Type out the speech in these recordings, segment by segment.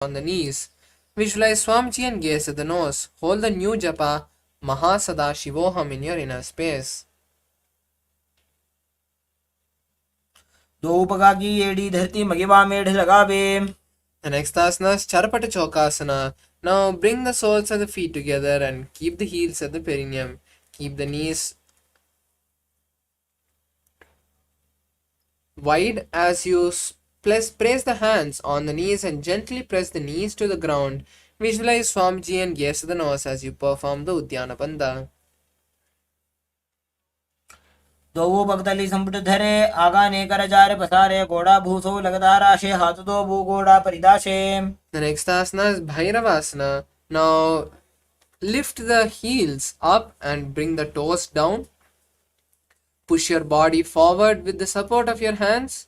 on the knees. Visualize Swamiji and gaze at the nose. Hold the new japa Mahā Sadashivoham in your inner space. दो पगा की एड़ी धरती मगिवा मेढ़ लगावे. The next asana is Charapata Chokasana. Now bring the soles of the feet together and keep the heels at the perineum. Keep the knees wide as you place the hands on the knees and gently press the knees to the ground. Visualize Swamiji and gaze at the nose as you perform the Uddiyana Bandha. दो भक्तली संपुट धरे आगाने कर jar पसारे घोड़ा भूसो लगदाराशे हाथ दो भू घोड़ा परिदाशे. The next asana is Bhairavasana. Now lift the heels up and bring the toes down. Push your body forward with the support of your hands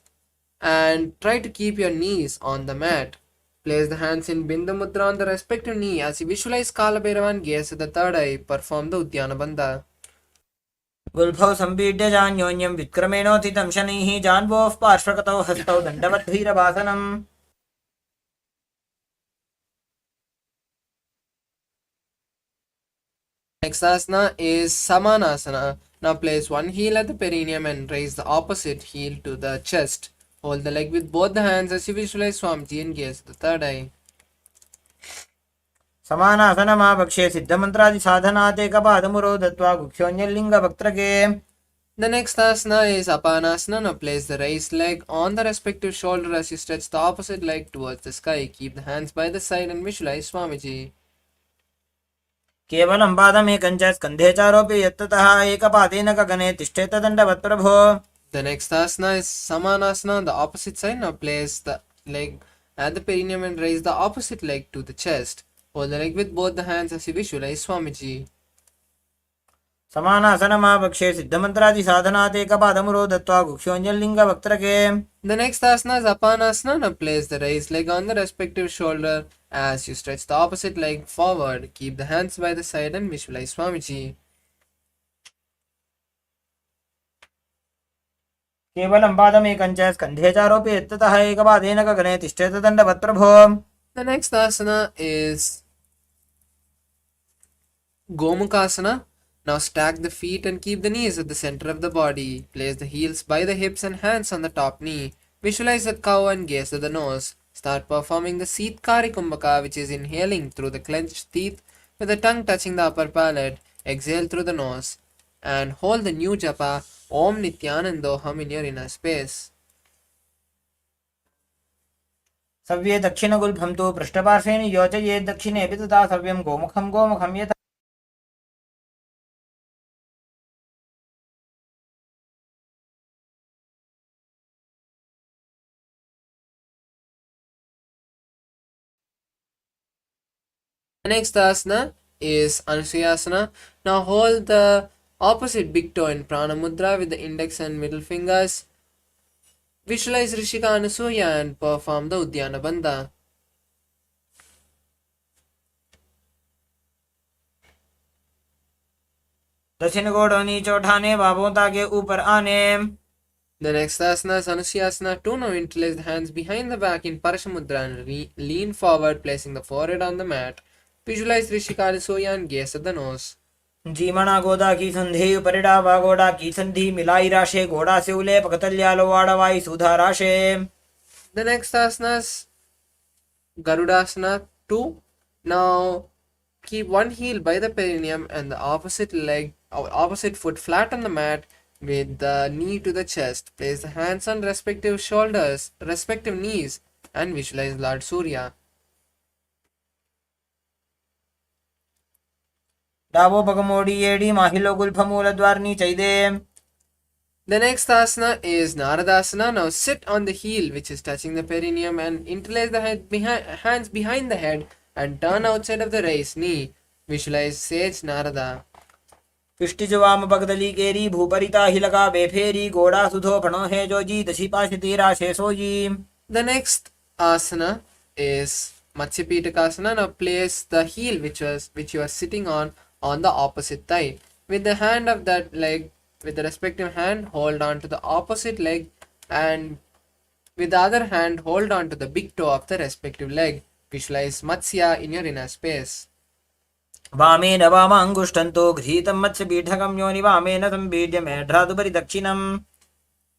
and try to keep your knees on the mat. Place the hands in Bindu Mudra on the respective knee as you visualize Kala Bhairavan, gaze at the third eye, perform the Uddiyana Bandha. गुल्फौ संपीड्य जान्योन्यं विक्रमेणोथितं शनैः जान्वोः पार्श्वगतौ हस्तौ दण्डवद्भीरवासनम्. Next asana is Samanasana. Now place one heel at the perineum and raise the opposite heel to the chest. Hold the leg with both the hands as you visualize Swamiji and gaze at the third eye. समानासनमावक्षे सिद्धमन्त्रादि साधनाते कपादमुरो दत्वा गुह्योन्यलिङ्गवक्त्रके. The next asana is Apanasana. Now place the raised leg on the respective shoulder as you stretch the opposite leg towards the sky. Keep the hands by the side and visualize Swamiji. केवलं पादमेकञ्च स्कन्धे चारोपि यत्ततः एकपादेन गगने तिष्ठेत दण्डवत् प्रभो. The next asana is Samanasana on the opposite side. Now place the leg at the perineum and raise the opposite leg to the chest. Hold the leg with both the hands as you visualize Swamiji. समानासनमावक्षे सिद्धमन्त्रादि साधनाते कपादमुरो दत्वा गुह्योन्यलिङ्गवक्त्रके. The next asana is Apanasana. Now place the raised leg on the respective shoulder as you stretch the opposite leg forward. Keep the hands by the side and visualize Swamiji. केवलं पादमेकञ्च स्कन्धे चारोपि यत्ततः एकपादेन गगने तिष्ठेत दण्डवत् प्रभो. The next asana is Gomukasana. Now stack the feet and keep the knees at the center of the body. Place the heels by the hips and hands on the top knee. Visualize the cow and gaze at the nose. Start performing the Seetkari Kumbhaka, which is inhaling through the clenched teeth with the tongue touching the upper palate. Exhale through the nose and hold the new japa Om Nithyananda in your inner space. सव्ये दक्षिणगुल्फं तु पृष्ठपार्श्वेन योजयेत् दक्षिणेऽपि तथा सव्यं गोमुखं गोमुखं यथा. The next asana is Anusuyasana. Now hold the opposite big toe in Prana Mudra with the index and middle fingers. Visualize Rishika Anusuya and perform the Uddiyana Bandha. दक्षिण गोड़ों नीचे उठाने बाबों ताके ऊपर आने. The next asana is Anusuyasana 2. Now interlace the hands behind the back in Parashamudra and lean forward, placing the forehead on the mat. Visualize Rishika Anusuya and gaze at the nose. जीमणा गोदा की संधि उपरिडा वा गोड़ा की संधि मिलाई राशे घोड़ा से उले पकतल्यालो वाड़वाई सुधा राशे. The next asana is Garudasana 2. Now keep one heel by the perineum and the opposite foot flat on the mat with the knee to the chest. Place the hands on respective shoulders, respective knees and visualize Lord Surya. डाबो पगमोड़ी एड़ी माहिलो गुल्फमूल द्वारनी चैदे. The next asana is Naradasana. Now sit on the heel which is touching the perineum and interlace the hands behind the head and turn outside of the raised knee. Visualize Sage Narada. पिष्टिजवाम पगदली केरी भूपरिता हिलका बेफेरी गोड़ा सुधो फणो है जोजी दशी पाशिती राशे सोजी. The next asana is Matsyapitakasana. Now place the heel which you are sitting on the opposite thigh. With the hand of that leg, with the respective hand, hold on to the opposite leg and with the other hand hold on to the big toe of the respective leg. Visualize Matsya in your inner space. वामेन वामाङ्गुष्ठन्तो गृहीतं मत्स्यपीठकं योनि वामेन सम्पीड्य मेढ्रादुपरि दक्षिणम्.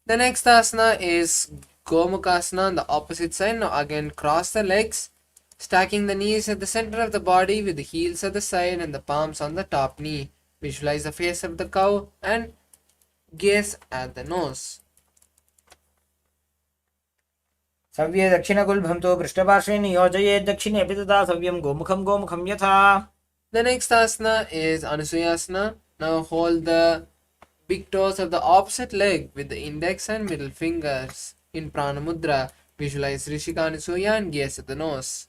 The next asana is Gomukhasana on the opposite side. Now again cross the legs, stacking the knees at the center of the body with the heels at the side and the palms on the top knee. Visualize the face of the cow and gaze at the nose. सव्ये दक्षिणगुल्भं तु पृष्ठपार्श्वे नियोजयेत् दक्षिणे अपि तथा सव्यं गोमुखं गोमुखं यथा. The next asana is Anusuyasana. Now hold the big toes of the opposite leg with the index and middle fingers in Prana Mudra. Visualize Rishika Anusuya and gaze at the nose.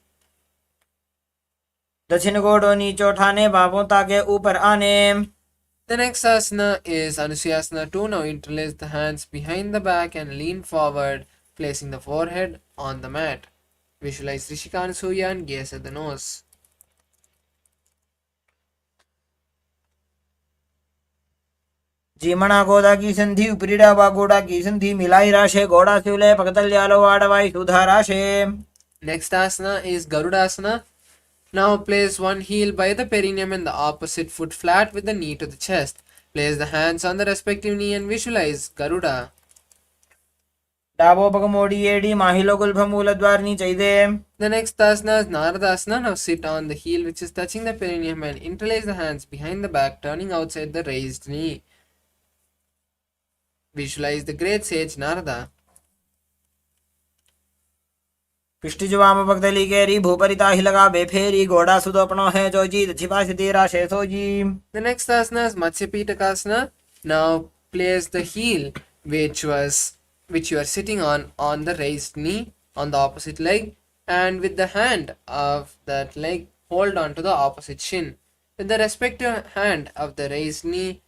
दक्षिण गोडो नीचे उठाने बाहों ताके ऊपर आने. The next asana is Anusuyasana 2. Now interlace the hands behind the back and lean forward, placing the forehead on the mat. Visualize Rishika Anusuya and gaze at the nose. जीमणा गोदा की संधि उपरीडा वा गोडा की संधि मिलाई राशे गोडा शिवले पकतल्यालो वाडवाई सुधा राशे. Next asana is Garudasana. Now place one heel by the perineum and the opposite foot flat with the knee to the chest. Place the hands on the respective knee and visualize Garuda. डाबो पगमोडी एडी माहिलो गुल्भ मूलद्वारनी चैदे. The next asana is Naradasana. Now sit on the heel which is touching the perineum and interlace the hands behind the back, turning outside the raised knee. Visualize the great sage Narada. पिष्टि जुवाम भक्तली केरी भूपरिता ही लगा बेफेरी घोड़ा सुदोपनो है जो जी छिपा सितेरा शेषो जी. The next asana is Matsya Pitakasana. Now place the heel which you are sitting on the raised knee on the opposite leg, and with the hand of that leg hold on to the opposite shin. With the respective hand of the raised knee,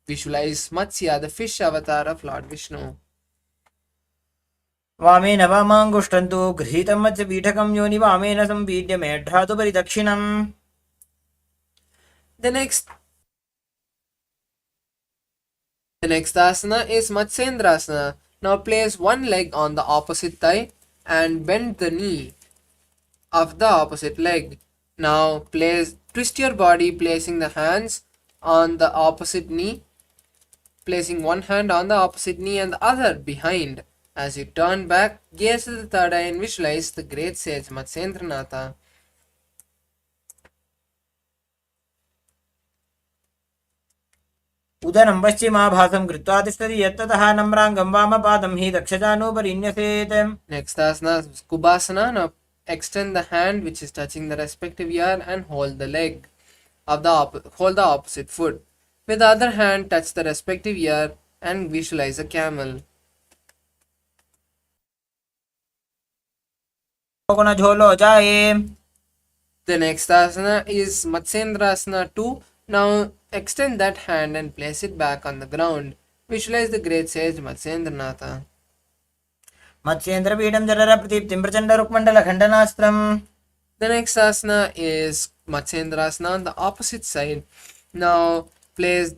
visualize Matsya, the fish avatar of Lord Vishnu. वामेन वामाङ्गुष्ठन्तु गृहीतं मत्स्यपीठकं योनि वामेन सम्पीड्य मेढ्रादुपरि दक्षिणम्. The next asana is Matsyendrasana. Now place one leg on the opposite thigh and bend the knee of the opposite leg. Now twist your body, placing the hands on the opposite knee, placing one hand on the opposite knee and the other behind. As you turn back, gaze at the third eye and visualize the great sage Matsyendranatha. उदरं पश्चिमाभासं कृत्वा तिष्ठति यत्ततः नम्राङ्गं वामपादं हि दक्षजानुपरिन्यसेत्. Next asana is Kubhasana. Now extend the hand which is touching the respective ear and hold the leg of hold the opposite foot. With the other hand, touch the respective ear and visualize a camel. Coconut झोलो जाए. The next asana is Matsyendrasana 2. Now extend that hand and place it back on the ground. Visualize the great sage Matsyendranatha. मत्स्येन्द्रपीठं जठर प्रदीप्तिं Prachanda रुक्मण्डल खण्डनास्त्रम्. The next asana is Matsyendrasana on the opposite side. Now place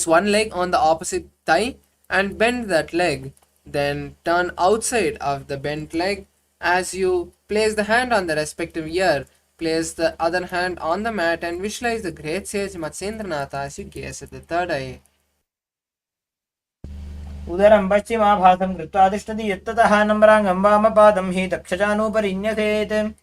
one leg on the opposite thigh and bend that leg. Then turn outside of the bent leg. As you place the hand on the respective ear, place the other hand on the mat and visualize the great sage Matsyendranatha as you gaze at the third eye. उदरं पश्चिमाभासं कृत्वा तिष्ठति यत्ततः नम्राङ्गं वामपादं हि दक्षजानुपरिन्यसेत्.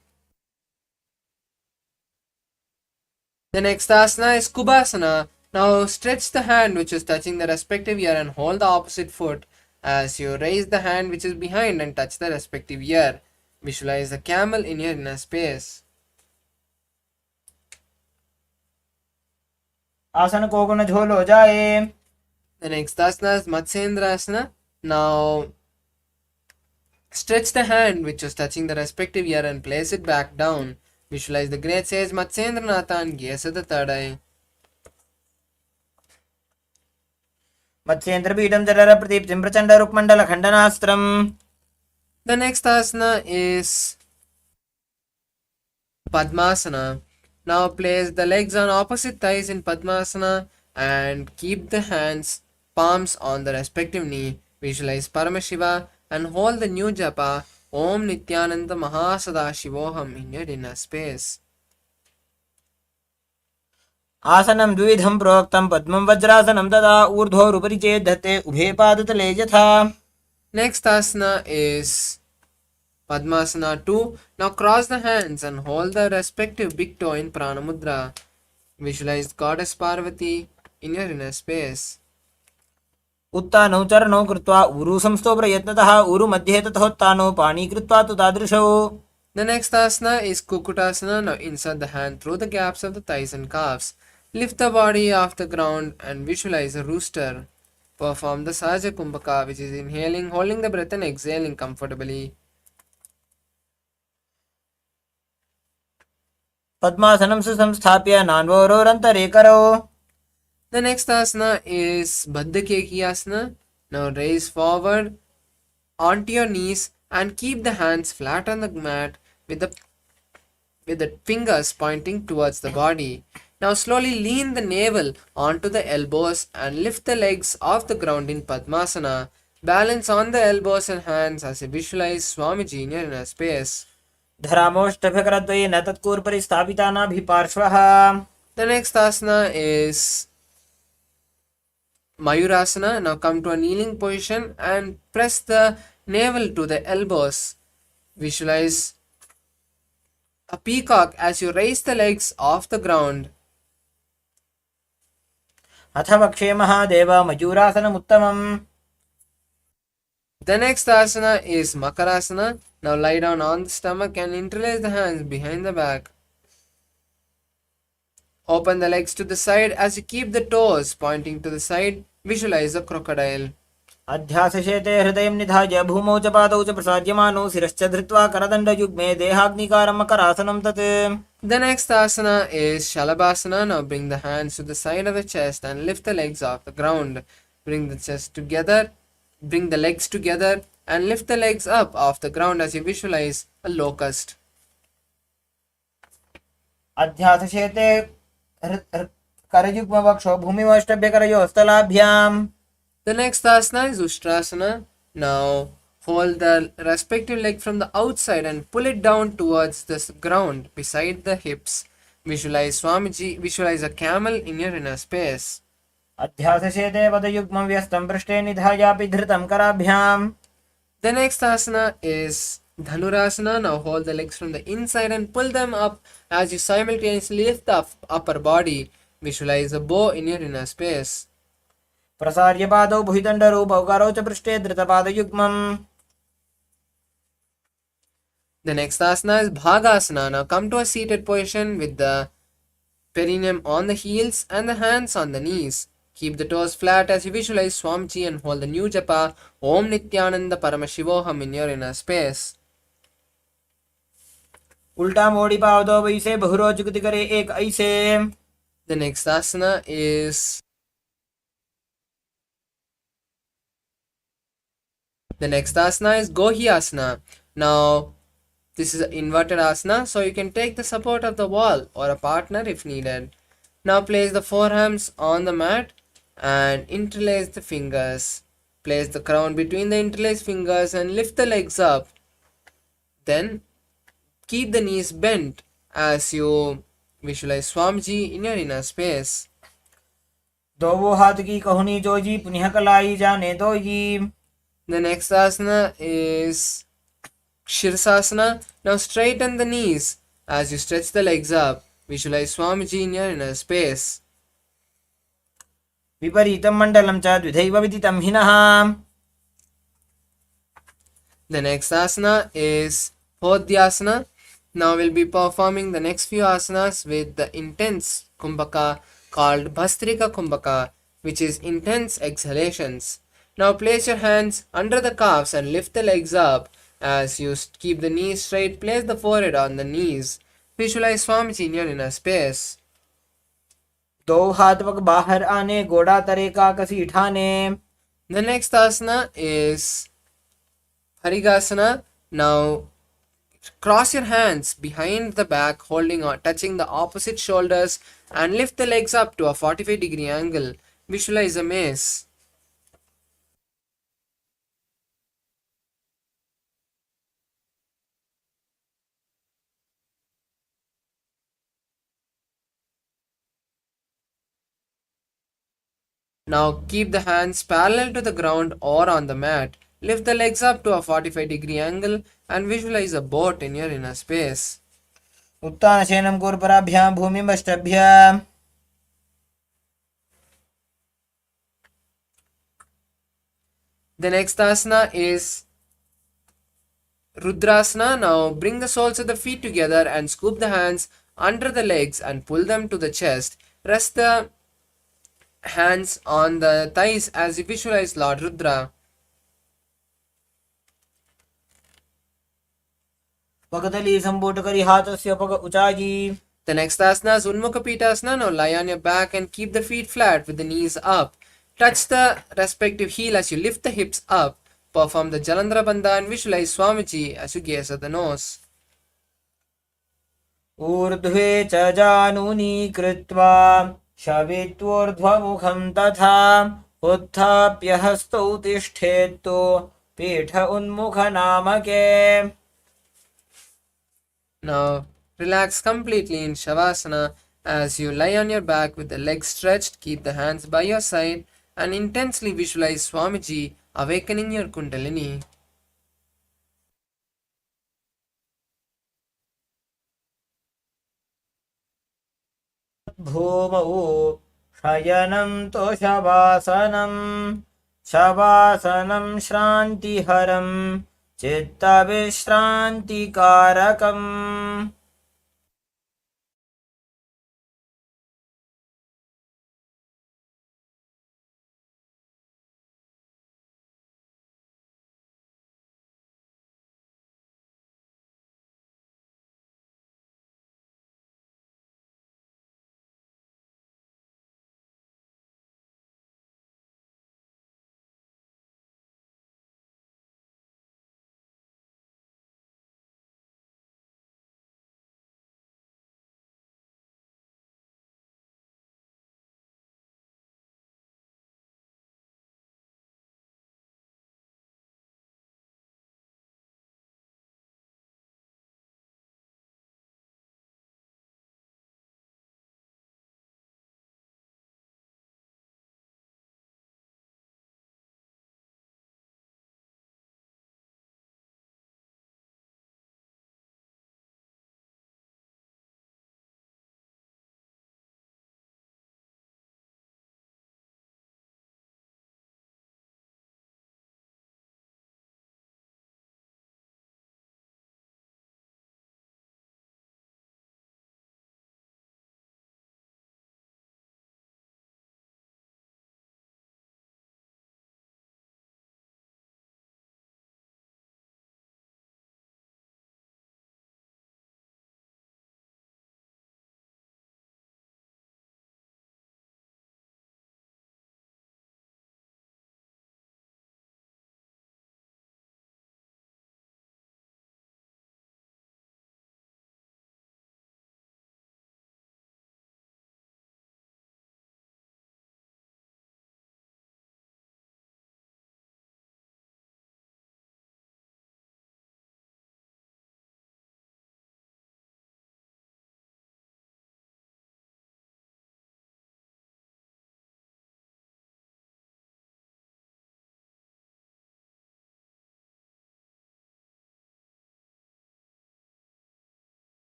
The next asana is Kubhasana. Now stretch the hand which is touching the respective ear and hold the opposite foot as you raise the hand which is behind and touch the respective ear. Visualize the camel in your inner space. आसन cocoon झोलो जाए. The next asana is Matsyendrasana. Now stretch the hand which is touching the respective ear and place it back down. Visualize the great sage Matsyendranatha and gaze at the third eye. मत्स्येन्द्रपीठं जठर प्रदीप्तिं Prachanda रुक्मण्डल खण्डनास्त्रम्. The next asana is Padmasana. Now place the legs on opposite thighs in Padmasana and keep the hands palms on the respective knee. Visualize Paramashiva and hold the new japa Om Nithyananda Mahā Sadashivoham in your inner space. आसनं द्विविधं प्रोक्तं पद्मं वज्रासनं तदा ऊर्ध्वोरुपरि चेद्धते उभे पादतले यथा. Next asana is Padmasana 2. Now cross the hands and hold the respective big toe in Prana Mudra. Visualize Goddess Parvati in your inner space. उत्तानौ चरणौ कृत्वा ऊरु संस्थो प्रयत्नतः ऊरु मध्ये तथोत्तानौ पाणी कृत्वा तु तादृशौ. The next asana is Kukutasana. Now insert the hand through the gaps of the thighs and calves. Lift the body off the ground and visualize a rooster. Perform the Sahaja Kumbhaka, which is inhaling, holding the breath and exhaling comfortably. पद्मासनं सुसंस्थाप्य नान्वरोरन्तरे करौ. The next asana is Baddha Keki Asana. Now raise forward onto your knees and keep the hands flat on the mat with the fingers pointing towards the body. Now slowly lean the navel onto the elbows and lift the legs off the ground in Padmasana. Balance on the elbows and hands as you visualize Swamiji in your inner space. धरामोष्टभकरद्वयेन तत्कूर्परि स्थापितानाभिपार्श्वः. The next asana is Mayurasana. Now come to a kneeling position and press the navel to the elbows. Visualize a peacock as you raise the legs off the ground. अथ वक्षे Mahadev मयूरासनमुत्तमम्. The next asana is Makarasana. Now lie down on the stomach and interlace the hands behind the back. Open the legs to the side as you keep the toes pointing to the side. Visualize a crocodile. अध्यासशेते हृदयं निधाय भूमौ च पादौ च प्रसाद्यमानौ शिरश्च धृत्वा करदण्डयुग्मे देहाग्निकारं मकरासनं तत्. The next asana is Shalabhasana. Now bring the hands to the side of the chest and lift the legs off the ground. Bring the legs together and lift the legs up off the ground as you visualize a locust. अध्यासशेते करयुग्मवक्षो भूमिमष्टभ्यकरयोः स्थलाभ्याम्. The next asana is Ustrasana. Now hold the respective leg from the outside and pull it down towards the ground beside the hips. Visualize a camel in your inner space. अध्यासशेते पदयुग्मं व्यस्तं पृष्ठे निधायापि धृतं कराभ्याम्. The next asana is Dhanurasana. Now hold the legs from the inside and pull them up as you simultaneously lift the upper body. Visualize a bow in your inner space. प्रसार्य पादौ भुजदण्डरूपौ करौ च पृष्ठे धृतपादयुग्मम्. The next asana is Bhagasana. Now come to a seated position with the perineum on the heels and the hands on the knees. Keep the toes flat as you visualize Swamiji and hold the new japa Om Nithyananda Paramashivoham in your inner space. उल्टा मोड़ी पादौ वैसे बहुरोचुकुति करे एक ऐसे. The next asana is Gohyasana. Now this is an inverted asana, so you can take the support of the wall or a partner if needed. Now place the forearms on the mat and interlace the fingers. Place the crown between the interlaced fingers and lift the legs up. Then keep the knees bent as you visualize Swamiji in your inner space. दो हाथ की कहुनी जोजी पुनः कलाई जाने दो जी. The next asana is Shirsasana. Now straighten the knees as you stretch the legs up. Visualize Swamiji in your inner space. विपरीतं मण्डलं च द्विधैव विदितं हिनः. The next asana is Podhyasana. Now we'll be performing the next few asanas with the intense kumbhaka called Bhastrika Kumbhaka, which is intense exhalations. Now place your hands under the calves and lift the legs up. As you keep the knees straight, place the forehead on the knees. Visualize Swamiji in your inner space. दो हाथ पग बाहर आने गोड़ा तरे का कसी ठाने. The next asana is Harigasana. Now cross your hands behind the back, touching the opposite shoulders, and lift the legs up to a 45-degree angle. Visualize a mace. Now keep the hands parallel to the ground or on the mat. Lift the legs up to a 45-degree angle and visualize a boat in your inner space. उत्तानशयनं कुर्पराभ्यां भूमिमष्टभ्य. The next asana is Rudrasana. Now bring the soles of the feet together and scoop the hands under the legs and pull them to the chest. Rest the hands on the thighs as you visualize Lord Rudra. पकदली संपुट करी हाथस्य पग उचाजी. The next asana is Unmukha Pitasana. Now lie on your back and keep the feet flat with the knees up. Touch the respective heel as you lift the hips up. Perform the Jalandhara Bandha and visualize Swamiji as you gaze at the nose. ऊर्ध्वे च जानुनी कृत्वा शवित्वोर्ध्वमुखं तथा उत्थाप्य हस्तौ तिष्ठेत्तु पीठ उन्मुखनामके. Now relax completely in Shavasana as you lie on your back with the legs stretched. Keep the hands by your side and intensely visualize Swamiji awakening your Kundalini. भूमौ शयनं तो शवासनं शवासनं श्रान्तिहरं चित्तविश्रान्तिकारकम्.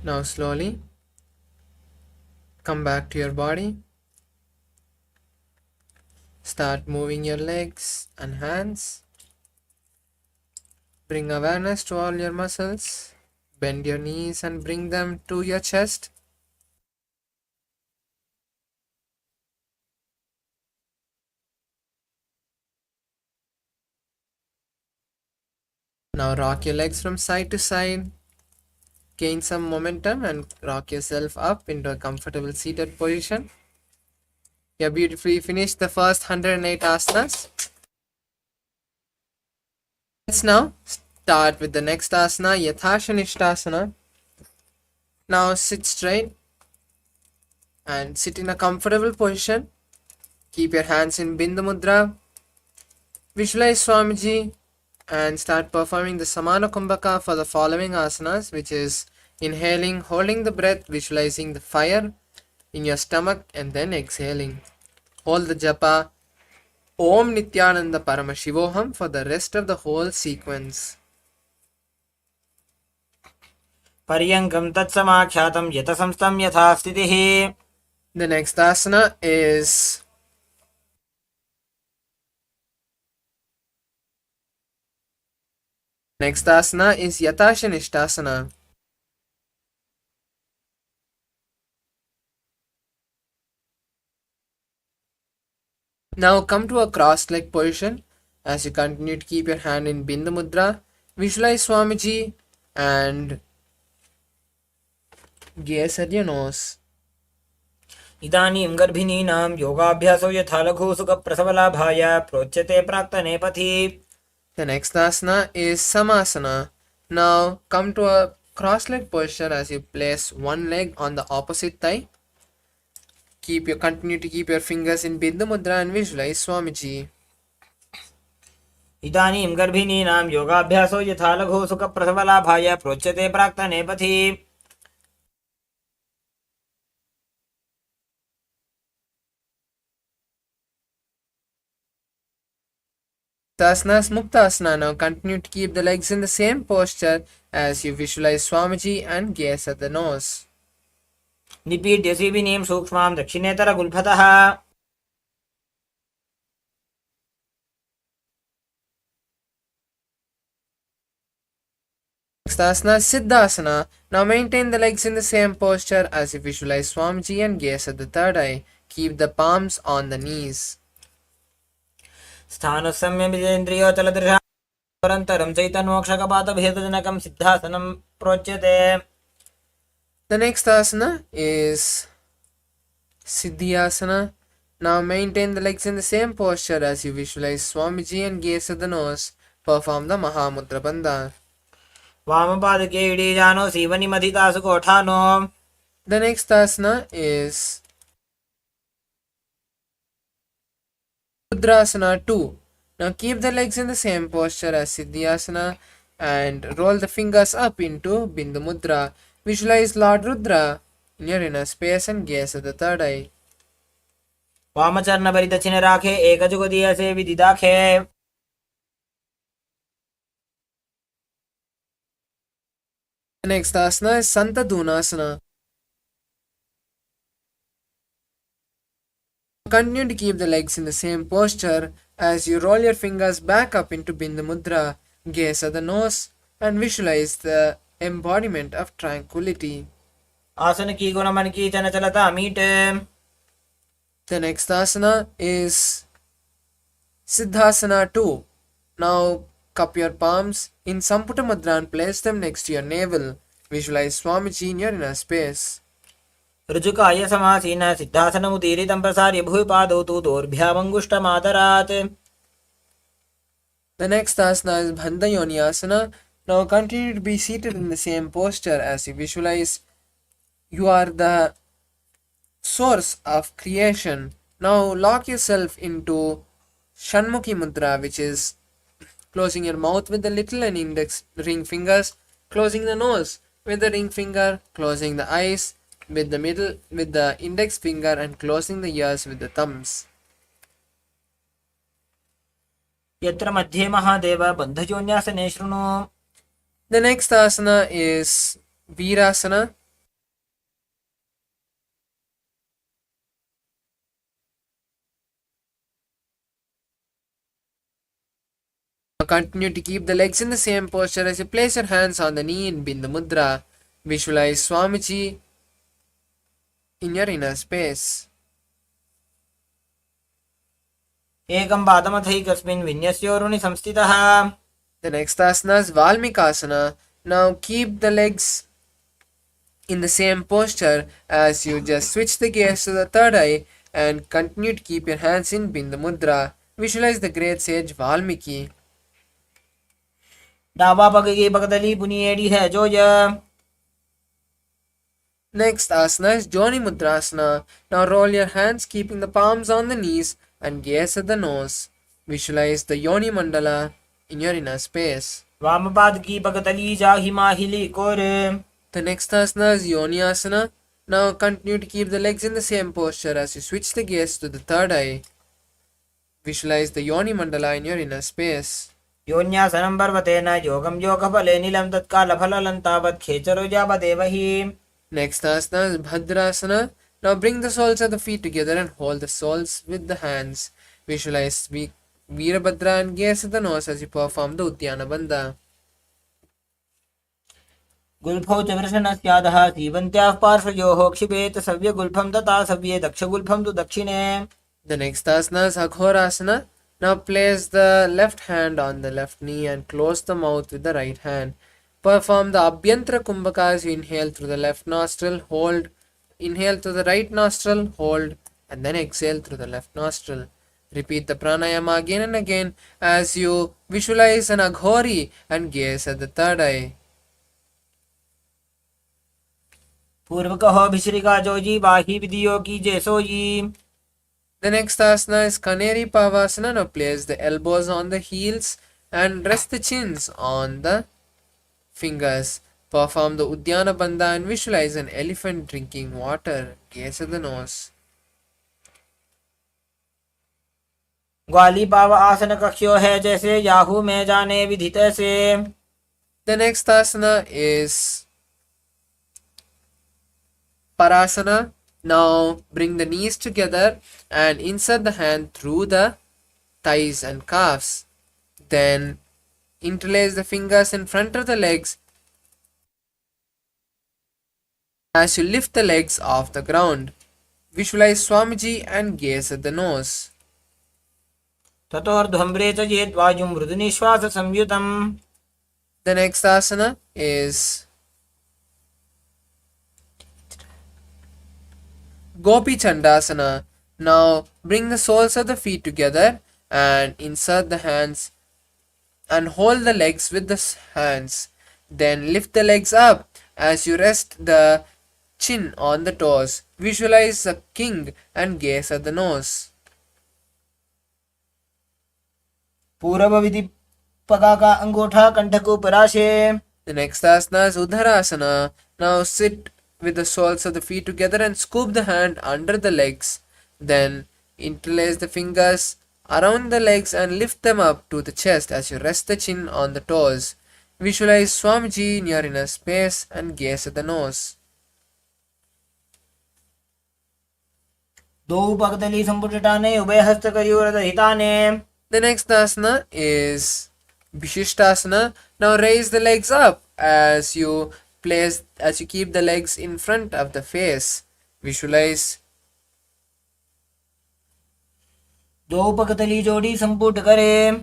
Now slowly come back to your body. Start moving your legs and hands. Bring awareness to all your muscles. Bend your knees and bring them to your chest. Now rock your legs from side to side. Gain some momentum and rock yourself up into a comfortable seated position. You have beautifully finished the first 108 asanas. Let's now start with the next asana, Yathashanishtasana. Now sit straight and sit in a comfortable position. Keep your hands in Bindu Mudra. Visualize Swamiji and start performing the Samana Kumbhaka for the following asanas, which is inhaling, holding the breath, visualizing the fire in your stomach, and then exhaling. Hold the japa Om Nithyananda Paramashivoham for the rest of the whole sequence. Paryankam tatsamakhyatam yata samstam yatha sthitihi. The next asana is Yathashanishtasana. Now come to a cross-leg position. As you continue to keep your hand in Bindu Mudra, visualize Swamiji and gaze at your nose. इदानीं गर्भिणीनां योगाभ्यासो यथा लघुसुखप्रसवलाभाय प्रोच्यते प्राक्तनेपथि. The next asana is Samasana. Now come to a cross-leg posture as you place one leg on the opposite thigh. Continue to keep your fingers in Bindu Mudra and visualize Swamiji. इदानीं गर्भिणीनां योगाभ्यासो यथा लघुसुखप्रसवलाभाय प्रोच्यते प्राक्तनेपथि. Asana is Muktasana. Now continue to keep the legs in the same posture as you visualize Swamiji and gaze at the nose. निपीड्य सीविनीं सूक्ष्मां दक्षिणेतरगुल्फतः. Next asana is Siddhasana. Now maintain the legs in the same posture as you visualize Swamiji and gaze at the third eye. Keep the palms on the knees. स्थानसंयमितेन्द्रियोचलदृशा परन्तरं चैतन्योक्षकपातभेदजनकं सिद्धासनं प्रोच्यते. The next asana is Siddhyasana. Now maintain the legs in the same posture as you visualize Swamiji and gaze at the nose. Perform the Mahā Mudra Bandha. वामपादके इडीजानो सीवनिमधितासु कोठानो. The next asana is Rudrasana 2. Now keep the legs in the same posture as Siddhyasana and roll the fingers up into Bindu Mudra. Visualize Lord Rudra in your inner space and gaze at the third eye. वामचरणपरिदक्षिणराखे एकजुगदीयसे विदिदाखे. The next asana is Santadunasana. Continue to keep the legs in the same posture as you roll your fingers back up into Bindu Mudra, gaze at the nose, and visualize the embodiment of tranquility. आसन की गुण मन की चंचलता मीटे. The next asana is Siddhasana 2. Now cup your palms in Samputa Mudra and place them next to your navel. Visualize Swamiji in your inner space. ऋजुकाय समासीन सिद्धासनमुदीरितं प्रसार्य भूपादौ तु दोर्भ्यामङ्गुष्ठमादरात्. The next asana is Bandhayoni Asana. Now continue to be seated in the same posture as you visualize you are the source of creation. Now lock yourself into Shanmukhi Mudra, which is closing your mouth with the little and index ring fingers, closing the nose with the ring finger, closing the eyes with the index finger, and closing the ears with the thumbs. यत्र मध्ये महादेव बन्धयोन्यासने शृणु. The next asana is Virasana. Continue to keep the legs in the same posture as you place your hands on the knee in Bindu Mudra. Visualize Swamiji in your inner space. एकं पादमथैकस्मिन् विन्यस्योरुणि संस्थितः. The next asana is Valmikasana. Now keep the legs in the same posture as you just switch the gaze to the third eye and continue to keep your hands in Bindu Mudra. Visualize the great sage Valmiki. डाबा पग की पगदली पुनिएड़ी है जो य. Next asana is Joni Mudrasana. Now roll your hands keeping the palms on the knees and gaze at the nose. Visualize the Yoni Mandala in your inner space. वामपाद की पगतली जा हिमाहिली core. The next asana is Yoni Asana. Now continue to keep the legs in the same posture as you switch the gaze to the third eye. Visualize the Yoni Mandala in your inner space. योन्यासनं पर्वतेन योगं योगफले नीलं तत्कालफललन्तावत् खेचरो यावदेव हि. Next asana is Bhadrasana. Now bring the soles of the feet together and hold the soles with the hands. Visualize Veerabhadra and gaze at the nose as you perform the Uddiyana Bandha. गुल्फौ च वृषणस्यादः सीवन्त्याः पार्श्वयोः क्षिपेत सव्यगुल्फं तथा सव्ये दक्षगुल्फं तु दक्षिणे. The next asana is Aghorasana. Now place the left hand on the left knee and close the mouth with the right hand. Perform the Abhyantara Kumbhaka as you inhale through the left nostril, hold, inhale through the right nostril, hold, and then exhale through the left nostril. Repeat the pranayama again and again as you visualize an Aghori and gaze at the third eye. पूर्वकः भिश्रिका Joji वाही विधियो की जैसोजी. The next asana is Kaneri Pavasana. Now place the elbows on the heels and rest the chins on the fingers. Perform the Uddiyana Bandha and visualize an elephant drinking water. Gaze at the nose. ग्वाली पाव आसन कक्ष्यो है जैसे Yahoo में जाने विधित से. The next asana is Parasana. Now bring the knees together and insert the hand through the thighs and calves. Then interlace the fingers in front of the legs as you lift the legs off the ground. Visualize Swamiji and gaze at the nose. ततोर्ध्वम्रे च चेत् वायुं मृदुनिश्वास संयुतम्. The next asana is Gopi Chandasana. Now bring the soles of the feet together and insert the hands and hold the legs with the hands. Then lift the legs up as you rest the chin on the toes. Visualize a king and gaze at the nose. पूर्व विधि पगा का अंगूठा कंठ को पराशे. The next asana is Uddharasana. Now sit with the soles of the feet together and scoop the hand under the legs. Then interlace the fingers around the legs and lift them up to the chest as you rest the chin on the toes. Visualize Swamiji in your inner space and gaze at the nose. दो पगदली संपुटटाने उभय हस्त करियोर हिताने. The next asana is Vishishtasana. Now raise the legs up as you keep the legs in front of the face. Visualize दो पगदली जोड़ी संपुट करे.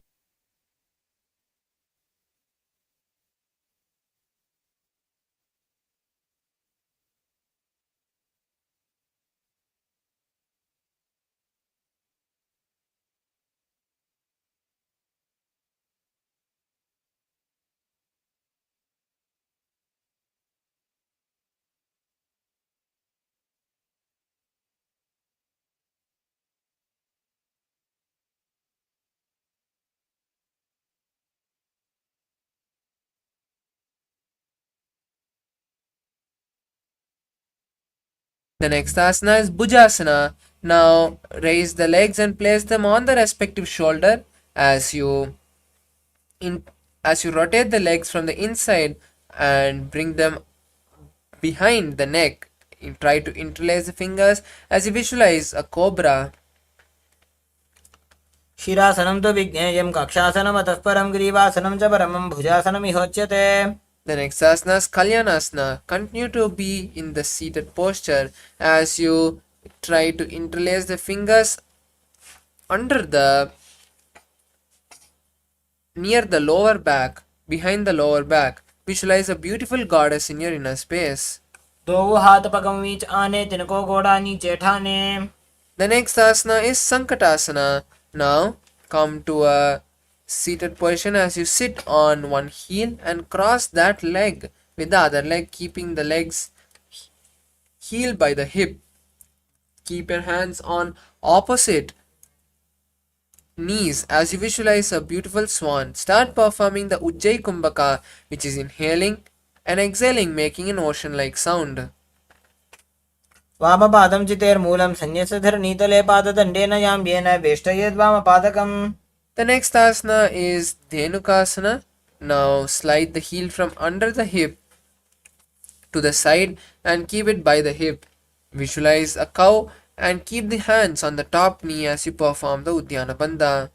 The next asana is Bhujasana. Now raise the legs and place them on the respective shoulder as you rotate the legs from the inside and bring them behind the neck. Try to interlace the fingers as you visualize a cobra. शिरासनं तु विज्ञेयं कक्षासनम् अतः परं ग्रीवासनं च परमं भुजासनमिहोच्यते. The next asana is Kalyanasana. Continue to be in the seated posture as you try to interlace the fingers under the near the lower back, behind the lower back. Visualize a beautiful goddess in your inner space. दो हाथ पगम बीच आने तिनको घोड़ा नीचे ठाने. The next asana is Sankatasana. Now come to a seated position as you sit on one heel and cross that leg with the other leg, keeping the legs heel by the hip. Keep your hands on opposite knees as you visualize a beautiful swan. Start performing the Ujjayi Kumbhaka, which is inhaling and exhaling, making an ocean-like sound. वामपादं चितेर्मूलं संन्यस्तधरणीतले पाददण्डेन याम्येन वेष्टयेद्वामपादकम्. The next asana is Dhenukasana. Now slide the heel from under the hip to the side and keep it by the hip. Visualize a cow and keep the hands on the top knee as you perform the Uddiyana Bandha.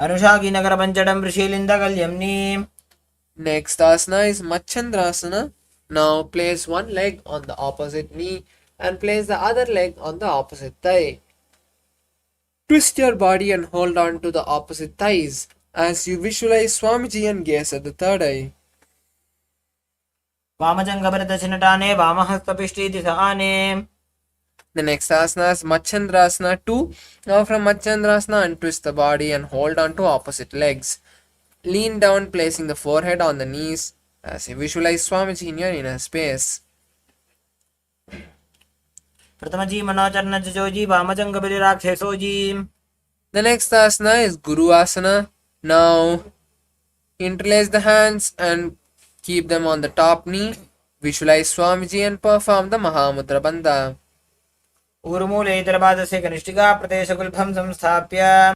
अनुषाकीनगरपञ्चडं ऋषीलिन्दकल्यम्नि. Next asana is Machandrasana. Now place one leg on the opposite knee and place the other leg on the opposite thigh. Twist your body and hold on to the opposite thighs as you visualize Swamiji and gaze at the third eye. वामजङ्घभरदशिनटाने वामहस्तपिष्टीति Sahane. The next asana is Machandrasana 2. Now from Machandrasana untwist the body and hold on to opposite legs. Lean down, placing the forehead on the knees as you visualize Swamiji in your inner space. प्रथमजी मनोचरणजोजी वामजङ्घबलिराक्षसोजी. The next asana is Guru Asana. Now interlace the hands and keep them on the top knee. Visualize Swamiji and perform the Mahamudra Bandha. ऊर्मूले इतरपादस्य कनिष्ठिका प्रदेशकुल्भं संस्थाप्य.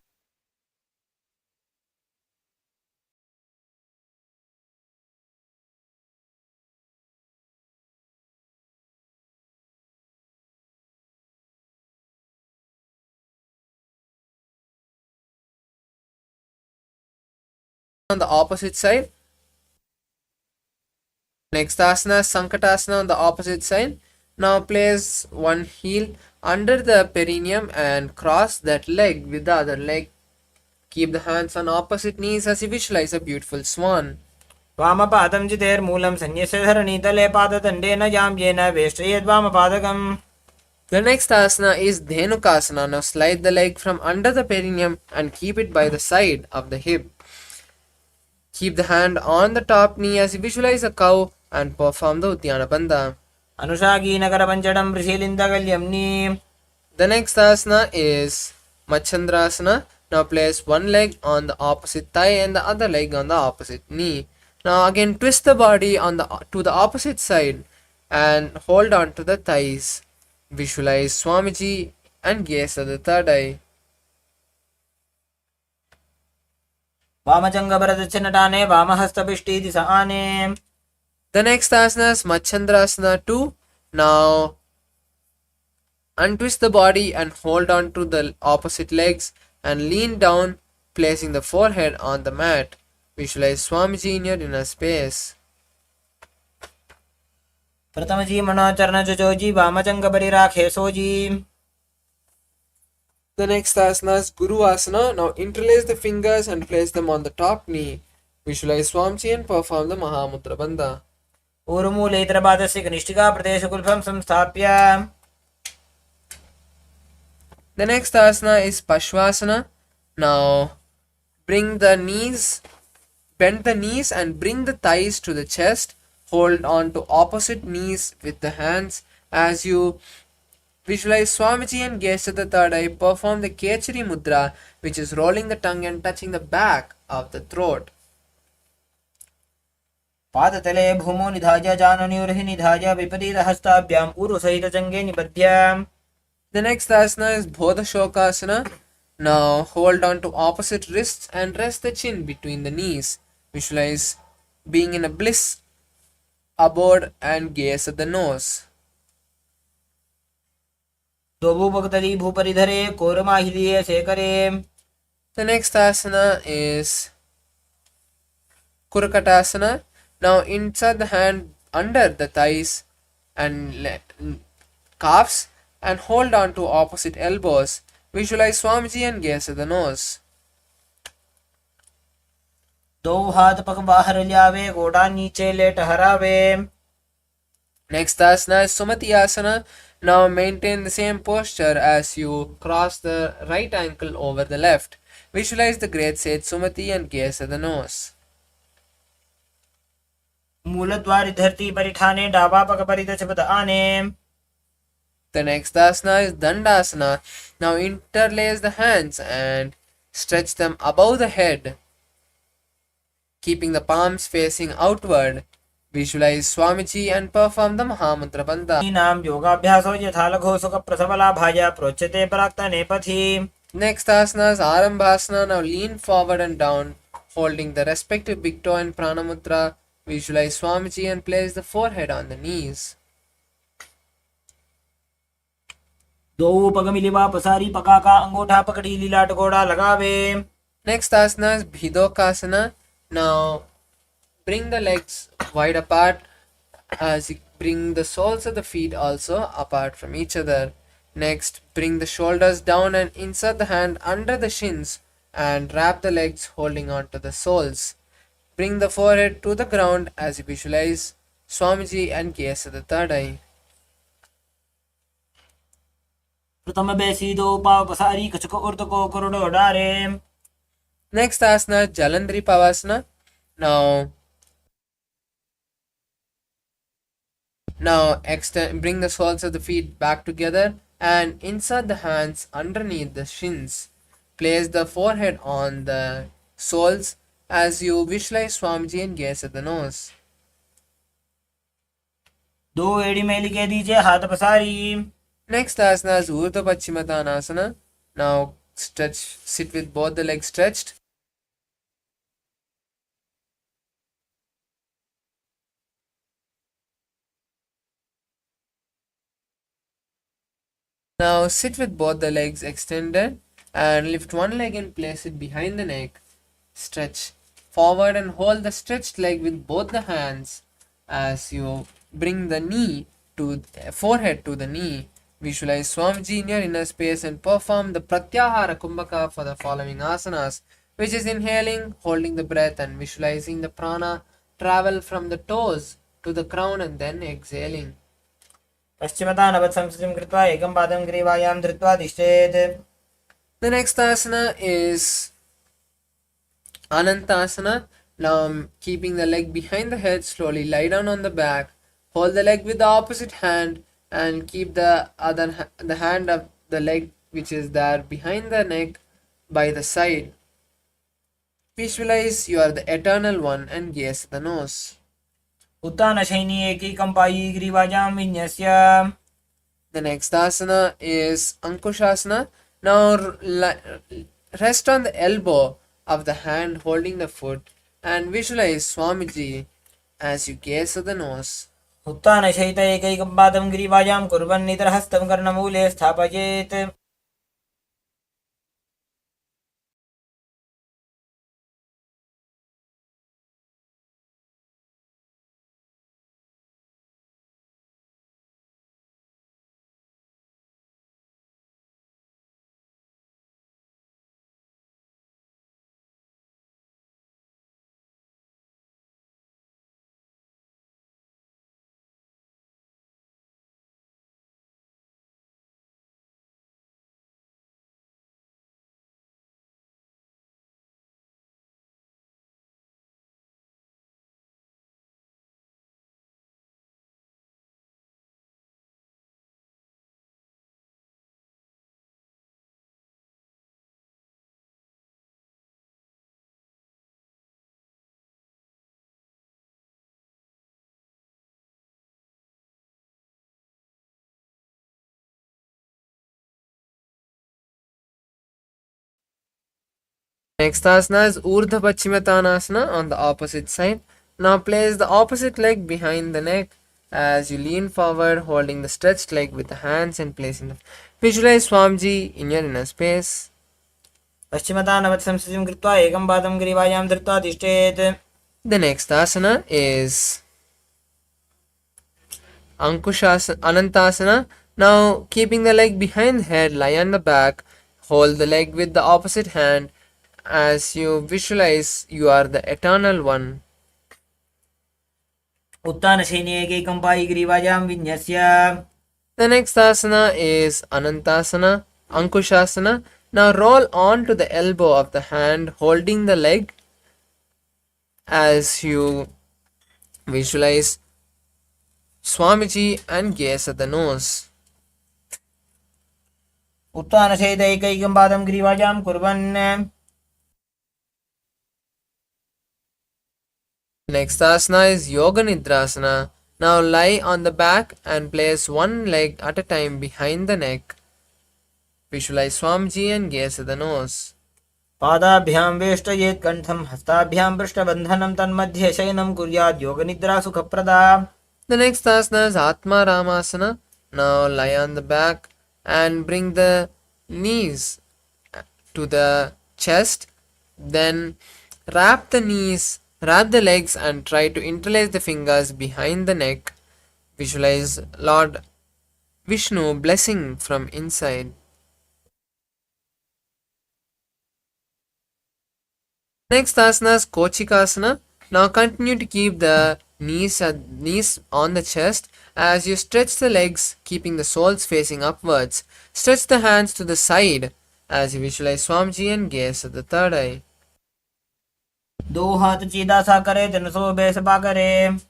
On the opposite side. Next asana is Sankatasana on the opposite side. Now place one heel under the perineum and cross that leg with the other leg. Keep the hands on opposite knees as you visualize a beautiful swan. वामपादं चितेर्मूलं संन्यस्तधरणीतले पाददण्डेन याम्येन वेष्टयेद्वामपादकम्. The next asana is Dhenukasana. Now slide the leg from under the perineum and keep it by the side of the hip. Keep the hand on the top knee as you visualize a cow and perform the Uddiyana Bandha. अनुषाकीनगरपञ्चडं ऋषीलिन्दकल्यम्नि. The next asana is Machandrasana. Now place one leg on the opposite thigh and the other leg on the opposite knee. Now again twist the body to the opposite side and hold on to the thighs. Visualize Swamiji and gaze at the third eye. वामजङ्घभरदशिनटाने वामहस्तपिष्टीति Sahane. The next asana is Machandrasana 2. Now untwist the body and hold on to the opposite legs and lean down, placing the forehead on the mat. Visualize Swamiji in your inner space. प्रथमजी मनोचरणजोजी वामजङ्घबलिराक्षसोजी. The next asana is Guru Asana. Now interlace the fingers and place them on the top knee. Visualize Swamiji and perform the Mahamudra Bandha. ऊर्मूले इतरपादस्य कनिष्ठिका प्रदेशकुल्भं संस्थाप्य. The next asana is Pashvasana. Now bend the knees and bring the thighs to the chest. Hold on to opposite knees with the hands as you visualize Swamiji and gaze at the third eye. Perform the Kechari Mudra, which is rolling the tongue and touching the back of the throat. पादतले भूमौ निधाय जानन्युर्हि निधाय विपरीतहस्ताभ्याम् ऊरुसहितजङ्गे निबध्य. The next asana is Bodhashokasana. Now hold on to opposite wrists and rest the chin between the knees. Visualize being in a bliss abode and gaze at the nose. दोबू भगतली भूपरि धरे कोरमाहिलिये शेकरे. The next asana is Kurakatasana. Now insert the hand under the thighs and calves and hold on to opposite elbows. Visualize Swamiji and gaze at the nose. दो हाथ पग बाहर ल्यावे गोड़ा नीचे ले टहरावे. Next asana is Sumati asana. Now maintain the same posture as you cross the right ankle over the left. Visualize the great sage Sumati and gaze at the nose. मूलद्वारि धरती परिठाने डाबा पग परिदचपद आने. The next asana is Dandasana. Now interlace the hands and stretch them above the head, keeping the palms facing outward. Visualize Swamiji and perform the Mahamantra Bandha. नाम योगाभ्यासो यथा लघो सुख प्रसवलाभाय प्रोच्यते प्राक्तने पथि. Next asana is Arambhasana. Now lean forward and down, holding the respective big toe and Pranamudra. Visualize Swamiji and place the forehead on the knees. दो पग मिलिवा पसारी पका का अंगूठा पकड़ी लीलाट गोड़ा लगावे. Next asana is Bhidokasana. Now bring the legs wide apart as you bring the soles of the feet also apart from each other. Next, bring the shoulders down and insert the hand under the shins and wrap the legs holding on to the soles. Bring the forehead to the ground as you visualize Swamiji and gaze at the third eye. प्रथम बैसी दो पाव पसारी कछुक उर्द को करोड़ो डारे. Next asana is Jalandhari Pavasana. Now bring the soles of the feet back together and insert the hands underneath the shins. Place the forehead on the soles as you visualize Swamiji and gaze at the nose. दो एड़ी मेली के दीजिए हाथ पसारी. Next asana is Urdhva Paschimottanasana. Now sit with both the legs stretched. Now sit with both the legs extended and lift one leg and place it behind the neck. Stretch forward and hold the stretched leg with both the hands as you bring the forehead to the knee. Visualize Swamiji in your inner space and perform the Pratyahara Kumbhaka for the following asanas, which is inhaling, holding the breath and visualizing the prana travel from the toes to the crown and then exhaling. पश्चिमतानवत् संस्थितिं कृत्वा एकं पादं ग्रीवायां धृत्वा तिष्ठेत्. The next asana is Anantasana. Now keeping the leg behind the head, slowly lie down on the back. Hold the leg with the opposite hand and keep the hand of the leg which is there behind the neck by the side. Visualize you are the eternal one and gaze at the nose. उत्तानशयनी एकैकं पायी ग्रीवायां विन्यस्य. The next asana is Ankushasana. Now rest on the elbow of the hand holding the foot and visualize Swamiji as you gaze at the nose. उत्तानशयित एकैकं पादं ग्रीवायां कुर्वन् इतरहस्तं कर्णमूले स्थापयेत्. Next asana is Urdhva Paschimottanasana on the opposite side. Now place the opposite leg behind the neck as you lean forward, holding the stretched leg with the hands and placing the Visualize Swamiji in your inner space. पश्चिमता नवत्संस्थितिं कृत्वा एकं पादं ग्रीवायां धृत्वा तिष्ठेत्. The next asana is Ankushasana, Anantasana. Now, keeping the leg behind the head, lie on the back. Hold the leg with the opposite hand as you visualize you are the eternal one. उत्थानशयने एकैकं Pai ग्रीवायां विन्यस्य. The next asana is Anantasana, Ankushasana. Now roll on to the elbow of the hand holding the leg as you visualize Swamiji and gaze at the nose. उत्थानशयित एकैकं पादं ग्रीवायां कुर्वन्. Next asana is Yoga Nidrasana. Now lie on the back and place one leg at a time behind the neck. Visualize Swamiji and gaze at the nose. पादाभ्यां वेष्टयेत् कण्ठं हस्ताभ्यां पृष्ठबन्धनं तन्मध्ये शयनं कुर्यात् योगनिद्रा सुखप्रदा. The next asana is Atma Ramasana. Now lie on the back and bring the knees to the chest. Then wrap the knees, wrap the legs and try to interlace the fingers behind the neck. Visualize Lord Vishnu blessing from inside. Next asana is Kochikasana. Now continue to keep the knees on the chest as you stretch the legs, keeping the soles facing upwards. Stretch the hands to the side as you visualize Swamiji and gaze at the third eye. दो हाथ सीधा सा करे तनसो बेसबा करे.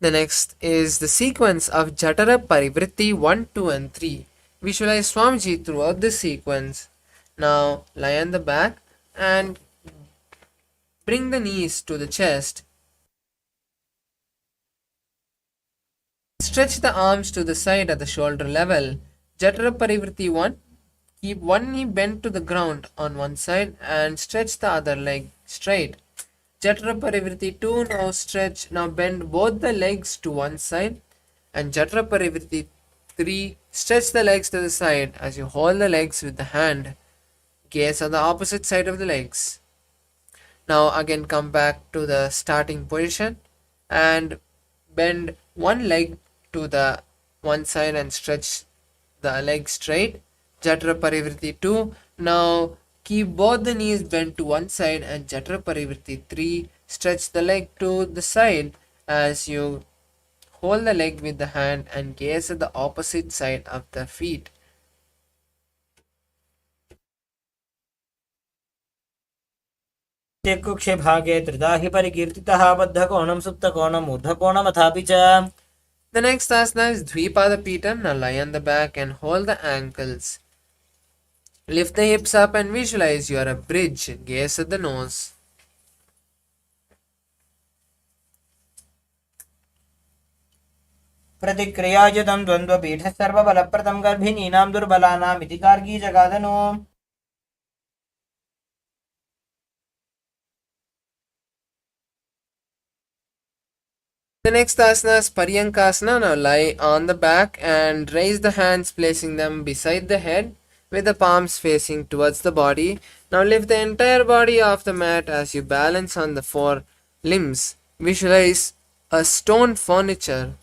The next is the sequence of Jatara Parivritti 1, 2 and 3. Visualize Swamiji throughout this sequence. Now lie on the back and bring the knees to the chest. Stretch the arms to the side at the shoulder level. Jatara Parivritti 1. Keep one knee bent to the ground on one side and stretch the other leg straight. Jatara Parivritti 2. Now bend both the legs to one side. And Jatara Parivritti 3. Stretch the legs to the side as you hold the legs with the hand. Gaze on the opposite side of the legs. Now again come back to the starting position and bend one leg to the one side and stretch the leg straight. Jatara Parivritti 2. Now keep both the knees bent to one side and Jatara Parivritti 3. Stretch the leg to the side as you hold the leg with the hand and gaze at the opposite side of the feet. कुक्षे भागे त्रिधा हि परिकीर्तितः बद्धकोणं सुप्तकोणम् ऊर्ध्वकोणमथापि च. The next asana is Dvipada Pitam. Now lie on the back and hold the ankles. Lift the hips up and visualize you are a bridge. Gaze at the nose. प्रतिक्रियाजितं द्वन्द्वपीठः सर्वबलप्रदं गर्भिणीनां दुर्बलानाम् इति Gargi जगादनु. The next asana is Paryankasana. Now lie on the back and raise the hands, placing them beside the head with the palms facing towards the body. Now lift the entire body off the mat as you balance on the four limbs. Visualize a stone furniture.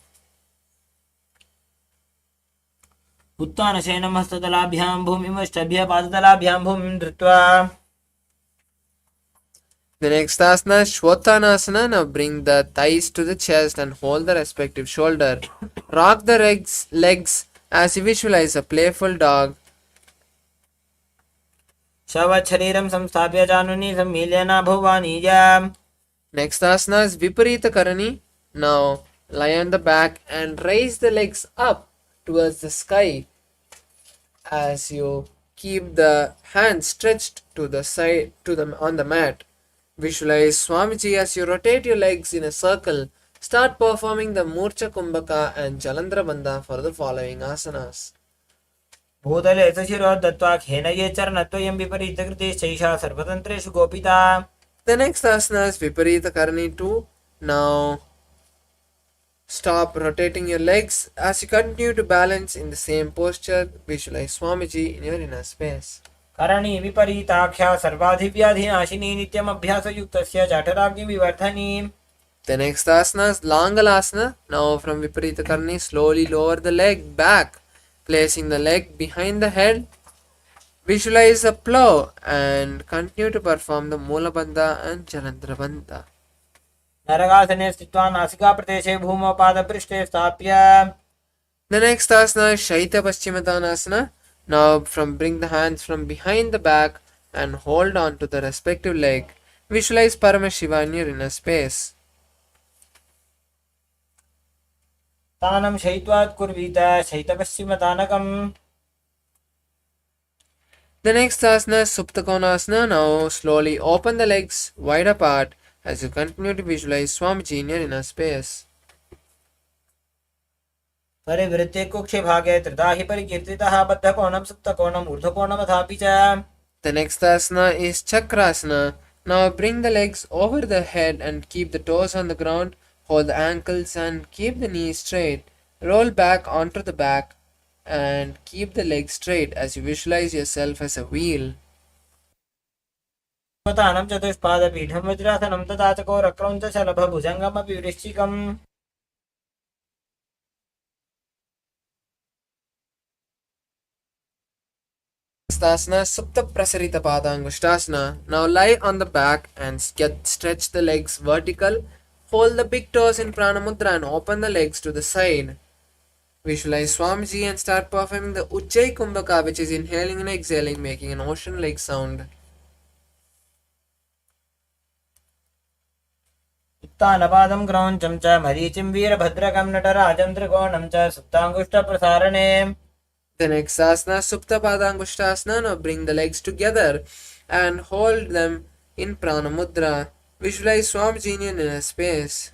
उत्थानशयनं हस्ततलाभ्यां भूमिमष्टभ्य पादतलाभ्यां भूमिं धृत्वा. The next asana is Shvotanasana. Now bring the thighs to the chest and hold the respective shoulder. Rock the legs as you visualize a playful dog. शवच्छरीरं संस्थाप्य जानुनी सम्मील्य नाभुवानीय. Next asana is Viparita Karani. Now lie on the back and raise the legs up towards the sky as you keep the hands stretched to the side on the mat. Visualize Swamiji as you rotate your legs in a circle. Start performing the Murcha Kumbhaka and Jalandhara Bandha for the following asanas. भूतले सशिरो दत्त्वा खेनये चरणत्वयं विपरीतकृतिश्चैषा सर्वतन्त्रेषु गोपिता. The next asana is Viparita Karani 2. Now Stop rotating your legs as you continue to balance in the same posture. Visualize Swamiji in your inner space. Karni विपरीताख्या सर्वाधिव्याधिनाशिनी नित्यमभ्यासयुक्तस्य जठराग्निविवर्धनी. The next asana is Langalasana. Now from Viparita Karni, slowly lower the leg back, placing the leg behind the head. Visualize a plow and continue to perform the Mulabandha and Jalandhara Bandha. नरकासने स्थित्वा नासिकाप्रदेशे भूमौ पादपृष्ठे स्थाप्य. The next asana is Shaita Paschimottanasana. Now bring the hands from behind the back and hold on to the respective leg. Visualize Paramashiva in your inner space. तानं शयित्वात् कुर्वीत शयितपश्चिमतानकम्. The next asana is Supta Konasana. Now slowly open the legs wide apart as you continue to visualize Swamiji in your inner space. परिवृत्ते कुक्षे भागे त्रिधा हि परिकीर्तितः बद्धकोणं सुप्तकोणम् ऊर्ध्वकोणमथापि च. The next asana is Chakrasana. Now bring the legs over the head and keep the toes on the ground. Hold the ankles and keep the knees straight. Roll back onto the back and keep the legs straight as you visualize yourself as a wheel. तानं चतुष्पादपीठं वज्रासनं तथा च कोरक्रौञ्च शलभभुजङ्गमपि वृश्चिकम्. Asana Supta Prasarita Padangushtasana. Now lie on the back and stretch the legs vertical. Hold the big toes in Pranamudra and open the legs to the side. Visualize Swamiji and start performing the Ujjayi Kumbhaka, which is inhaling and exhaling, making an ocean-like sound. उत्तानपादं क्रौञ्चं च मरीचिं वीरभद्रकं नटराजं त्रिकोणं च सुप्ताङ्गुष्ठप्रसारणे. The next asana Supta Padangushtasana. Now bring the legs together and hold them in Pranamudra. Visualize Swamiji in your inner space.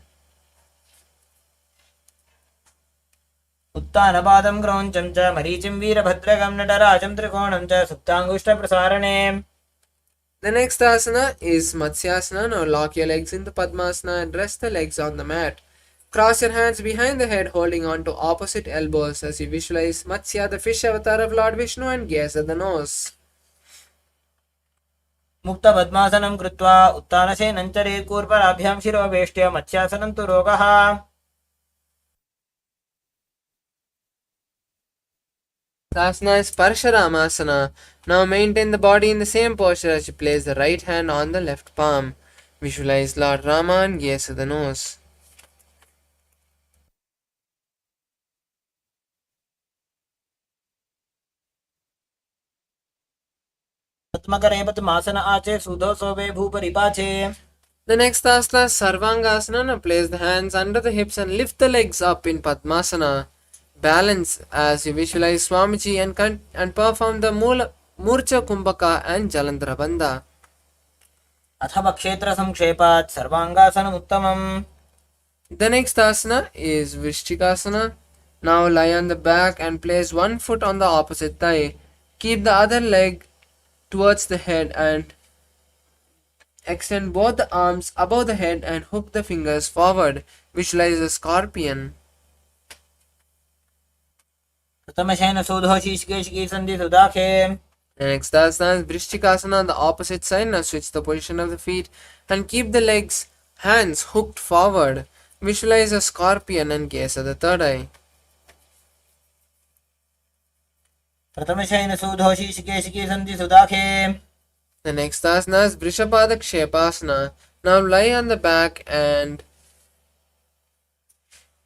उत्तानपादं क्रौञ्चं च मरीचिं वीरभद्रकं नटराजं त्रिकोणं च सुप्ताङ्गुष्ठप्रसारणे. The next asana is Matsyasana. Now lock your legs into Padmasana and rest the legs on the mat. Cross your hands behind the head, holding on to opposite elbows as you visualize Matsya, the fish avatar of Lord Vishnu, and gaze at the nose. मुक्तपद्मासनं कृत्वा उत्तानशयनं चरेत् कूर्पराभ्यां शिरोवेष्ट्य मत्स्यासनं तु रोगः. Asana is Parsharamasana. Now maintain the body in the same posture as you place the right hand on the left palm. Visualize Lord Rama and gaze at the nose. पद्मकरे पद्मासन आचे सुधो सोवे भूपरिपाचे. The next asana is Sarvangasana. Now place the hands under the hips and lift the legs up in Padmasana. Balance as you visualize Swamiji and perform the Murcha Kumbhaka and Jalandhara Bandha. अथवा क्षेत्र संक्षेपात् सर्वांगासनम् उत्तमम्. The next asana is Vrishchikasana. Now lie on the back and place one foot on the opposite thigh. Keep the other leg towards the head and extend both the arms above the head and hook the fingers forward. Visualize a scorpion. प्रथमशयन सूधो शीर्षकेशिकी सन्धि सुदाखे. The next asana is Vrishchikasana on the opposite side. Now switch the position of the feet and keep the legs, hands hooked forward. Visualize a scorpion and gaze at the third eye. प्रथमशयन सूधो शीर्षकेशिकी सन्धि सुदाखे. The next asana is Vrishapada Kshepasana. Now lie on the back and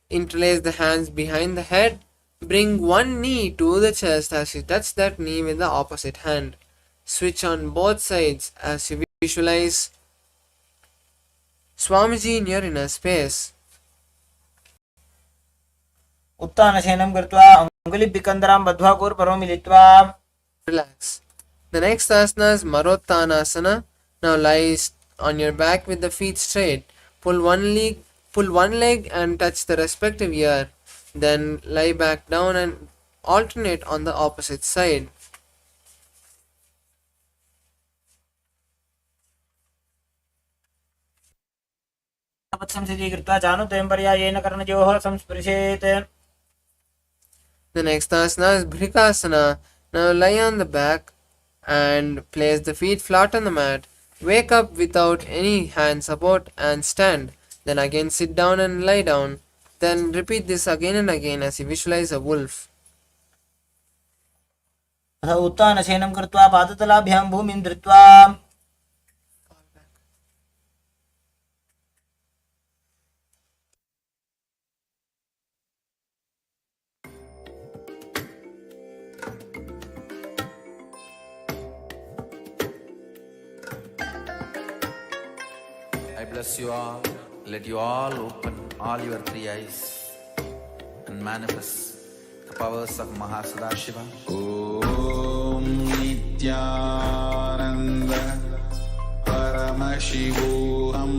interlace the hands behind the head. Bring one knee to the chest as you touch that knee with the opposite hand. Switch on both sides as you visualize Swamiji in your inner space. उत्तानशयनं कृत्वा अङ्गुलिबिकन्दरां बद्ध्वा कूर्परो मिलित्वा. Relax. The next asana is Marottanasana. Now lie on your back with the feet straight. Pull one leg and touch the respective ear. Then lie back down and alternate on the opposite side. संस्थिति कृत्वा चानुद्वयं पर्यायेन कर्णयोः संस्पृशेत्. The next asana is Bhrikasana. Now lie on the back and place the feet flat on the mat. Wake up without any hand support and stand. Then again sit down and lie down. Then repeat this again and again as you visualize a wolf. अथ उत्थानशयनं कृत्वा पादतलाभ्यां भूमिं धृत्वा I bless you all. Let you all open all your three eyes and manifest the powers of Mahā Sadashiva. Om Nithyananda Paramashivoham.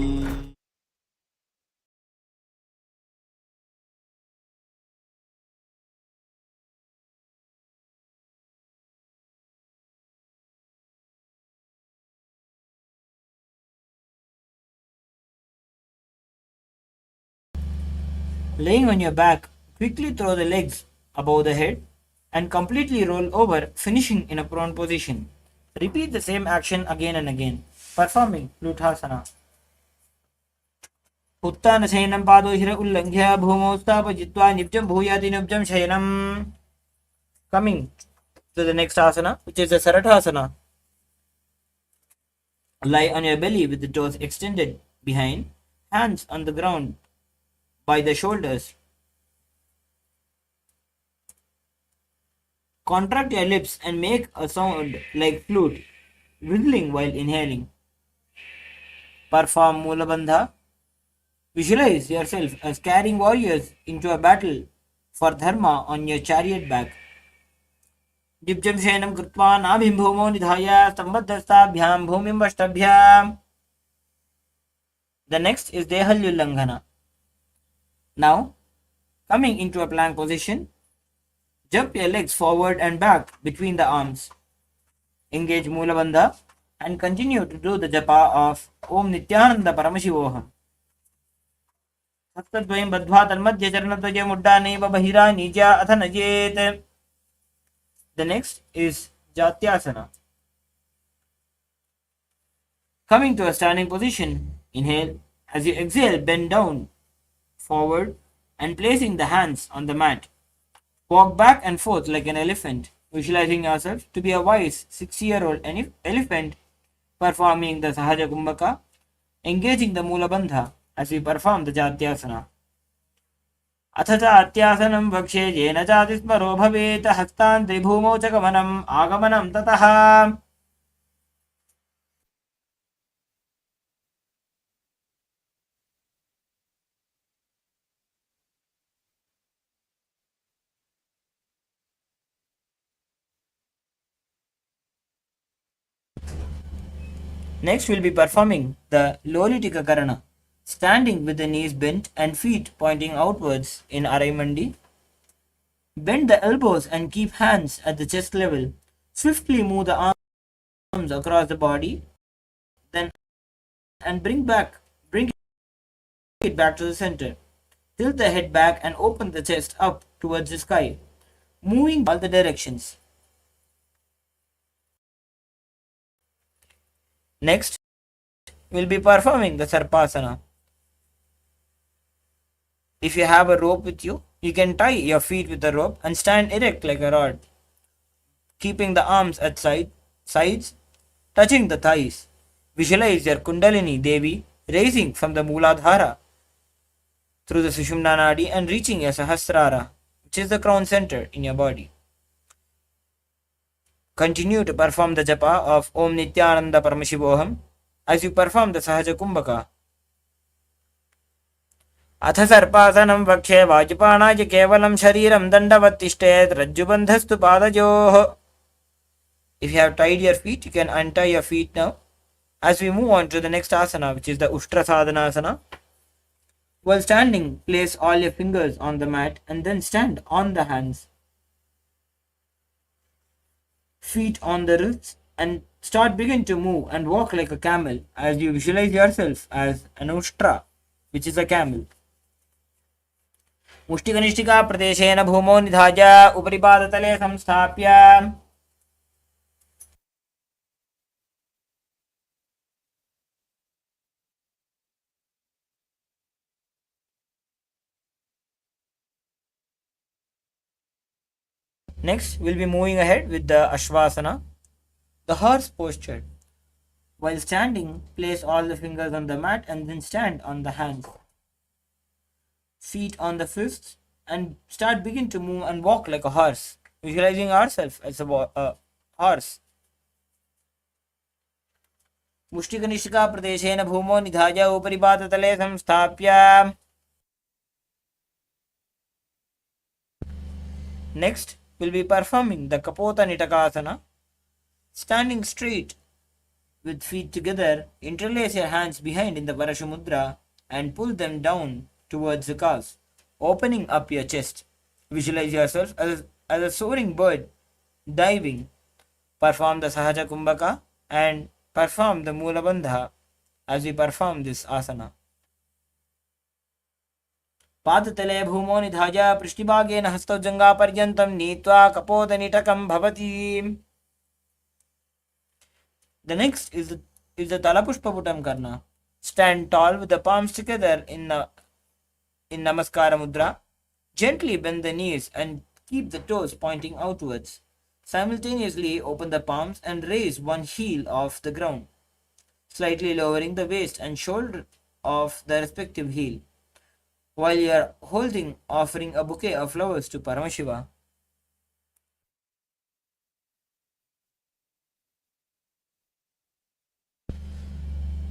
Laying on your back, quickly throw the legs above the head and completely roll over, finishing in a prone position. Repeat the same action again and again, performing Luthasana. उत्थानशयनं पादोशिर उल्लङ्घ्य भूमौ स्थापयित्वा नित्यं भूयाति नित्यं शयनम्. Coming to the next asana, which is the Sarathasana. Lie on your belly with the toes extended behind, hands on the ground by the shoulders. Contract your lips and make a sound like flute, whistling while inhaling. Perform Mula Bandha. Visualize yourself as carrying warriors into a battle for dharma on your chariot back. Dipjam Shayanam Krutva Nabhim Bhumo Nidhaya Stambadhastabhyam Bhumim Vashtabhyam. The next is Dehalyullanghana. Now, coming into a plank position, jump your legs forward and back between the arms. Engage Mula Bandha and continue to do the japa of Om Nithyananda Paramashivoham. हस्तद्वयं बद्ध्वा तन्मध्ये चरणद्वयम् उड्डानेव बहिरा नीजा अथ नजेत्. The next is Jatyasana. Coming to a standing position, inhale. As you exhale, bend down, forward, and placing the hands on the mat. Walk back and forth like an elephant, visualizing yourself to be a wise 60-year-old elephant performing the Sahaja Kumbhaka, engaging the Mula Bandha as we perform the Jatyasana. अथ चात्यासनं वक्ष्ये येन चातिस्मरो भवेत् हस्तान्ते भूमौ च गमनम् आगमनं ततः. Next we'll be performing the Lolitika Karana, standing with the knees bent and feet pointing outwards in Araimandi. Bend the elbows and keep hands at the chest level. Swiftly move the arms across the body, then and bring it back to the center. Tilt the head back and open the chest up towards the sky, moving all the directions. Next, we'll be performing the Sarpasana. If you have a rope with you, you can tie your feet with the rope and stand erect like a rod, keeping the arms at sides, touching the thighs. Visualize your Kundalini Devi raising from the Mooladhara through the Sushumna Nadi and reaching your Sahasrara, which is the crown center in your body. Continue to perform the japa of Om Nithyananda Paramashivoham as you perform the Sahaja Kumbhaka. अथ सर्पासनं वक्ष्ये वाजपाणाय केवलं शरीरं दण्डवत्तिष्ठेत् रज्जुबन्धस्तु पादयोः. If you have tied your feet, you can untie your feet now. As we move on to the next asana, which is the Ushtra Sadhanasana. While standing, place all your fingers on the mat and then stand on the hands. Feet on the wrists and begin to move and walk like a camel as you visualize yourself as an Ushtra which is a camel. मुष्टिकनिष्ठिका प्रदेशेन भूमौ निधाय उपरि पादतले संस्थाप्य Next, we'll be moving ahead with the Ashvasana, the horse posture. While standing, place all the fingers on the mat and then stand on the hands. Feet on the fists and begin to move and walk like a horse, visualizing ourselves as a horse. मुष्टिकनिष्ठिका प्रदेशेन भूमौ निधाय उपरि पादतले संस्थाप्य. Next, we'll be performing the Kapota Nitakasana. Standing straight with feet together, interlace your hands behind in the Parashumudra and pull them down towards the calves, opening up your chest. Visualize yourself as a soaring bird diving. Perform the Sahaja Kumbhaka and perform the Mula Bandha as we perform this asana. पादतले भूमौ निधाय पृष्ठभागेन हस्तौ जङ्घापर्यन्तं नीत्वा कपोतनिटकं भवति. The next is the Talapushpaputam Karna. Stand tall with the palms together in Namaskara Mudra. Gently bend the knees and keep the toes pointing outwards. Simultaneously open the palms and raise one heel off the ground, slightly lowering the waist and shoulder of the respective heel, while you are offering a bouquet of flowers to Paramashiva.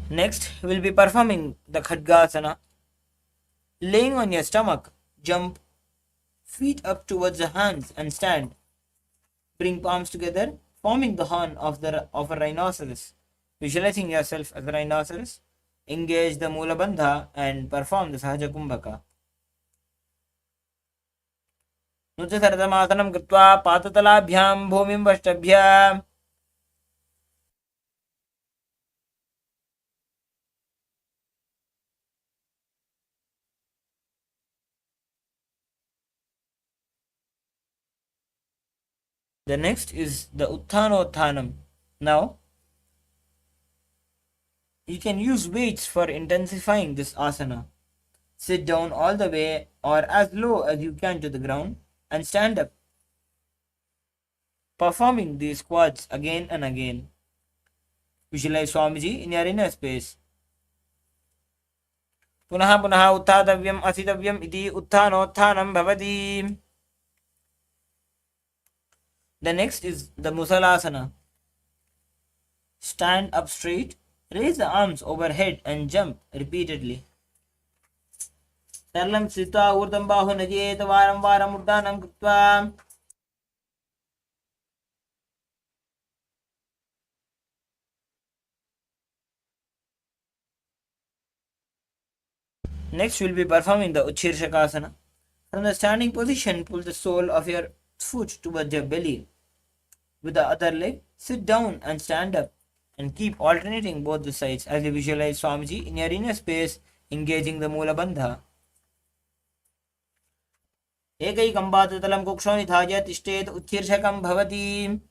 Next, we'll be performing the Khadgasana. Laying on your stomach, jump feet up towards the hands and stand. Bring palms together, forming the horn of a rhinoceros. Visualizing yourself as a rhinoceros, engage the Mula Bandha and perform the Sahaja Kumbhaka. Nutyasaratamasanam Kritva Patatalaabhyam Bhumim Vashtabhya. The next is the Uttanottanam. Now, you can use weights for intensifying this asana. Sit down all the way or as low as you can to the ground and stand up, performing these squats again and again. Visualize Swamiji in your inner space. Punaha punaha uttadavyam asitavyam iti uttanottanam bhavati. The next is the Musalasana. Stand up straight, raise the arms overhead and jump repeatedly. Sarlam sthitva urdham bahu najet varam varam uddanam kritva. Next, we'll be performing the Uchirshakasana. From the standing position, pull the sole of your foot towards your belly. With the other leg, sit down and stand up and keep alternating both the sides as you visualize Swamiji in your inner space, engaging the Mula Bandha. एकैकं पादतलं कुक्षौ निधाय तिष्ठेत् उत्शीर्षकं भवति.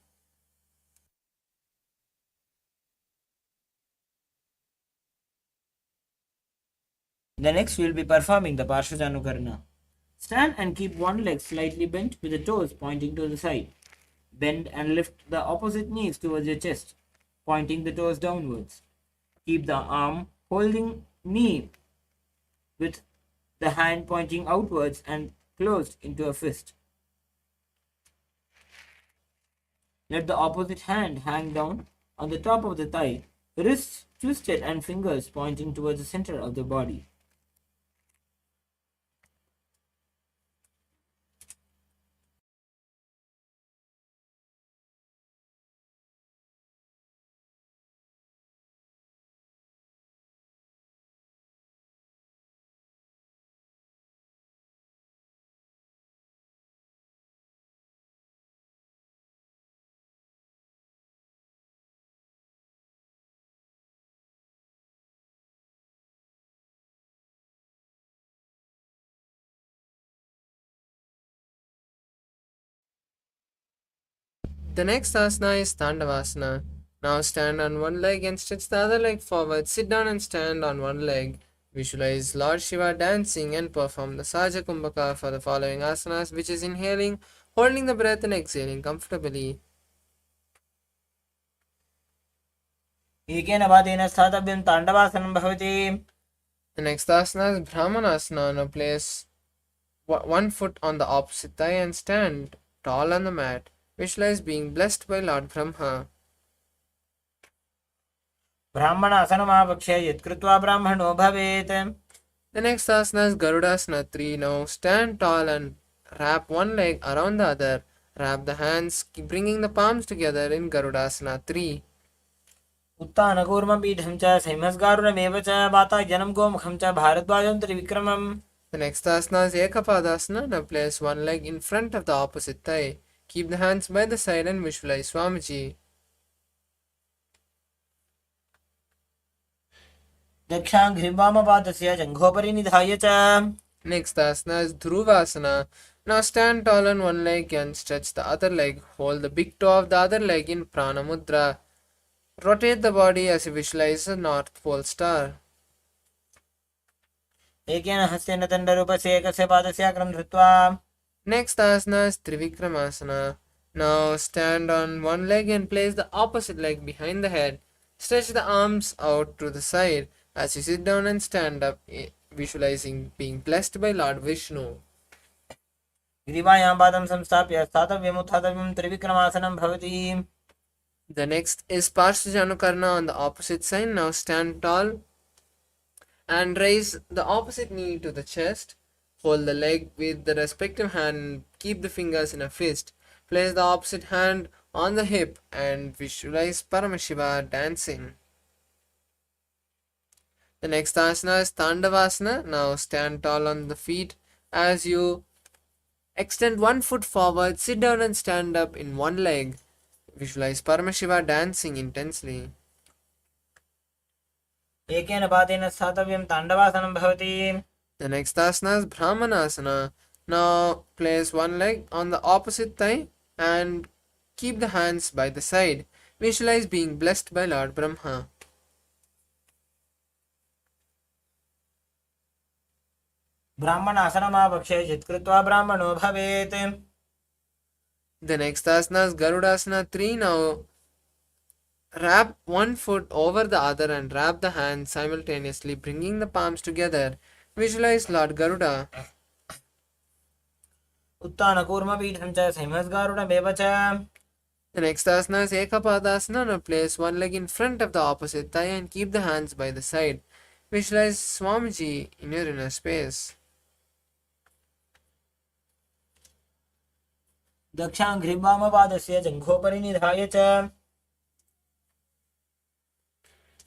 The next we will be performing the Parshvajanukarana. Stand and keep one leg slightly bent with the toes pointing to the side. Bend and lift the opposite knees towards your chest, pointing the toes downwards. Keep the arm holding knee with the hand pointing outwards and closed into a fist. Let the opposite hand hang down on the top of the thigh, wrists twisted and fingers pointing towards the center of the body. The next asana is Tandavasana. Now stand on one leg and stretch the other leg forward. Sit down and stand on one leg. Visualize Lord Shiva dancing and perform the Saja Kumbhaka for the following asanas, which is inhaling, holding the breath and exhaling comfortably. एकेन पादेन स्थातव्यं ताण्डवासनं भवति. The next asana is Brahmanasana. Now place one foot on the opposite thigh and stand tall on the mat. Visualize being blessed by Lord Brahma. ब्राह्मणासनमावक्ष्य यत्कृत्वा ब्राह्मणो भवेत्. The next asana is Garudasana 3. Now stand tall and wrap one leg around the other. Wrap the hands, keep bringing the palms together in Garudasana 3. उत्तानकूर्मपीठं च संहस्गारुणमेव च वातायनं गोमुखं च भारद्वाजं त्रिविक्रमम्. The next asana is Ekapadasana. Now place one leg in front of the opposite thigh. Keep the hands by the side and visualize Swamiji. दक्षाङ्घ्रिं वामपादस्य जङ्घोपरि निधाय च. Next asana is Dhruvasana. Now stand tall on one leg and stretch the other leg. Hold the big toe of the other leg in Prana Mudra. Rotate the body as you visualize a North Pole star. एकेन हस्तेन दण्डरूपस्य एकस्य पादस्य अग्रं धृत्वा. Next asana is Trivikramasana. Now stand on one leg and place the opposite leg behind the head. Stretch the arms out to the side as you sit down and stand up, visualizing being blessed by Lord Vishnu. ग्रीवायां पादं संस्थाप्य स्थातव्यम् उत्थातव्यं त्रिविक्रमासनं भवति. The next is Parshajanukarna on the opposite side. Now stand tall and raise the opposite knee to the chest. Hold the leg with the respective hand and keep the fingers in a fist. Place the opposite hand on the hip and visualize Paramashiva dancing. The next asana is Tandavasana. Now stand tall on the feet as you extend one foot forward, sit down and stand up in one leg. Visualize Paramashiva dancing intensely. एकेन पादेन स्थातव्यं ताण्डवासनं भवति. The next asana is Brahmanasana. Now place one leg on the opposite thigh and keep the hands by the side. Visualize being blessed by Lord Brahma. ब्राह्मणासनमावक्ष्य यत्कृत्वा ब्राह्मणो भवेत्. The next asana is Garudasana 3. Now wrap one foot over the other and wrap the hands simultaneously, bringing the palms together. Visualize Lord Garuda. उत्तानकूर्मपीठं च संहस्गारुणमेव च. The next asana is Ekapadasana. Now place one leg in front of the opposite thigh and keep the hands by the side. Visualize Swamiji in your inner space. दक्षाङ्घ्रिं वामपादस्य जङ्घोपरि निधाय च.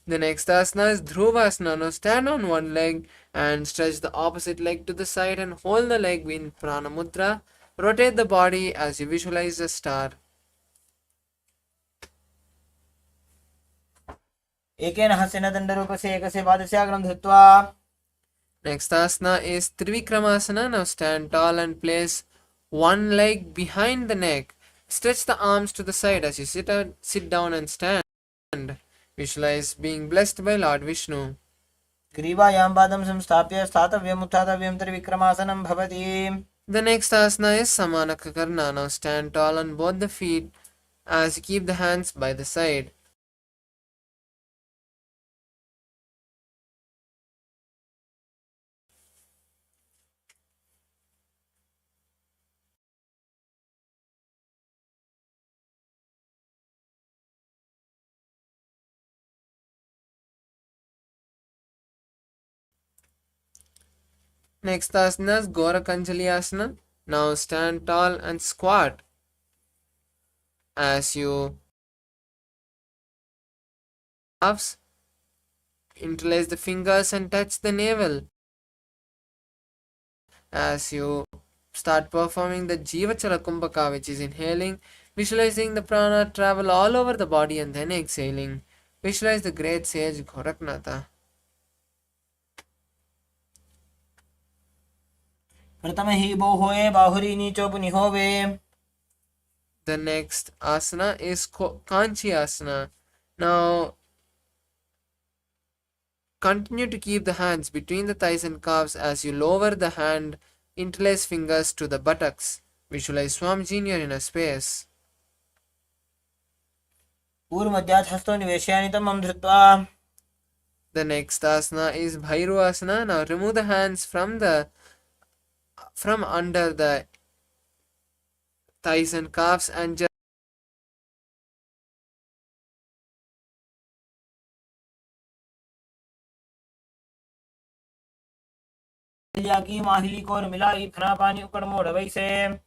The next asana is Dhruvasana. Now stand on one leg and stretch the opposite leg to the side and hold the leg in Prana Mudra. Rotate the body as you visualize a star. एकेन हस्तेन दण्डरूपस्य एकस्य पादस्य अग्रं धृत्वा. Next asana is Trivikramasana. Now stand tall and place one leg behind the neck. Stretch the arms to the side as you sit down and stand. Visualize being blessed by Lord Vishnu. ग्रीवायां पादं संस्थाप्य स्थातव्यम् उत्थातव्यं त्रिविक्रमासनं भवति. The next asana is Samanakakarna. Now stand tall on both the feet as you keep the hands by the side. Next asana is Gorakanjali asana. Now stand tall and squat as you calves, interlace the fingers and touch the navel. As you start performing the Jivachala Kumbhaka, which is inhaling, visualizing the prana travel all over the body and then exhaling. Visualize the great sage Goraknatha. प्रथम हि बोहोए बाहुरी नीचो पुनिहोवे. The next asana is Kanchi asana. Now, continue to keep the hands between the thighs and calves as you lower the hand interlace fingers to the buttocks. Visualize Swamiji in your inner space. पूर्वमध्यात् हस्तो निवेशयानितमं धृत्वा. The next asana is Bhairu asana. Now remove the hands from under the thighs and calves and just की माहिली core मिलाई फना पानी उकड़ मोड़ वैसे.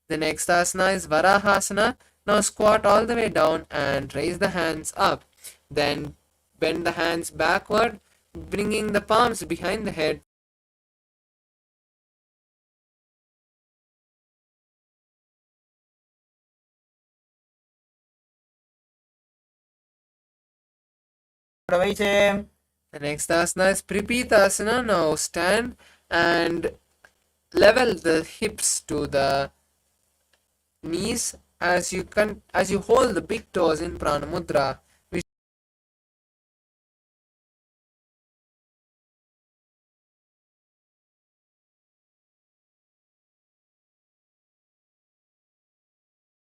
The next asana is Varahasana. Now squat all the way down and raise the hands up. Then bend the hands backward, bringing the palms behind the head. वैसे. The next asana is Pripitasana. Now stand and level the hips to the knees as you hold the big toes in Prana Mudra.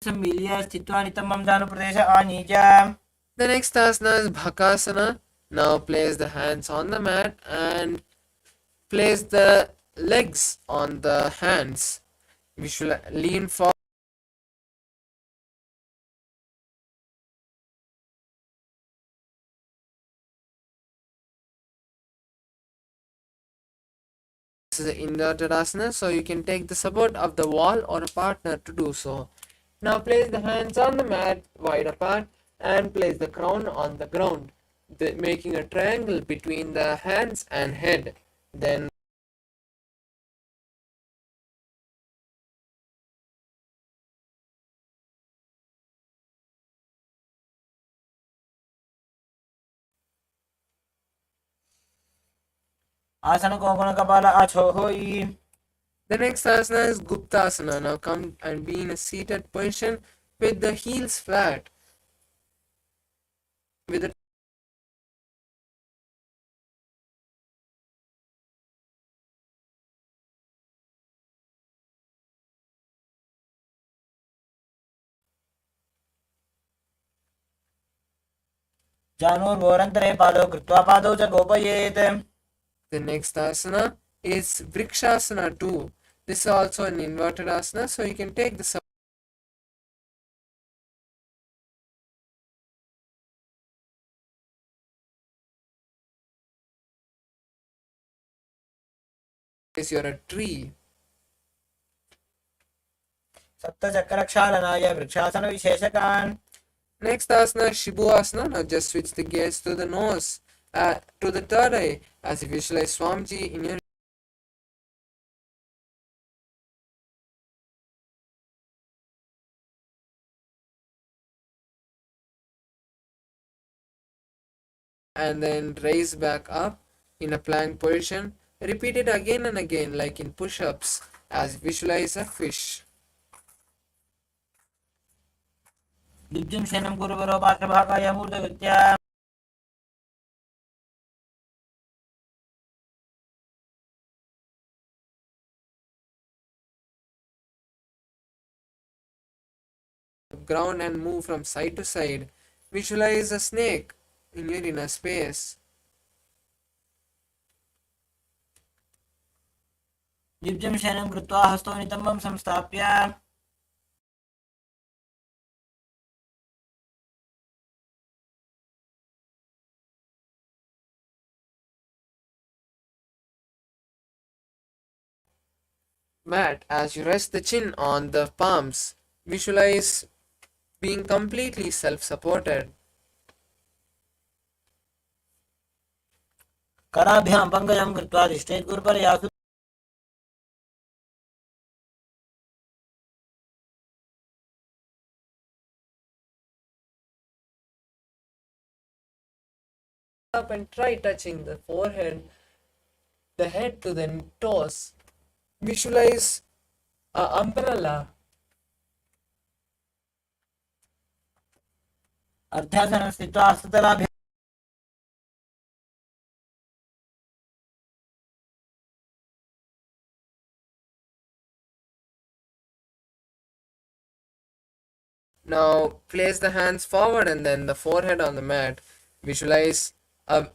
सम्मिल्य स्थित्वा नितम्बं जानुप्रदेश आनीय. The next asana is Bhakasana. Now place the hands on the mat and place the legs on the hands. Lean forward. This is an inverted asana, so you can take the support of the wall or a partner to do so. Now place the hands on the mat wide apart and place the crown on the ground, making a triangle between the hands and head. Then आसन कोकोण कपाल आछो होई. the next asana is Guptasana. Now come and be in a seated position with the heels flat. With the जानूर्वोरन्तरे पादौ कृत्वा पादौ च गोपयेत्. The next asana is Vrikshasana too. This is also an inverted asana, so you can take the support. You're a tree. सप्तचक्रक्षालनाय vrikshasana विशेषकान्. Next asana is Shibu asana. Now just switch the gaze to the nose, to the third eye, as you visualize Swamiji in your and then raise back up in a plank position. Repeat it again and again like in push-ups as visualize a fish. दिव्यं शयनं गुरुवरो पात्रभागाय मूर्धगत्या. Ground and move from side to side. Visualize a snake in your inner space. दिव्यं शयनं कृत्वा हस्तौ नितम्बं संस्थाप्य. Mat as you rest the chin on the palms. Visualize being completely self-supported. कराभ्यां पङ्कजं कृत्वा तिष्ठेत् गुरुपर्यासु. Up and try touching the forehead, the head to the toes. Visualize an umbrella अर्थ्यासन स्थित्वा हस्ततलाभ्यां Now place the hands forward and then the forehead on the mat. Visualize a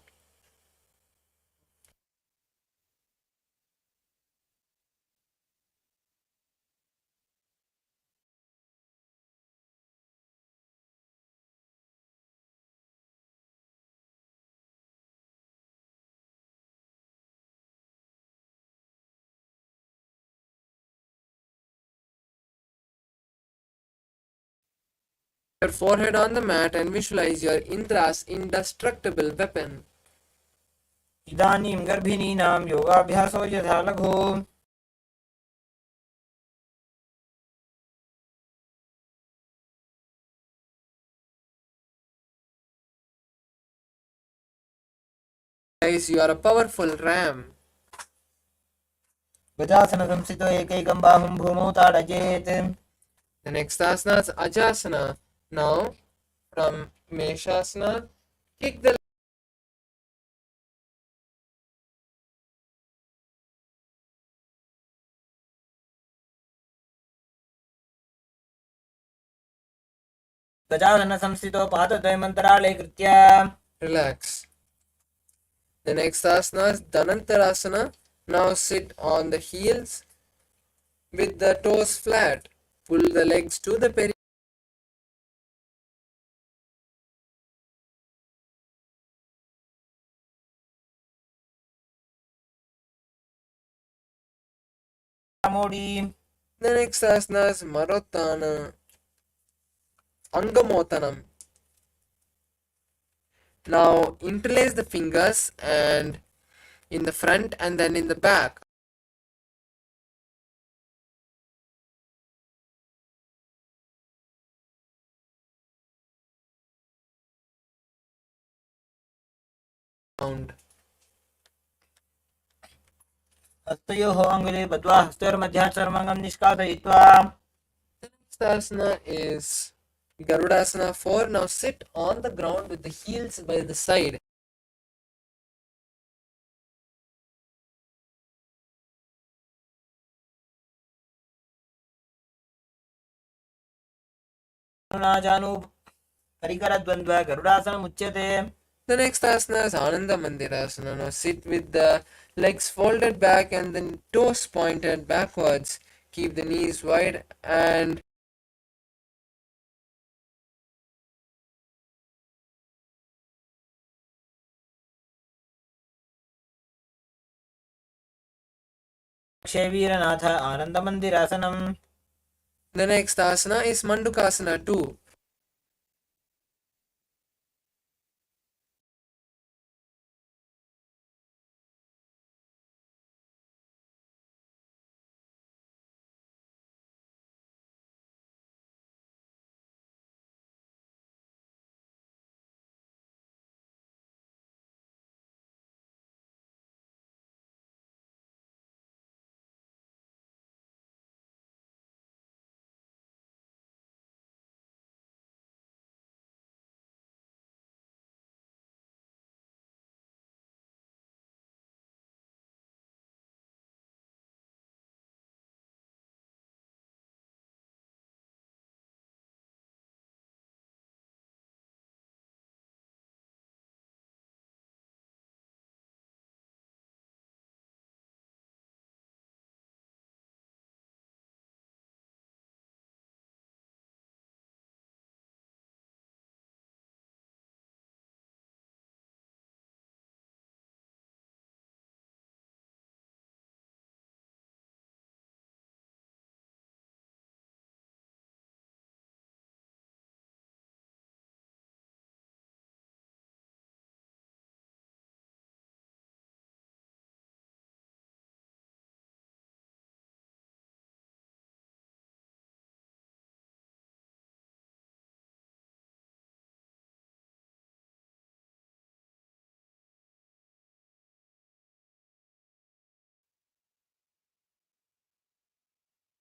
your forehead on the mat and visualize your Indra's indestructible weapon. इदानीं गर्भिणीनां योगाभ्यासो यथा लघु Guys, you are a powerful ram. गजासन संस्थितो एकैकं बाहुं भूमौ ताडयेत्. The next asana is Ajasana. Now, from Meshasana, kick the Gajanan संस्थितो पादद्वयमन्तराळे कृत्य relax. The next asana is Dhanantarasana. Now sit on the heels with the toes flat. Pull the legs to the peri. Modi. The next asana is Marottana. Angamotanam. Now interlace the fingers and in the front and then in the back. Round. हस्तयोः अङ्गुले बद्ध्वा हस्तयोर्मध्यात् सर्वाङ्गं निष्कासयित्वा. The next asana is Garudasana 4. Now sit on the ground with the heels by the side. जानु परिकरद्वन्द्व गरुडासनमुच्यते. The next asana is Ananda Mandirasana. Now sit with the legs folded back and the toes pointed backwards. Keep the knees wide and क्षेवीरनाथ आनन्दमन्दिरासनम्. the next asana is Mandukasana 2.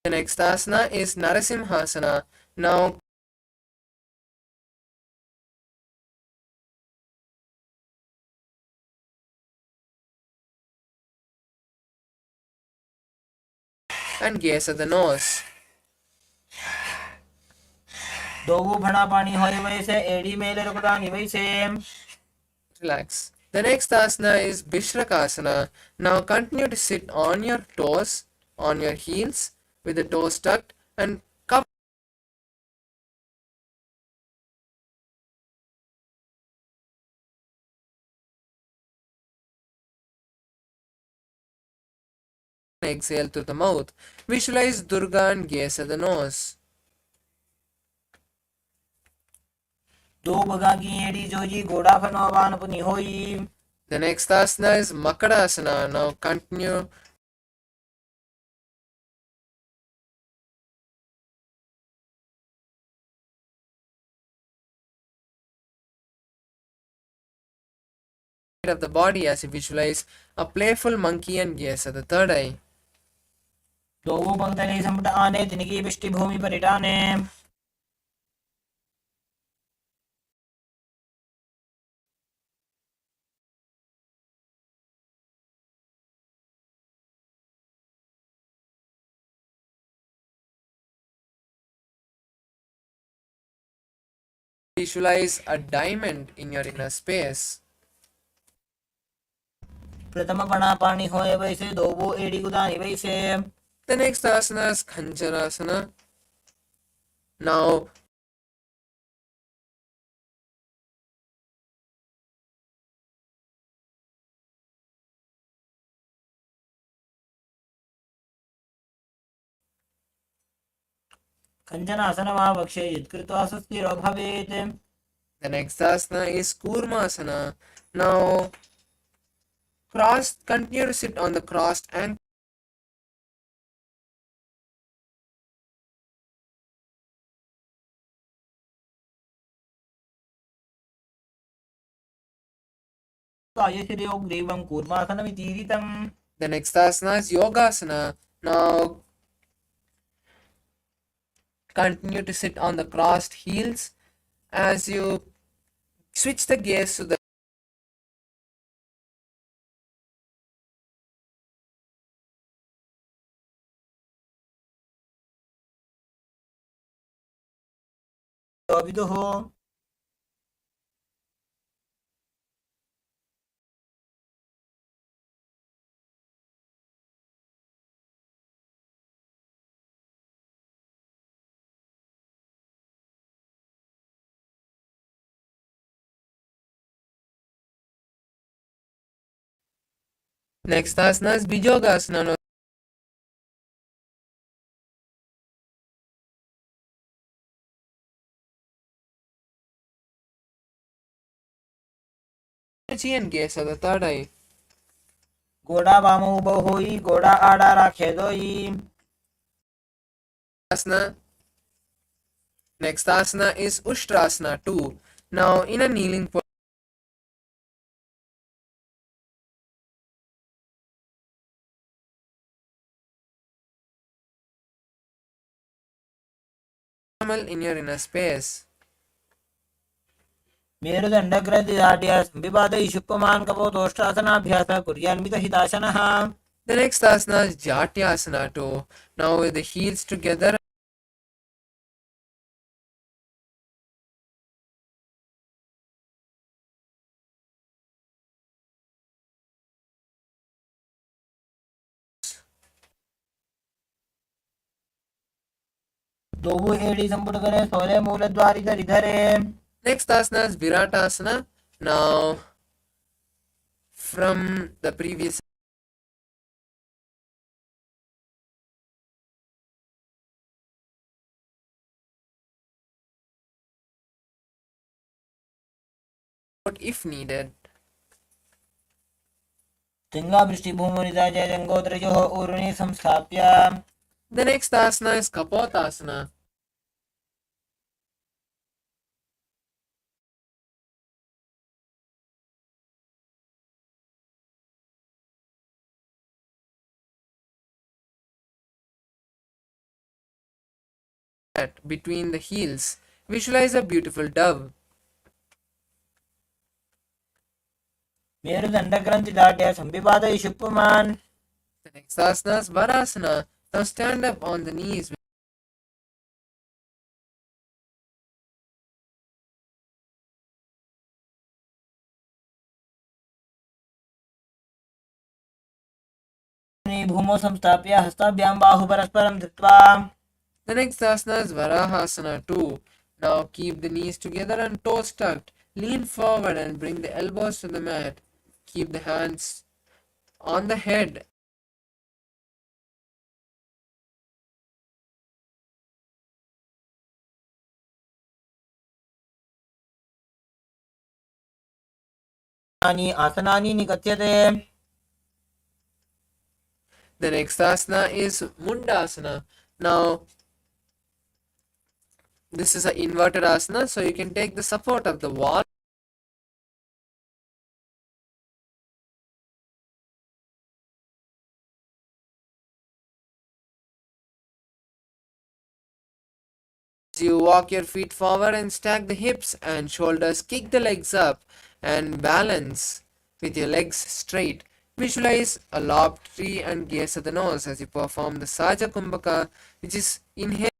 The next asana is Narasimhasana. Now and gaze at the nose. दोबू भणा पानी होए वैसे एड़ी मेले रुकदानी वैसे. Relax. The next asana is Bishrakasana. Now continue to sit on your toes, on your heels, with the toes tucked and cover exhale through the mouth. Visualize Durga and gaze at the nose. दो बगा की एड़ी जोजी घोड़ा फनोवान पुनी होई. The next asana is Makadasana. Now continue of the body as you visualize a playful monkey and gaze at the third eye. दो पंक्तने संपट आने तिनकी पिष्टि भूमि परिटाने. Visualize a diamond in your inner space. प्रथम पणा पानी होए वैसे दोबो एड़ी गुदानी वैसे. The next asana is Khanjarasana. Now कंचनासन वा वक्षे यत्कृत्वा सुस्थिरो भवेत्. the next asana is Kurmasana. Now continue to sit on the crossed ankle. कायशिरो ग्रीवं कूर्मासनमितीरितम्. The next asana is Yogasana. Now continue to sit on the crossed heels as you switch the gaze to the विदुः. next asana is Bijogasana. Now and gaze at the third eye. घोड़ा वामो उबो होई घोड़ा आड़ा राखे दोई. Asana. Next asana is Ushtrasana 2. Now in a kneeling position, in your inner space. मेरुदण्डग्रन्थिदाट्य संविपातै शुक्पमान् कपोतोष्टासनाभ्यासः कुर्यान्वितहिताशनः. The next asana is Jatyasana 2. Now with the heels together. दोबु एड़ी संपुट करे सोले मूलद्वारि धरिधरे. Next asana is Viratasana. Now from the previous if needed. तिंगावृष्टि भूमोनिता जय जंगोत्रजोः ऊर्णी संस्थाप्य. The next asana is Kapotasana. Between the heels, visualize a beautiful dove. मेरुदण्डग्रन्थिदाट्य संविपातै शुक्पमान्. The next asana is Varasana. Now stand up on the knees. भूमौ संस्थाप्य हस्ताभ्यां बाहु परस्परं धृत्वा. The next asana is Varahasana 2. Now keep the knees together and toes tucked. Lean forward and bring the elbows to the mat. Keep the hands on the head. आसनानि निकथ्यते. The next asana is Mundasana. Now, this is an inverted asana, so you can take the support of the wall. You walk your feet forward and stack the hips and shoulders, kick the legs up and balance with your legs straight. Visualize a lopped tree and gaze at the nose as you perform the Saja Kumbhaka, which is inhale.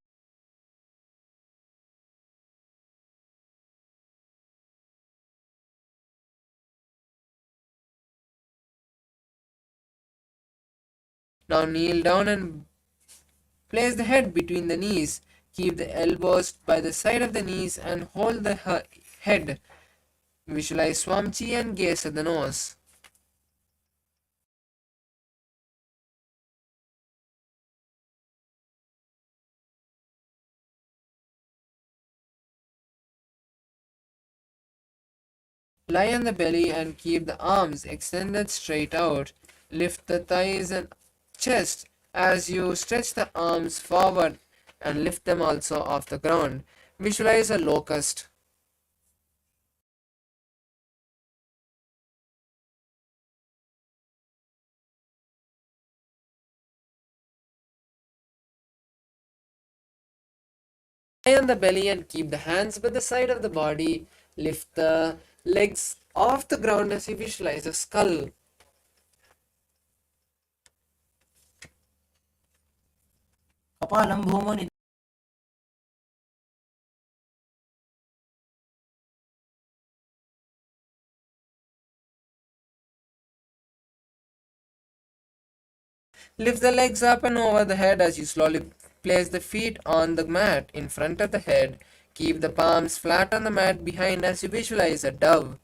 Now kneel down and place the head between the knees. Keep the elbows by the side of the knees and hold the head. Visualize Swamchi and gaze at the nose. Lie on the belly and keep the arms extended straight out. Lift the thighs and chest as you stretch the arms forward and lift them also off the ground. Visualize a locust. Lie on the belly and keep the hands by the side of the body. Lift the legs off the ground as you visualize a skull. कपालं भूमौ निधाय. Lift the legs up and over the head as you slowly place the feet on the mat in front of the head. Keep the palms flat on the mat behind as you visualize a dove.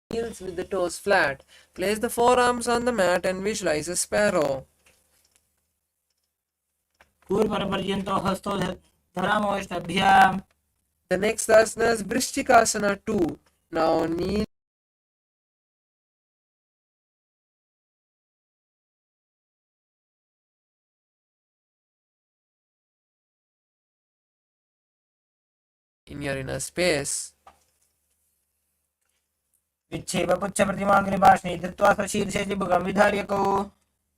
Heels with the toes flat. Place the forearms on the mat and visualize a sparrow. पूर्वपर्यन्तो हस्तौ धरामो अष्टाभ्याम्. The next asana is Vrishchikasana 2. Now kneel. In your inner space. विच्छेप पुच्छप्रतिमाग्निपाशने धृत्वा स्वशीर्षे चिबुकं विधार्यकौ.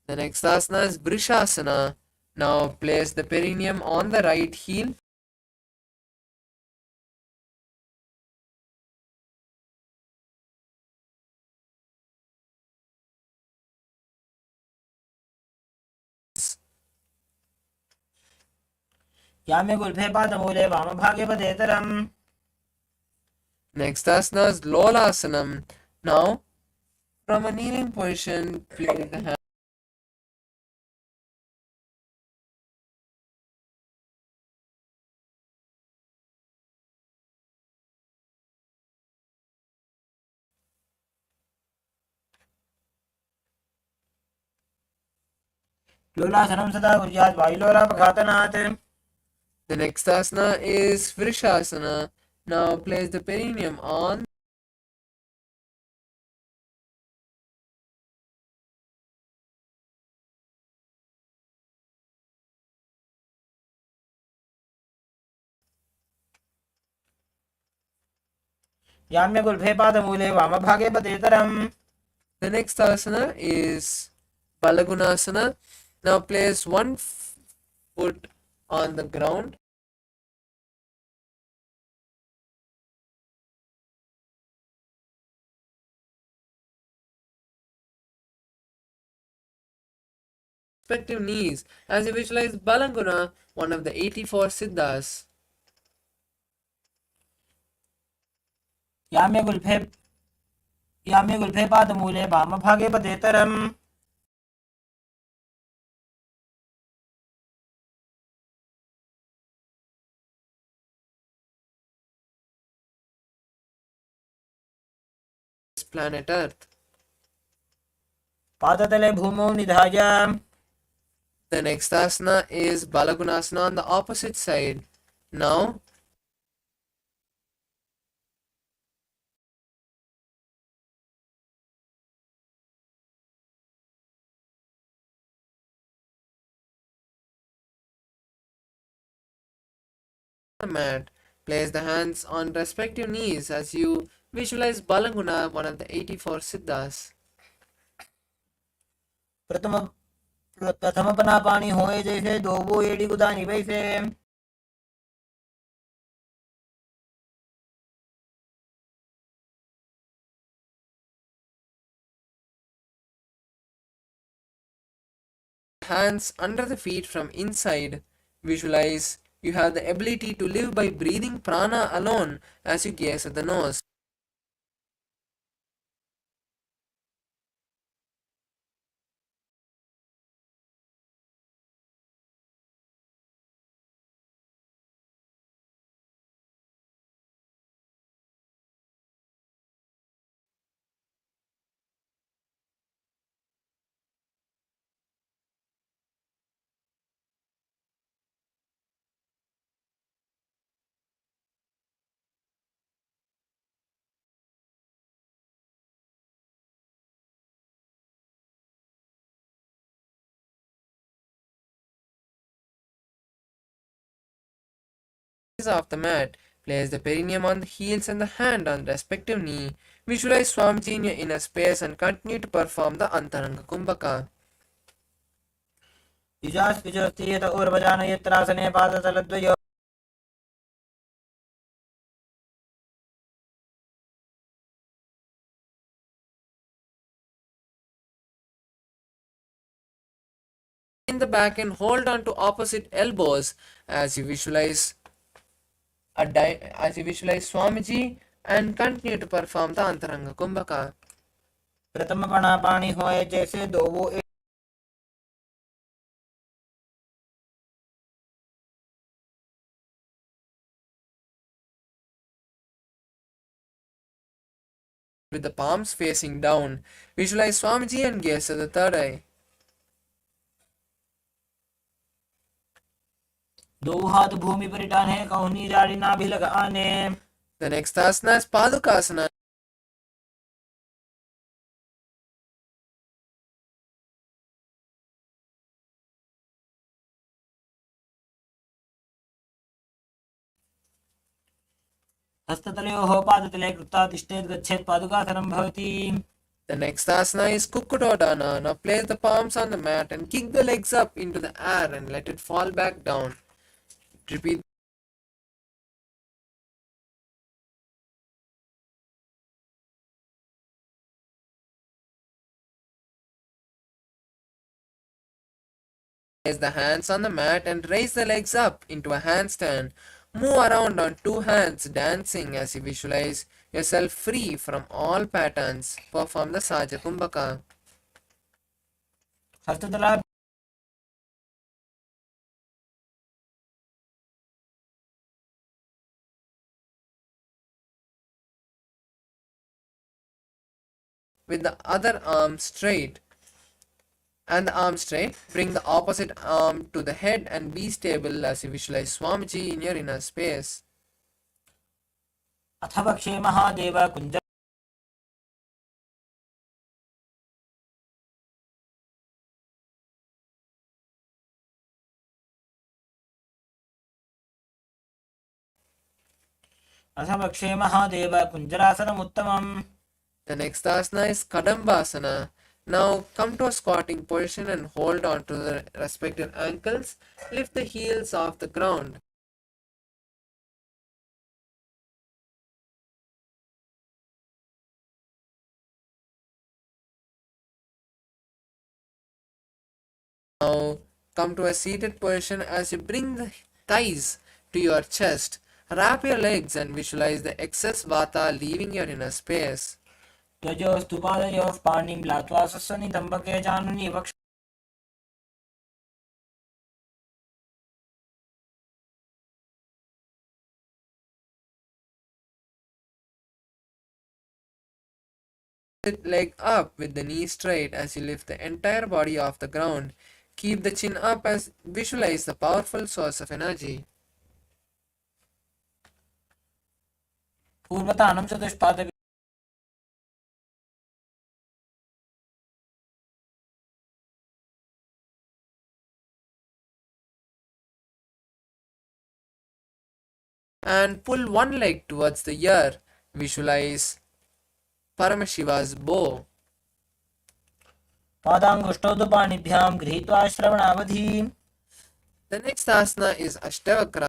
The next asana is Vrishasana. Now place the perineum on the right heel. याम्य गुल्फे पादमूले वामभागे पदेतरम्. Next asana is Lolasanam. Now, from a kneeling position, place the hand. लोलासनं सदा कुर्यात् वायुलोलापघातनात्. The next asana is Vrishasana. Now place the perineum on. याम्य गुल्फे पादमूले वामभागे पदेतरम्. The next asana is Balagunasana. Now place one Put on the ground. Respective knees as you visualize Balanguna, one of the 84 Siddhas. याम्य गुल्फे पादमूले वामभागे पदेतरम् Planet Earth. पादतले भूमौ निधाय. The next asana is Balagunasana on the opposite side. Now, the mat. Place the hands on respective knees as you visualize Balanguna, one of the 84 Siddhas. प्रथम पना पानी होए जैसे दो वो एड़ी गुदानी वैसे. Hands under the feet from inside. Visualize you have the ability to live by breathing prana alone as you gaze at the nose. Off the mat. Place the perineum on the heels and the hand on the respective knee. Visualize Swamiji in your inner space and continue to perform the Antaranga Kumbhaka. युजास्पिजोस्तीयत ऊर्वजान यत्रासने पादतलद्वयो. In the back and hold on to opposite elbows as you visualize Swamiji and continue to perform the Antaranga Kumbhaka. प्रथम पना पानी होए जैसे दो वो With the palms facing down, visualize Swamiji and gaze at the third eye. दो हाथ भूमि पर टाने कौनी जाड़ी ना भी लगाने. The next asana is Padukasana. हस्ततलयोः पादतले कृत्वा तिष्ठेत् गच्छेत् पादुकासनं भवति. The next asana is Kukkutodana. Now place the palms on the mat and kick the legs up into the air and let it fall back down. Repeat. Place the hands on the mat and raise the legs up into a handstand. Move around on two hands, dancing as you visualize yourself free from all patterns. Perform the Saja Kumbhaka. हस्ततला With the other arm straight and the arm straight, bring the opposite arm to the head and be stable as you visualize Swamiji in your inner space. अथ पक्षे महादेव कुञ्ज. अथ पक्षे Mahadev कुञ्जरासनमुत्तमम्. The next asana is Kadambasana. Now come to a squatting position and hold on to the respective ankles. Lift the heels off the ground. Now come to a seated position as you bring the thighs to your chest. Wrap your legs and visualize the excess vata leaving your inner space. त्वजोस्तु पादयोः पाणिं लात्वा सस्सनितम्बके जानुनि वक्ष Leg up with the knee straight as you lift the entire body off the ground. Keep the chin up as visualize the powerful source of energy. पूर्वतानं Chatushpada And pull one leg towards the ear. Visualize Paramashiva's bow. पादाङ्गुष्ठौ तु पाणिभ्यां गृहीत्वा श्रवणावधिं The next asana is Ashtavakra.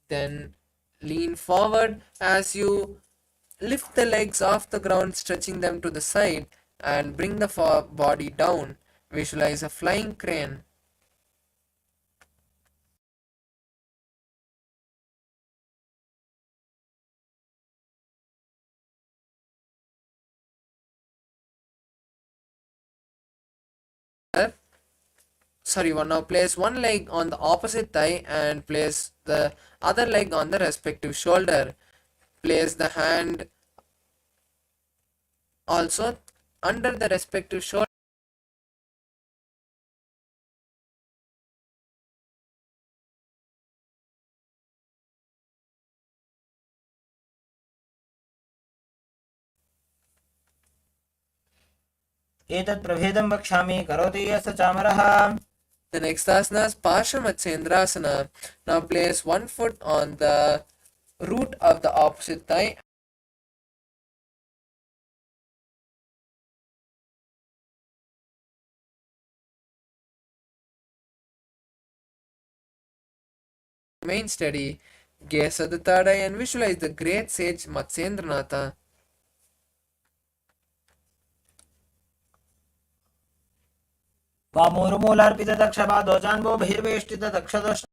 Then lean forward as you lift the legs off the ground, stretching them to the side, and bring the body down. Visualize a flying crane. Now place one leg on the opposite thigh and place the other leg on the respective shoulder. Place the hand also under the respective shoulder. एतत् प्रभेदं वक्ष्यामि करोति यस्य चामरः The next asana is Paramaśiva. Now place one foot on the root of the opposite thigh. Remain steady. Gaze at the third eye and visualize the great sage Matsyendranatha. वामोरुमूलार्पितदक्षपादो जान्वो बहिर्वेष्टितदक्षदश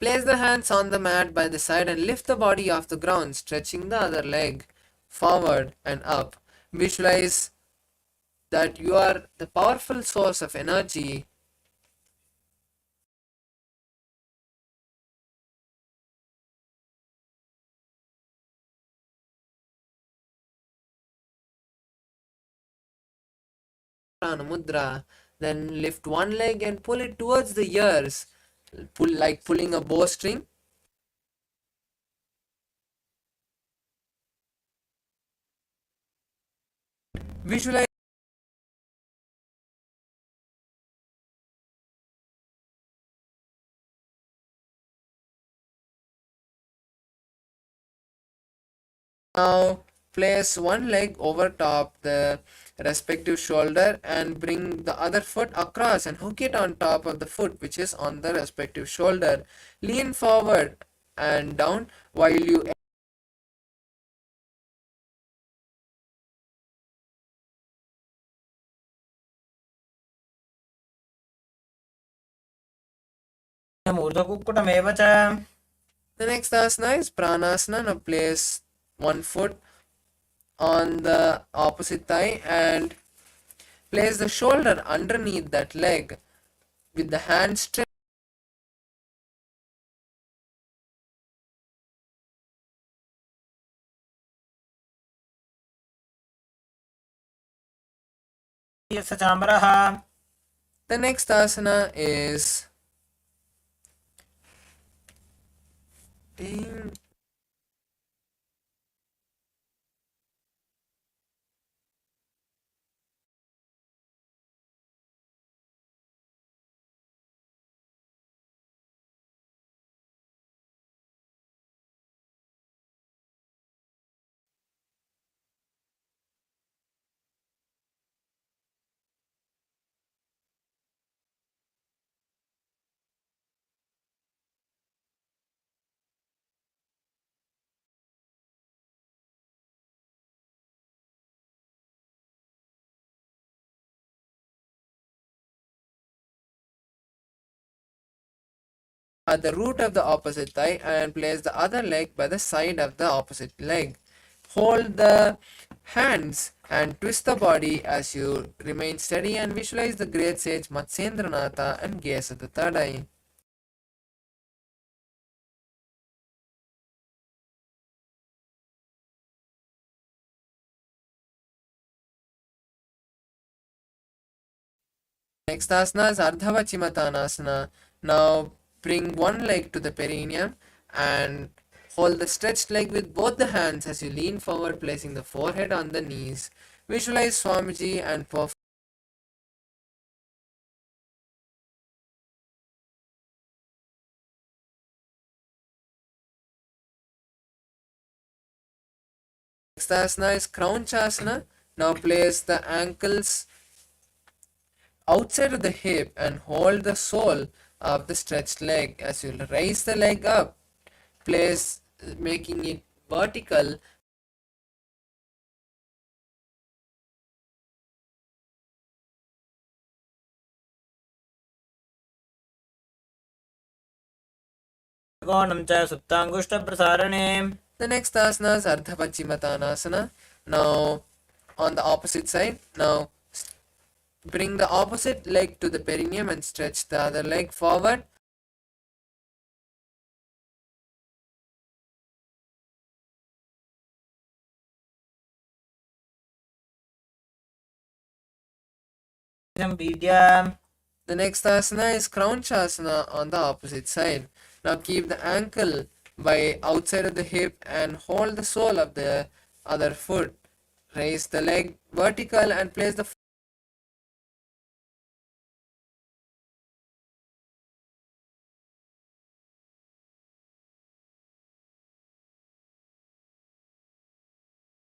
Place the hands on the mat by the side and lift the body off the ground, stretching the other leg forward and up. Visualize that you are the powerful source of energy. Mudra. Then lift one leg and pull it towards the ears. Pull like pulling a bowstring. Visualize now place one leg over top the respective shoulder and bring the other foot across and hook it on top of the foot which is on the respective shoulder. Lean forward and down while you ऊर्ध्वकुक्कुटमेव च the next asana is pranasana. Now place one foot on the opposite thigh and place the shoulder underneath that leg with the hand straight. यस्य चामरः The next asana is Ding. At the root of the opposite thigh and place the other leg by the side of the opposite leg. Hold the hands and twist the body as you remain steady and visualize the great sage Matsyendranatha and gaze at the third eye. Next asana is Ardhavachimatanasana. Now bring one leg to the perineum and hold the stretched leg with both the hands as you lean forward, placing the forehead on the knees. Visualize Swamiji and perform next asana is Kraunchasana. Now place the ankles outside of the hip and hold the sole of the stretched leg as you raise the leg up. Place making it vertical. त्रिकोणं च सुप्ताङ्गुष्ठप्रसारणे. The next asana is Ardhavachimatanasana. Now on the opposite side. Now bring the opposite leg to the perineum and stretch the other leg forward. Vidya. The next asana is Kraunchasana on the opposite side. Now keep the ankle by outside of the hip and hold the sole of the other foot. Raise the leg vertical and place the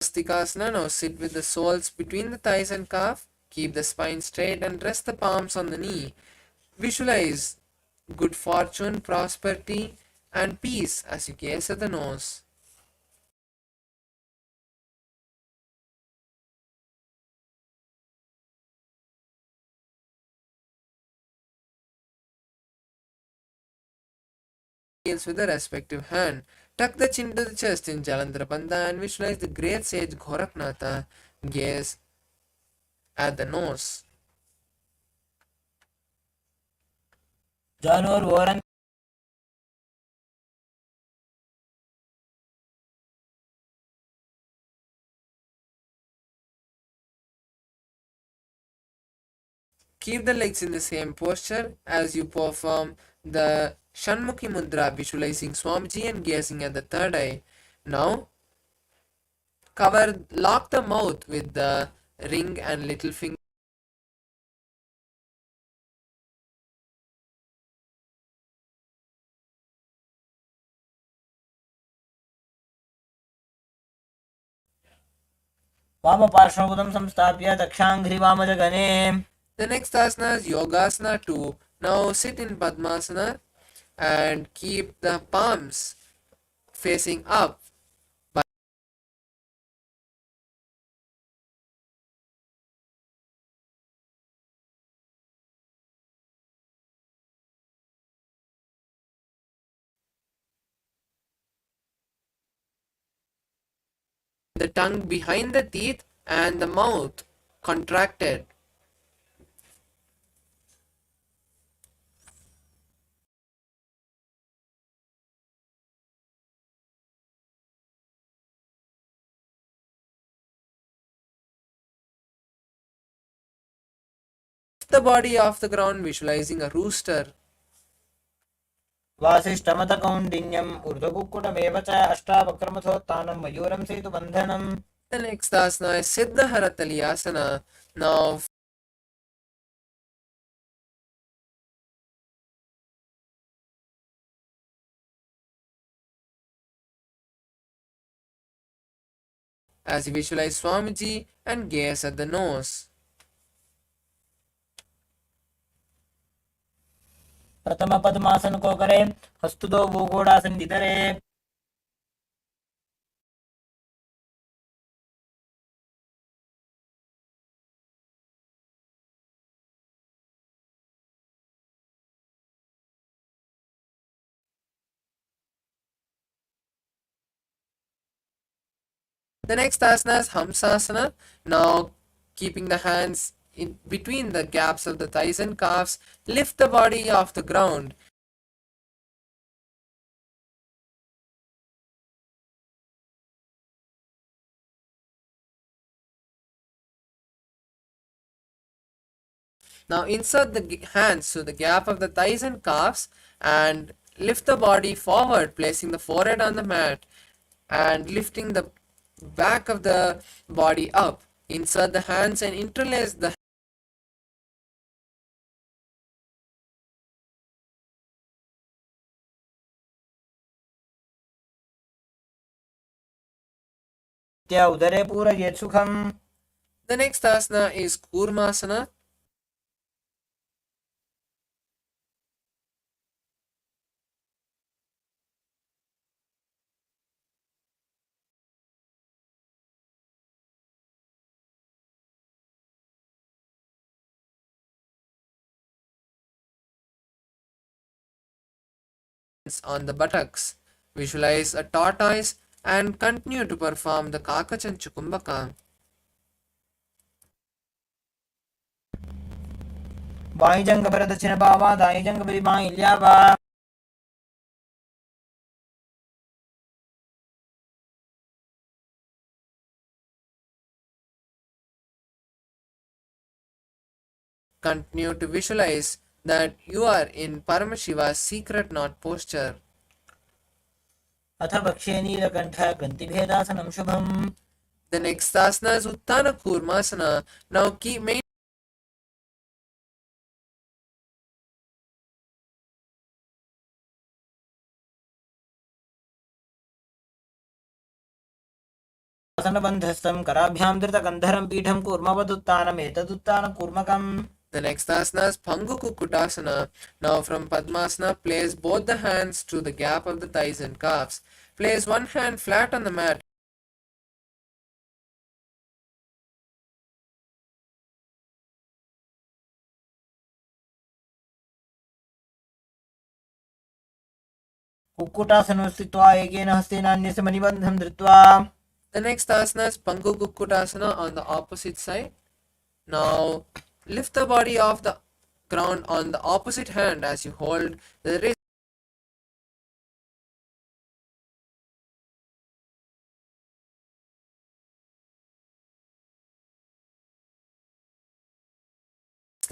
Astikasana. Now sit with the soles between the thighs and calf. Keep the spine straight and rest the palms on the knee. Visualize good fortune, prosperity, and peace as you gaze at the nose. Heels with the respective hand. Tuck the chin to the chest in Jalandhara Bandha and visualize the great sage Goraknatha. Gaze at the nose. Janur Warren. Keep the legs in the same posture as you perform the Shanmukhi Mudra, visualizing Swamiji and gazing at the third eye. Now, lock the mouth with the ring and little finger. वामपार्श्वमुदं संस्थाप्य दक्षाङ्घ्रिवामजगने. The next asana is Yogasana 2. Now sit in Padmasana and keep the palms facing up. The tongue behind the teeth and the mouth contracted. The body off the ground, visualizing a rooster. वासिष्ठमथ कौण्डिन्यम् ऊर्ध्वकुक्कुटमेव च अष्टावक्रमथोत्थानं मयूरं सेतुबन्धनम्. The next asana is Siddha Haratalyasana. Now as you visualize Swamiji and gaze at the nose. प्रथम पद्मासन को करें, हस्तु दो भूगोड़ासन निधरे. The next asana is Hamsasana. Now, keeping the hands in between the gaps of the thighs and calves, lift the body off the ground. Now, insert the hands to the gap of the thighs and calves and lift the body forward, placing the forehead on the mat and lifting the back of the body up. Insert the hands and interlace the त्या उदरे पूरयेत् सुखम्. The next asana is Kurmasana. On the buttocks. Visualize a tortoise and continue to perform the Kakachanchukumbaka. By जंग पर दक्षिण बावा, दाई जंग पर by ल्यावा. Continue to visualize that you are in Paramashiva's secret knot posture. अथ भक्षे नीलकण्ठ गन्तिभेदासनं शुभम्. The next asana is Uttana Kurmasana. Now keep main आसनबन्धस्थं कराभ्यां धृतकन्धरं पीठं कूर्मवदुत्तानमेतदुत्तानकूर्मकम्. The next asana is Pangu Kukkutasana. Now from Padmasana, place both the hands to the gap of the thighs and calves. Place one hand flat on the mat. कुक्कुटासनं स्थित्वा एकेन हस्तेन अन्यस्य मणिबन्धं धृत्वा. The next asana is Pangu Kukkutasana on the opposite side. Now lift the body off the ground on the opposite hand as you hold the wrist.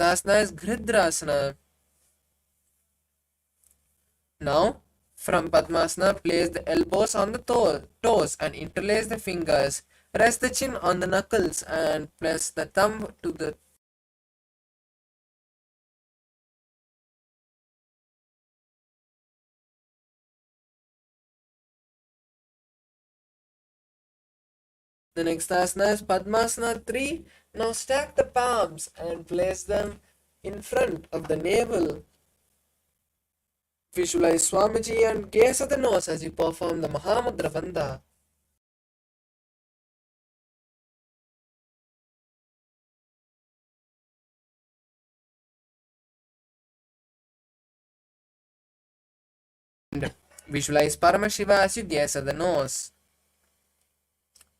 Next asana is Griddrasana. Now from Padmasana, place the elbows on the toes and interlace the fingers. Rest the chin on the knuckles and press the thumb to the The next asana is Padmasana 3. Now stack the palms and place them in front of the navel. Visualize Swamiji and gaze at the nose as you perform the Mahamudra Bandha. Visualize Paramashiva as you gaze at the nose.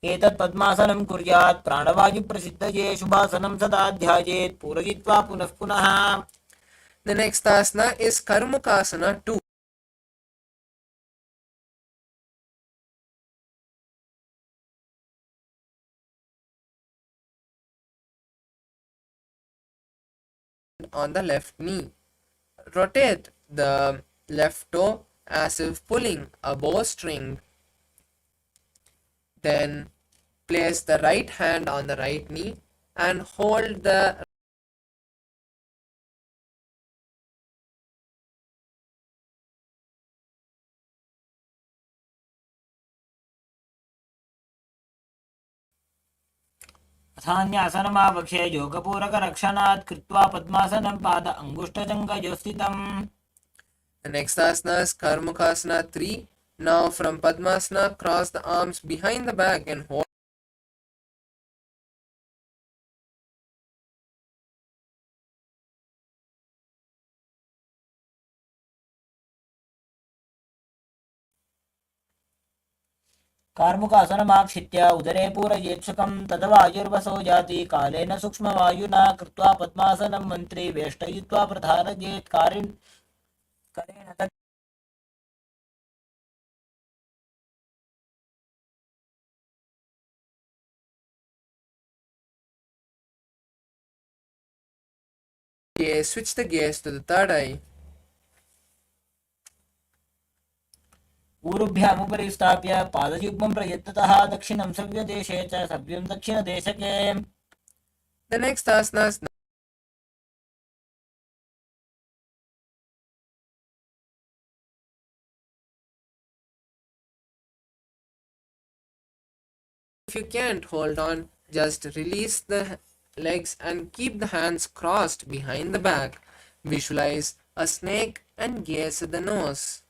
एतत् पद्मासनं कुर्यात् प्राणवायुप्रसिद्धये शुभासनं सदा ध्यायेत् पूरयित्वा पुनः पुनः. The next asana is Karmukasana 2. On the left knee. Rotate the left toe as if pulling a bowstring. Then place the right hand on the right knee and hold the अथान्यासनमावक्षे योगपूरकरक्षणात् कृत्वा पद्मासनं पाद अङ्गुष्ठजङ्घयोस्थितम्. The next asana is Karmukasana 3. Now from Padmasana, cross the arms behind the back and hold. कार्मुकासनमाक्षित्य उदरे पूरयेच्छुकं तदवायुर्वसो जाति कालेन सूक्ष्मवायुना कृत्वा पद्मासनं मन्त्री वेष्टयित्वा प्रधारयेत् करेण Switch the gaze to the third eye. ऊरुभ्यामुपरि स्थाप्य पादयुग्मं प्रयत्नतः दक्षिणं सव्यदेशे च सव्यं दक्षिणदेशके. The next asana is if you can't hold on, just release the legs and keep the hands crossed behind the back. Visualize a snake and gaze at the nose.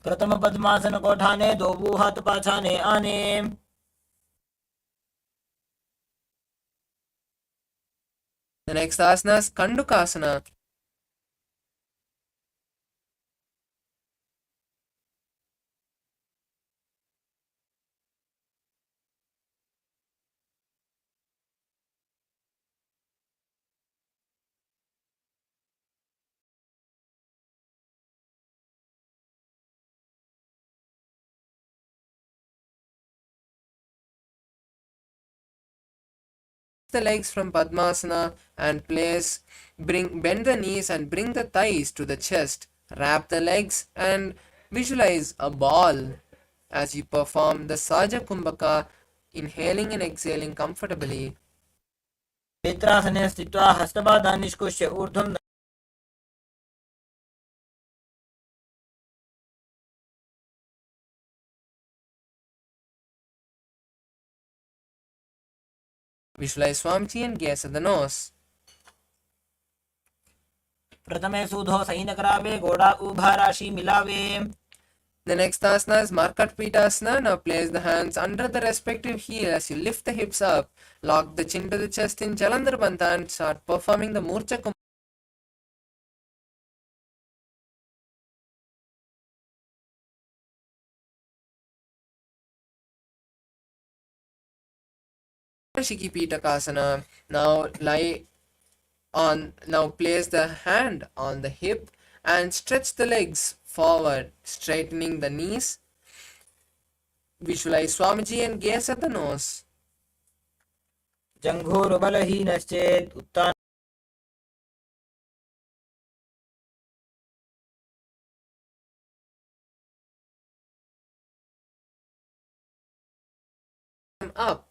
प्रथम पद्मासन कोठाने दो हाथ पाछाने आने. The next asana is Kandukasana. The legs from Padmasana and bend the knees and bring the thighs to the chest. Wrap the legs and visualize a ball as you perform the Saja Kumbhaka, inhaling and exhaling comfortably. नेत्रासने स्थित्वा हस्तपादान् निष्कुष्य ऊर्ध्वं Visualize Swamiji and gaze at the nose. प्रथमे सूधो सैनकरावे गोड़ा उभा राशि मिलावे. The next asana is Markatpitasana. Now place the hands under the respective heel as you lift the hips up. Lock the chin to the chest in Jalandhar Bandha and start performing the Murcha Kumbhaka. Shikipitakasana. Now place the hand on the hip and stretch the legs forward, straightening the knees. Visualize Swamiji and gaze at the nose. जङ्घोरुबलहीनश्चेत् Utthan Up.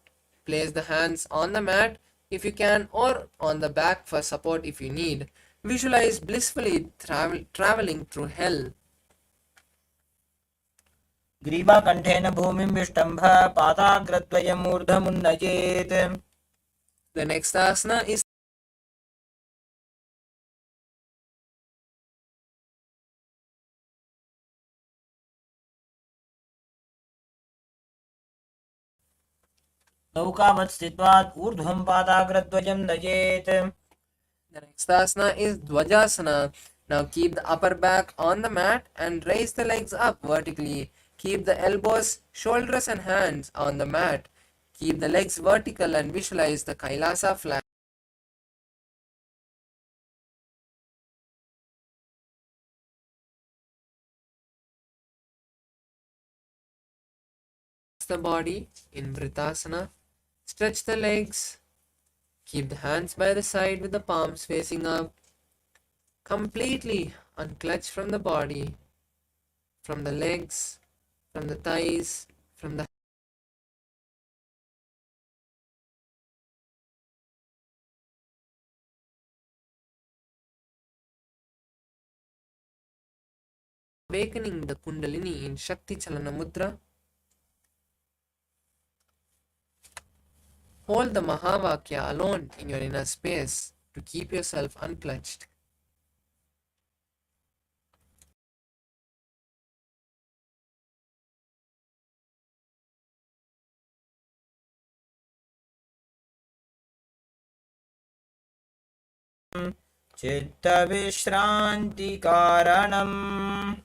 Place the hands on the mat if you can or on the back for support if you need. Visualize blissfully traveling through hell. ग्रीवाकण्ठेन भूमिं विष्टम्भ पादाग्रद्वयम् ऊर्ध्वमुन्नयेत्. The next asana is नौकावत् स्थित्वा ऊर्ध्वं पादाग्रद्वयं नयेत्. The next asana is Dvajasana. Now keep the upper back on the mat and raise the legs up vertically. Keep the elbows, shoulders and hands on the mat. Keep the legs vertical and visualize the Kailasa flag. The body in Vritasana. Stretch the legs. Keep the hands by the side with the palms facing up. Completely unclutch from the body, from the legs, from the thighs, from the awakening the Kundalini in Shakti Chalana Mudra. Hold the Mahavakya alone in your inner space to keep yourself unclutched. चित्तविश्रान्तिकारणम्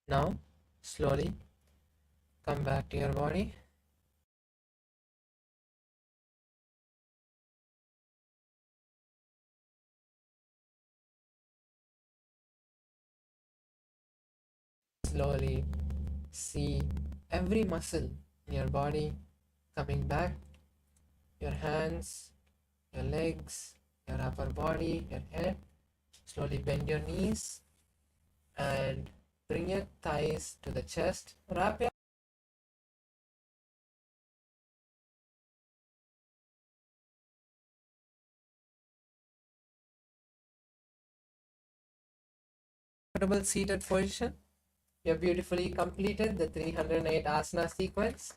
Now, slowly come back to your body. Slowly see every muscle in your body coming back. Your hands, your legs, your upper body, your head. Slowly bend your knees and bring your thighs to the chest. Wrap your comfortable seated position. You have beautifully completed the 308 asana sequence.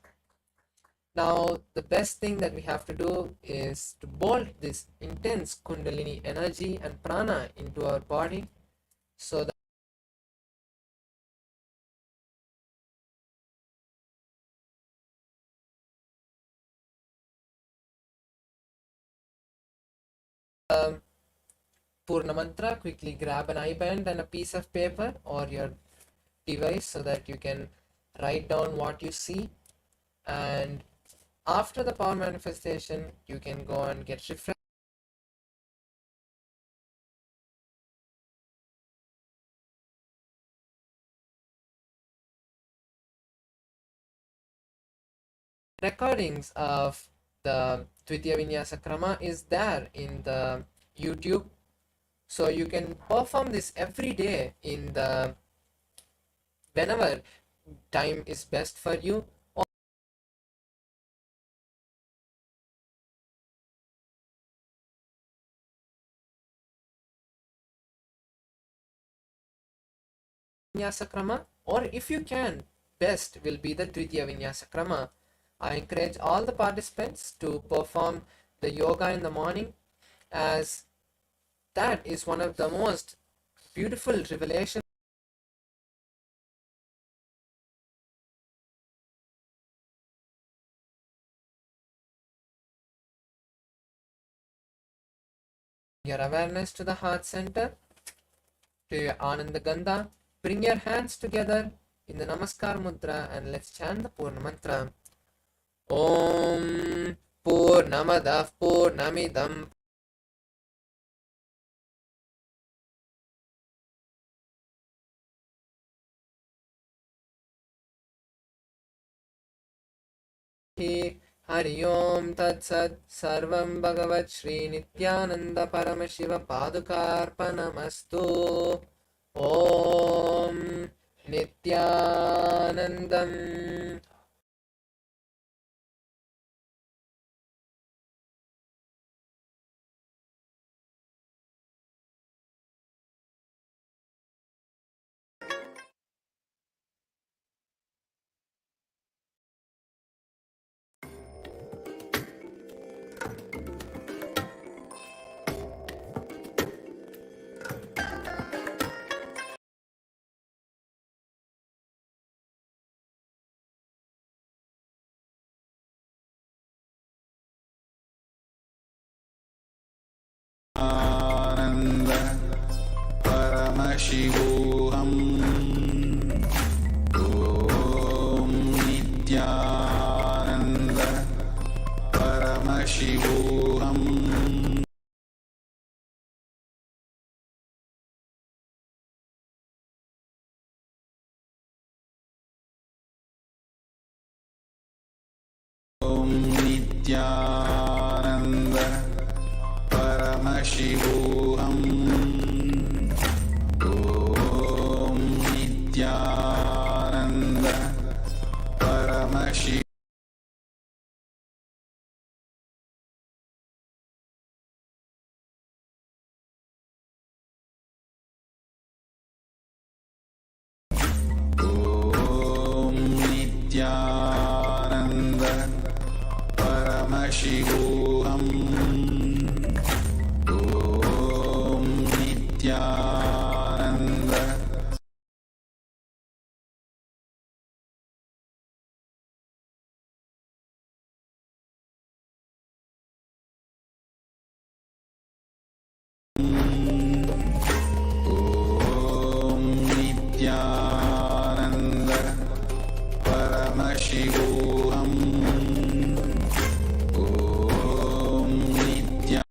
Now, the best thing that we have to do is to bolt this intense Kundalini energy and prana into our body so that Purna Mantra, quickly grab an eye band and a piece of paper or your device so that you can write down what you see. And after the power manifestation, you can go and get refreshed. Recordings of the Dvitiya Vinyasa Krama is there in the YouTube. So you can perform this every day in the whenever time is best for you. Vinyasa Krama, or if you can, best will be the Dvitiya Vinyasa Krama. I encourage all the participants to perform the yoga in the morning, as that is one of the most beautiful revelations. Your awareness to the heart center, to your Ananda Gandha. Bring your hands together in the Namaskar Mudra and let's chant the Purna Mantra. Om Purnamadav Purnamidam Hari Om Tat Sat Sarvam Bhagavat Shri Nithyananda Paramashiva Padukarpanamastu. Om Nithyanandam. Nithyananda Paramashivoham. Om Nithyananda Paramashivoham. Om Nithyananda Paramashivoham. Om Nithyananda Paramashivoham. Om Nithyananda Paramashivoham. Om Nithyananda. Om Nithyananda Paramashivoham. Om Nithyananda.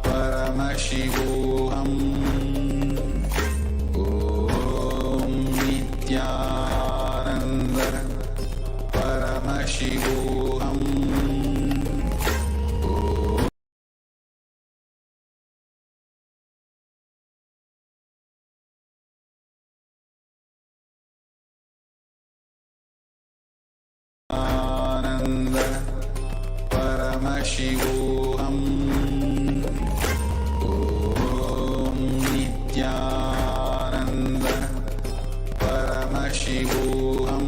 Paramashivoham. Om Nithyananda. Paramashivoham. Ananda. Paramashivoham. Om Nithyananda. Paramashivoham.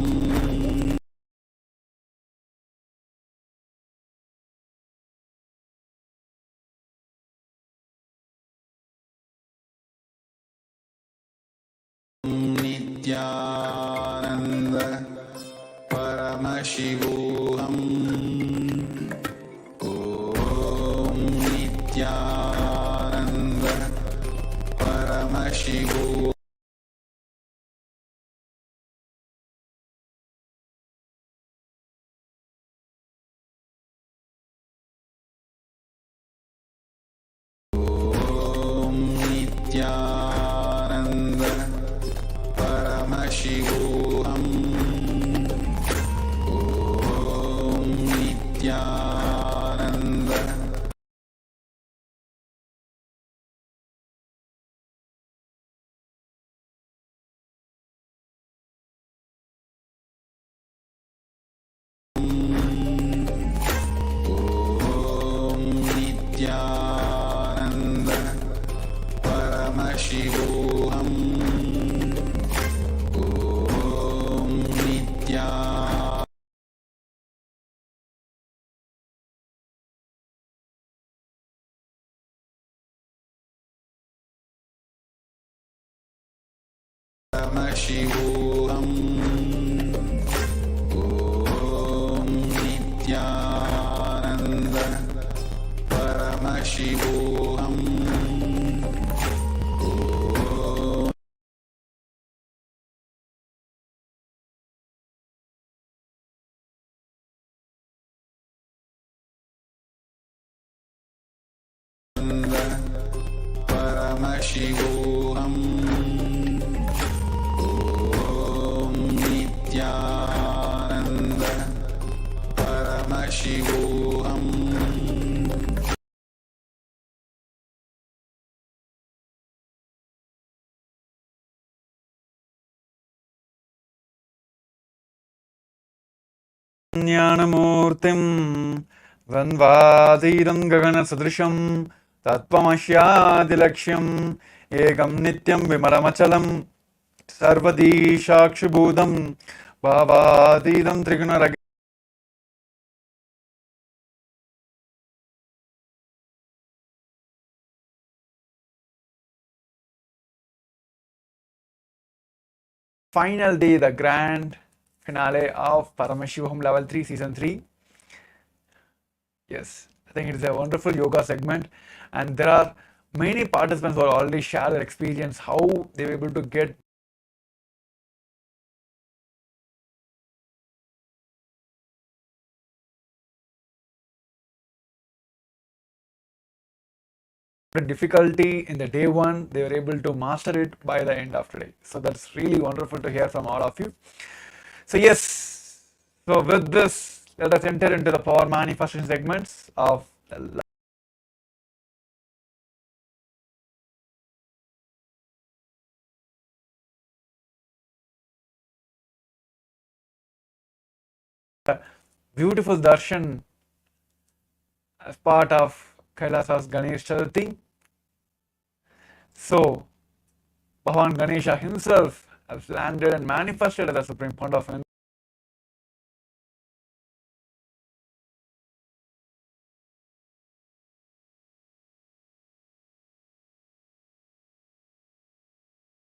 Nithyananda. Paramashivoham. Om Nithyananda. Paramashivoham. Om Nithyananda. Paramashivoham. Om Nithyananda. Om Nithyananda. Paramashivoham. Om Nithyananda. Paramashivoham. Om Nithyananda. Paramashivoham. Paramashivoham. Om Nithyananda. Paramashivoham. ज्ञानमूर्तिं द्वन्द्वातीतं गगनसदृशं तत्त्वमस्यादिलक्ष्यम् एकं नित्यं विमलमचलं सर्वदी साक्षिभूतं भावातीतं त्रिगुणरग final day, the grand finale of Paramashivoham Level 3 Season 3. Yes, I think it is a wonderful yoga segment, and there are many participants who have already shared their experience, how they were able to get difficulty in the day one, they were able to master it by the end of today. So that's really wonderful to hear from all of you. So yes, so with this, let us enter into the power manifestation segments of the beautiful darshan as part of Kailasa's Ganesh Chaturthi. So, Bhagavan Ganesha himself has landed and manifested as the Supreme Point of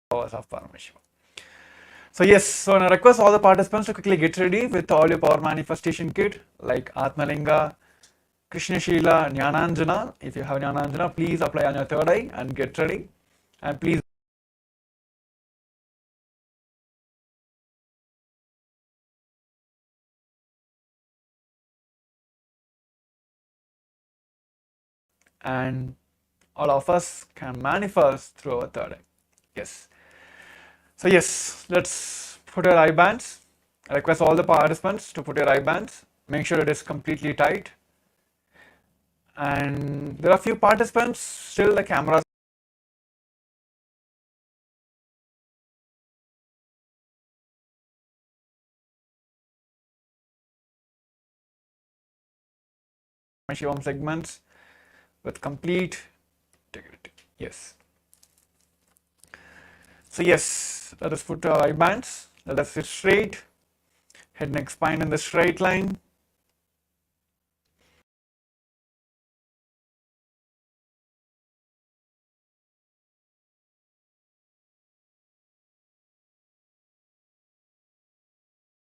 powers of Paramashivam. So yes, so I request all the participants to quickly get ready with all your power manifestation kit like Atmalinga, Krishna Shila Jnananjana. If you have Jnananjana, please apply on your third eye and get ready. And please and all of us can manifest through our third eye. Yes. So yes, let's put your eye bands. I request all the participants to put your eye bands. Make sure it is completely tight. And there are few participants, still the cameras Paramashivam segments with complete integrity. Yes. So yes, let us put our eye bands. Let us sit straight. Head, neck, spine in the straight line.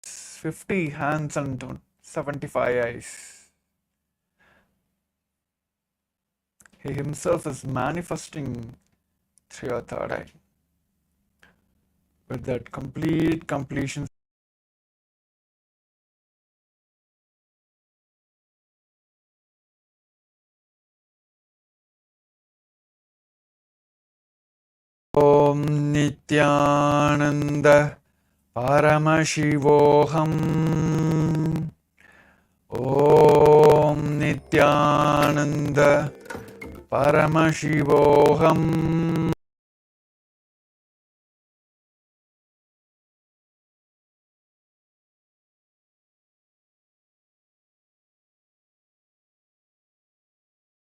"50 hands and 75 eyes." He himself is manifesting through your third eye with that complete completion. Om Nithyananda Paramashivoham. Om Nithyananda Paramashivoham.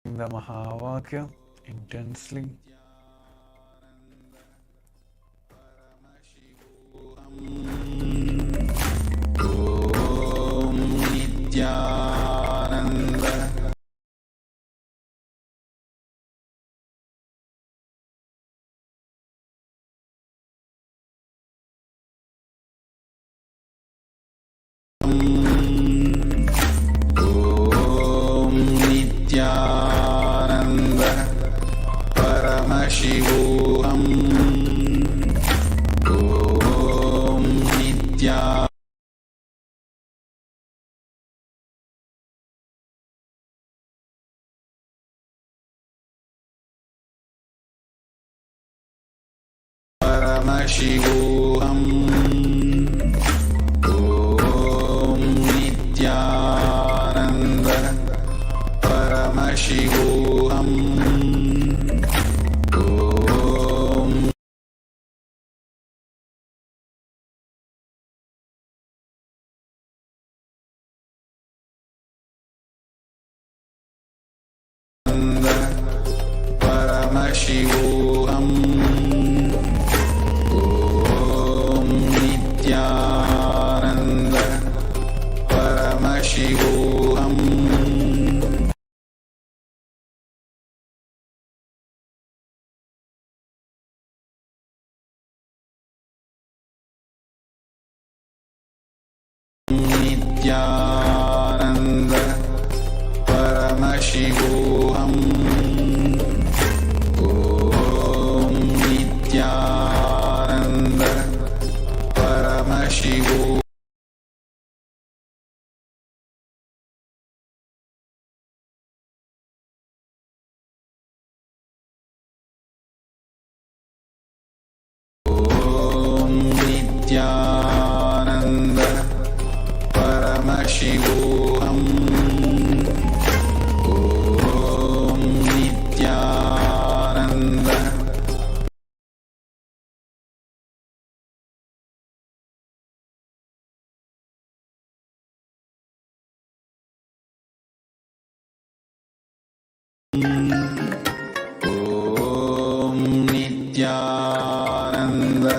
The Mahavakya intensely. Om Nithyananda Om Nithyananda Paramashivoham. Om Nithyananda Paramashivoham. Om Nithyananda Paramashivoham. Om Paramashivoham. Om Nithyananda Paramashivoham. Nithyananda Paramashivoham. Om Nithyananda Paramashivoham. Om Nithyananda Paramashivoham. Om Nithyananda Om Nithyananda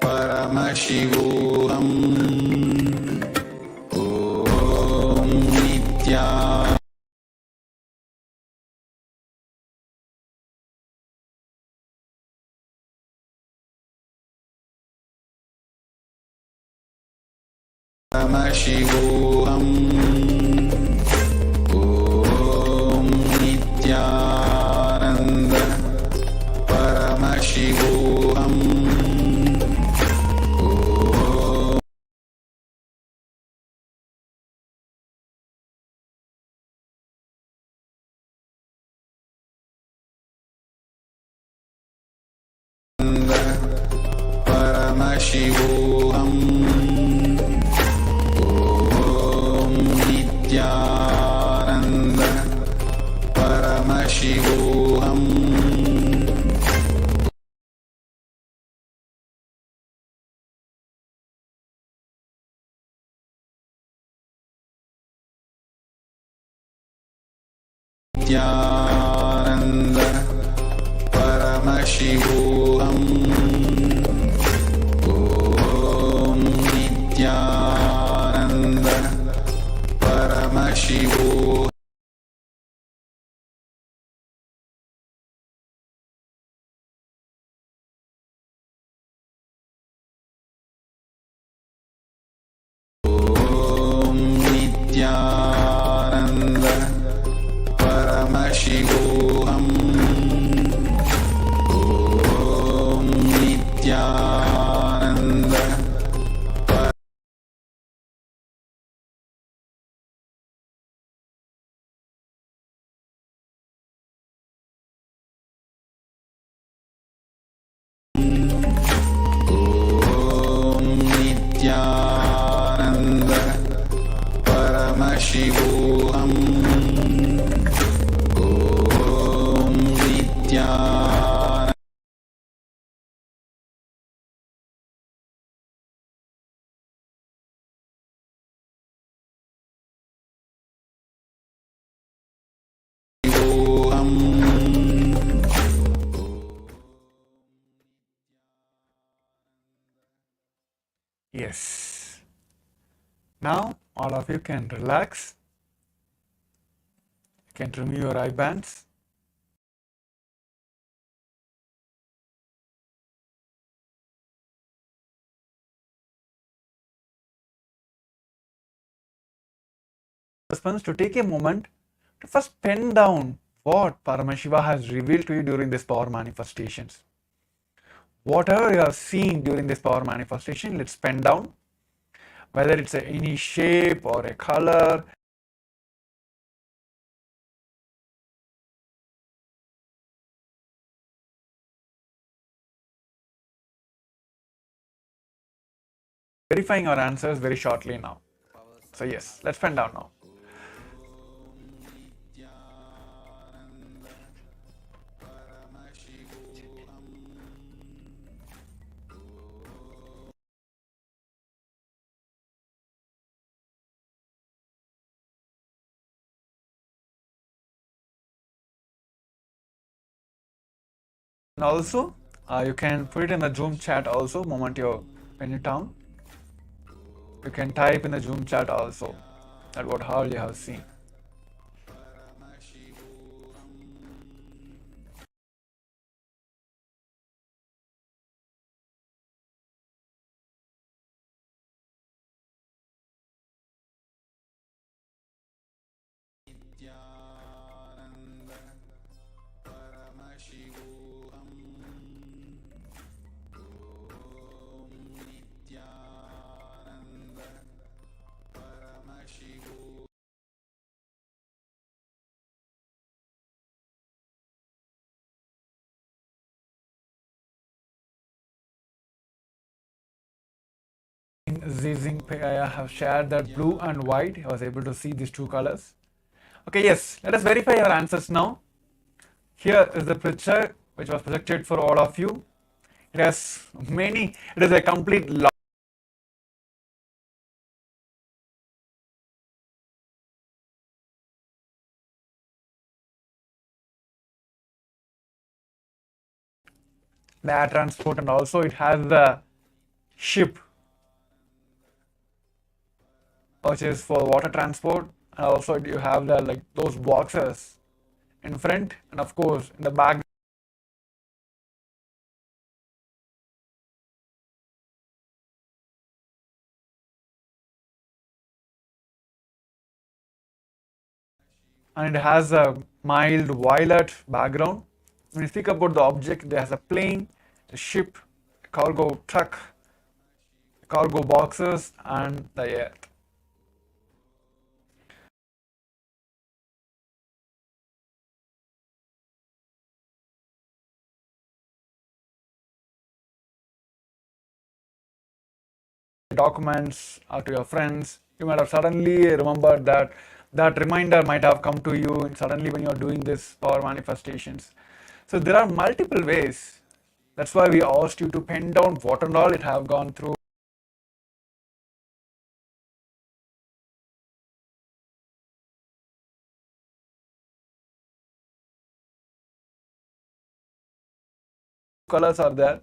Paramashivoham. Om Nithyananda Paramashivoham. Om Nithyananda Paramashivoham. Paramashivoham. Om Nithyananda Paramashivoham. Nithyananda Paramashivoham. Om Nithyananda Paramashivoham. Om Nithyananda Paramashivoham. Om Nithyananda Om Nithyananda Paramashivoham. Om Nithyananda Yes. Now all of you can relax. You can remove your eye bands. Husbands, to take a moment to first pen down what Paramashiva has revealed to you during this power manifestations. Whatever you have seen during this power manifestation, let's pen down. Whether it's any shape or a color, verifying our answers very shortly now. So yes, let's pen down now. And also, you can put it in the Zoom chat also, moment you pen it down. You can type in the Zoom chat also that what all you have seen. Zizing I have shared that blue and white. I was able to see these two colors. Okay, yes, let us verify your answers now. Here is the picture which was projected for all of you. It has many, it is a complete lot. The air transport, and also it has the ship which is for water transport, and also you have the like those boxes in front, and of course in the back and it has a mild violet background. When you speak about the object, there has a plane, a ship, a cargo truck, cargo boxes, and the earth. Documents or to your friends, you might have suddenly remembered that that reminder might have come to you and suddenly when you are doing this power manifestations. So there are multiple ways. That's why we asked you to pen down what and all it have gone through. Colors are there,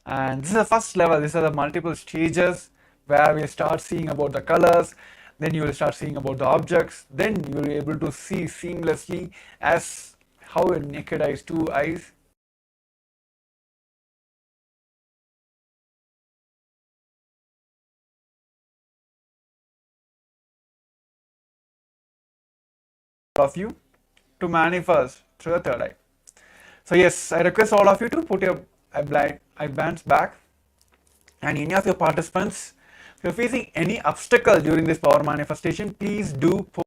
and this is the first level. These are the multiple stages where we start seeing about the colors, then you will start seeing about the objects, then you will be able to see seamlessly as how a naked eyes, two eyes. Of you to manifest through the third eye. So yes, I request all of you to put your eye bands back, and any of your participants, if you're facing any obstacle during this power manifestation, please do put.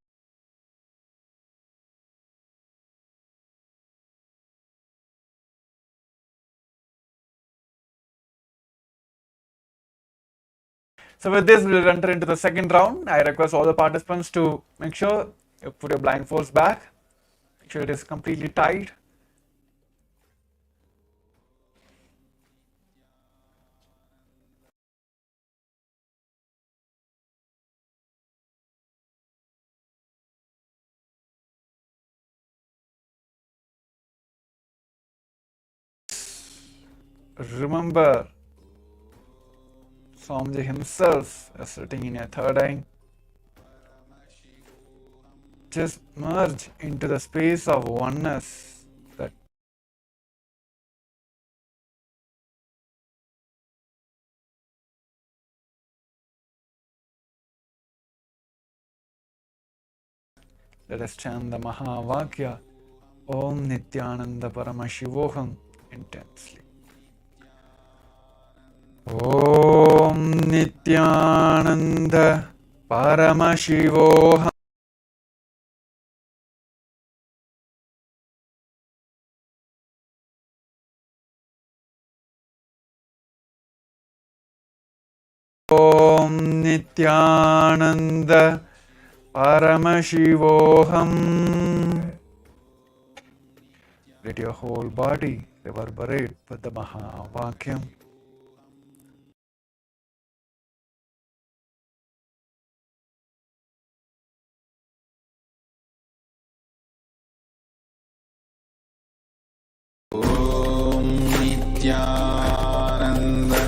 So with this, we'll enter into the second round. I request all the participants to make sure you put your blindfolds back, make sure it is completely tight. Remember, Swamiji himself is sitting in your third eye. Just merge into the space of oneness. That let us chant the Mahā Vakya Om Nithyananda Paramashivoham intensely. Om Nithyananda Paramashivoham. Om Nithyananda Paramashivoham. Let your whole body reverberate with the Mahā Vakyam. Om Nithyananda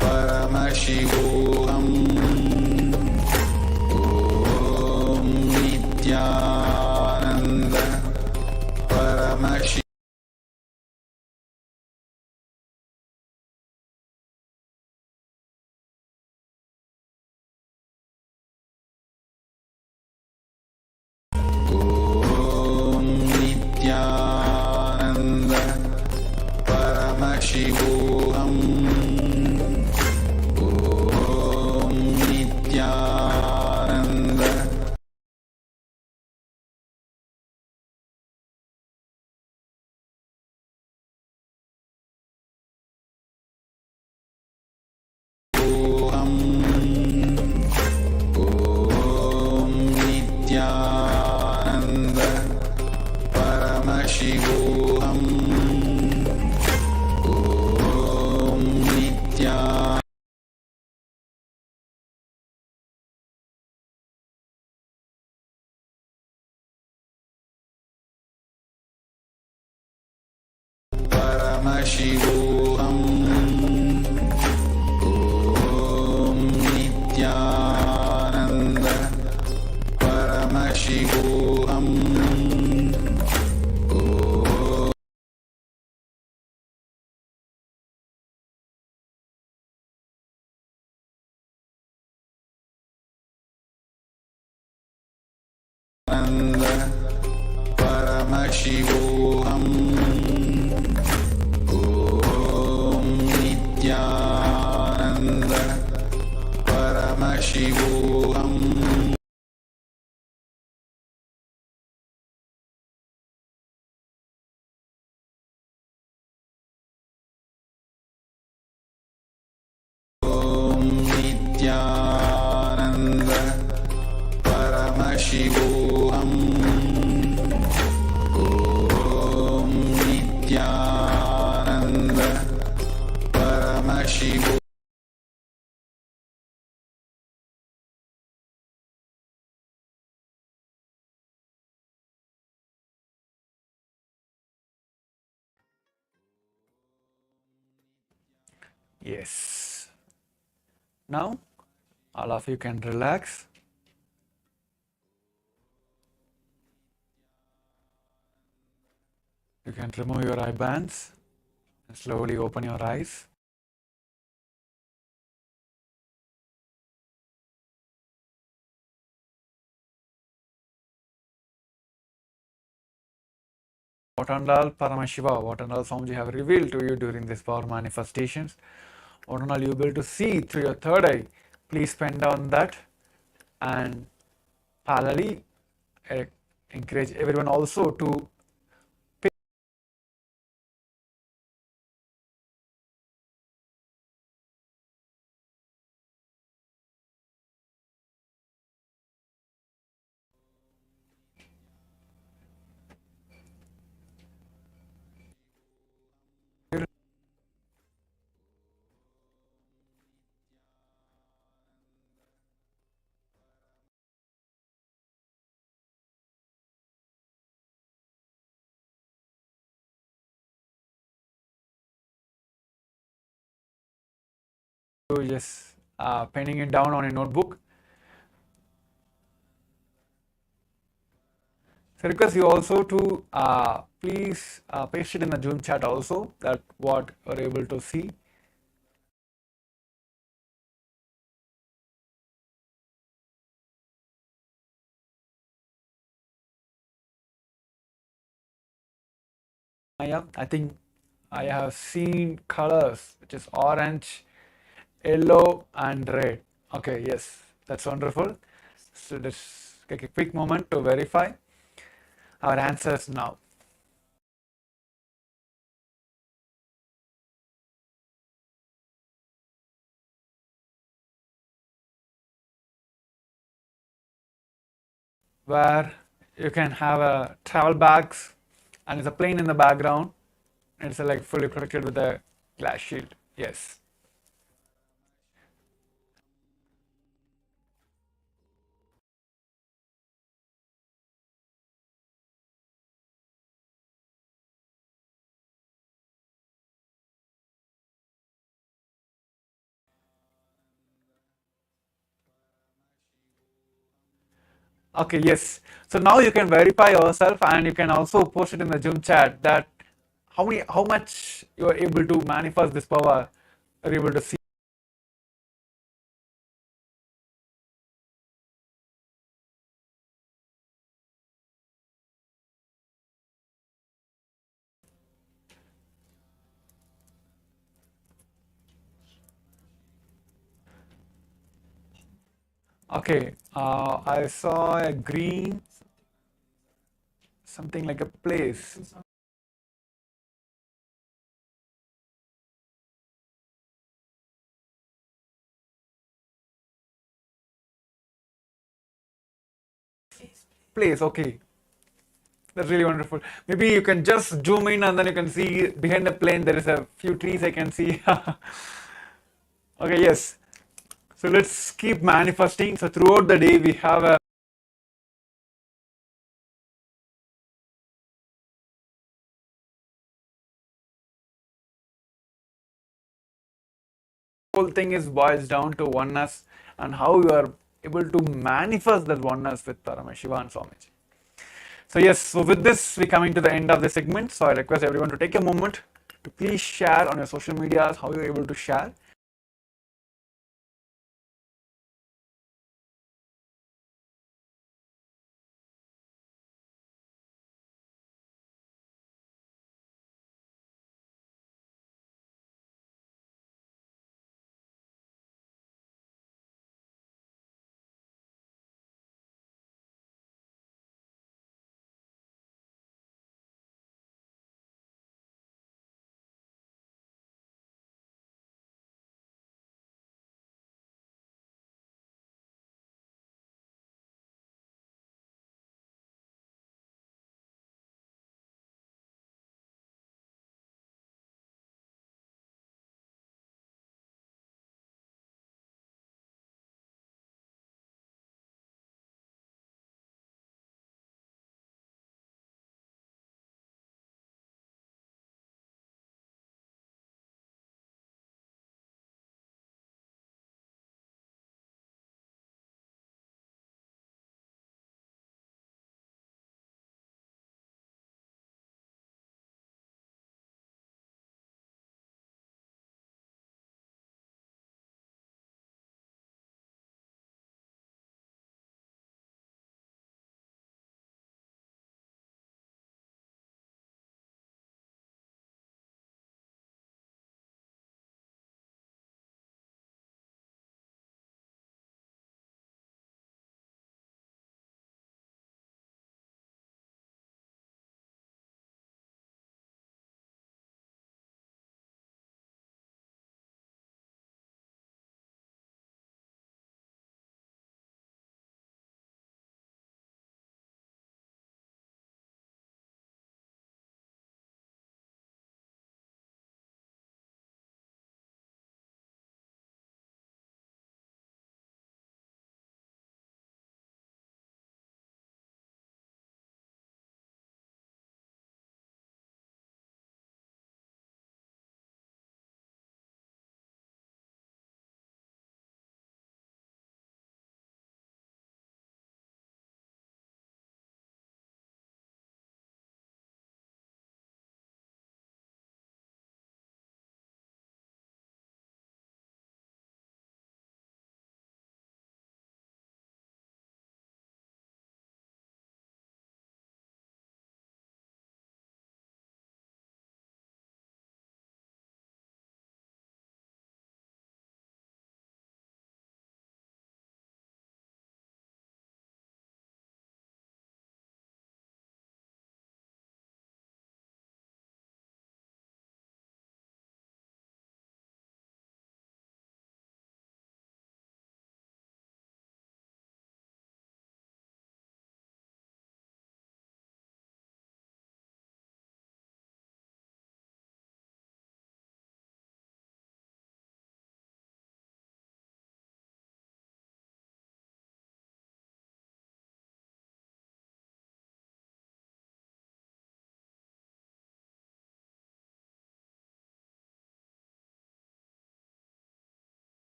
Paramashivoham. Om Nithyananda Paramashivoham. Om Nithyananda Paramashivoham. Om Nithyananda Om Nithyananda Paramashivoham. Om Nithyananda Paramashivoham. Om Nithyananda Paramashivoham. Nanda Paramashivoham. Om Nithyananda Paramashivoham. Nithyananda Paramashivoham. Om Nithyananda Paramashivoham. Yes. Now, all of you can relax. You can remove your eye bands and slowly open your eyes. What and all Paramashiva, what and all Swamiji have revealed to you during these power manifestations, what and all you will be able to see through your third eye, please pen down that. And parallelly, I encourage everyone also to pay to just penning it down on a notebook. So request you also to please paste it in the Zoom chat also, that what you're able to see. I think I have seen colors which is orange, yellow and red. Okay, yes, that's wonderful. So let's take a quick moment to verify our answers now. Where you can have a travel bags and it's a plane in the background. It's like fully protected with a glass shield. Yes. Okay, yes. So now you can verify yourself and you can also post it in the Zoom chat that how much you are able to manifest this power, are able to see. Okay, I saw a green, something like a place. Place, okay. That's really wonderful. Maybe you can just zoom in and then you can see behind the plane there is a few trees I can see. Okay, yes. So let's keep manifesting. So throughout the day we have a whole thing is boils down to oneness and how you are able to manifest that oneness with Paramashiva and Swamiji. So yes, so with this we coming to the end of the segment. So I request everyone to take a moment to please share on your social medias how you're able to share.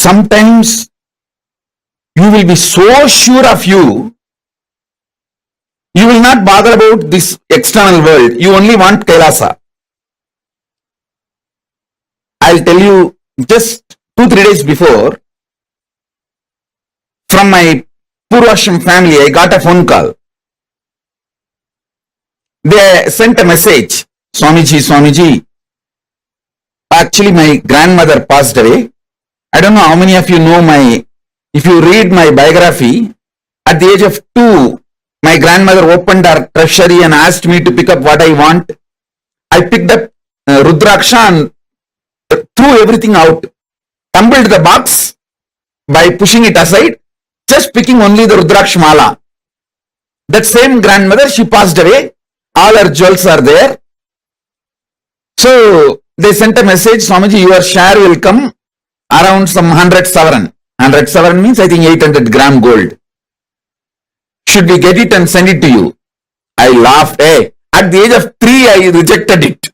sometimes you will be so sure of you, you will not bother about this external world. You only want Kailasa. I'll tell you, just 2-3 days before, from my Purvashram family, I got a phone call. They sent a message, Swamiji, actually my grandmother passed away. I don't know how many of you know if you read my biography, at the age of 2, my grandmother opened her treasury and asked me to pick up what I want. I picked up Rudraksha and threw everything out, tumbled the box by pushing it aside, just picking only the Rudraksha mala. That same grandmother, she passed away. All her jewels are there. So they sent a message, Swamiji, your share will come around some 100 sovereign. 100 sovereign means I think 800 gram gold. Should we get it and send it to you? I laughed. Hey, at the age of 3, I rejected it.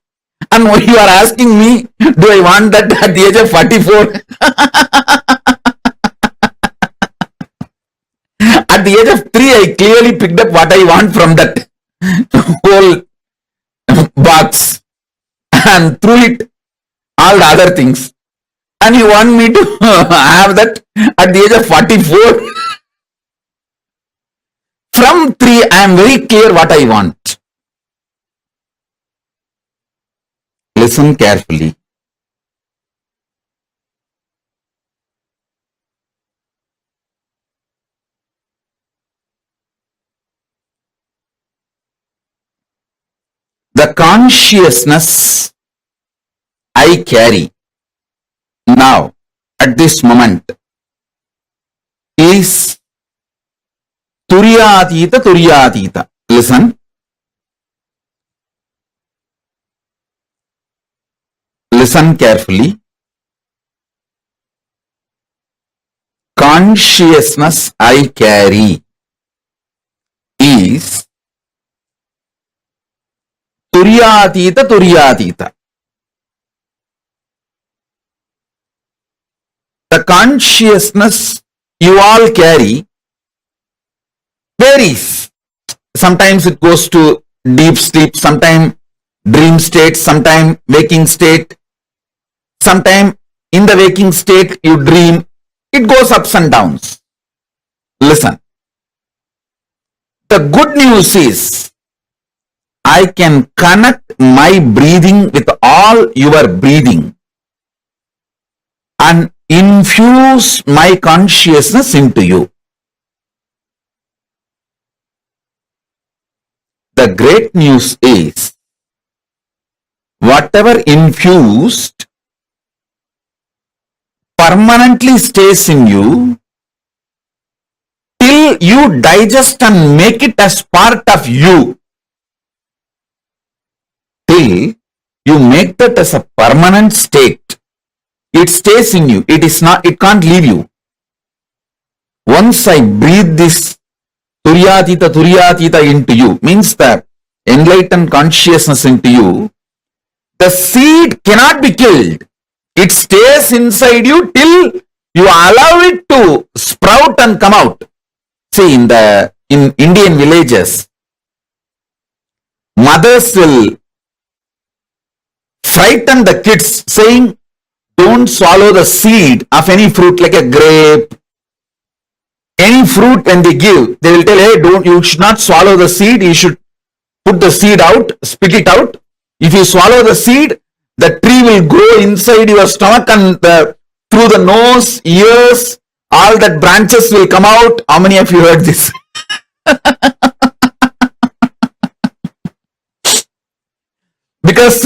And you are asking me, do I want that at the age of 44? At the age of 3, I clearly picked up what I want from that whole box and threw it, all the other things. And you want me to have that at the age of 44? From 3, I am very clear what I want. Listen carefully. The consciousness I carry now at this moment is Turyatita. Listen. Listen carefully. Consciousness I carry is Turyatita. The consciousness you all carry varies. Sometimes it goes to deep sleep, sometimes dream state, sometimes waking state, sometimes in the waking state you dream. It goes ups and downs. Listen. The good news is I can connect my breathing with all your breathing and infuse my consciousness into you. The great news is whatever infused permanently stays in you till you digest and make it as part of you. Till you make that as a permanent state. It stays in you. It can't leave you. Once I breathe this Turyatita into you, means the enlightened consciousness into you, the seed cannot be killed. It stays inside you till you allow it to sprout and come out. See, in Indian villages, mothers will frighten the kids saying, don't swallow the seed of any fruit like a grape. Any fruit when they give, they will tell, hey, you should not swallow the seed. You should put the seed out, spit it out. If you swallow the seed, the tree will grow inside your stomach and through the nose, ears, all that branches will come out. How many of you heard this? Because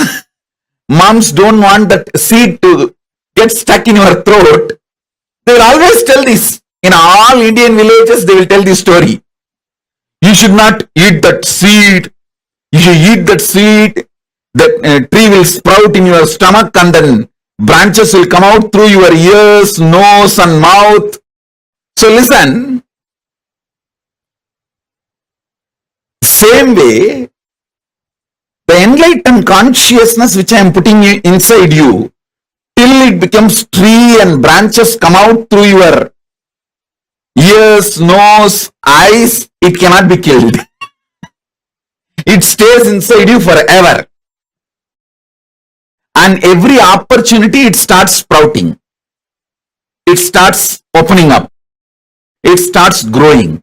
moms don't want that seed to get stuck in your throat. They will always tell this. In all Indian villages, they will tell this story. You should not eat that seed. If you eat that seed, the tree will sprout in your stomach and then branches will come out through your ears, nose and mouth. So listen, same way, the enlightened consciousness which I am putting inside you till it becomes tree and branches come out through your ears, nose, eyes, it cannot be killed. It stays inside you forever. And every opportunity it starts sprouting. It starts opening up. It starts growing.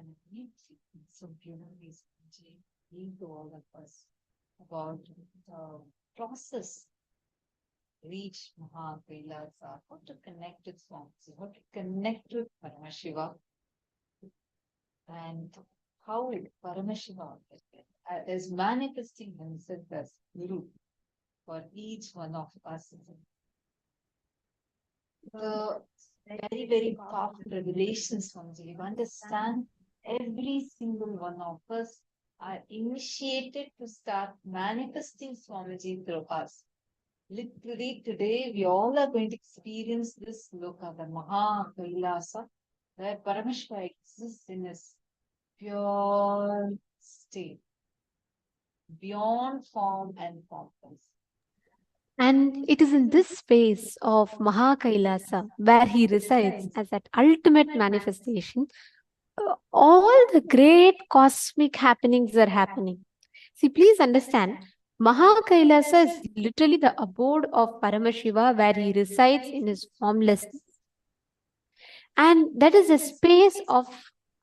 and a deep sequence so beautifully explained to all of us about the process reach Mahā KAILΑSA, how to connect with Swamiji, how to connect with Paramashiva, and how Paramashiva is manifesting himself as Guru for each one of us. The very, very powerful revelations from Swamiji. You understand every single one of us are initiated to start manifesting Swamiji through us. Literally today we all are going to experience this loka, the Mahā KAILΑSA, where Paramashiva exists in his pure state, beyond form and formless. And it is in this space of Mahā KAILΑSA where he resides as that ultimate manifestation. All the great cosmic happenings are happening. See, please understand, Mahā KAILASA is literally the abode of Paramashiva where he resides in his formlessness. And that is a space of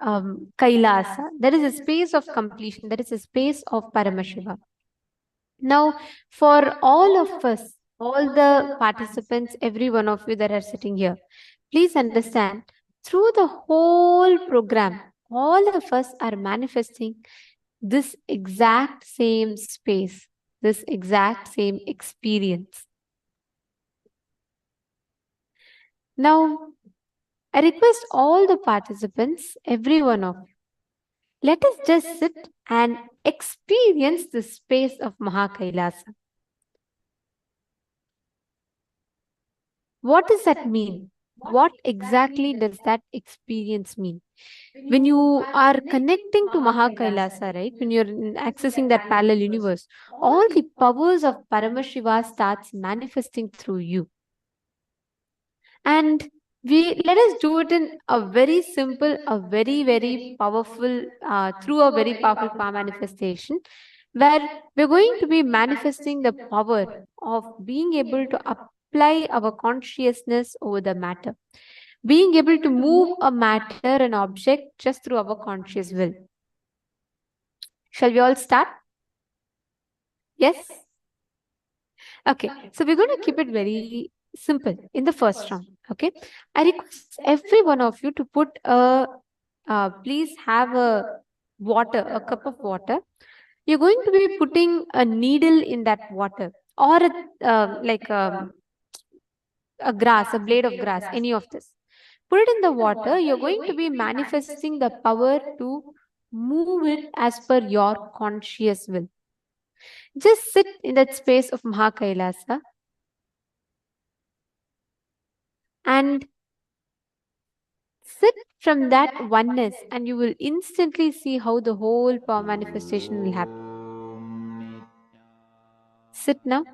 Kailasa. That is a space of completion. That is a space of Paramashiva. Now, for all of us, all the participants, every one of you that are sitting here, please understand, through the whole program, all of us are manifesting this exact same space, this exact same experience. Now, I request all the participants, every one of you, let us just sit and experience the space of Mahā KAILASA. What does that mean? What exactly does that experience mean? When you are connecting to Mahā KAILASA, right? When you're accessing that parallel universe, all the powers of Paramashiva starts manifesting through you. And let us do it in a very simple, a very, very powerful, through a very powerful power manifestation, where we're going to be manifesting the power of being able to apply our consciousness over the matter, being able to move a matter, an object, just through our conscious will. Shall we all start? Yes? Okay, so we're going to keep it very simple in the first round. Okay, I request every one of you to put please have a cup of water. You're going to be putting a needle in that water, or a grass, a blade of grass, any of this. Put it in the water. You're going to be manifesting the power to move it as per your conscious will. Just sit in that space of Mahā KAILASA and sit from that oneness, and you will instantly see how the whole power manifestation will happen. Sit now.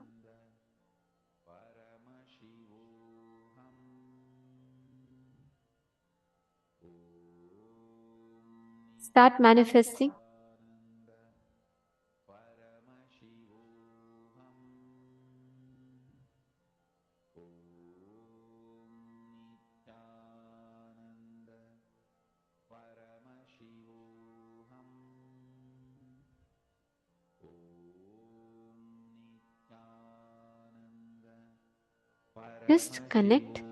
Start manifesting. Just connect.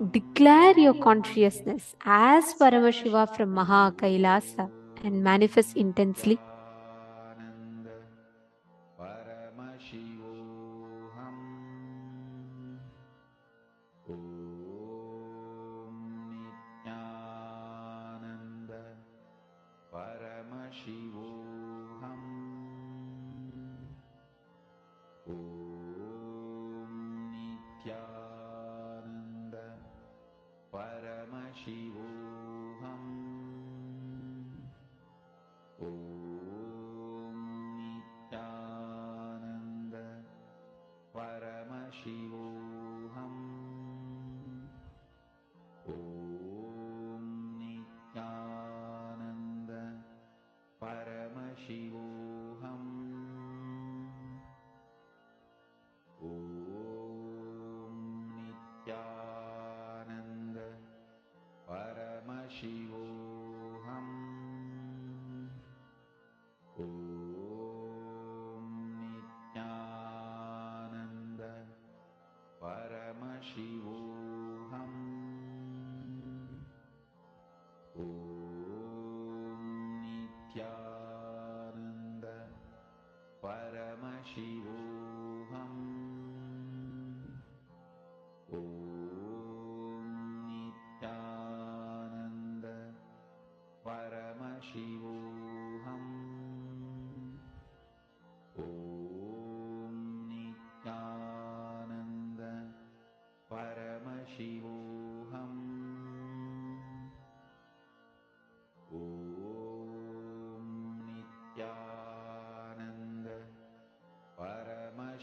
Declare your consciousness as Paramashiva from Mahā KAILASA and manifest intensely. Paramashivoham.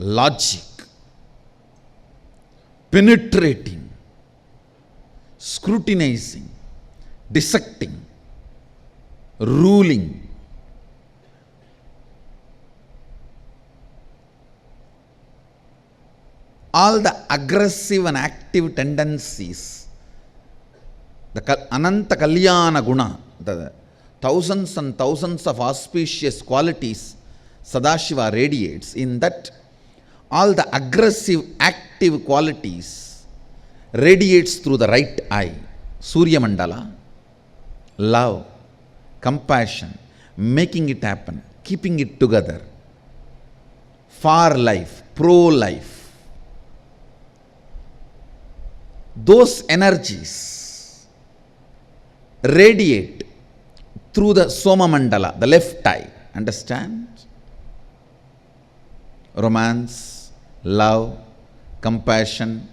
logic, penetrating, scrutinizing, dissecting, ruling. All the aggressive and active tendencies, the Ananta Kalyana Guna, the thousands and thousands of auspicious qualities Sadashiva radiates, in that all the aggressive active qualities radiates through the right eye. Surya Mandala, love, compassion, making it happen, keeping it together, far life, pro-life. Those energies radiate through the Soma Mandala, the left eye. Understand? Romance, love, compassion,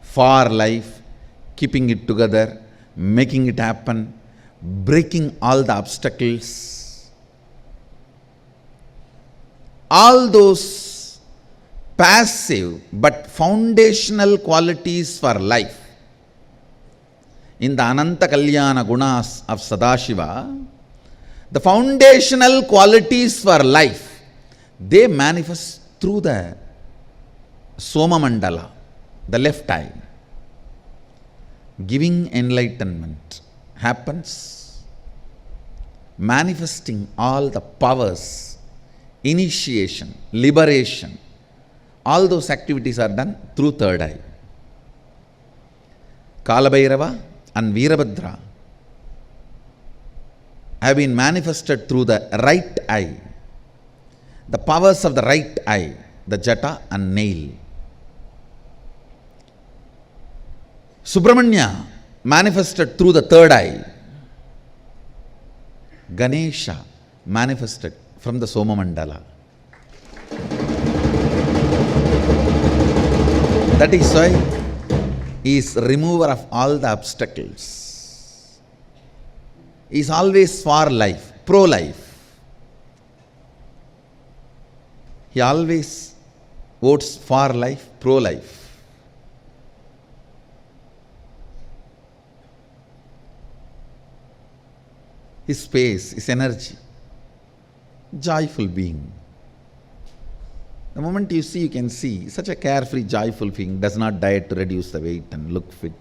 far life, keeping it together, making it happen, breaking all the obstacles. All those passive but foundational qualities for life in the Ananta Kalyana Gunas of Sadashiva, the foundational qualities for life, they manifest through the Soma Mandala, the left eye. Giving enlightenment happens, manifesting all the powers, initiation, liberation. All those activities are done through third eye. Kalabhairava and Veerabhadra have been manifested through the right eye. The powers of the right eye, the jata and nail. Subramanya manifested through the third eye. Ganesha manifested from the Soma Mandala. That is why he is remover of all the obstacles. He is always for life, pro-life. He always votes for life, pro-life. His space, his energy, joyful being. The moment you see, you can see, such a carefree, joyful being, does not diet to reduce the weight and look fit.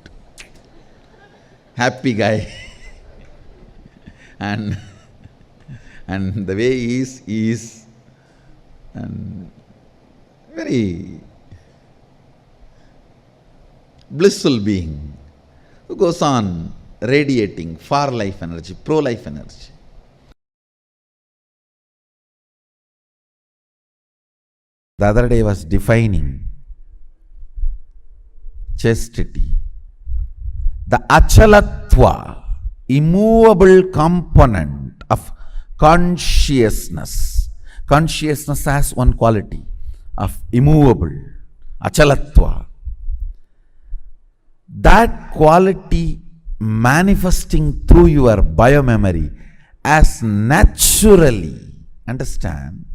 Happy guy. and the way he is and very blissful being who goes on radiating far life energy, pro-life energy. The other day was defining chastity. The achalatva, immovable component of consciousness. Consciousness has one quality of immovable, achalatva. That quality manifesting through your biomemory as naturally, understand?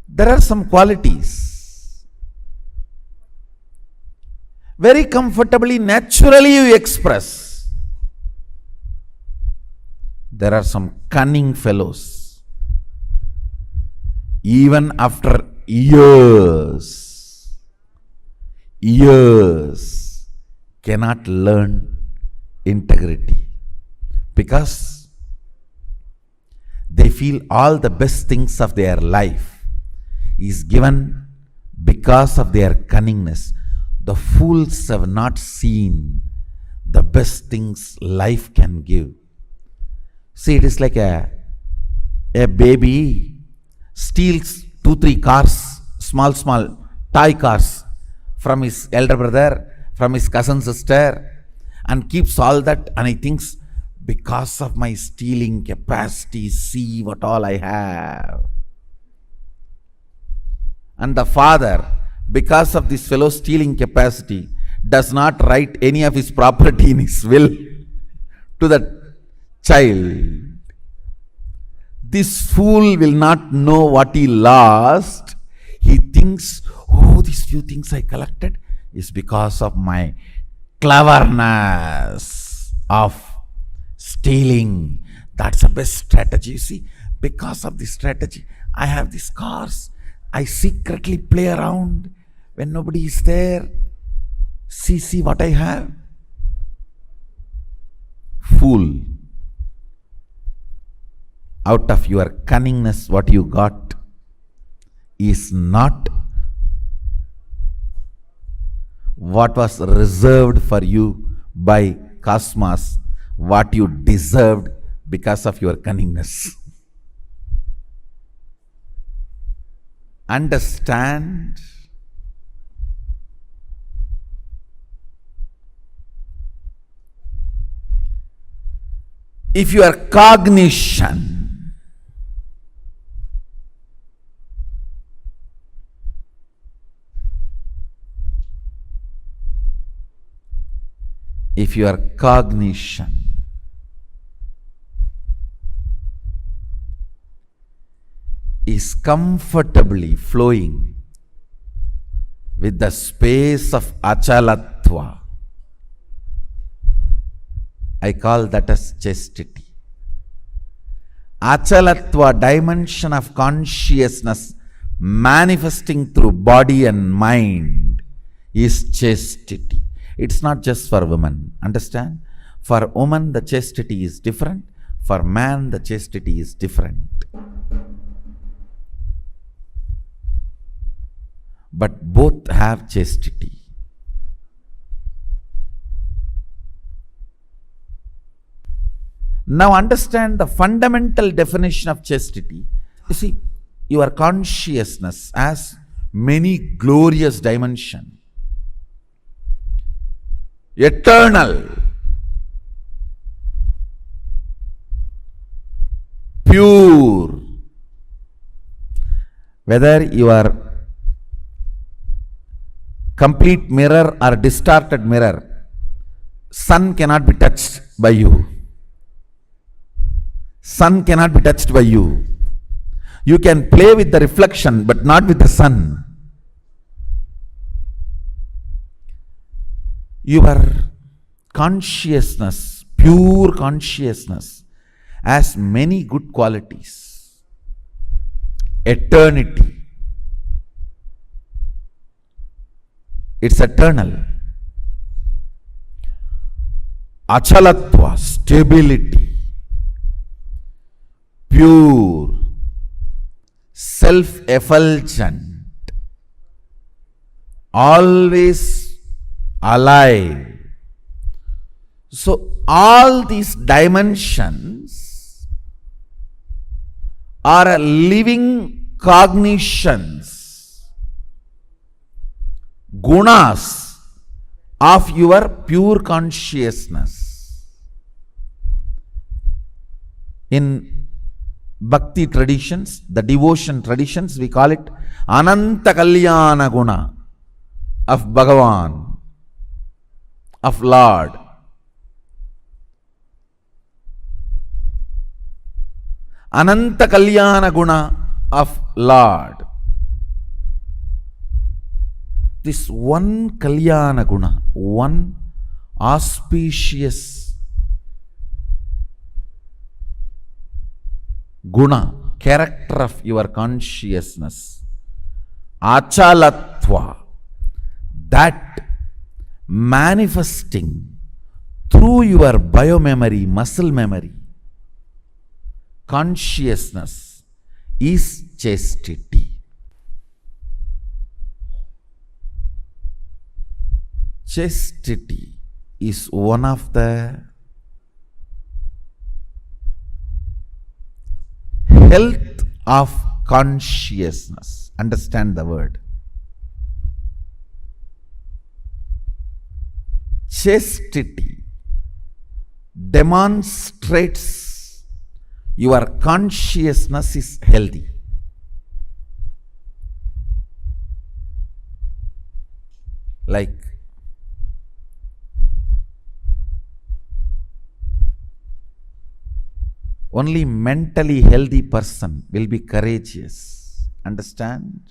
There are some qualities very comfortably, naturally you express. There are some cunning fellows, even after years, cannot learn integrity because they feel all the best things of their life is given because of their cunningness. The fools have not seen the best things life can give. See, it is like a baby steals 2-3 cars, small toy cars from his elder brother, from his cousin sister, and keeps all that, and he thinks, because of my stealing capacity, see what all I have. And the father, because of this fellow's stealing capacity, does not write any of his property in his will to the child. This fool will not know what he lost. He thinks, oh, these few things I collected is because of my cleverness of stealing. That's the best strategy. You see, because of this strategy, I have these cars. I secretly play around when nobody is there. See what I have. Fool. Out of your cunningness, what you got is not what was reserved for you by cosmos, what you deserved because of your cunningness. Understand? If your cognition is comfortably flowing with the space of achalatva, I call that as chastity. Achalatva, dimension of consciousness manifesting through body and mind, is chastity. It's not just for women, understand? For woman the chastity is different, for man the chastity is different. But both have chastity. Now understand the fundamental definition of chastity. You see, your consciousness has many glorious dimensions. Eternal, pure. Whether you are complete mirror or distorted mirror, sun cannot be touched by you. Sun cannot be touched by you. You can play with the reflection, but not with the sun. Your consciousness, pure consciousness, has many good qualities. Eternity. It's eternal. Achalatva, stability. Pure, self-effulgent, always alive. So all these dimensions are living cognitions, gunas of your pure consciousness. In Bhakti traditions, the devotion traditions, we call it Ananta Kalyana Guna of Bhagavan, of Lord. Ananta Kalyana Guna of Lord. This one Kalyana Guna, one auspicious guna, character of your consciousness, achalatva, that manifesting through your biomemory, muscle memory, consciousness, is chastity. Chastity is one of the health of consciousness. Understand the word. Chastity demonstrates your consciousness is healthy. Like Only mentally healthy person will be courageous. Understand?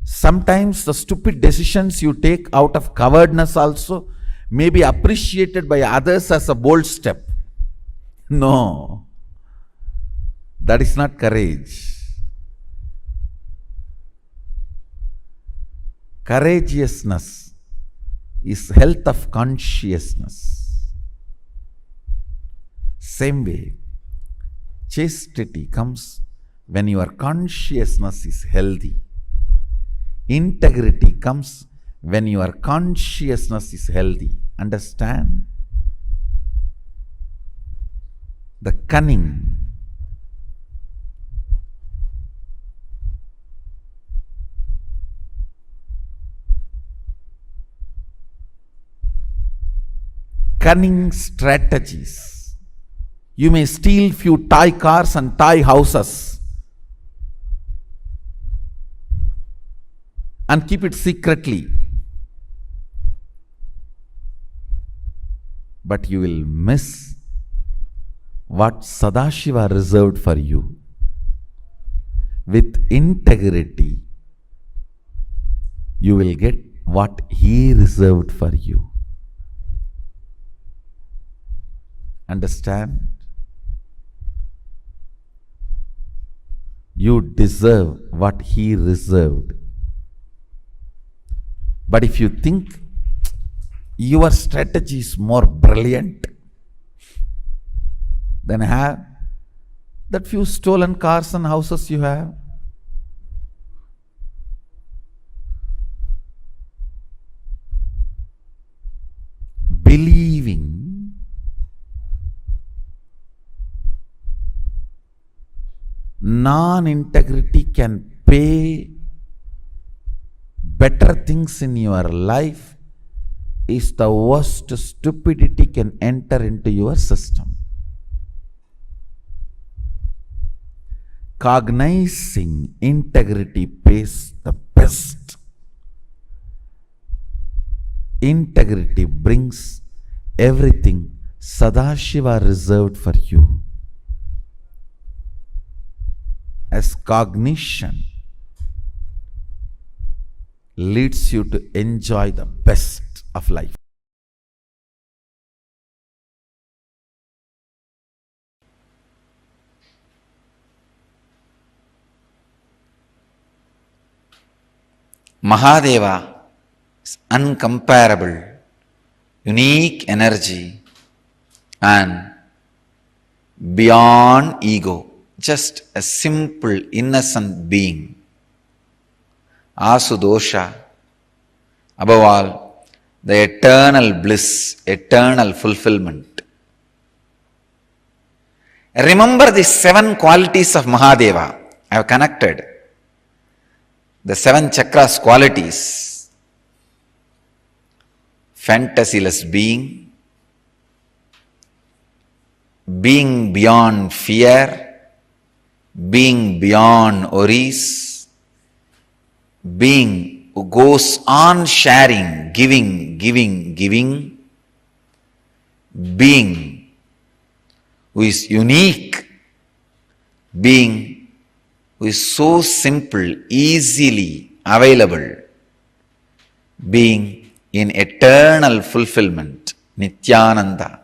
Sometimes the stupid decisions you take out of cowardness also may be appreciated by others as a bold step. No, that is not courage. Courageousness is health of consciousness. Same way, chastity comes when your consciousness is healthy. Integrity comes when your consciousness is healthy. Understand? The cunning, strategies. You may steal few toy cars and toy houses and keep it secretly. But you will miss what Sadashiva reserved for you. With integrity, you will get what he reserved for you. Understand? You deserve what he reserved. But if you think your strategy is more brilliant, then have that few stolen cars and houses you have. Believing non-integrity can pay better things in your life is the worst stupidity can enter into your system. Cognizing integrity pays the best. Integrity brings everything Sadashiva reserved for you. As cognition leads you to enjoy the best of life. Mahadeva is uncomparable, unique energy and beyond ego, just a simple innocent being. Asudosha, above all, the eternal bliss, eternal fulfillment. Remember the 7 qualities of Mahadeva. I have connected the 7 chakras qualities. Fantasyless being, being beyond fear, being beyond worries, being who goes on sharing, giving, being who is unique, being who is so simple, easily available, being in eternal fulfillment, Nithyananda.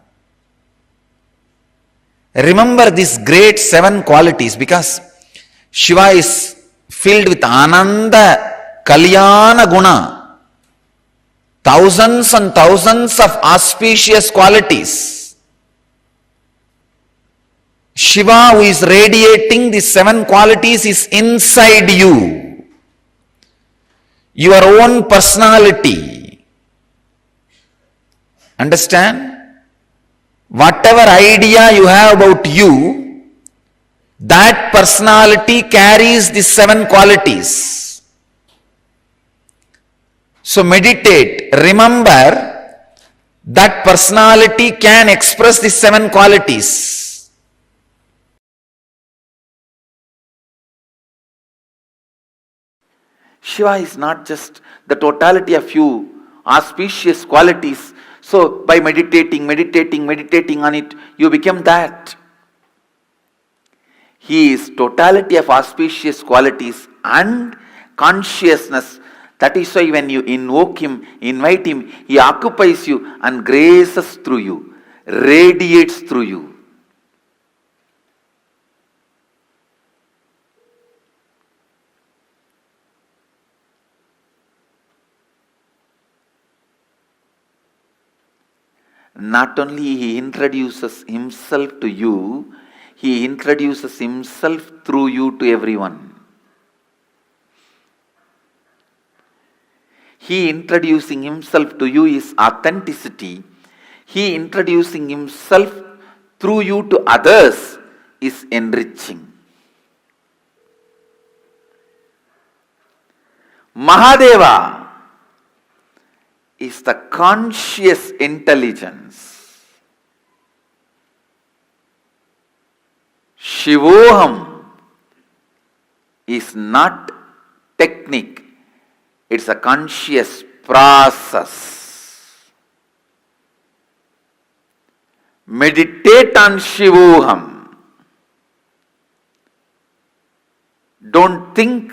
Remember these great 7 qualities because Shiva is filled with Ananda Kalyana Guna. Thousands and thousands of auspicious qualities. Shiva, who is radiating these 7 qualities, is inside you. Your own personality. Understand? Whatever idea you have about you, that personality carries these 7 qualities. So meditate, remember that personality can express these 7 qualities. Shiva is not just the totality of few auspicious qualities So by meditating on it, you become that. He is totality of auspicious qualities and consciousness. That is why when you invoke Him, invite Him, He occupies you and graces through you, radiates through you. Not only He introduces Himself to you, He introduces Himself through you to everyone. He introducing Himself to you is authenticity. He introducing Himself through you to others is enriching. Mahadeva is the conscious intelligence. Shivoham is not technique, it's a conscious process. Meditate on Shivoham. Don't think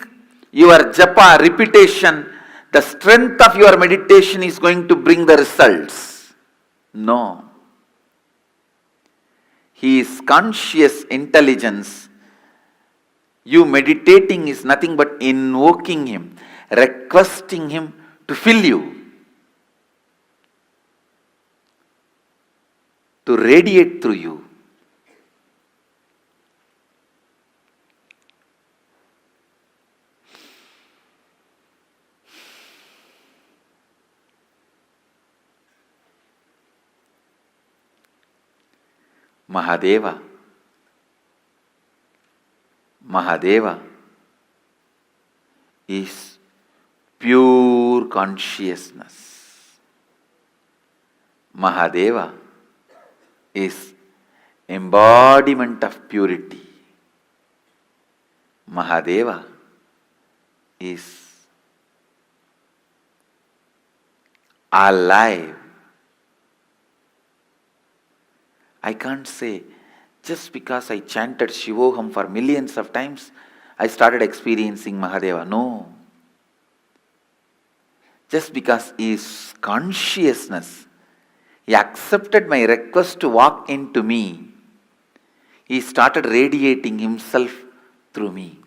your japa repetition, the strength of your meditation is going to bring the results. No. He is conscious intelligence. You meditating is nothing but invoking Him, requesting Him to fill you, to radiate through you. Mahadeva is pure consciousness. Mahadeva is embodiment of purity. Mahadeva is alive. I can't say, just because I chanted Shivoham for millions of times, I started experiencing Mahadeva. No. Just because He is consciousness, He accepted my request to walk into me. He started radiating Himself through me.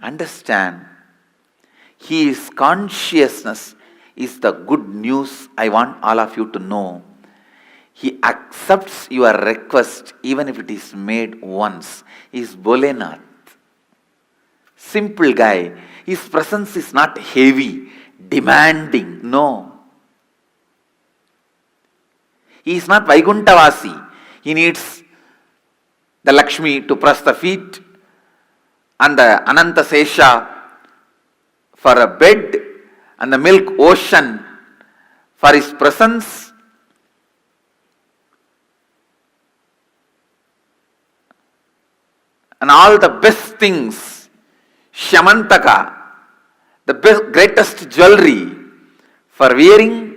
Understand, He is consciousness is the good news I want all of you to know. He accepts your request even if it is made once. He is Bholenath. Simple guy. His presence is not heavy, demanding. No. He is not Vaikuntavasi. He needs the Lakshmi to press the feet and the Ananta Sesha for a bed and the milk ocean for His presence. And all the best things, Shamantaka, the greatest jewelry for wearing.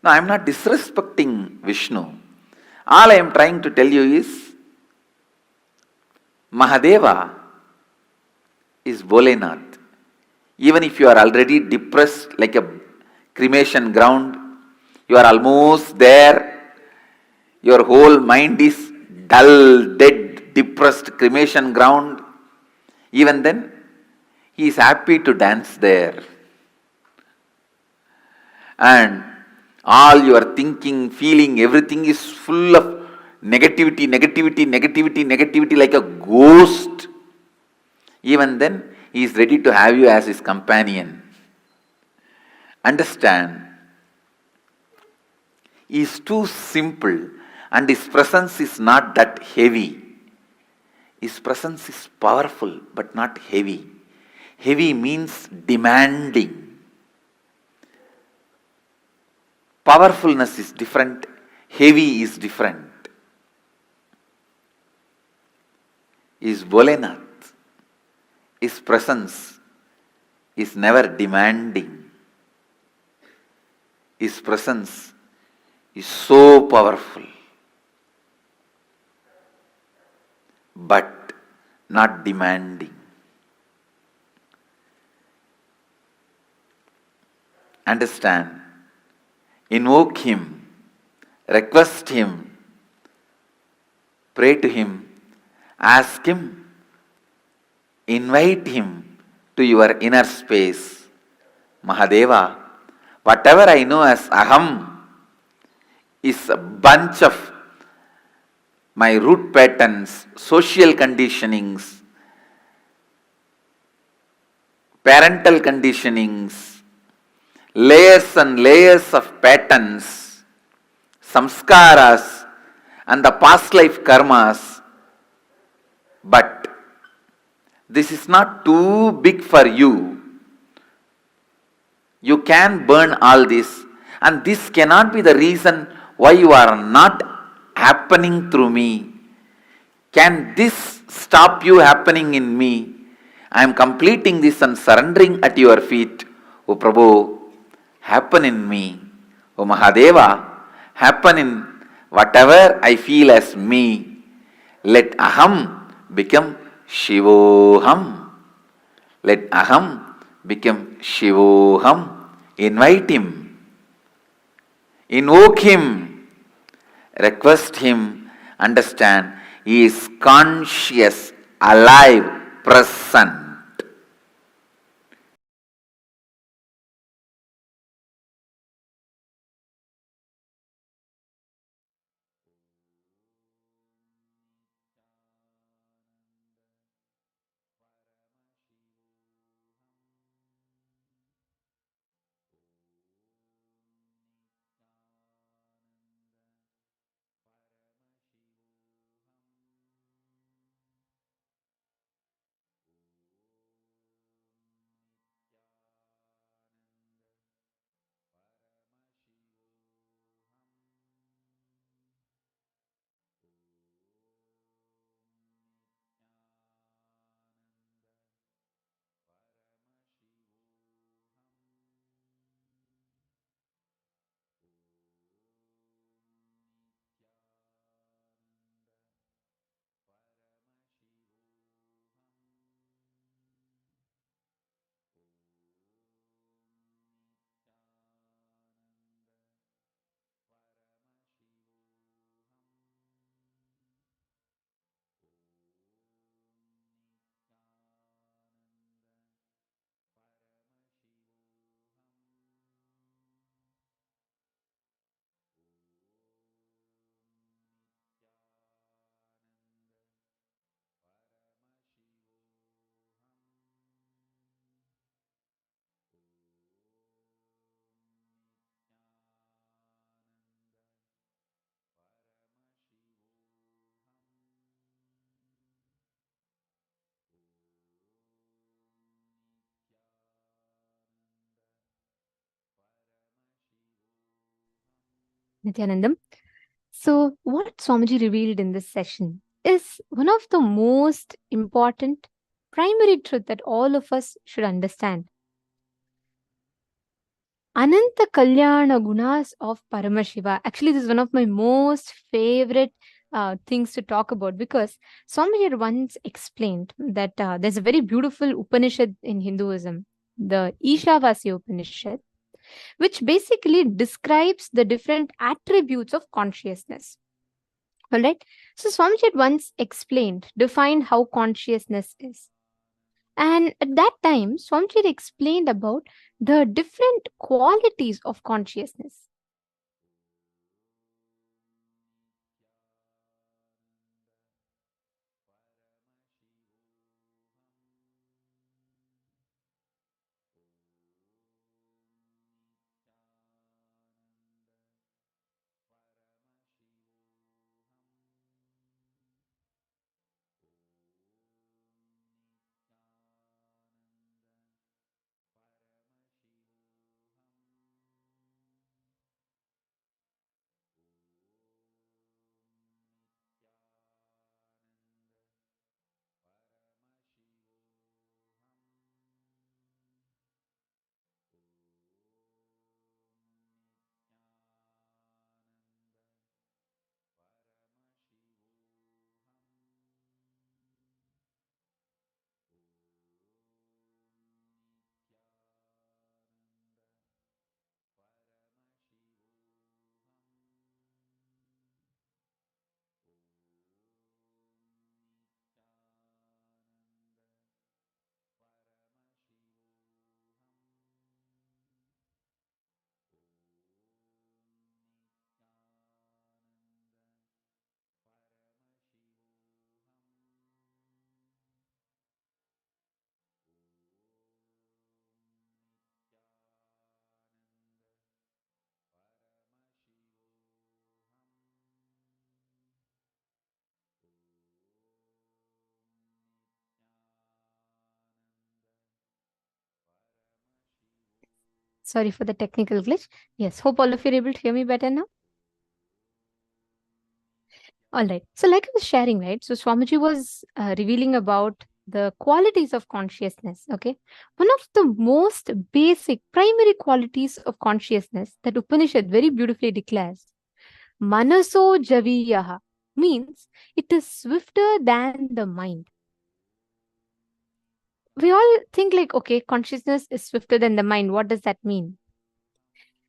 No, I am not disrespecting Vishnu. All I am trying to tell you is, Mahadeva is Bholenath. Even if you are already depressed like a cremation ground, you are almost there, your whole mind is dull, dead, depressed cremation ground, even then, He is happy to dance there. And all your thinking, feeling, everything is full of negativity like a ghost. Even then, He is ready to have you as His companion. Understand, He is too simple and His presence is not that heavy. His presence is powerful but not heavy. Heavy means demanding. Powerfulness is different. Heavy is different. Is Bholenath. His presence is never demanding. His presence is so powerful, but not demanding. Understand? Invoke Him, request Him, pray to Him, ask Him, invite Him to your inner space. Mahadeva, whatever I know as Aham is a bunch of my root patterns, social conditionings, parental conditionings, layers and layers of patterns, samskaras, and the past life karmas. But this is not too big for you. You can burn all this, and this cannot be the reason why you are not happening through me. Can this stop you happening in me? I am completing this and surrendering at your feet. O Prabhu, happen in me. O Mahadeva, happen in whatever I feel as me. Let Aham become Shivoham. Let Aham become Shivoham. Invite Him. Invoke Him. Request Him. Understand, He is conscious, alive, present. Nithyanandam. So, what Swamiji revealed in this session is one of the most important primary truth that all of us should understand. Ananta Kalyana Gunas of Paramashiva. Actually, this is one of my most favorite things to talk about because Swamiji had once explained that there's a very beautiful Upanishad in Hinduism, the Ishavasya Upanishad, which basically describes the different attributes of consciousness. All right. So Swamiji had once explained, defined how consciousness is. And at that time, Swamiji had explained about the different qualities of consciousness. Sorry for the technical glitch. Yes, hope all of you are able to hear me better now. All right. So like I was sharing, right? So Swamiji was revealing about the qualities of consciousness, okay? One of the most basic primary qualities of consciousness that Upanishad very beautifully declares, Manaso Javiyaha, means it is swifter than the mind. We all think like, okay, consciousness is swifter than the mind. What does that mean?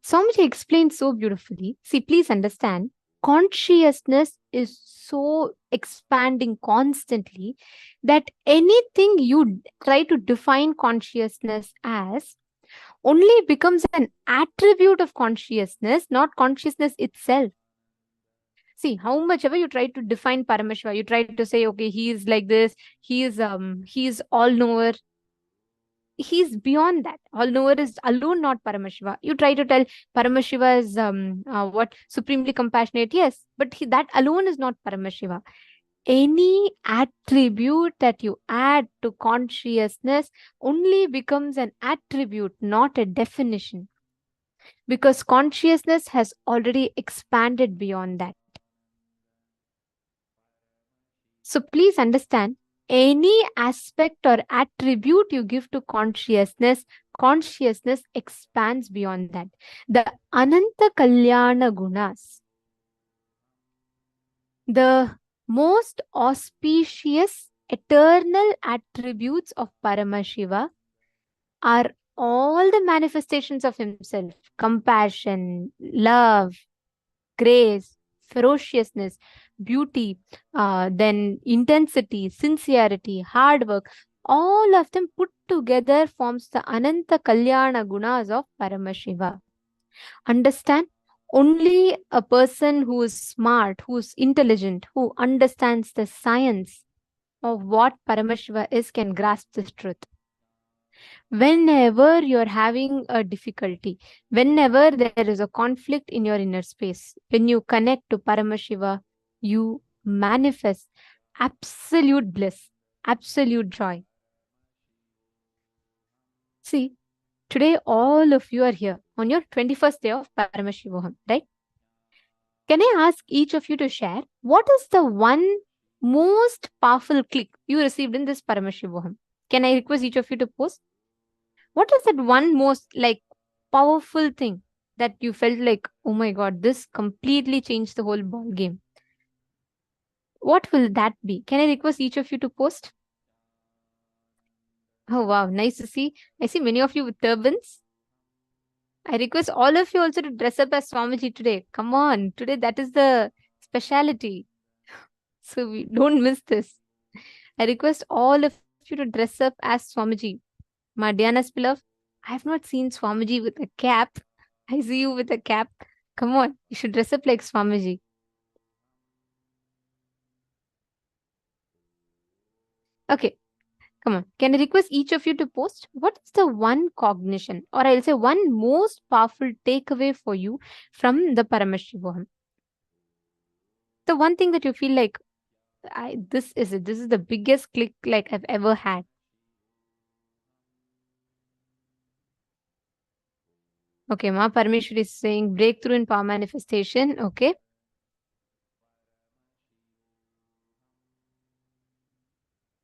Swamiji explained so beautifully. See, please understand, consciousness is so expanding constantly that anything you try to define consciousness as only becomes an attribute of consciousness, not consciousness itself. See, how much ever you try to define Paramashiva, you try to say, okay, he is like this, he is all knower. He's beyond that. All knower is alone not Paramashiva. You try to tell Paramashiva is what supremely compassionate, yes, but that alone is not Paramashiva. Any attribute that you add to consciousness only becomes an attribute, not a definition, because consciousness has already expanded beyond that. So please understand, any aspect or attribute you give to consciousness, consciousness expands beyond that. The Ananta Kalyana Gunas, the most auspicious eternal attributes of Paramashiva, are all the manifestations of himself: compassion, love, grace, ferociousness, beauty, then intensity, sincerity, hard work. All of them put together forms the Ananta Kalyana Gunas of Paramashiva. Understand? Only a person who is smart, who is intelligent, who understands the science of what Paramashiva is can grasp this truth. Whenever you're having a difficulty, whenever there is a conflict in your inner space, when you connect to Paramashiva, you manifest absolute bliss, absolute joy. See, today all of you are here on your 21st day of Paramashivoham, right? Can I ask each of you to share what is the one most powerful click you received in this Paramashivoham? Can I request each of you to post? What is that one most powerful thing that you felt like, oh my God, this completely changed the whole ball game? What will that be? Can I request each of you to post? Oh wow, nice to see. I see many of you with turbans. I request all of you also to dress up as Swamiji today. Come on, today that is the speciality. So we don't miss this. I request all of you to dress up as Swamiji. Madhyana's beloved, I have not seen Swamiji with a cap. I see you with a cap. Come on, you should dress up like Swamiji. Okay, come on. Can I request each of you to post? What is the one cognition, or I'll say one most powerful takeaway for you from the Paramashivoham? The one thing that you feel like, this is it. This is the biggest click like I've ever had. Okay, Ma Parmeshwari is saying breakthrough in power manifestation. Okay.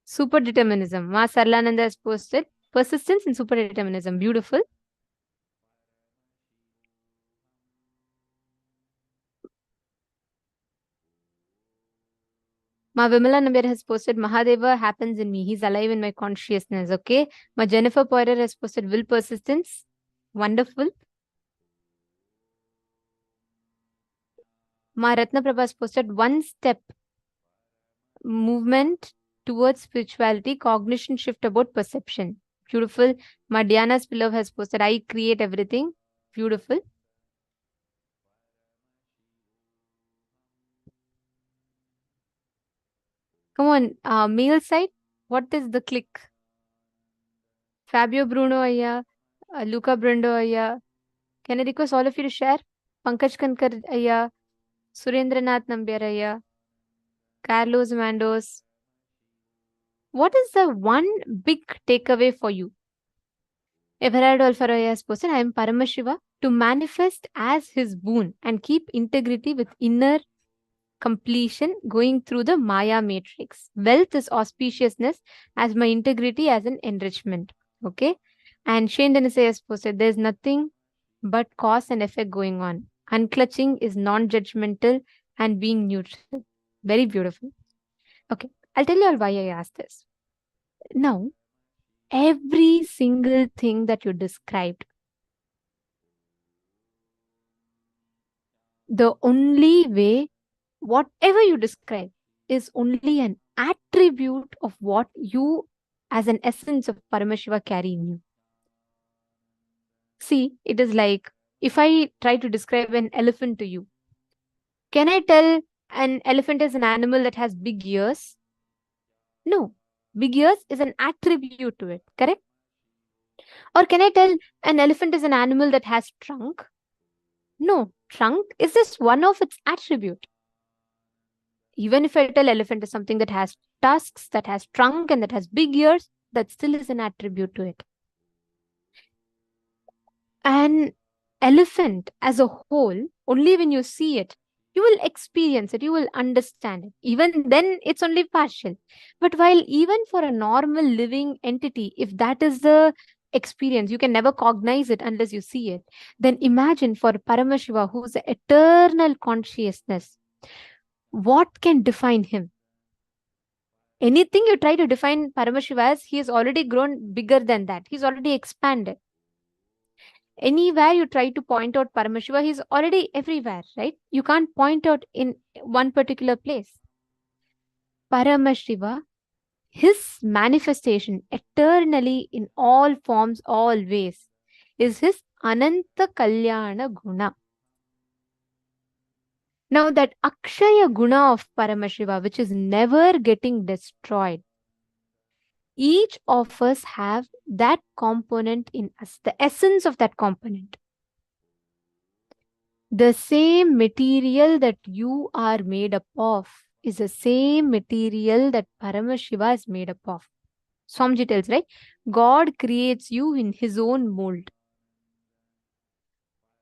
Super determinism. Ma Sarlananda has posted persistence in super determinism. Beautiful. Ma Vimala Nambir has posted Mahadeva happens in me. He's alive in my consciousness. Okay. Ma Jennifer Poirier has posted will persistence. Wonderful. Ma Ratna Prabha has posted one step movement towards spirituality, cognition shift about perception. Beautiful. Ma Diana's beloved has posted I create everything. Beautiful. Come on, male side, what is the click? Fabio Bruno Aya, Luca Brundo Aya. Can I request all of you to share? Pankaj Kankar Aya, Surendranath Nambiar Aya, Carlos Mandos. What is the one big takeaway for you? Everard has posted, I am Paramashiva to manifest as his boon and keep integrity with inner completion going through the Maya matrix. Wealth is auspiciousness as my integrity as an enrichment. Okay. And Shane Denise has posted, there is nothing but cause and effect going on. Unclutching is non-judgmental and being neutral. Very beautiful. Okay. I'll tell you all why I asked this. Now, every single thing that you described, the only way, whatever you describe, is only an attribute of what you, as an essence of Paramashiva, carry in you. See, it is like if I try to describe an elephant to you, can I tell an elephant is an animal that has big ears? No. Big ears is an attribute to it, correct? Or can I tell an elephant is an animal that has trunk? No. Trunk is just one of its attribute. Even if I tell elephant is something that has tusks, that has trunk, and that has big ears, that still is an attribute to it. An elephant as a whole, only when you see it, you will experience it, you will understand it. Even then, it's only partial. But while even for a normal living entity, if that is the experience, you can never cognize it unless you see it. Then imagine for Paramashiva, who is the eternal consciousness, what can define him? Anything you try to define Paramashiva as, he has already grown bigger than that. He's already expanded. Anywhere you try to point out Paramashiva, he's already everywhere, right? You can't point out in one particular place. Paramashiva, his manifestation eternally in all forms, all ways, is his Ananta Kalyana Guna. Now that Akshaya Guna of Paramashiva, which is never getting destroyed, each of us have that component in us, the essence of that component. The same material that you are made up of is the same material that Paramashiva is made up of. Swamiji tells, right? God creates you in his own mold.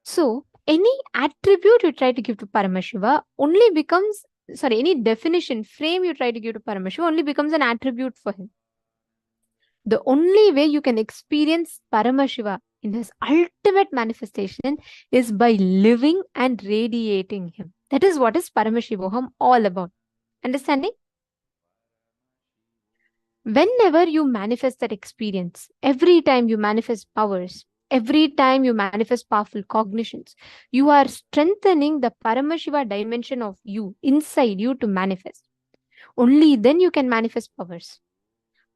So, any attribute you try to give to Paramashiva only becomes, any definition, frame you try to give to Paramashiva only becomes an attribute for him. The only way you can experience Paramashiva in his ultimate manifestation is by living and radiating him. That is what is Paramashivoham all about. Understanding? Whenever you manifest that experience, every time you manifest powers, every time you manifest powerful cognitions, you are strengthening the Paramashiva dimension of you, inside you, to manifest. Only then you can manifest powers.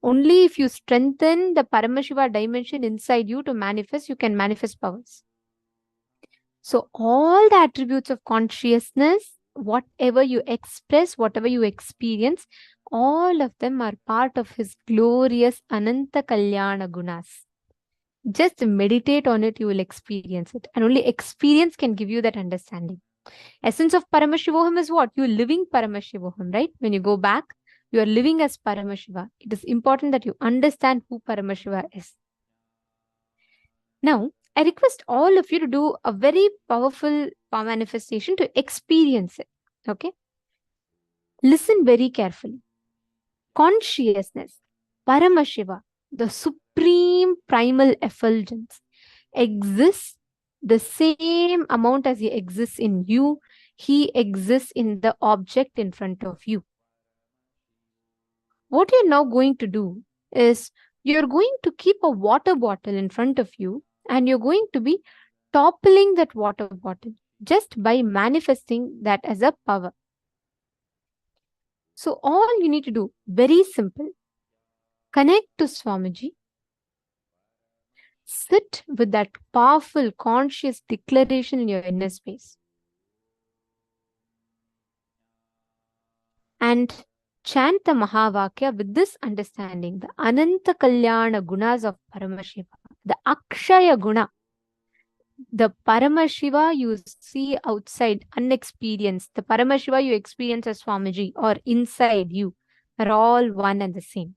Only if you strengthen the Paramashiva dimension inside you to manifest, you can manifest powers. So all the attributes of consciousness, whatever you express, whatever you experience, all of them are part of his glorious Ananta Kalyana Gunas. Just meditate on it, you will experience it. And only experience can give you that understanding. Essence of Paramashivoham is what? You're living Paramashivoham, right? When you go back, you are living as Paramashiva. It is important that you understand who Paramashiva is. Now, I request all of you to do a very powerful manifestation to experience it. Okay? Listen very carefully. Consciousness, Paramashiva, the supreme primal effulgence, exists the same amount as he exists in you. He exists in the object in front of you. What you're now going to do is you're going to keep a water bottle in front of you and you're going to be toppling that water bottle just by manifesting that as a power. So all you need to do, very simple, connect to Swamiji, sit with that powerful conscious declaration in your inner space, and chant the Mahavakya with this understanding, the Ananta Kalyana Gunas of Paramashiva, the Akshaya Guna, the Paramashiva you see outside, unexperienced, the Paramashiva you experience as Swamiji or inside you, are all one and the same.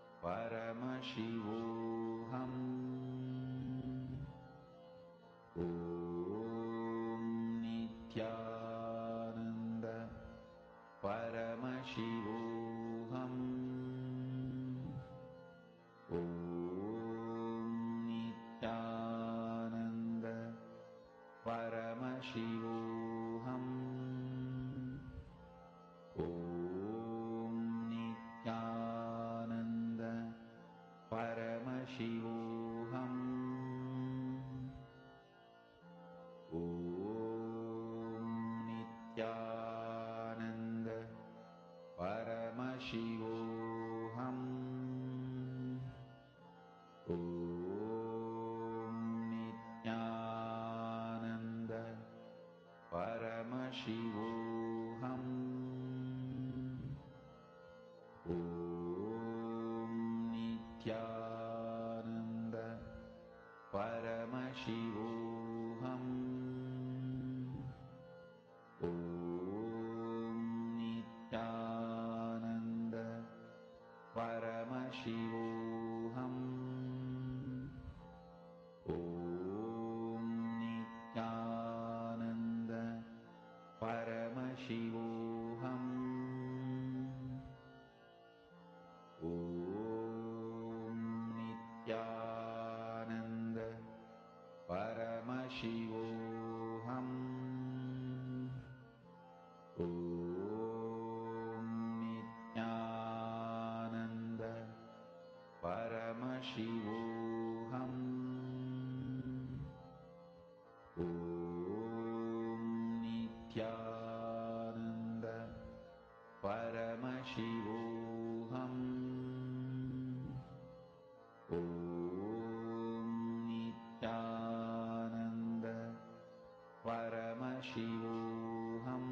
Paramashivoham. Om Nithyananda Paramashivoham. Om Nithyananda Paramashivoham. Om Nithyananda Paramashivoham. Om Nithyananda Paramashivoham. Om Nithyananda Paramashivoham. Om Nithyananda Paramashivoham. Om Nithyananda Paramashivoham. Om Nithyananda Paramashivoham.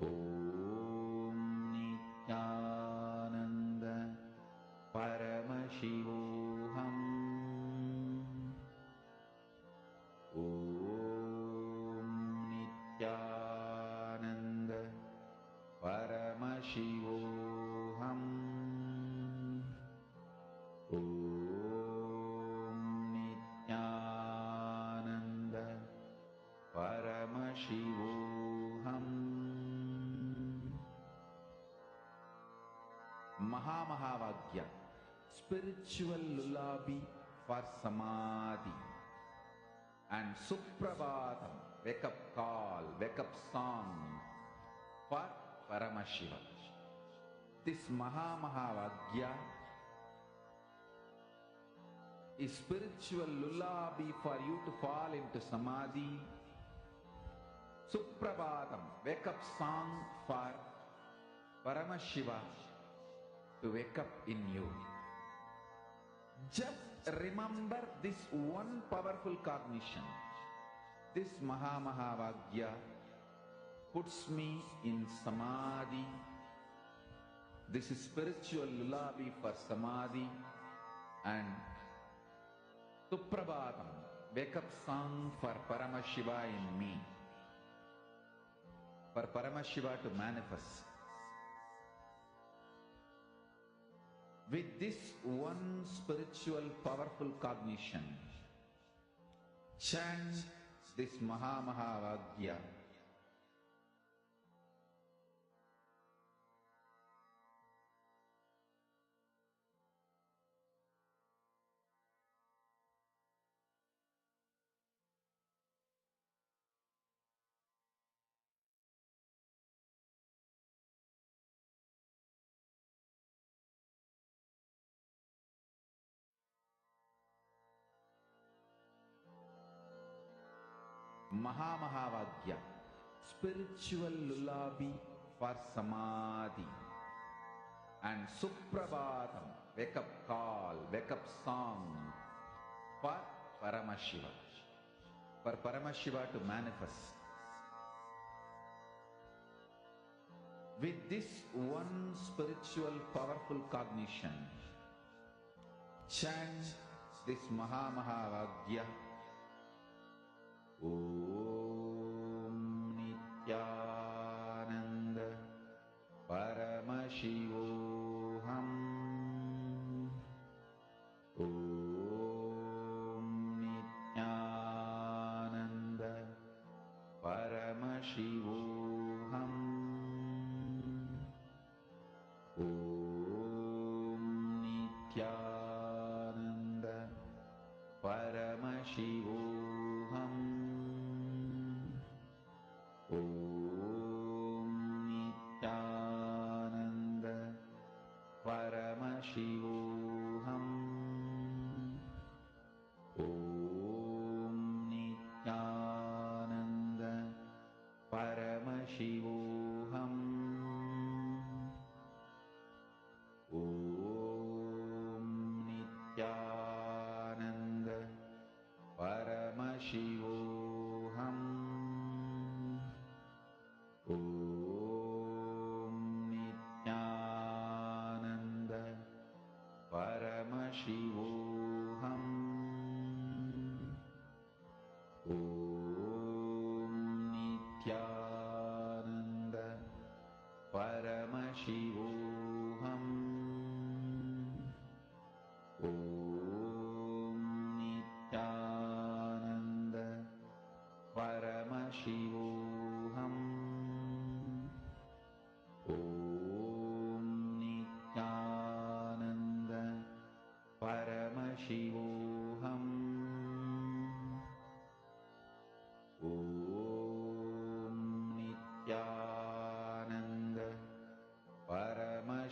Om Nithyananda Paramashivoham. Om Nithyananda Paramashivoham. Om Nithyananda Paramashivoham. Mahamahāvagya, spiritual lullaby for samadhi, and Suprabhatam, wake up call, wake up song for Paramashiva. This Mahamahāvagya is spiritual lullaby for you to fall into samadhi. Suprabhatam, wake up song for Paramashiva to wake up in you. Just remember this one powerful cognition. This Mahamahāvagya puts me in samadhi. This is spiritual lullaby for samadhi. And Suprabhatam, wake up song for Paramashiva in me. For Paramashiva to manifest. With this one spiritual powerful cognition, chant this Mahamahāvagya. Mahamahāvagya, spiritual lullaby for samadhi, and Suprabhatam, wake up call, wake up song for Paramashiva, for Paramashiva to manifest. With this one spiritual powerful cognition, chant this Mahamahāvagya. Om Nithyananda Paramashivoham. Om Nithyananda Paramashivoham. Om Nithyananda Paramashivoham. Om Nithyananda Paramashivoham. Om Nithyananda Paramashivoham.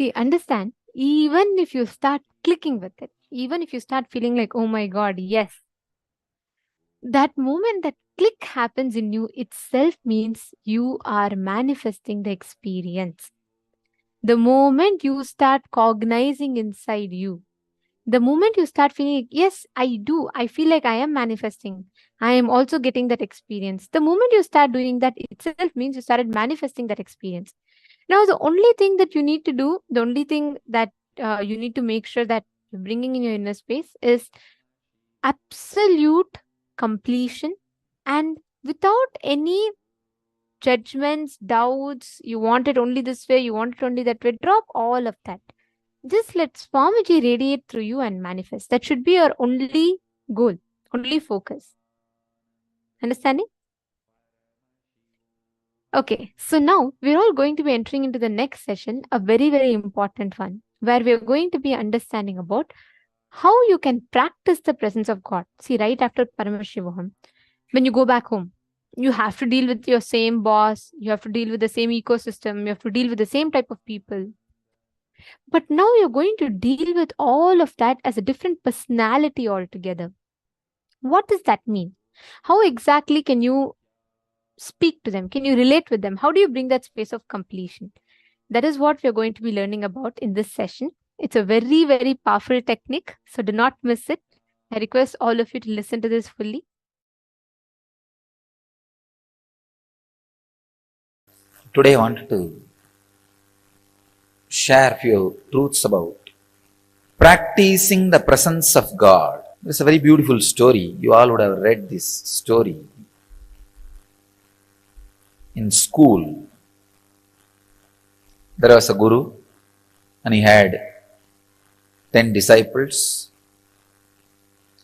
See, understand, even if you start clicking with it, even if you start feeling like, oh my God, yes, that moment that click happens in you itself means you are manifesting the experience. The moment you start cognizing inside you, the moment you start feeling, yes, I do, I feel like I am manifesting, I am also getting that experience. The moment you start doing that itself means you started manifesting that experience. Now, the only thing that you need to do, the only thing that you need to make sure that you're bringing in your inner space is absolute completion, and without any judgments, doubts, you want it only this way, you want it only that way, drop all of that. Just let Swamiji radiate through you and manifest. That should be your only goal, only focus. Understanding? Okay, so now we're all going to be entering into the next session, a very, very important one, where we're going to be understanding about how you can practice the presence of God. See, right after Paramashivoham, when you go back home, you have to deal with your same boss, you have to deal with the same ecosystem, you have to deal with the same type of people. But now you're going to deal with all of that as a different personality altogether. What does that mean? How exactly can you speak to them? Can you relate with them? How do you bring that space of completion? That is what we're going to be learning about in this session. It's a very, very powerful technique, so do not miss it. I request all of you to listen to this fully. Today I wanted to share a few truths about practicing the presence of God. It's a very beautiful story. You all would have read this story in school. There was a guru and he had 10 disciples.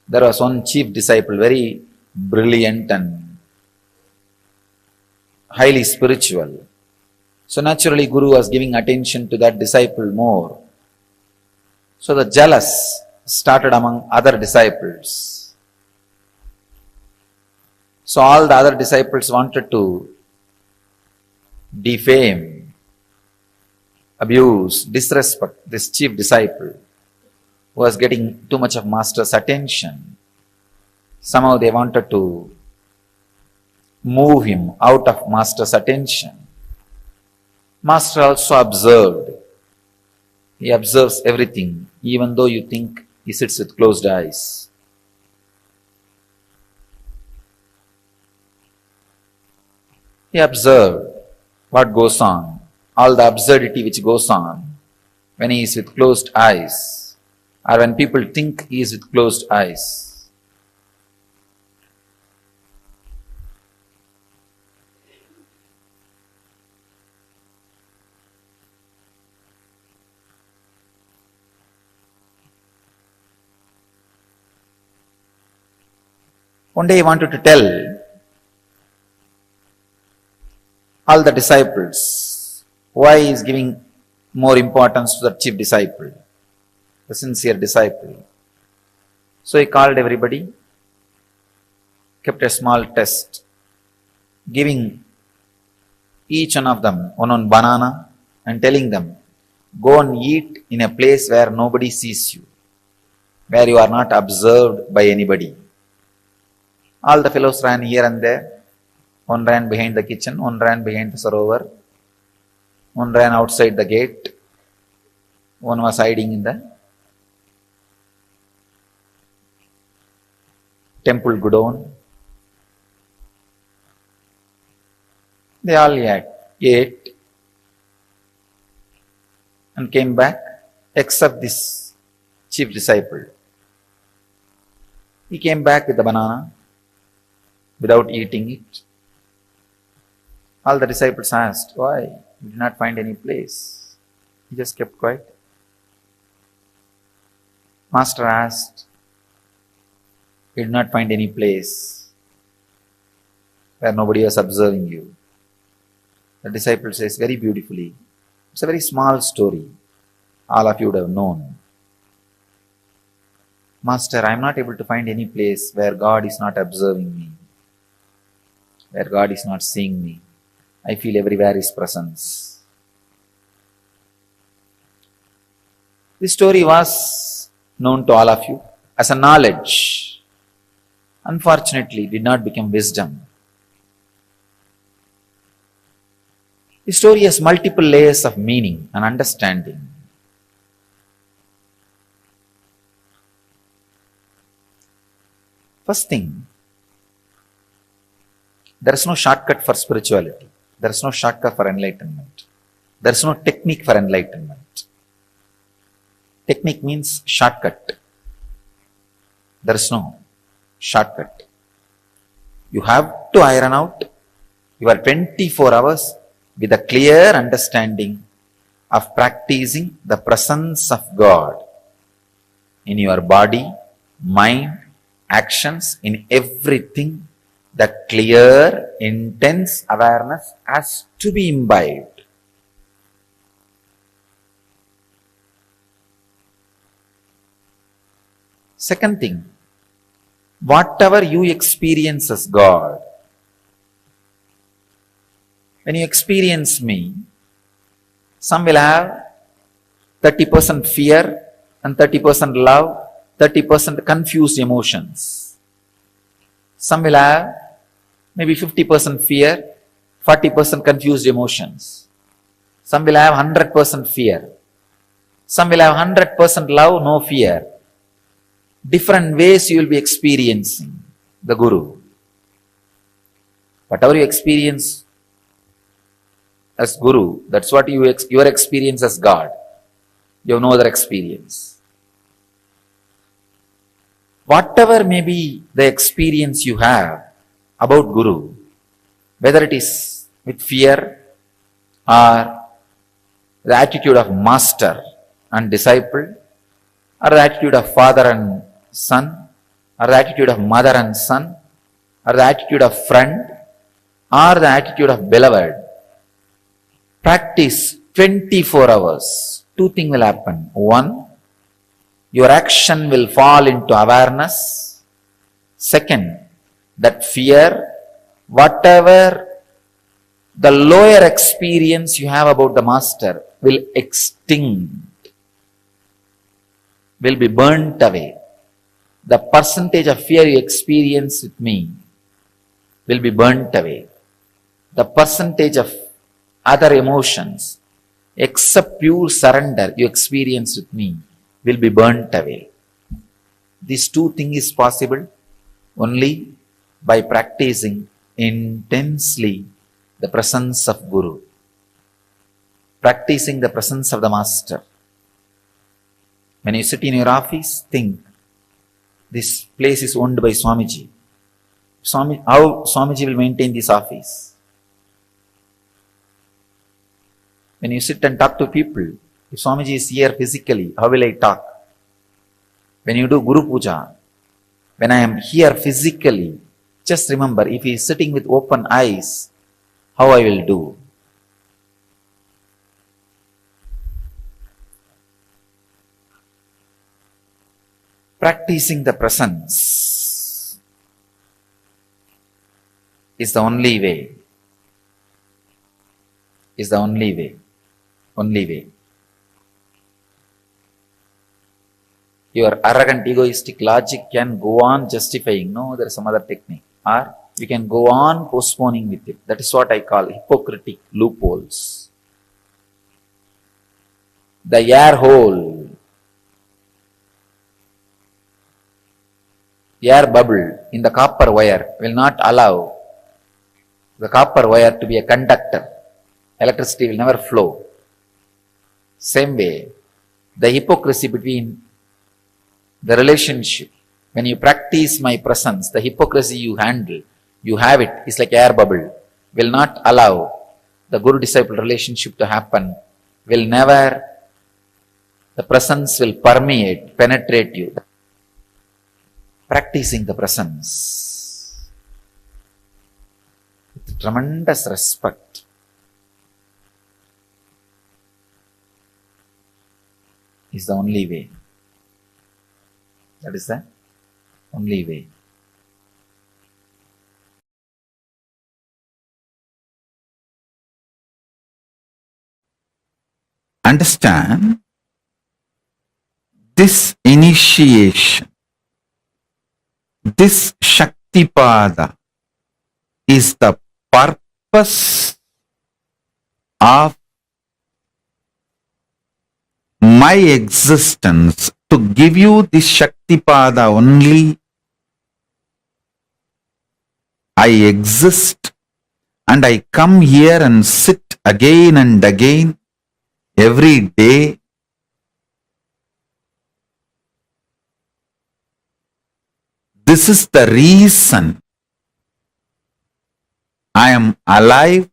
There was one chief disciple, very brilliant and highly spiritual. So naturally, Guru was giving attention to that disciple more. So the jealous started among other disciples. So all the other disciples wanted to defame, abuse, disrespect this chief disciple who was getting too much of master's attention. Somehow they wanted to move him out of master's attention. Master also observed. He observes everything, even though you think he sits with closed eyes. He observed what goes on, all the absurdity which goes on when he is with closed eyes, or when people think he is with closed eyes. One day he wanted to tell all the disciples why he is giving more importance to the chief disciple, the sincere disciple. So he called everybody, kept a small test, giving each one of them one banana and telling them, go and eat in a place where nobody sees you, where you are not observed by anybody. All the fellows ran here and there. One ran behind the kitchen, one ran behind the sarovar, one ran outside the gate, one was hiding in the temple godown. They all ate and came back, except this chief disciple. He came back with the banana without eating it. All the disciples asked, why? He did not find any place. He just kept quiet. Master asked, he did not find any place where nobody was observing you. The disciple says very beautifully, it's a very small story. All of you would have known. Master, I am not able to find any place where God is not observing me, where God is not seeing me. I feel everywhere His presence. This story was known to all of you as a knowledge. Unfortunately, it did not become wisdom. The story has multiple layers of meaning and understanding. First thing, there is no shortcut for spirituality. There is no shortcut for enlightenment. There is no technique for enlightenment. Technique means shortcut. There is no shortcut. You have to iron out your 24 hours with a clear understanding of practicing the presence of God in your body, mind, actions, in everything. The clear, intense awareness has to be imbibed. Second thing, whatever you experience as God, when you experience me, some will have 30% fear and 30% love, 30% confused emotions. Some will have maybe 50% fear, 40% confused emotions. Some will have 100% fear. Some will have 100% love, no fear. Different ways you will be experiencing the Guru. Whatever you experience as Guru, that's what your experience as God. You have no other experience. Whatever may be the experience you have about Guru, whether it is with fear or the attitude of master and disciple, or the attitude of father and son, or the attitude of mother and son, or the attitude of friend, or the attitude of beloved, practice 24 hours. Two things will happen. One, your action will fall into awareness. Second, that fear, whatever the lower experience you have about the master will extinct, will be burnt away. The percentage of fear you experience with me will be burnt away. The percentage of other emotions, except pure surrender you experience with me, will be burnt away. These two things is possible only by practicing intensely the presence of Guru, practicing the presence of the Master. When you sit in your office, think, this place is owned by Swamiji. How Swamiji will maintain this office? When you sit and talk to people, if Swamiji is here physically, how will I talk? When you do Guru Puja, when I am here physically, just remember, if he is sitting with open eyes, how I will do? Practicing the presence is the only way. Is the only way. Only way. Your arrogant, egoistic logic can go on justifying. No, there is some other technique. Or you can go on postponing with it. That is what I call hypocritic loopholes. The air hole, air bubble in the copper wire will not allow the copper wire to be a conductor. Electricity will never flow. Same way, the hypocrisy between the relationship, when you practice my presence, the hypocrisy you handle, you have it, it's like air bubble, will not allow the Guru-disciple relationship to happen, will never, the presence will permeate, penetrate you. Practicing the presence with tremendous respect is the only way. That is the only way. Understand this initiation, this Shaktipada is the purpose of my existence, to give you this Shaktipada only. I exist and I come here and sit again and again every day. This is the reason I am alive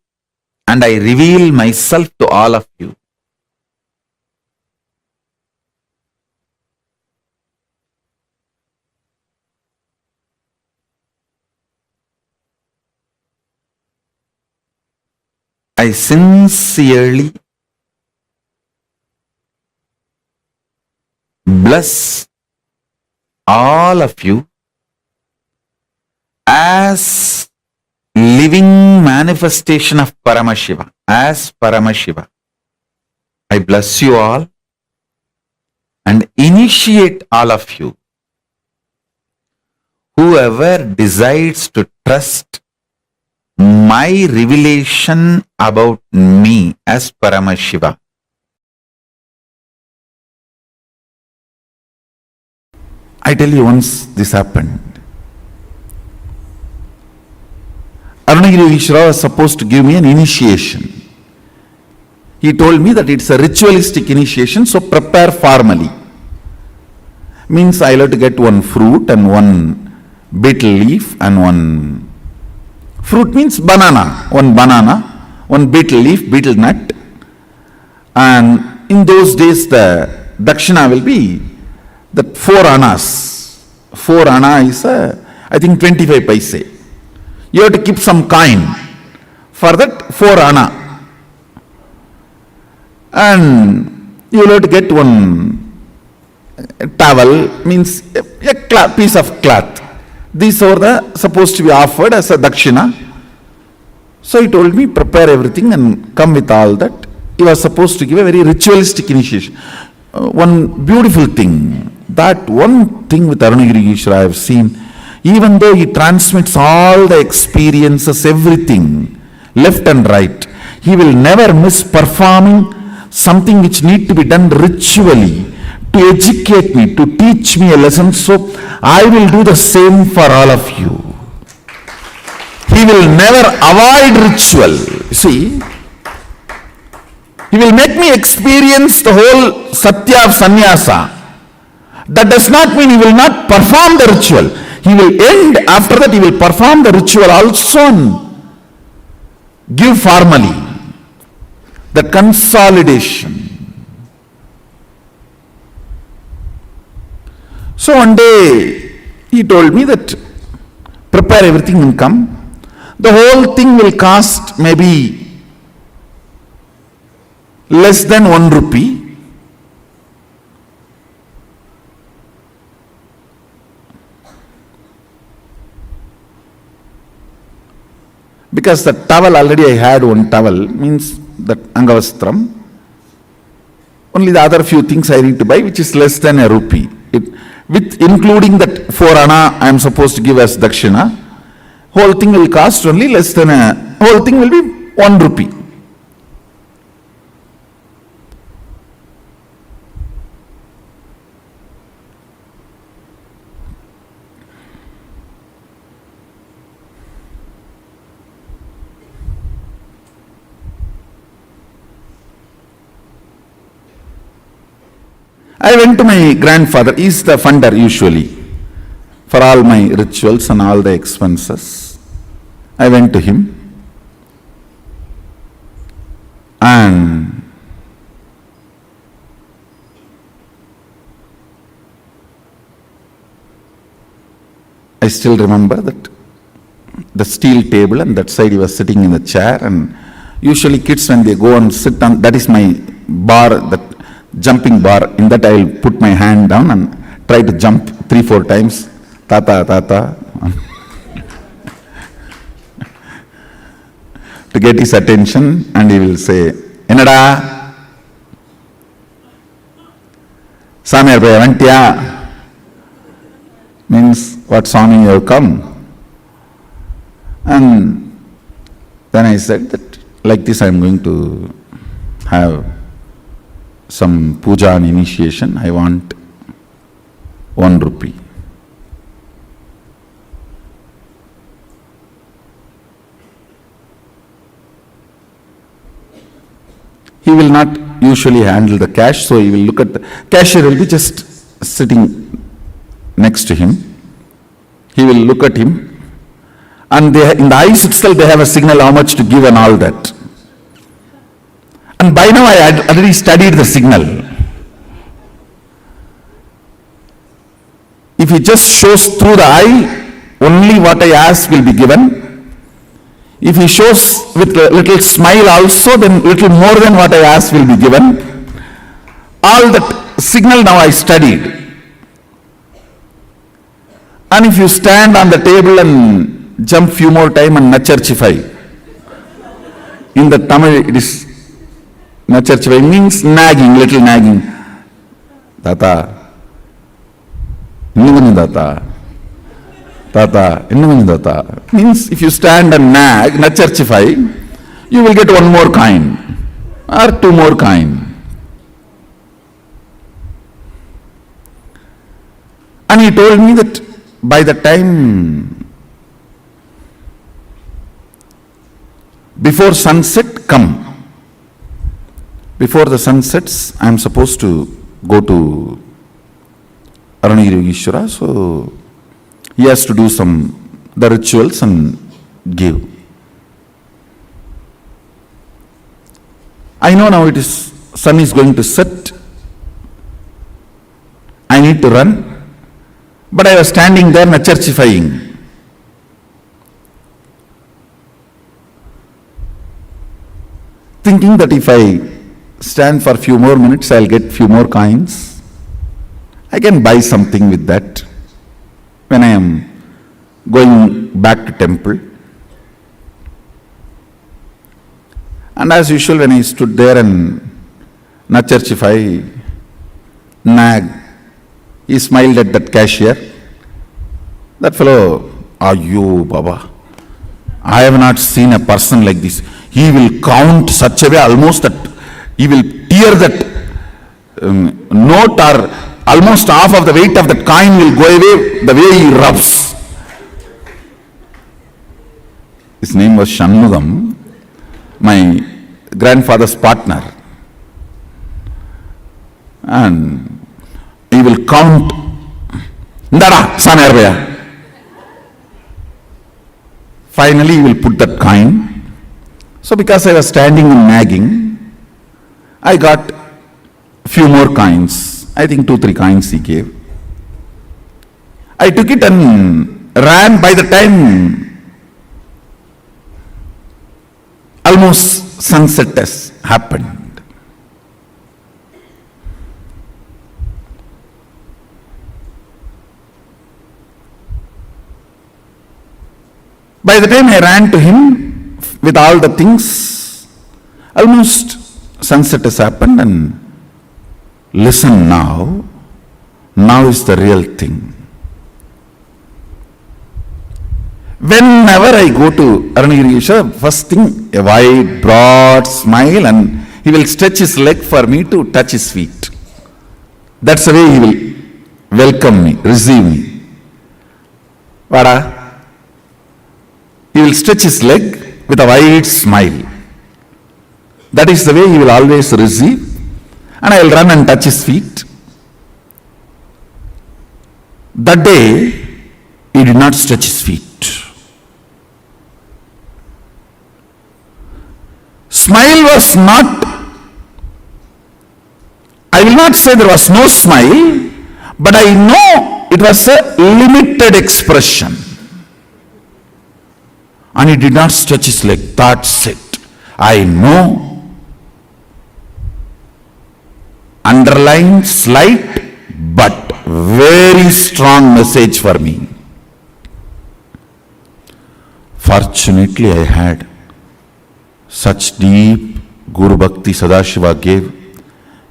and I reveal myself to all of you. I sincerely bless all of you as living manifestation of Paramashiva, as Paramashiva. I bless you all and initiate all of you. Whoever decides to trust my revelation about me as Paramashiva, I tell you, once this happened, Arunagiri was supposed to give me an initiation. He told me that it's a ritualistic initiation, so prepare formally. Means I'll have to get one fruit and one betel leaf and one fruit means banana, one betel leaf, betel nut. And in those days the dakshina will be that 4 annas. 4 anna is I think 25 paise. You have to keep some coin for that 4 anna. And you will have to get one towel, means a piece of cloth. These are supposed to be offered as a dakshina. So he told me, prepare everything and come with all that. He was supposed to give a very ritualistic initiation. One beautiful thing, that one thing with Arunagiri I have seen, even though he transmits all the experiences, everything, left and right, he will never miss performing something which need to be done ritually, to educate me, to teach me a lesson. So I will do the same for all of you. He will never avoid ritual. See, he will make me experience the whole Satya of Sannyasa. That does not mean he will not perform the ritual. He will end, after that he will perform the ritual also and give formally the consolidation. So one day he told me that prepare everything and come. The whole thing will cost maybe less than 1 rupee. Because the towel, already I had one towel, means that Angavastram. Only the other few things I need to buy, which is less than a rupee. With including that 4 anna I am supposed to give as dakshina, whole thing will cost only less than whole thing will be 1 rupee. I went to my grandfather. He is the funder usually for all my rituals and all the expenses. I went to him and I still remember that the steel table, and that side he was sitting in the chair, and usually kids when they go and sit on, that is my bar, that jumping bar, in that I will put my hand down and try to jump 3-4 times, tata, tata, to get his attention, and he will say, Enada. Samirabhaya Vantya means, what Swami, you have come? And then I said that like this I am going to have some puja and initiation. I want 1 rupee. He will not usually handle the cash, so he will look at the cashier, will be just sitting next to him. He will look at him, and in the eyes itself they have a signal how much to give and all that. And by now I had already studied the signal. If he just shows through the eye, only what I ask will be given. If he shows with a little smile also, then little more than what I ask will be given. All that signal now I studied. And if you stand on the table and jump few more time and nacharchify, in the Tamil it is nacharchify means nagging, little nagging. Tata, innum Tata. Tata, innum Tata. Means if you stand and nag, nacharchify, you will get 1 more coin or 2 more coin. And he told me that by the time before sunset, come. Before the sun sets, I am supposed to go to Aranagiri, so he has to do the rituals and give. I know now sun is going to set. I need to run. But I was standing there nacharchifying. Thinking that if I stand for a few more minutes, I'll get few more coins. I can buy something with that when I am going back to temple. And as usual, when I stood there and nacharchify, nag, he smiled at that cashier. That fellow, Ayyo Baba, I have not seen a person like this. He will count such a way almost that he will tear that note, or almost half of the weight of that coin will go away the way he rubs. His name was Shanmugam, my grandfather's partner. And he will count. Ndara, Samirabhaya. Finally, he will put that coin. So because I was standing and nagging, I got a few more coins. I think 2-3 coins he gave. I took it and ran. By the time almost sunset has happened. By the time I ran to him with all the things, almost sunset has happened, and listen now is the real thing. Whenever I go to Aranagiri, first thing, a wide, broad smile, and he will stretch his leg for me to touch his feet. That's the way he will welcome me, receive me. Vada. He will stretch his leg with a wide smile. That is the way he will always receive. And I will run and touch his feet. That day, he did not stretch his feet. Smile was not, I will not say there was no smile, but I know it was a limited expression. And he did not stretch his leg. That's it. I know. Underline, slight, but very strong message for me. Fortunately, I had such deep Guru Bhakti Sadashiva gave.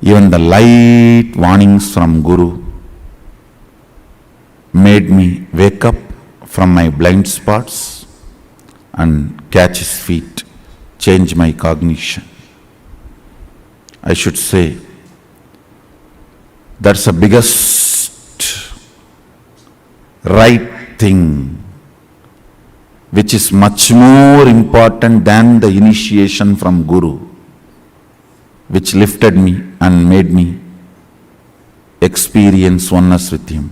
Even the light warnings from Guru made me wake up from my blind spots and catch his feet, change my cognition. I should say, that's the biggest right thing, which is much more important than the initiation from Guru, which lifted me and made me experience oneness with him.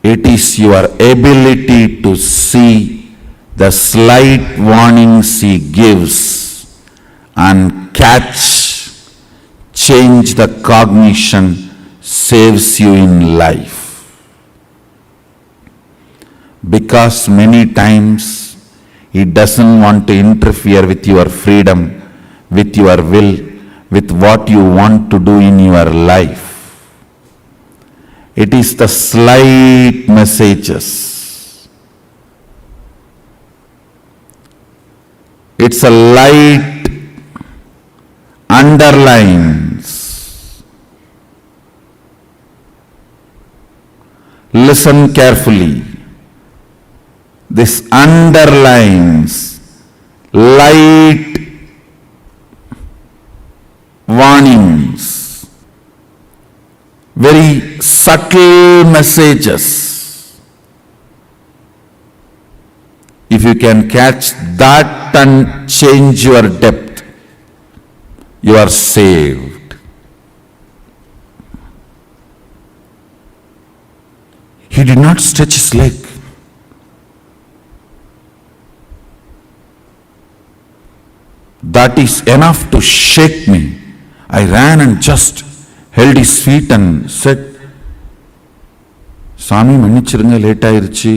It is your ability to see the slight warnings he gives and catch, change the cognition, saves you in life. Because many times he doesn't want to interfere with your freedom, with your will, with what you want to do in your life. It is the slight messages. It's a light underlines. Listen carefully. This underlines light warnings. Very subtle messages. If you can catch that and change your depth, you are saved. He did not stretch his leg. That is enough to shake me. I ran and just held his feet and said, Swami, மன்னிச்சிருங்க, late ஆயிருச்சு,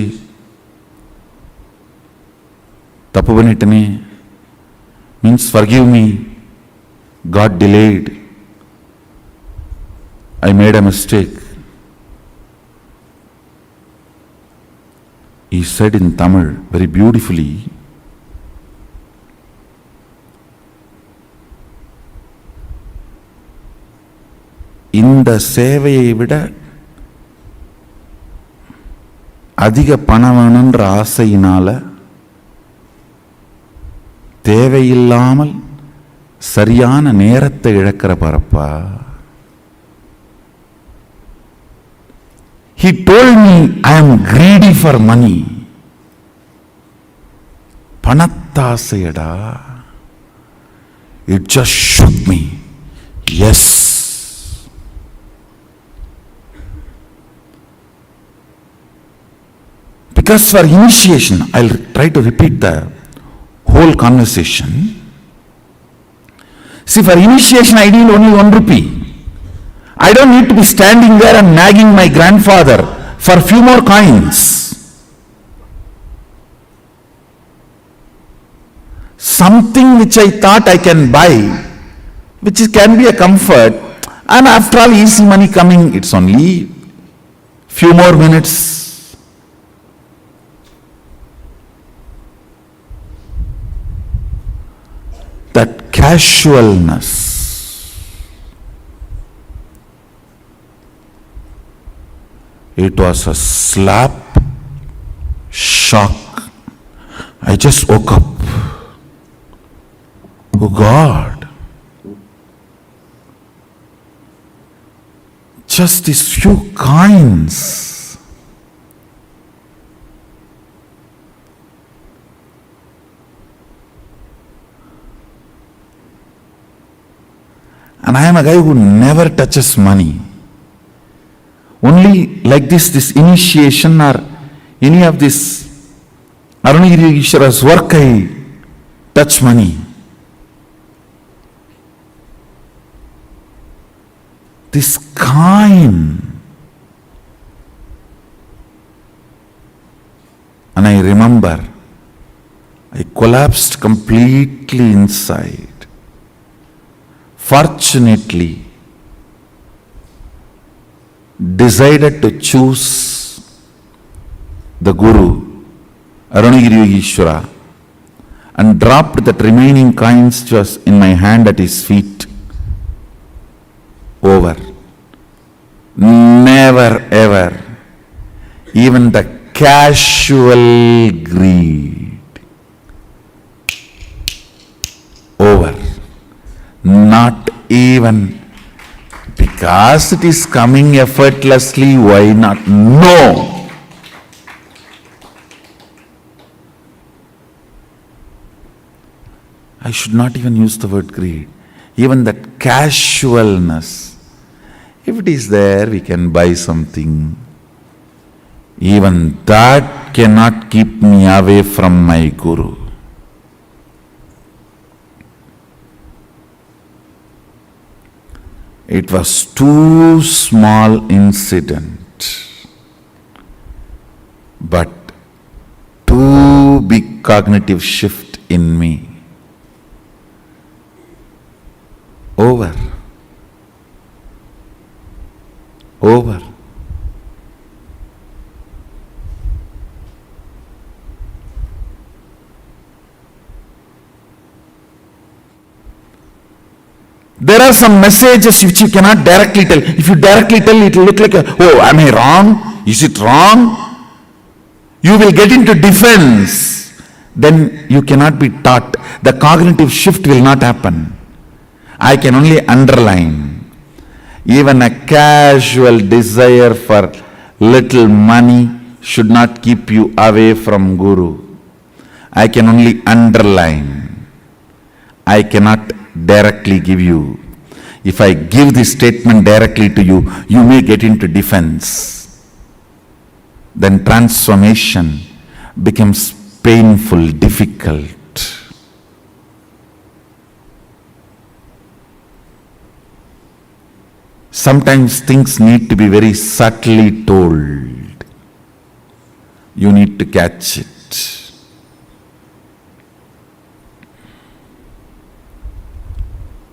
தப்பு பண்ணிட்டனே, means forgive me, God delayed, I made a mistake. He said in Tamil very beautifully, இந்த சேவையை விட அதிக பணம் வேணுன்ற ஆசையினால தேவையில்லாமல் சரியான நேரத்தை இழக்கிற பரப்பா. He told me I am greedy for money. பணத்தாசையடா. It just shook me. Yes. Because for initiation, I'll try to repeat the whole conversation. See, for initiation I need only 1 rupee. I don't need to be standing there and nagging my grandfather for few more coins. Something which I thought I can buy, which can be a comfort, and after all easy money coming, it's only few more minutes. That casualness, it was a slap, shock. I just woke up. Oh God, just these few coins. And I am a guy who never touches money. Only like this initiation or any of this Arunagirishwara's work I touch money. This coin. And I remember, I collapsed completely inside. Fortunately, decided to choose the Guru, Arunagirishwara, and dropped that remaining coins just in my hand at his feet. Over. Never ever. Even the casual greed. Over. Not even because it is coming effortlessly, why not? No. I should not even use the word greed. Even that casualness. If it is there, we can buy something. Even that cannot keep me away from my Guru. It was too small incident, but too big cognitive shift in me. Over. Over. There are some messages which you cannot directly tell. If you directly tell, it will look like, oh, am I wrong? Is it wrong? You will get into defense. Then you cannot be taught. The cognitive shift will not happen. I can only underline. Even a casual desire for little money should not keep you away from Guru. I can only underline. I cannot directly give you. If I give this statement directly to you, you may get into defense. Then transformation becomes painful, difficult. Sometimes things need to be very subtly told. You need to catch it.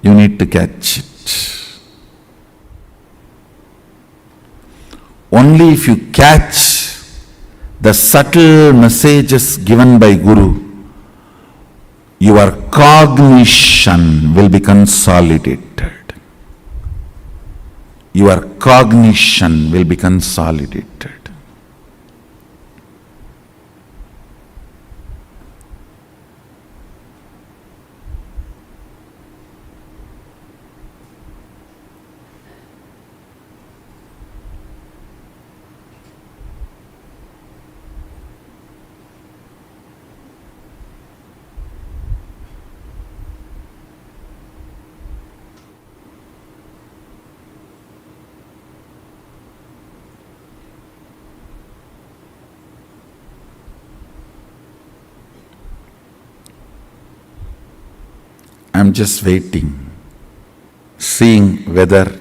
You need to catch it. Only if you catch the subtle messages given by Guru, your cognition will be consolidated. Your cognition will be consolidated. I'm just waiting, seeing whether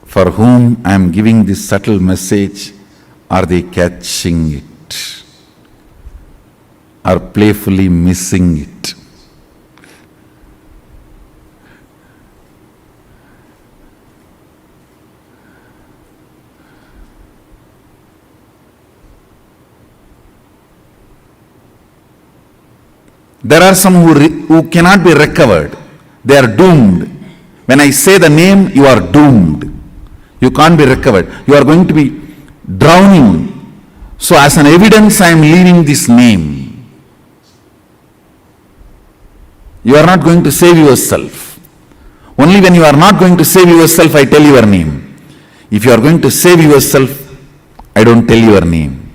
for whom I'm giving this subtle message, are they catching it or playfully missing it? There are some who cannot be recovered. They are doomed. When I say the name, you are doomed. You can't be recovered. You are going to be drowning. So as an evidence, I am leaving this name. You are not going to save yourself. Only when you are not going to save yourself, I tell your name. If you are going to save yourself, I don't tell your name.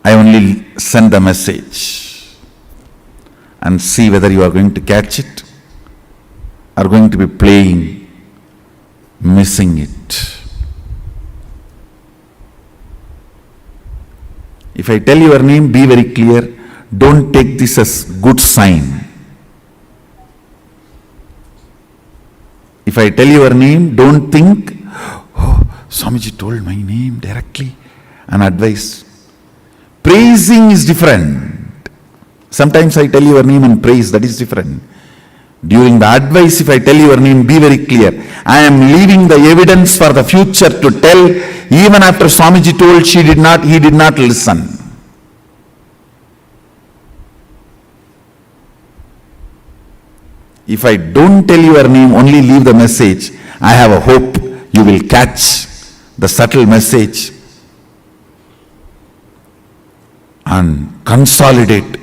I only send the message. And see whether you are going to catch it or going to be playing, missing it. If I tell your name, be very clear. Don't take this as good sign. If I tell your name, don't think, oh, Swamiji told my name directly and advice. Praising is different. Sometimes I tell your name and praise, that is different. During the advice, if I tell your name, be very clear. I am leaving the evidence for the future to tell, even after Swamiji told he did not listen. If I don't tell your name, only leave the message, I have a hope you will catch the subtle message and consolidate,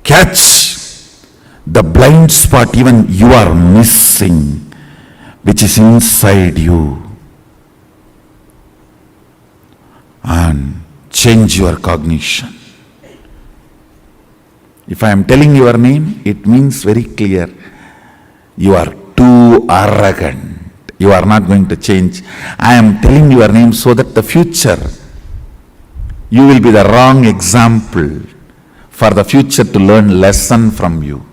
catch the blind spot even you are missing, which is inside you, and change your cognition. If I am telling your name, it means very clear, you are too arrogant. You are not going to change. I am telling your name so that the future, you will be the wrong example for the future to learn lesson from you.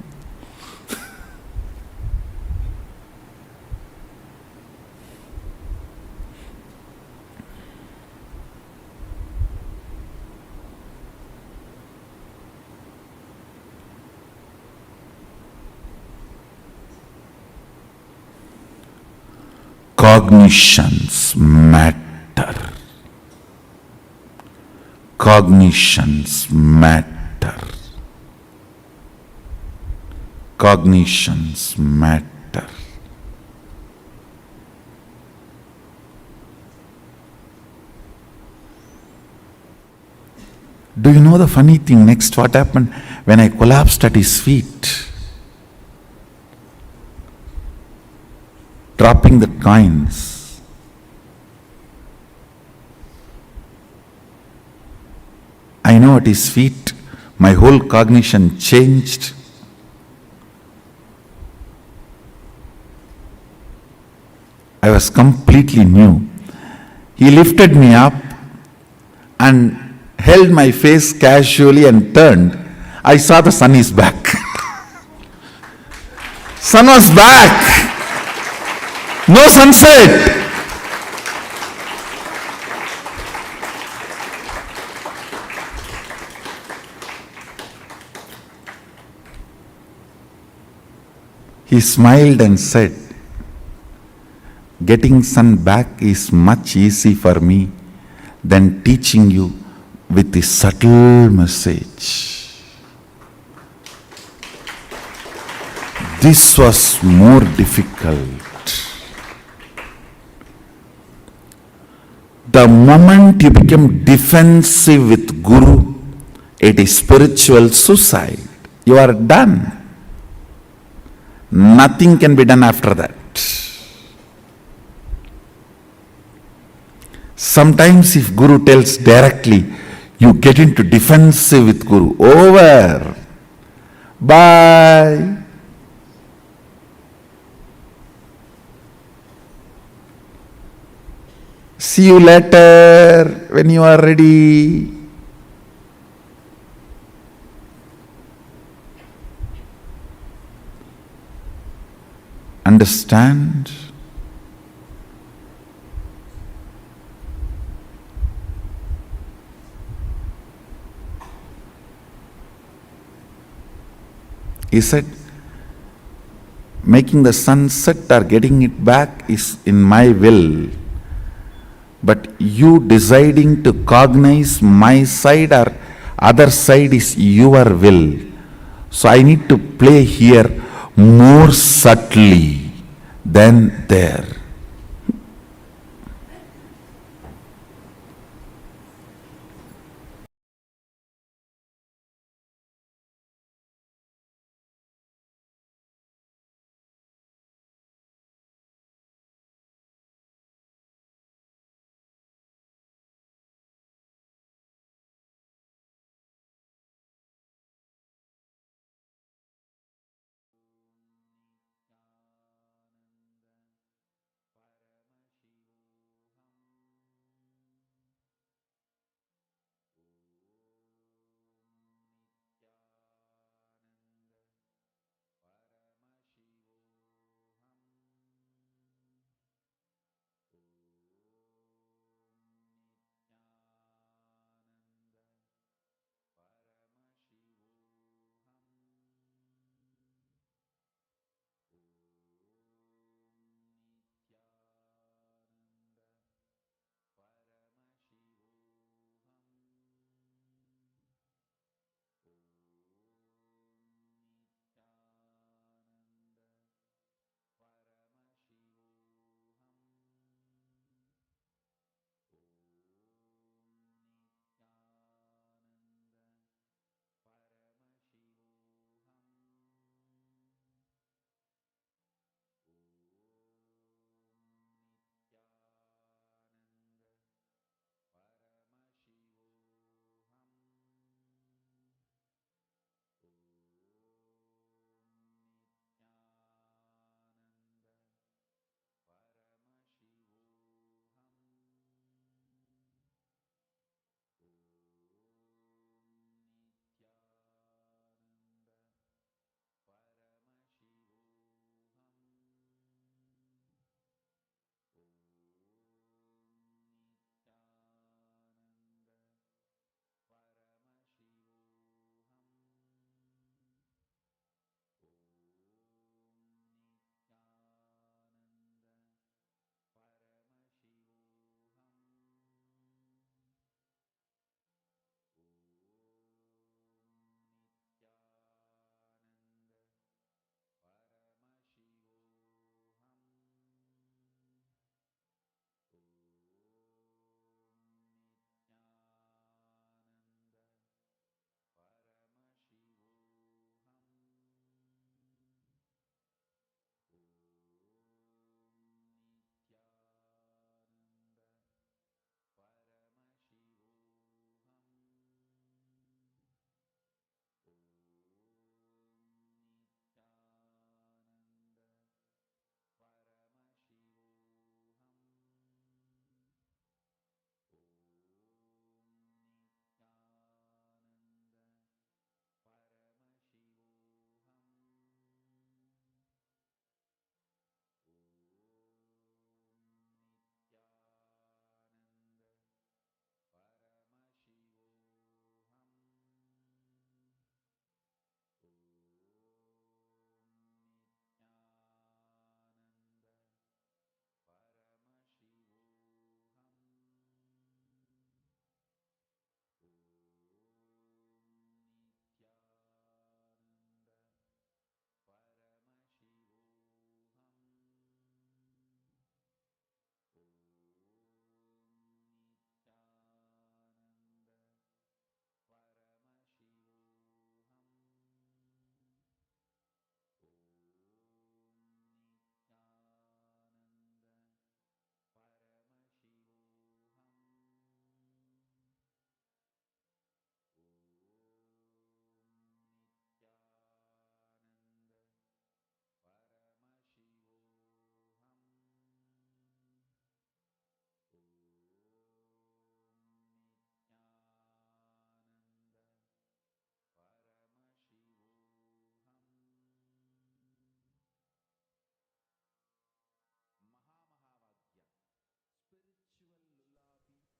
Cognitions matter. Cognitions matter. Cognitions matter. Do you know the funny thing next? What happened when I collapsed at his feet? Dropping the coins. I know at his feet, my whole cognition changed. I was completely new. He lifted me up and held my face casually and turned. I saw the sun is back. Sun was back. No sunset. He smiled and said, getting sun back is much easy for me than teaching you with the subtle message. This was more difficult. The moment you become defensive with Guru, it is spiritual suicide. You are done. Nothing can be done after that. Sometimes if Guru tells directly, you get into defensive with Guru. Over. Bye. See you later when you are ready. Understand? He said, making the sun set or getting it back is in my will. But you deciding to cognize my side or other side is your will. So I need to play here more subtly than there.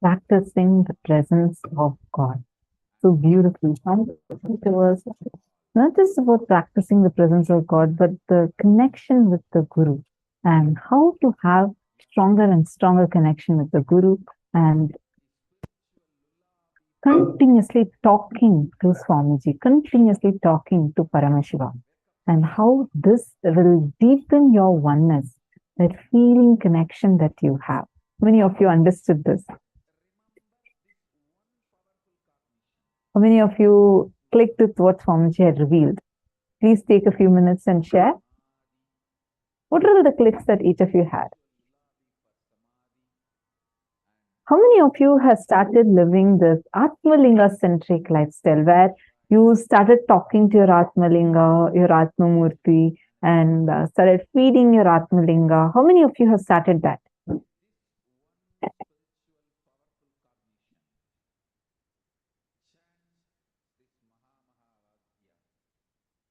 practicing the presence of God. So beautiful. It was not just about practicing the presence of God, but the connection with the Guru and how to have stronger and stronger connection with the Guru and continuously talking to Swamiji, continuously talking to Paramashivam, and how this will deepen your oneness, that feeling connection that you have. Many of you understood this. How many of you clicked with what Swamiji had revealed? Please take a few minutes and share. What are the clicks that each of you had? How many of you have started living this Atmalinga-centric lifestyle where you started talking to your Atmalinga, your Atmamurti, and started feeding your Atmalinga? How many of you have started that?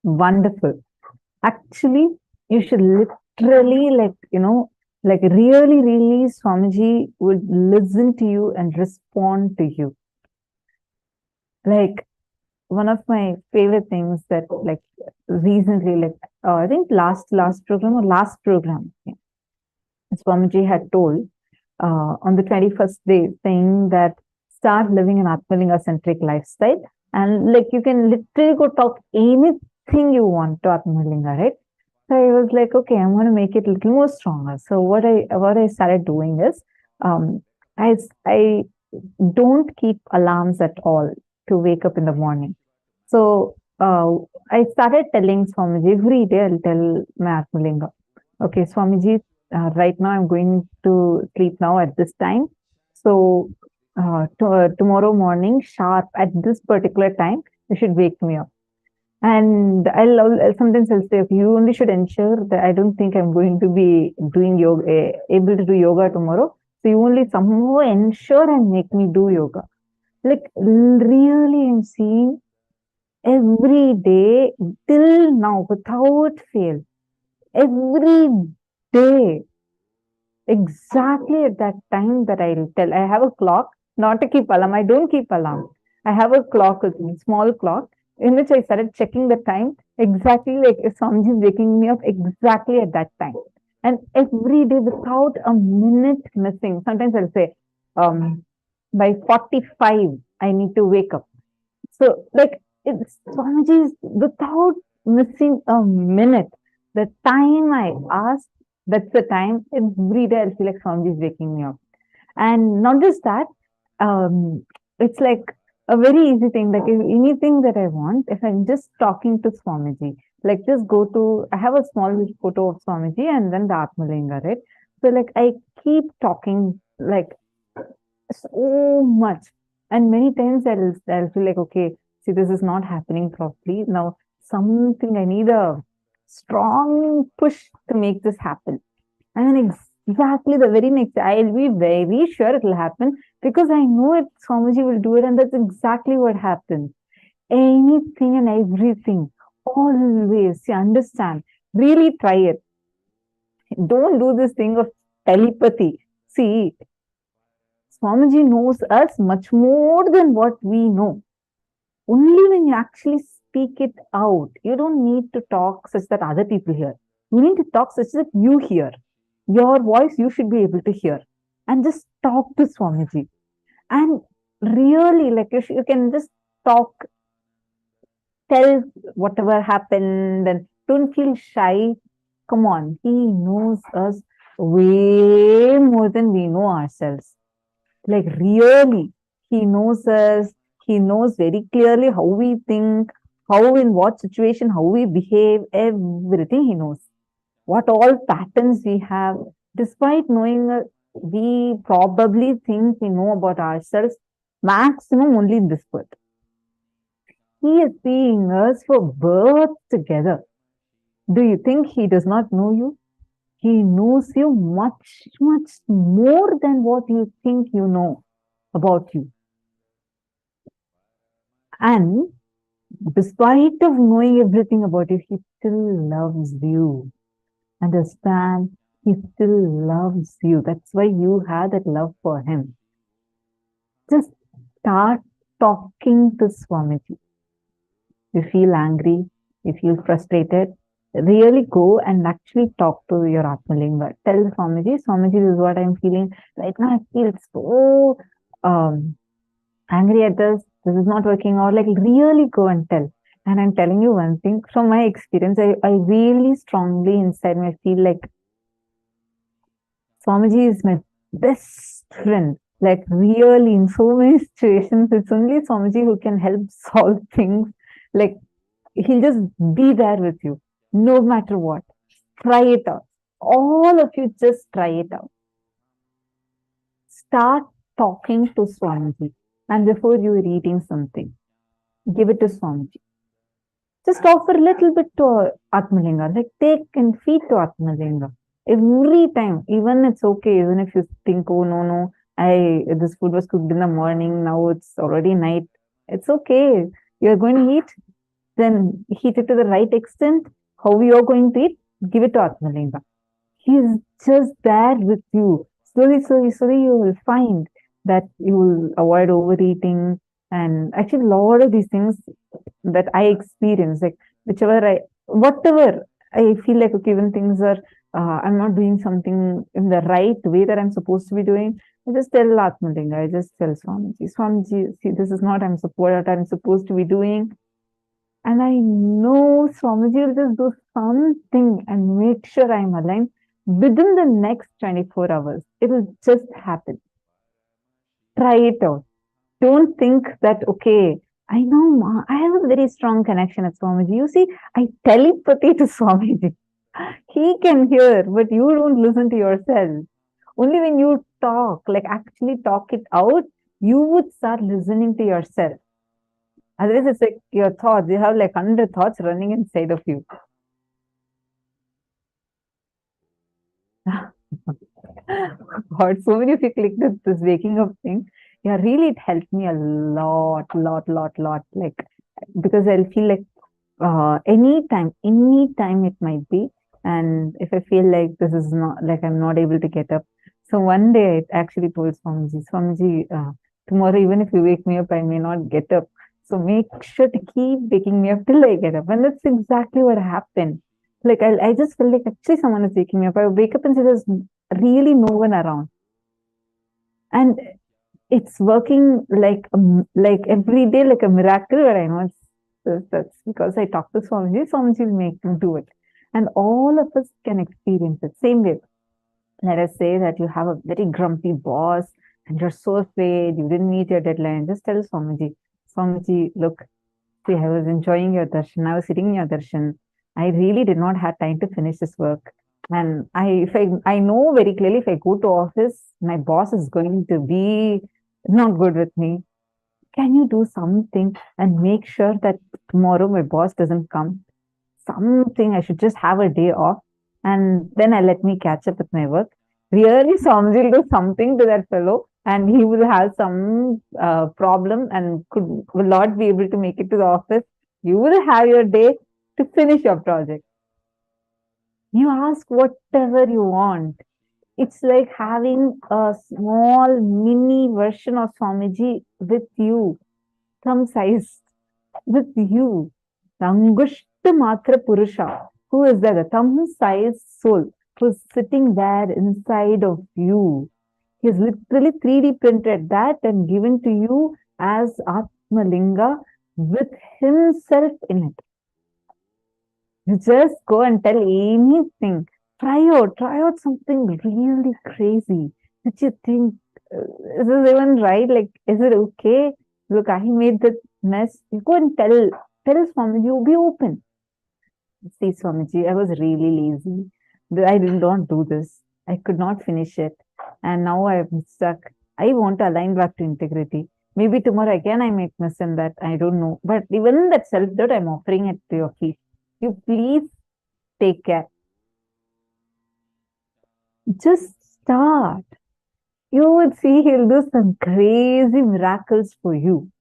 Wonderful. Actually, you should literally, really, Swamiji would listen to you and respond to you. Like, one of my favorite things that, recently, I think last program, Swamiji had told on the 21st day, saying that start living an Atmalinga-centric lifestyle, and you can literally go talk anything you want to Atmalinga, right? So I was like, okay, I'm going to make it a little more stronger. So what I started doing is, I don't keep alarms at all to wake up in the morning. So I started telling Swamiji every day. I'll tell my Atmalinga, okay, Swamiji, right now I'm going to sleep now at this time. So tomorrow morning, sharp at this particular time, you should wake me up. And sometimes I'll say, okay, you only should ensure that I don't think I'm going to be doing yoga, able to do yoga tomorrow. So you only somehow ensure and make me do yoga. Really, I'm seeing every day till now, without fail, every day, exactly at that time that I'll tell. I have a clock, not to keep alarm. I don't keep alarm. I have a clock with me, small clock, in which I started checking the time exactly like if Swamiji is waking me up exactly at that time. And every day without a minute missing. Sometimes I'll say, by 45, I need to wake up. So, it's Swamiji is without missing a minute. The time I ask, that's the time. Every day I'll feel like Swamiji is waking me up. And not just that, it's like a very easy thing. Like if anything that I want, if I'm just talking to Swamiji, just go to, I have a small photo of Swamiji and then the Atmalinga, right? So I keep talking so much. And many times I'll feel like, okay, see, this is not happening properly. Now, something, I need a strong push to make this happen. And then exactly the very next day, I'll be very sure it will happen because I know it, Swamiji will do it, and that's exactly what happens. Anything and everything, always, you understand, really try it. Don't do this thing of telepathy. See, Swamiji knows us much more than what we know. Only when you actually speak it out, you don't need to talk such that other people hear. You need to talk such that you hear. Your voice you should be able to hear. And just talk to Swamiji. And really, you can just talk, tell whatever happened, and don't feel shy. Come on, he knows us way more than we know ourselves. Really, he knows us. He knows very clearly how we think, how, in what situation, how we behave, everything he knows. What all patterns we have. Despite knowing, we probably think we know about ourselves maximum only in this birth. He is seeing us for birth together. Do you think he does not know you? He knows you much, much more than what you think you know about you. And despite of knowing everything about you, he still loves you. Understand? He still loves you. That's why you have that love for him. Just start talking to Swamiji. You feel angry, you feel frustrated, really go and actually talk to your Atmalinga. Tell Swamiji, Swamiji, this is what I'm feeling. Right now I feel so angry at this. This is not working out. Like really go and tell. And I'm telling you one thing from my experience, I really strongly inside me feel like Swamiji is my best friend. Like really in so many situations, it's only Swamiji who can help solve things. Like he'll just be there with you, no matter what. Try it out. All of you just try it out. Start talking to Swamiji. And before you are eating something, give it to Swamiji. Just offer a little bit to Atmalinga. Like take and feed to Atmalinga. Every time, even it's okay, even if you think, oh no, this food was cooked in the morning, now it's already night. It's okay. You're going to eat, then heat it to the right extent. How you're going to eat, give it to Atmalinga. He's just there with you. Slowly, you will find that you will avoid overeating. And actually, a lot of these things that I experience, like whatever I feel like, okay, when things are, I'm not doing something in the right way that I'm supposed to be doing, I just tell Atmalinga, I just tell Swamiji, see, this is not what I'm supposed to be doing. And I know Swamiji will just do something and make sure I'm aligned within the next 24 hours. It will just happen. Try it out. Don't think that, okay, I know, I have a very strong connection with Swamiji. You see, I telepathy to Swamiji. He can hear, but you don't listen to yourself. Only when you talk, like actually talk it out, you would start listening to yourself. Otherwise, it's like your thoughts. You have like 100 thoughts running inside of you. God, so many of you clicked this waking up thing. Yeah, really, it helped me a lot. Like, because I'll feel like anytime it might be. And if I feel like this is not, like I'm not able to get up. So one day I actually told Swamiji, tomorrow, even if you wake me up, I may not get up. So make sure to keep waking me up till I get up. And that's exactly what happened. Like I just felt like actually someone is waking me up. I wake up and see there's really no one around. And it's working like every day, like a miracle, but I know that's because I talk to Swamiji. Swamiji will make me do it. And all of us can experience it. Same way. Let us say that you have a very grumpy boss and you're so afraid, you didn't meet your deadline. Just tell Swamiji, look, see, I was enjoying your darshan. I was sitting in your darshan. I really did not have time to finish this work. And I know very clearly if I go to office, my boss is going to be not good with me. Can you do something and make sure that tomorrow my boss doesn't come? Something, I should just have a day off and then let me catch up with my work. Really, Swamiji will do something to that fellow and he will have some problem and will not be able to make it to the office. You will have your day to finish your project. You ask whatever you want. It's like having a small mini version of Swamiji with you, thumb size with you. Angushta Matra Purusha. Who is that? The thumb size soul who's sitting there inside of you. He's literally 3D printed that and given to you as Atmalinga with himself in it. You just go and tell anything. Try out something really crazy. Did you think, is this even right? Like, is it okay? Look, I made that mess. You go and tell Swamiji, you be open. See, Swamiji, I was really lazy. I did not do this. I could not finish it. And now I'm stuck. I want to align back to integrity. Maybe tomorrow again I might miss in that. I don't know. But even that self-doubt, I'm offering it to your feet. You please take care. Just start. You would see he'll do some crazy miracles for you.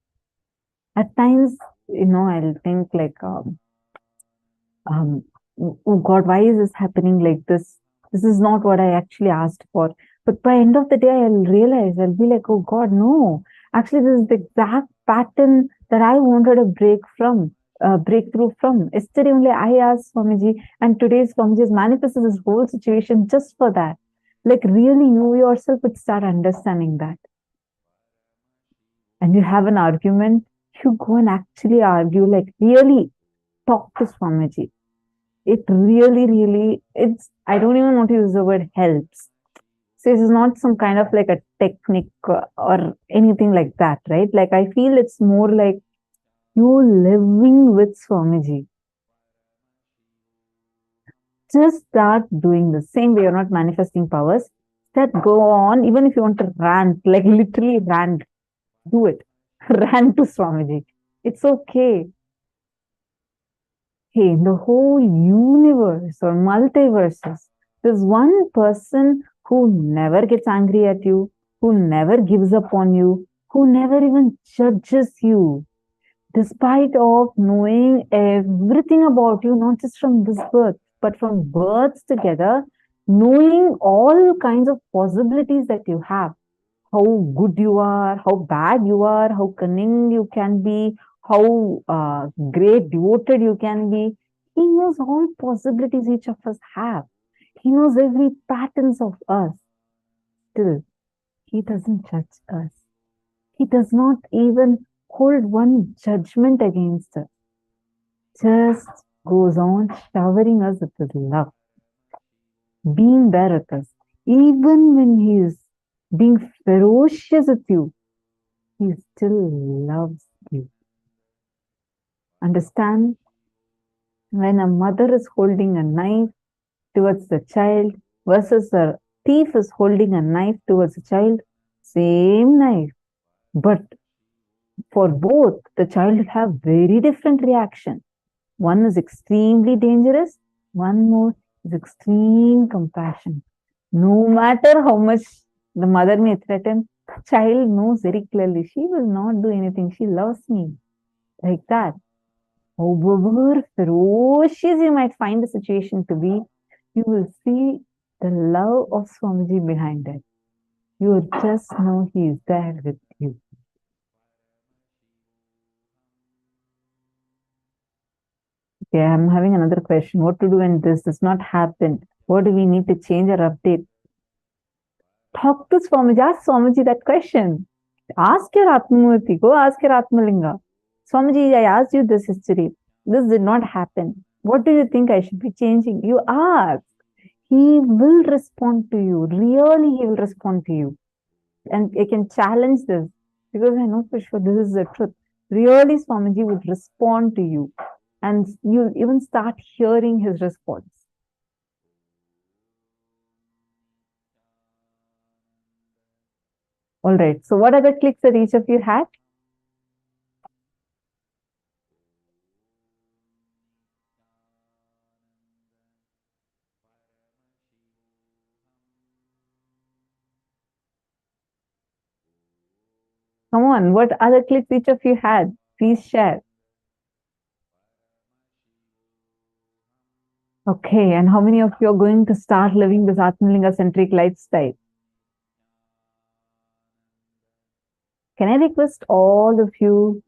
At times, I'll think like, oh God, why is this happening like this? This is not what I actually asked for. But by end of the day, I'll realize, I'll be like, oh God, no, Actually, this is the exact pattern that I wanted to breakthrough from. Yesterday only I asked Swamiji, and today Swamiji has manifested this whole situation just for that. Like really you yourself would start understanding that. And you have an argument, you go and actually argue, like really talk to Swamiji. It really, I don't even want to use the word helps. So this is not some kind of like a technique or anything like that, right? Like I feel it's more like you living with Swamiji. Just start doing the same way. You're not manifesting powers. That go on, even if you want to rant, like literally rant, do it. Rant to Swamiji. It's okay. Hey, in the whole universe or multiverses, there's one person who never gets angry at you, who never gives up on you, who never even judges you, despite of knowing everything about you, not just from this birth, but from births together, knowing all kinds of possibilities that you have, how good you are, how bad you are, how cunning you can be, how great devoted you can be. He knows all possibilities each of us have. He knows every patterns of us. Still, he doesn't judge us. He does not even hold one judgment against us. Just goes on showering us with his love, being there with us. Even when he is being ferocious with you, he still loves you. Understand? When a mother is holding a knife towards the child versus a thief is holding a knife towards a child, same knife. But for both, the child will have very different reaction. One is extremely dangerous, one more is extreme compassion. No matter how much the mother may threaten, the child knows very clearly, she will not do anything, she loves me. Like that. However ferocious you might find the situation to be, you will see the love of Swamiji behind it. You will just know he is there with you. Okay, I'm having another question. What to do when this does not happen? What do we need to change or update? Talk to Swamiji. Ask Swamiji that question. Ask your Atmamurti. Go ask your Atmalinga. Swamiji, I asked you this history. This did not happen. What do you think I should be changing? You ask. He will respond to you. Really, he will respond to you. And I can challenge this because I know for sure this is the truth. Really, Swamiji would respond to you. And you'll even start hearing his response. All right. So what are the clicks that each of you had? Come on. What other clicks each of you had? Please share. Okay. And how many of you are going to start living this Atmalinga-centric lifestyle? Can I request all of you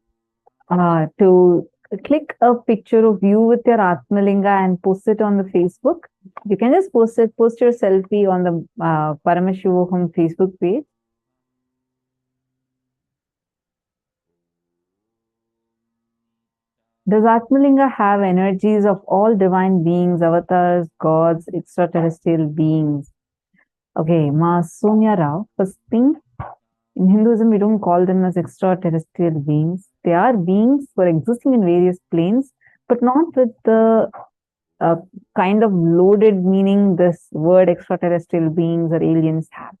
to click a picture of you with your Atmalinga and post it on the Facebook? You can just post your selfie on the Paramashivoham Facebook page. Does Atmalinga have energies of all divine beings, avatars, gods, extraterrestrial beings? Okay, Ma Sonia Rao, first thing, in Hinduism, we don't call them as extraterrestrial beings. They are beings who are existing in various planes, but not with the kind of loaded meaning this word extraterrestrial beings or aliens have.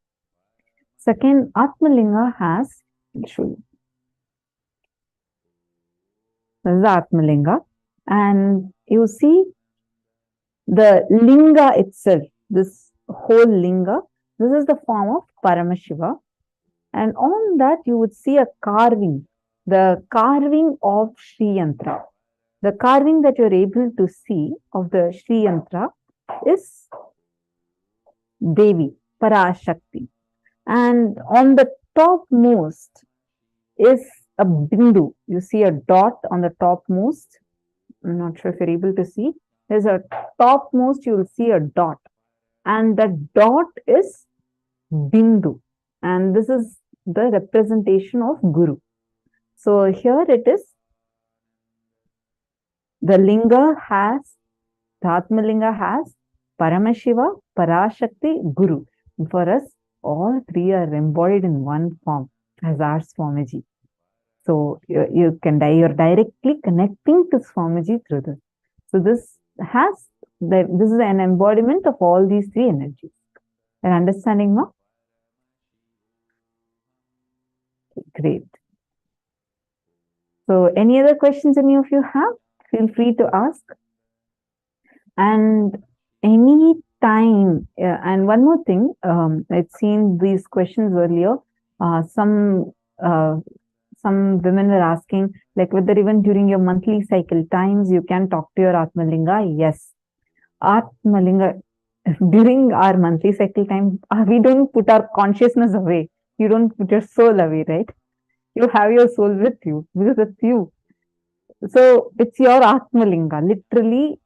Second, Atmalinga has, I'll show you. This is Atmalinga. And you see the linga itself, this whole linga, this is the form of Paramashiva. And on that, you would see a carving, the carving of Sri Yantra. The carving that you're able to see of the Sri Yantra is Devi, Parashakti. And on the topmost, is a bindu. You see a dot on the topmost. I'm not sure if you're able to see. There's a topmost, you will see a dot. And that dot is bindu. And this is the representation of Guru. So here it is. The linga has, the Atma Linga has Paramashiva, Parashakti, Guru. And for us, all three are embodied in one form as our Swamiji. So you're directly connecting to Swamiji through this. So this is an embodiment of all these three energies. An understanding now? Great. So any other questions any of you have? Feel free to ask. And any time, and one more thing, I'd seen these questions earlier. Some women were asking, like whether even during your monthly cycle times you can talk to your Atmalinga. Yes, Atmalinga, during our monthly cycle time, we don't put our consciousness away. You don't put your soul away, right? You have your soul with you because it's you. So it's your Atmalinga, literally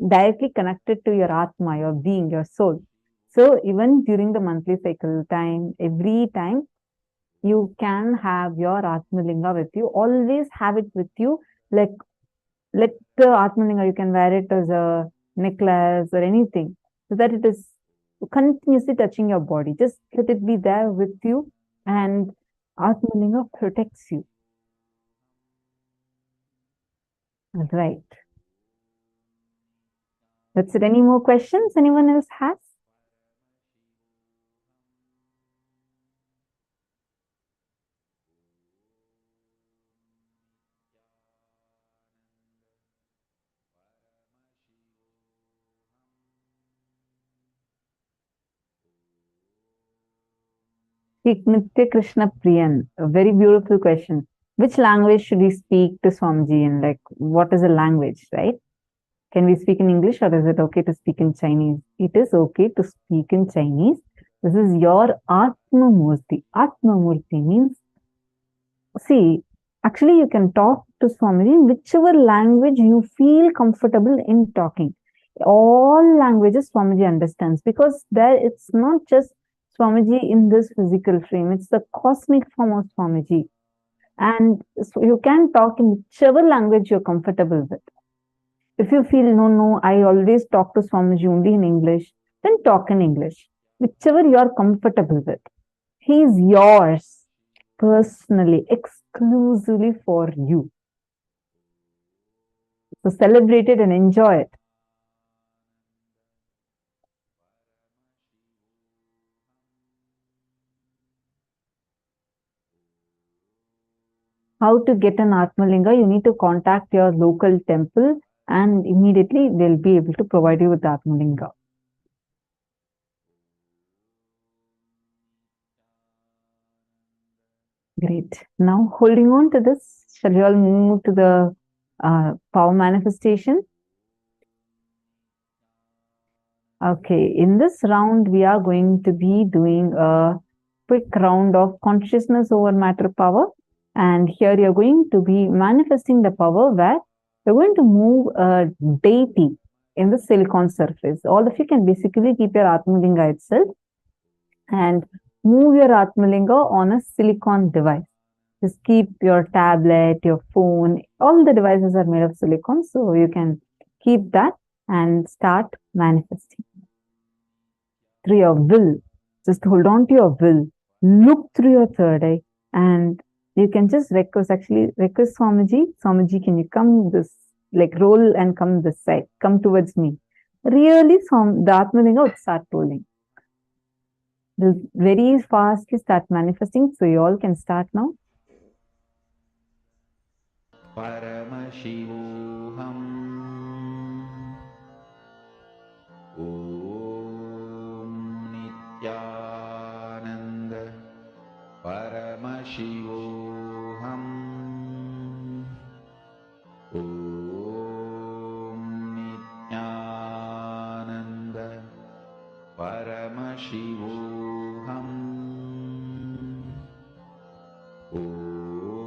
directly connected to your Atma, your being, your soul. So even during the monthly cycle time, every time you can have your Atmalinga with you. Always have it with you. Like, let the Atmalinga, you can wear it as a necklace or anything, so that it is continuously touching your body. Just let it be there with you, and Atmalinga protects you. Right. That's it. Any more questions anyone else has? Nitya Krishna Priyan, a very beautiful question. Which language should we speak to Swamiji in? Like, what is a language, right? Can we speak in English or is it okay to speak in Chinese? It is okay to speak in Chinese. This is your Atma Murti. Atma Murti means, see, actually you can talk to Swamiji in whichever language you feel comfortable in talking. All languages Swamiji understands, because there it's not just Swamiji in this physical frame, it's the cosmic form of Swamiji. And so you can talk in whichever language you're comfortable with. If you feel, no, I always talk to Swamiji only in English, then talk in English, whichever you are comfortable with. He is yours personally, exclusively for you. So celebrate it and enjoy it. How to get an Atmalinga? You need to contact your local temple and immediately they'll be able to provide you with the Atmalinga. Great. Now, holding on to this, shall we all move to the power manifestation? Okay, in this round, we are going to be doing a quick round of consciousness over matter power. And here you're going to be manifesting the power where you're going to move a deity in the silicon surface. All of you can basically keep your Atmalinga itself and move your Atmalinga on a silicon device. Just keep your tablet, your phone, all the devices are made of silicon. So you can keep that and start manifesting. Through your will, just hold on to your will, look through your third eye, and you can just request Swamiji, can you come this, like roll and come this side, come towards me. Really, the Atmalinga would start rolling. They'll very fastly start manifesting, so you all can start now. Paramashivoham. Om Nithyananda. Paramashivoham. Om Nithyananda. Paramashivoham. Om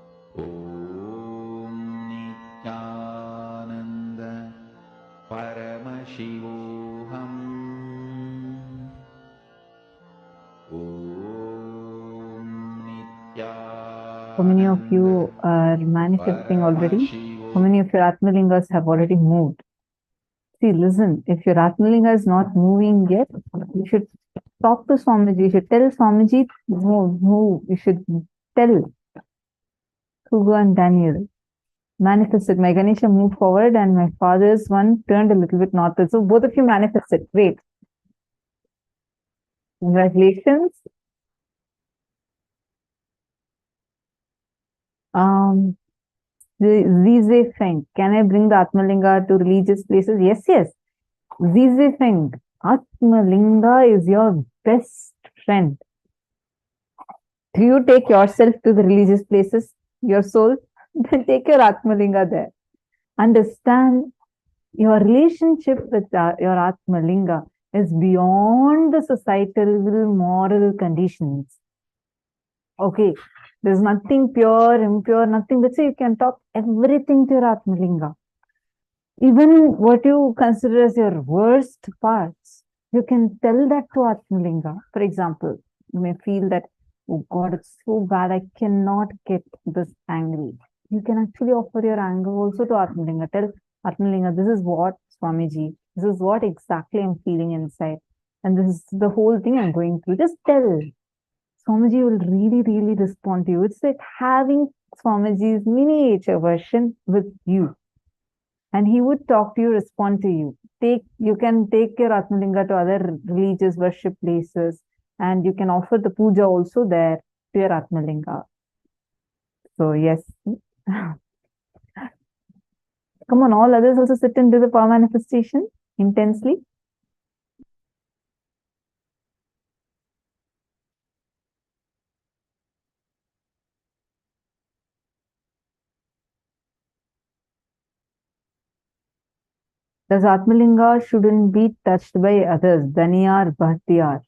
How many of you are manifesting already? How many of your Atmalingas have already moved? See, listen, if your Atmalinga is not moving yet, you should talk to Swamiji. You should tell Swamiji, move. You should tell Hugo and Daniel. Manifested. My Ganesha moved forward and my father's one turned a little bit northward. So both of you manifested. Great. Congratulations. Zize Feng. Can I bring the Atmalinga to religious places? Yes, yes. Zize Feng. Atmalinga is your best friend. Do you take yourself to the religious places, your soul? Then take your Atmalinga there. Understand your relationship with your Atmalinga is beyond the societal moral conditions. Okay, there's nothing pure, impure, nothing. Let's say you can talk everything to your Atmalinga. Even what you consider as your worst parts, you can tell that to Atmalinga. For example, you may feel that, oh God, it's so bad, I cannot get this angry. You can actually offer your anger also to Atmalinga. Tell Atmalinga, this is what, Swamiji, this is what exactly I'm feeling inside. And this is the whole thing I'm going through. Just tell. Swamiji will really, really respond to you. It's like having Swamiji's miniature version with you. And he would talk to you, respond to you. You can take your Atmalinga to other religious worship places. And you can offer the puja also there to your Atmalinga. So yes. Come on, all others also sit and do the power manifestation intensely. Does Atmalinga shouldn't be touched by others? Daniyar, Bhattiyar.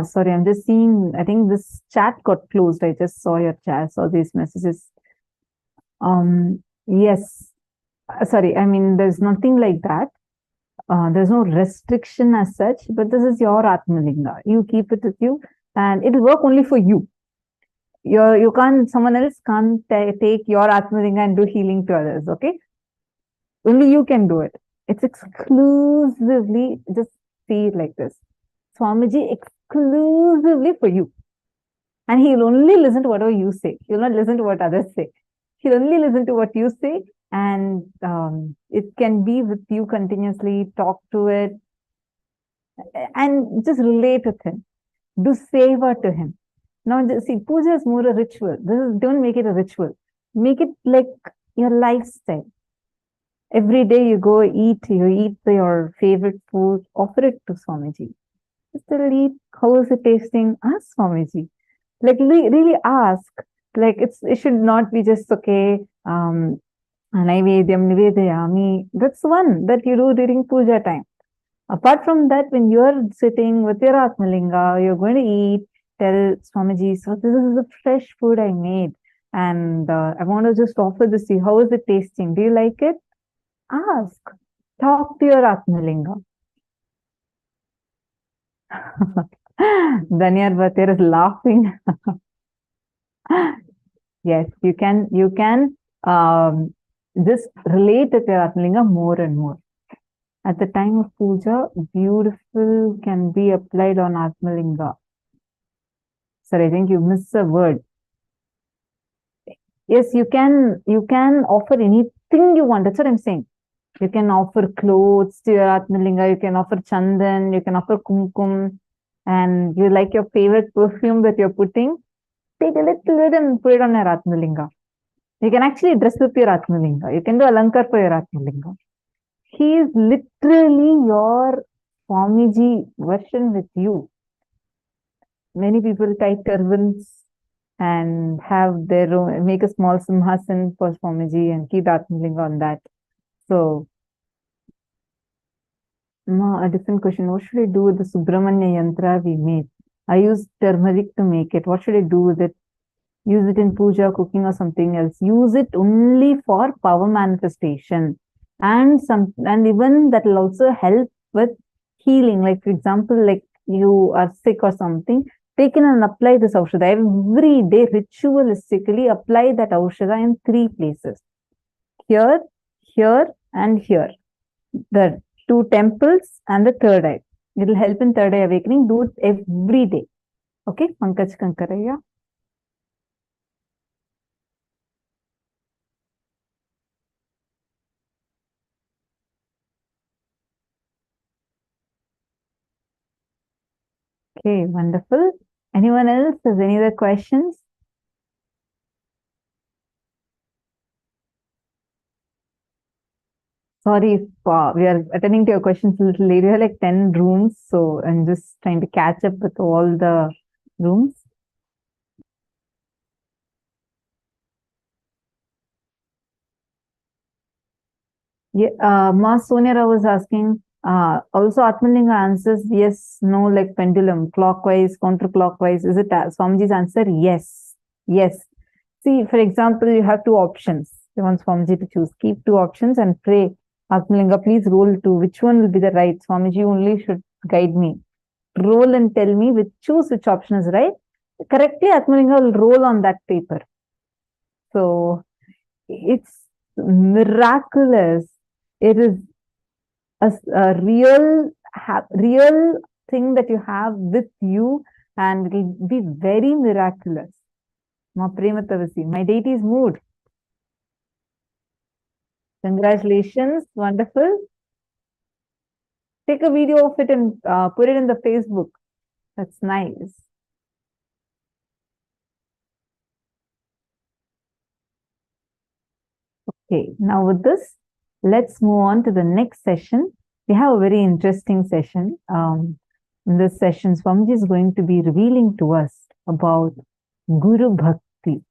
Sorry, I'm just seeing, I think this chat got closed. I just saw your chat, saw these messages. Yes. Sorry, I mean, there's nothing like that. There's no restriction as such, but this is your Atmalinga. You keep it with you and it'll work only for you. You can't, someone else can't take your Atmalinga and do healing to others, okay? Only you can do it. It's exclusively, just see it like this. Swamiji exclusively for you. And he'll only listen to whatever you say. He'll not listen to what others say. He'll only listen to what you say. And it can be with you continuously, talk to it. And just relate with him. Do seva to him. Now, see, puja is more a ritual. Don't make it a ritual. Make it like your lifestyle. Every day you go eat your favorite food, offer it to Swamiji. Just eat, how is it tasting? Ask Swamiji. Like really ask. Like it should not be just okay, Naivedyam Nivedayami. That's one that you do during puja time. Apart from that, when you're sitting with your Atmalinga, you're going to eat, tell Swamiji, so this is the fresh food I made. And I want to just offer this to you. How is it tasting? Do you like it? Ask. Talk to your Atmalinga. Danyar Bhatir is laughing. Yes, you can just relate to your Atmalinga more and more. At the time of puja, beautiful can be applied on Atmalinga. Sorry, I think you missed a word. Yes, you can offer anything you want. That's what I'm saying. You can offer clothes to your Atmalinga, you can offer chandan, you can offer kumkum, and you like your favorite perfume that you're putting, take a little bit and put it on your Atmalinga. You can actually dress up your Atmalinga. You can do alankar for your Atmalinga. He is literally your Swamiji version with you. Many people tie turbans and have their own, make a small simhasan for Swamiji and keep Atmalinga on that. So, a different question. What should I do with the Subramanya yantra we made? I used turmeric to make it. What should I do with it? Use it in puja, cooking, or something else. Use it only for power manifestation. And even that will also help with healing. Like, for example, like you are sick or something, taken and applied this Aushadha. Every day, ritualistically apply that Aushadha in 3 places. Here, here, and here. The 2 temples and the third eye. It will help in third eye awakening. Do it every day. Okay, Pankaj Kankaraya. Okay, wonderful. Anyone else? Has any other questions? Sorry if we are attending to your questions a little late. We have like 10 rooms, so I'm just trying to catch up with all the rooms. Yeah, Ma Sonia was asking, also Atmalinga answers yes, no, like pendulum, clockwise, counterclockwise. Is it Swamiji's answer? Yes, yes. See, for example, you have 2 options. You want Swamiji to choose. Keep 2 options and pray, Atmalinga, please roll 2. Which one will be the right? Swamiji only should guide me. Roll and tell me, choose which option is right. Correctly, Atmalinga will roll on that paper. So, it's miraculous. It is a real thing that you have with you, and it will be very miraculous. Ma Prematavasi, my deity is moved. Congratulations, wonderful. Take a video of it and put it in the Facebook. That's nice. Okay, now with this, let's move on to the next session. We have a very interesting session. In this session, Swamiji is going to be revealing to us about Guru Bhakti.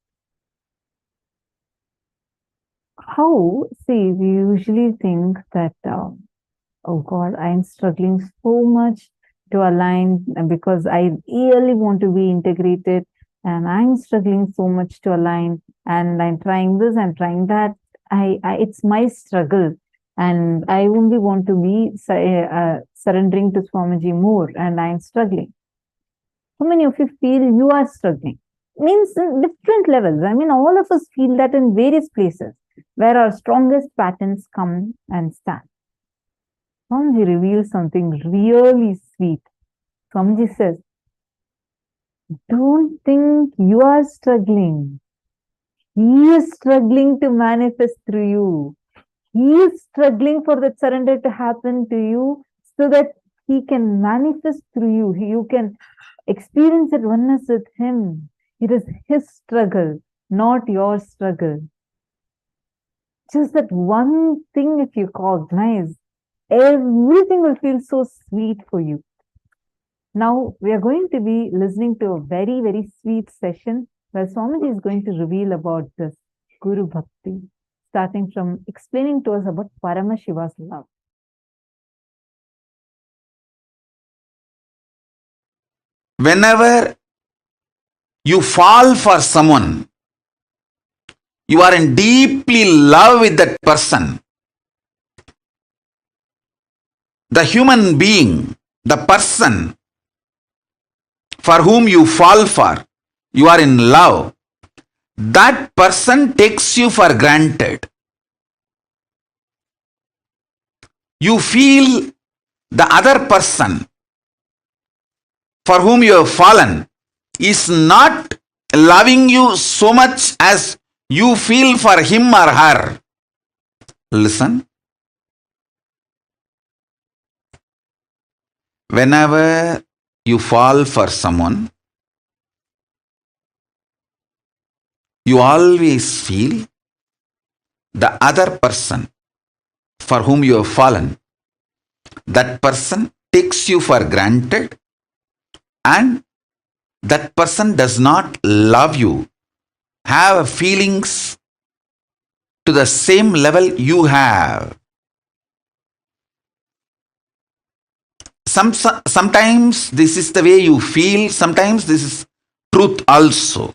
How, see, we usually think that, oh God, I'm struggling so much to align because I really want to be integrated, and I'm struggling so much to align, and I'm trying this, I'm trying that. It's my struggle, and I only want to be surrendering to Swamiji more, and I'm struggling. How many of you feel you are struggling? Means in different levels. I mean, all of us feel that in various places where our strongest patterns come and stand. Swamiji reveals something really sweet. Swamiji says, don't think you are struggling. He is struggling to manifest through you. He is struggling for that surrender to happen to you so that he can manifest through you. You can experience that oneness with him. It is his struggle, not your struggle. Just that one thing, if you cognize, everything will feel so sweet for you. Now, we are going to be listening to a very, very sweet session where Swamiji is going to reveal about this Guru Bhakti, starting from explaining to us about Paramashiva's love. Whenever you fall for someone, you are in deeply love with that person. The human being, the person for whom you fall for, you are in love. That person takes you for granted. You feel the other person for whom you have fallen is not loving you so much as you feel for him or her. Listen. Whenever you fall for someone, you always feel the other person for whom you have fallen, that person takes you for granted, and that person does not love you, have feelings to the same level you have. Sometimes this is the way you feel, sometimes this is truth also.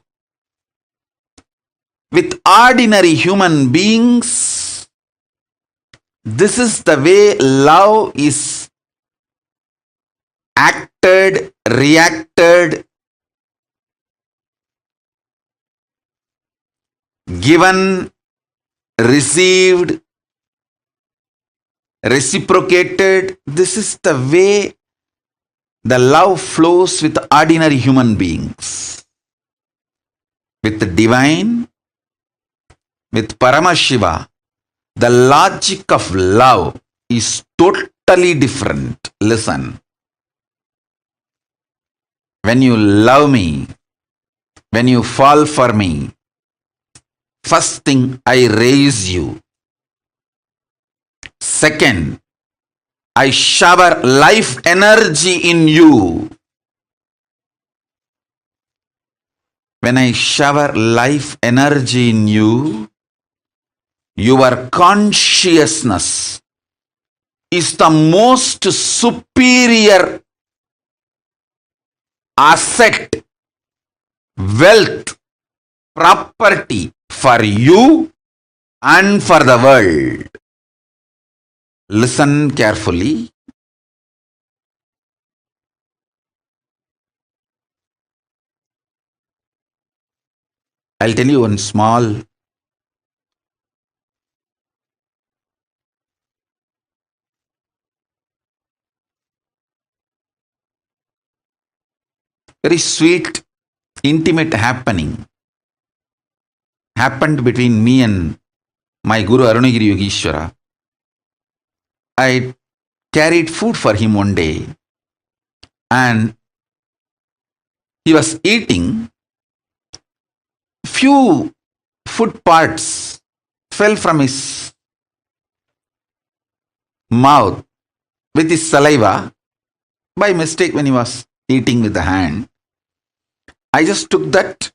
With ordinary human beings, this is the way love is acted, reacted, given, received, reciprocated. This is the way the love flows with ordinary human beings. With the divine, with Paramashiva, the logic of love is totally different. Listen. When you love me, when you fall for me, first thing, I raise you. Second, I shower life energy in you. When I shower life energy in you, your consciousness is the most superior asset, wealth, property for you and for the world. Listen carefully. I'll tell you one small very sweet, intimate happened between me and my Guru Arunagiri Yogeshwara. I carried food for him one day and he was eating. Few food parts fell from his mouth with his saliva by mistake when he was eating with the hand. I just took that.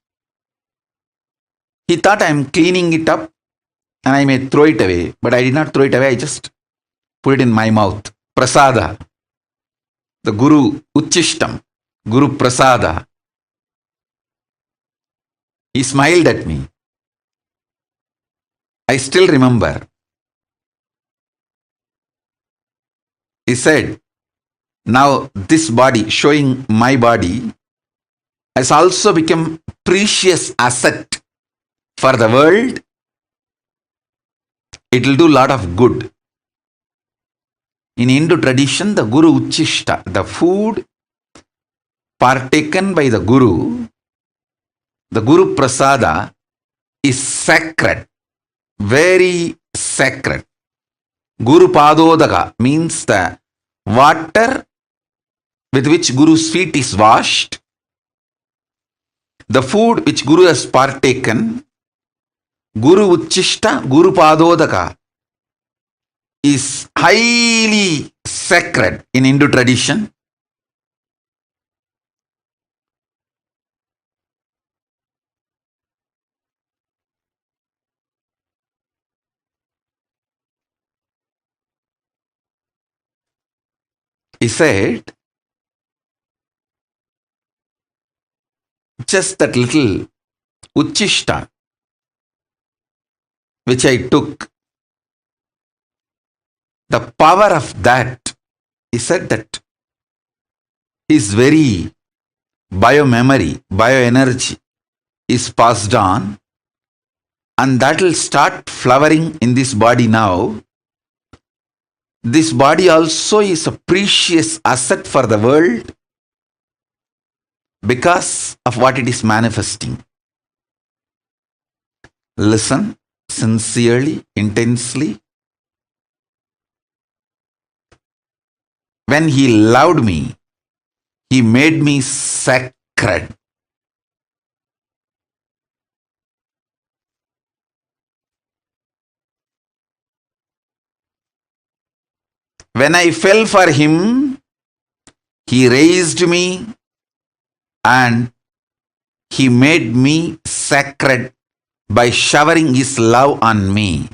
He thought I am cleaning it up and I may throw it away, but I did not throw it away. I just put it in my mouth. Prasada. The Guru Uchishtam. Guru Prasada. He smiled at me. I still remember. He said, now this body, showing my body, has also become precious asset for the world. It will do lot of good. In Hindu tradition, the Guru Uchishta, the food partaken by the Guru Prasada is sacred, very sacred. Guru Padodaka means the water with which Guru's feet is washed. The food which Guru has partaken, Guru Uchishta, Guru Padodaka, is highly sacred in Hindu tradition. He said, just that little Uchishta which I took, the power of that, he said that his very biomemory, bioenergy is passed on and that will start flowering in this body now. This body also is a precious asset for the world because of what it is manifesting. Listen sincerely, intensely. When he loved me, he made me sacred. When I fell for him, he raised me and he made me sacred by showering his love on me.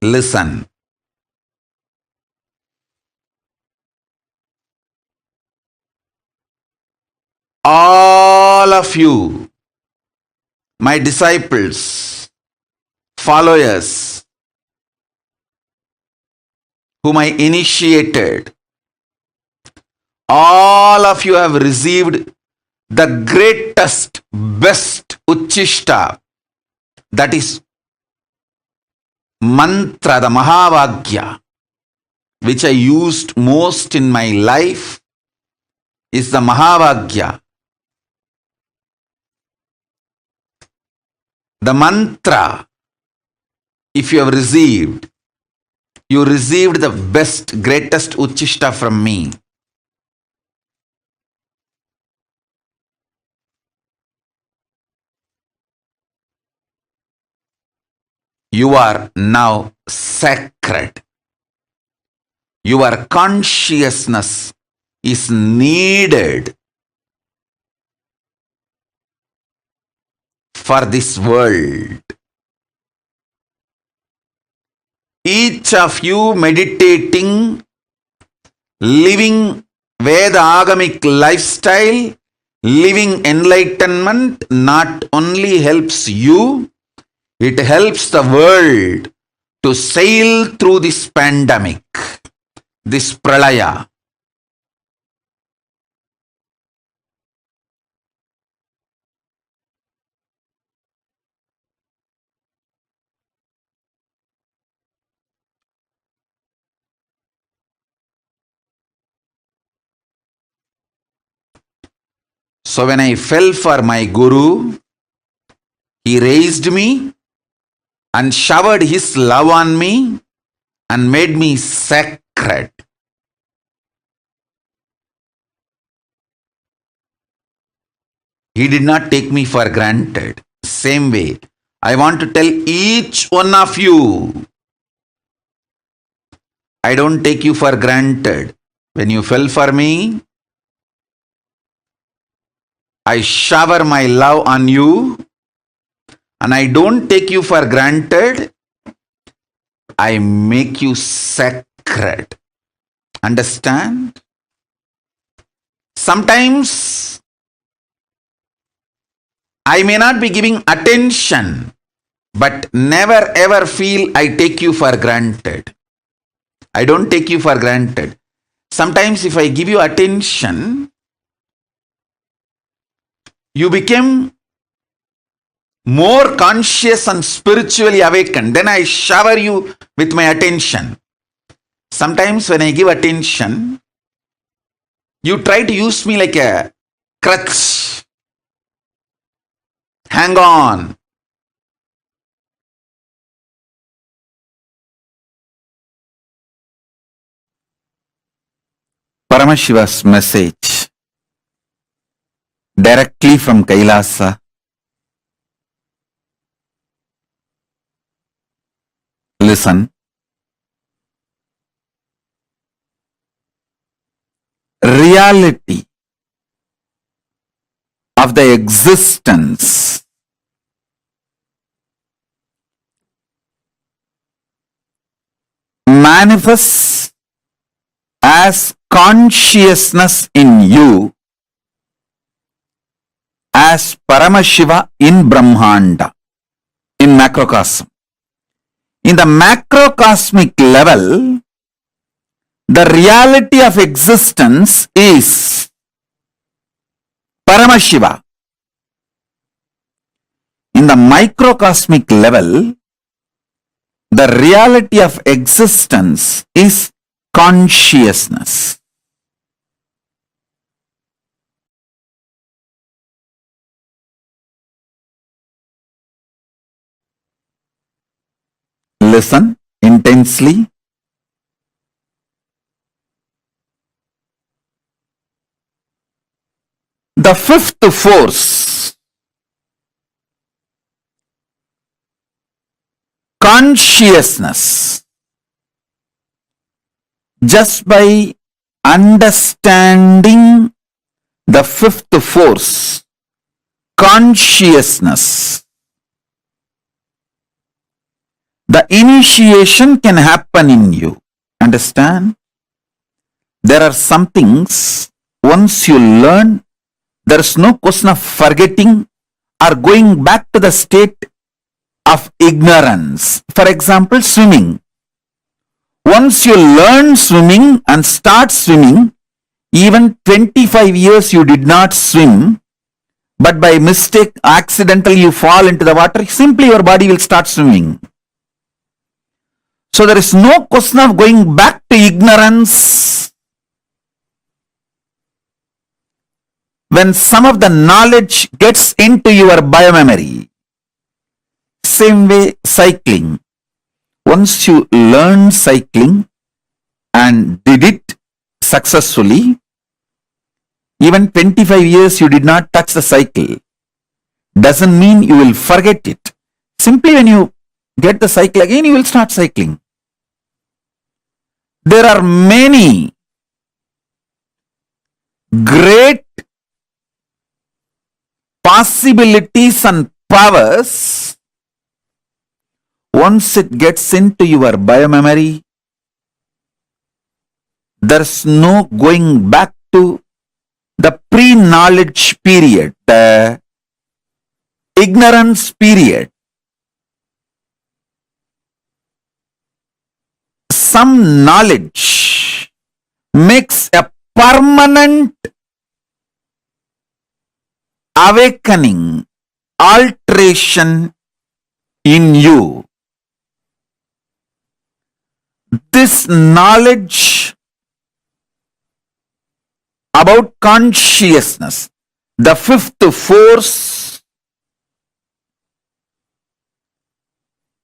Listen. All of you, my disciples, followers, whom I initiated, all of you have received the greatest, best Uchishta That is mantra, the Mahavagya, which I used most in my life, is the Mahavagya. The mantra, if you have received, you received the best, greatest Uchishta from me. You are now sacred. Your consciousness is needed for this world. Each of you meditating, living Veda Agamic lifestyle, living enlightenment not only helps you, it helps the world to sail through this pandemic, this pralaya. So when I fell for my Guru, he raised me and showered his love on me and made me sacred. He did not take me for granted. Same way, I want to tell each one of you, I don't take you for granted. When you fell for me, I shower my love on you, and I don't take you for granted. I make you sacred. Understand? Sometimes I may not be giving attention, but never ever feel I take you for granted. I don't take you for granted. Sometimes if I give you attention, you become more conscious and spiritually awakened. Then I shower you with my attention. Sometimes when I give attention, you try to use me like a crutch. Hang on. Paramashiva's message directly from Kailasa. Listen. Reality of the existence manifests as consciousness in you as Paramashiva in Brahmanda, in macrocosm. In the macrocosmic level, the reality of existence is Paramashiva. In the microcosmic level, the reality of existence is consciousness. Listen intensely. The fifth force, consciousness, just by understanding the fifth force, consciousness, the initiation can happen in you. Understand? There are some things, once you learn, there is no question of forgetting or going back to the state of ignorance. For example, swimming. Once you learn swimming and start swimming, even 25 years you did not swim, but by mistake, accidentally you fall into the water, simply your body will start swimming. So there is no question of going back to ignorance when some of the knowledge gets into your biomemory. Same way cycling. Once you learn cycling and did it successfully, even 25 years you did not touch the cycle, doesn't mean you will forget it. Simply when you get the cycle again, you will start cycling. There are many great possibilities and powers. Once it gets into your biomemory, there's no going back to the pre-knowledge period, the ignorance period. Some knowledge makes a permanent awakening, alteration in you. This knowledge about consciousness, the fifth force,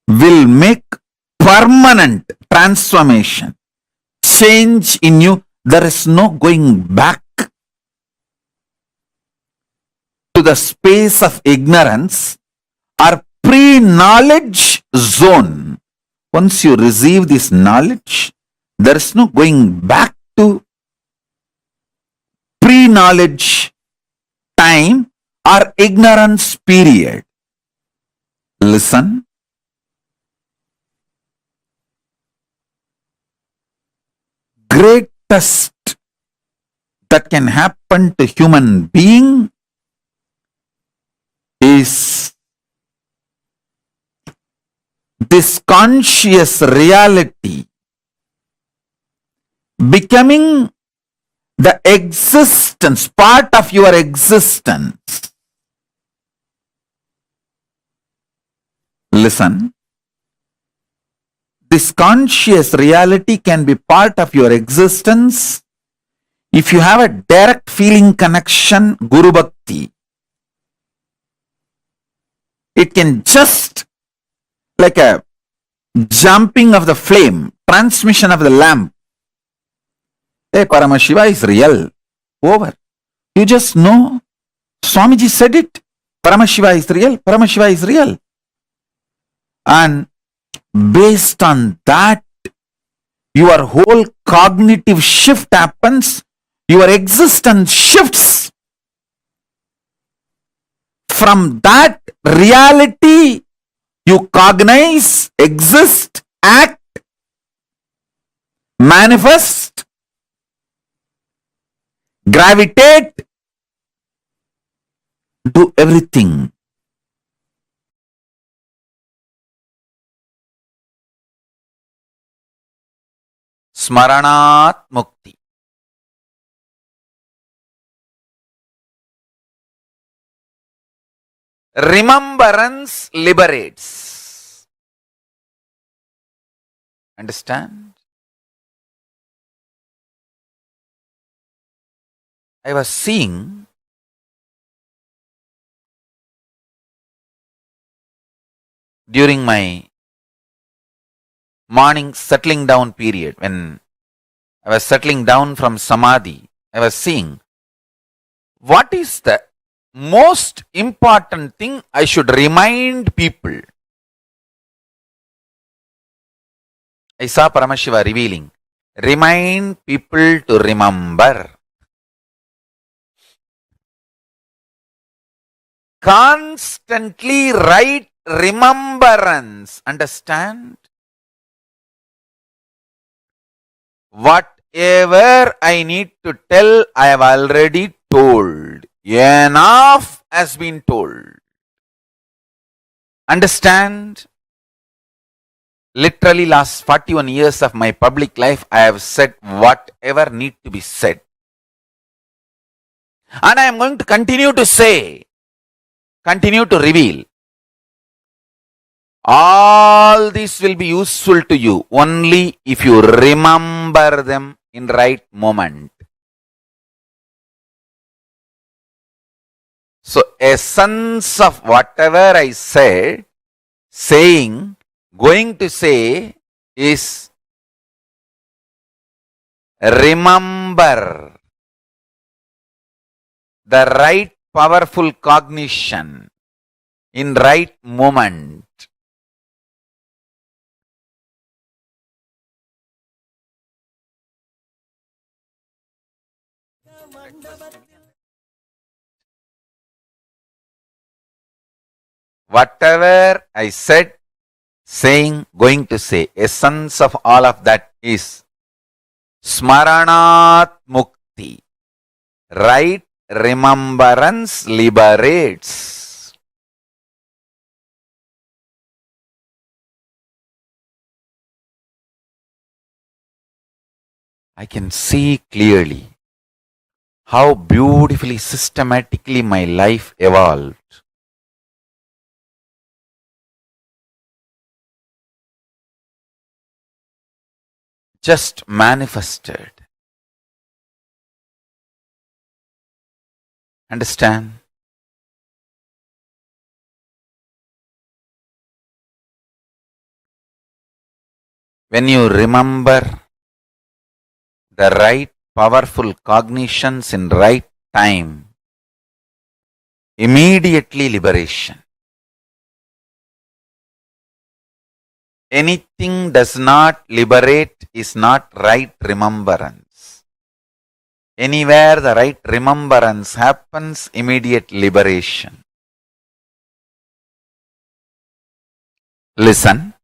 will make permanent transformation, change in you. There is no going back to the space of ignorance or pre-knowledge zone. Once you receive this knowledge, there is no going back to pre-knowledge time or ignorance period. Listen. Greatest that can happen to human being is this conscious reality becoming the existence, part of your existence. Listen. This conscious reality can be part of your existence if you have a direct feeling connection, Guru Bhakti. It can just like a jumping of the flame, transmission of the lamp. Hey, Paramashiva is real. Over. You just know. Swamiji said it. Paramashiva is real. Paramashiva is real. And based on that, your whole cognitive shift happens. Your existence shifts. From that reality, you cognize, exist, act, manifest, gravitate, do everything. Smaranat Mukti. Remembrance liberates. Understand? I was seeing during my morning settling down period, when I was settling down from Samadhi, I was seeing what is the most important thing I should remind people. I saw Paramashiva revealing, remind people to remember. Constantly write remembrance. Understand? Whatever I need to tell, I have already told. Enough has been told. Understand? Literally last 41 years of my public life, I have said whatever need to be said. And I am going to continue to say continue to reveal. All this will be useful to you only if you remember them in right moment. So essence of whatever I said, saying, going to say is remember the right powerful cognition in right moment. Whatever I said, saying, going to say, essence of all of that is Smaranat Mukti. Right remembrance liberates. I can see clearly how beautifully, systematically my life evolved. Just manifested. Understand? When you remember the right powerful cognitions in right time, immediately liberation. Anything does not liberate is not right remembrance. Anywhere the right remembrance happens, immediate liberation. Listen.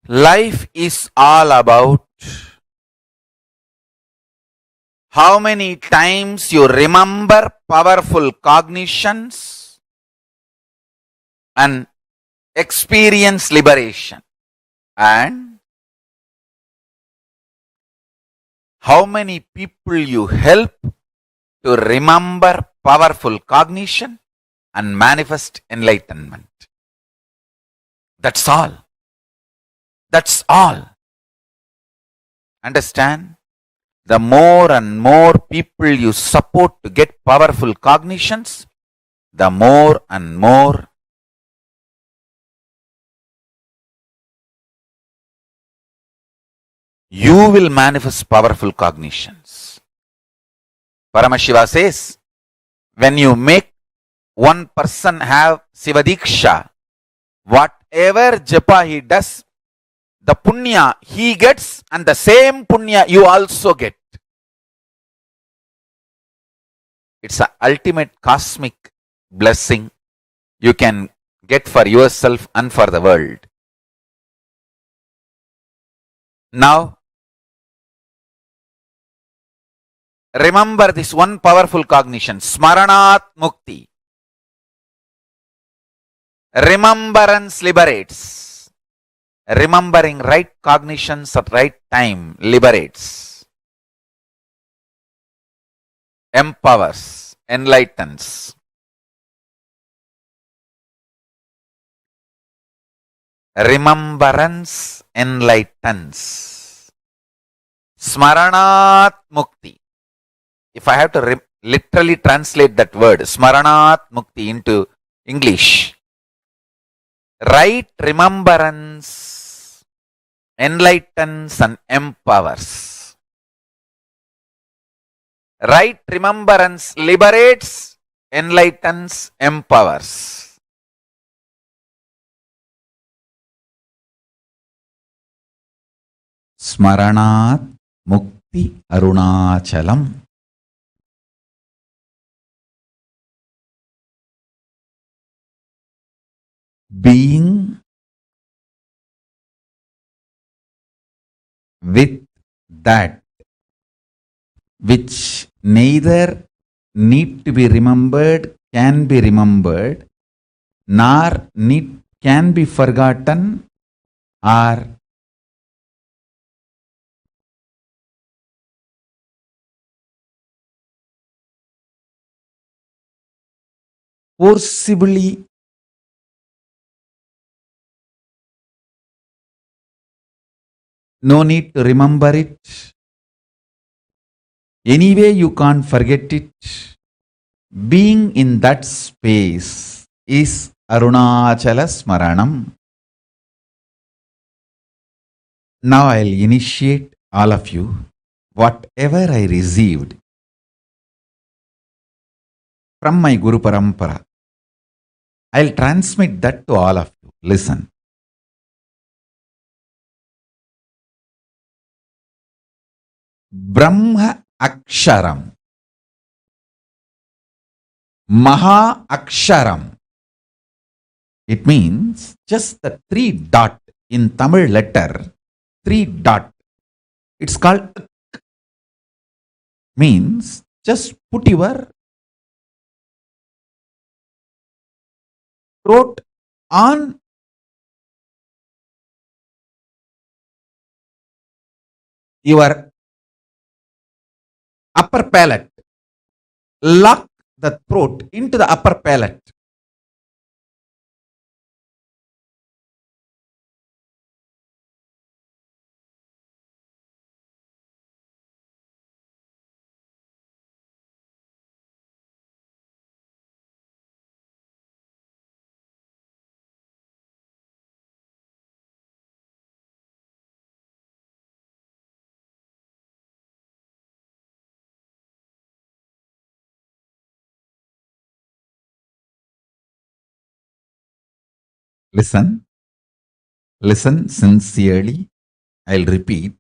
Life is all about how many times you remember powerful cognitions and experience liberation, and how many people you help to remember powerful cognition and manifest enlightenment. That's all. That's all. Understand? The more and more people you support to get powerful cognitions, the more and more you will manifest powerful cognitions. Paramashiva says, when you make one person have Sivadiksha, whatever japa he does, the punya he gets and the same punya you also get. It's an ultimate cosmic blessing you can get for yourself and for the world. Now, remember this one powerful cognition, Smaranat Mukti. Remembrance liberates. Remembering right cognitions at right time liberates, empowers, enlightens. Remembrance enlightens. Smaranat Mukti. If I have to literally translate that word, Smaranat Mukti, into English, right remembrance enlightens and empowers. Right remembrance liberates, enlightens, empowers. Smaranat Mukti Arunachalam. Being with that which neither need to be remembered, can be remembered, nor can be forgotten, or forcibly no need to remember it. Anyway, you can't forget it. Being in that space is Arunachala Smaranam. Now I'll initiate all of you. Whatever I received from my Guru Parampara, I'll transmit that to all of you. Listen. Brahma Aksharam, Mahā Aksharam. It means just the 3 dot in Tamil letter, 3 dot. It's called means just put your throat on your upper palate. Lock the throat into the upper palate. Listen. Listen sincerely. I'll repeat.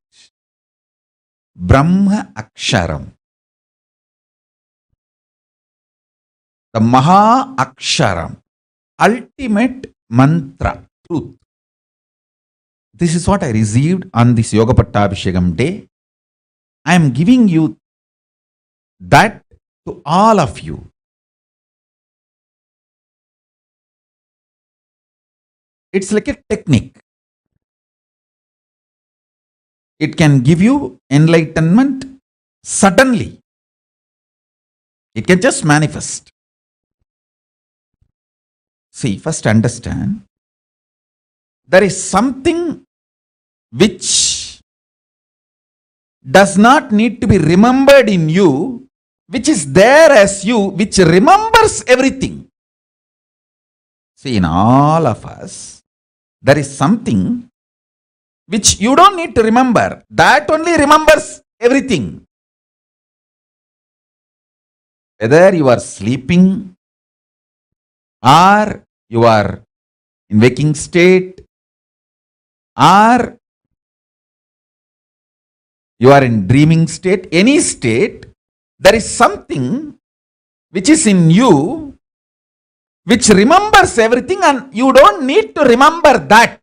Brahma Aksharam. The Mahā Aksharam. Ultimate mantra. Truth. This is what I received on this Yoga Pattabhishekam day. I am giving you that to all of you. It's like a technique. It can give you enlightenment suddenly. It can just manifest. See, first understand, there is something which does not need to be remembered in you, which is there as you, which remembers everything. See, in all of us, there is something which you don't need to remember. That only remembers everything. Whether you are sleeping or you are in waking state or you are in dreaming state, any state, there is something which is in you which remembers everything, and you don't need to remember that.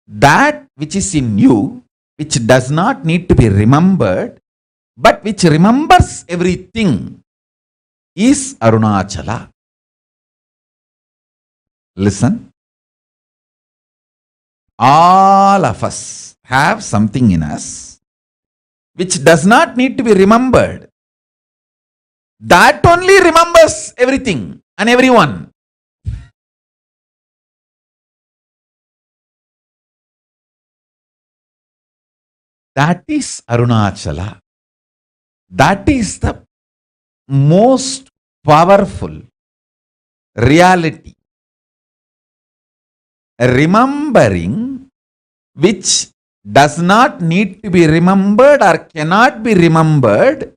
That which is in you, which does not need to be remembered, but which remembers everything, is Arunachala. Listen. All of us have something in us which does not need to be remembered. That only remembers everything and everyone. That is Arunachala. That is the most powerful reality. Remembering which does not need to be remembered or cannot be remembered,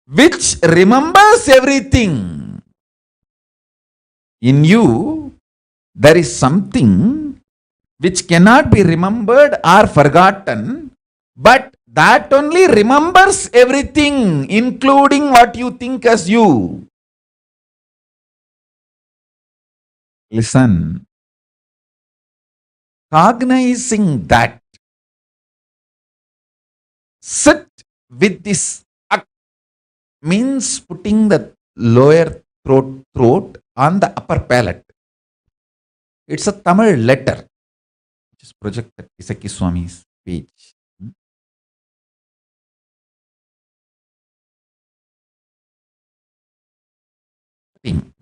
which remembers everything. In you, there is something which cannot be remembered or forgotten, but that only remembers everything, including what you think as you. Listen. Cognizing that, sit with this means putting the lower throat on the upper palate. It's a Tamil letter which is projected Isaki Swami's page. projecting.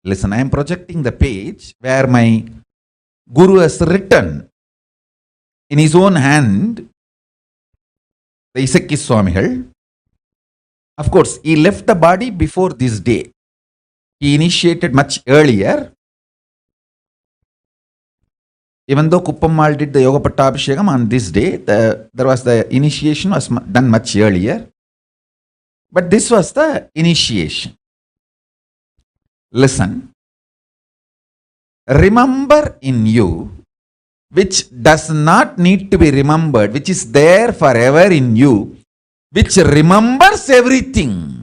Listen, I am projecting the page where my Guru has written in his own hand, the Isakki Swamigal. Of course, he left the body before this day. He initiated much earlier. Even though Kuppammal did the Yoga Pattabhishekam on this day, the initiation was done much earlier. But this was the initiation. Listen. Remember in you, which does not need to be remembered, which is there forever in you, which remembers everything.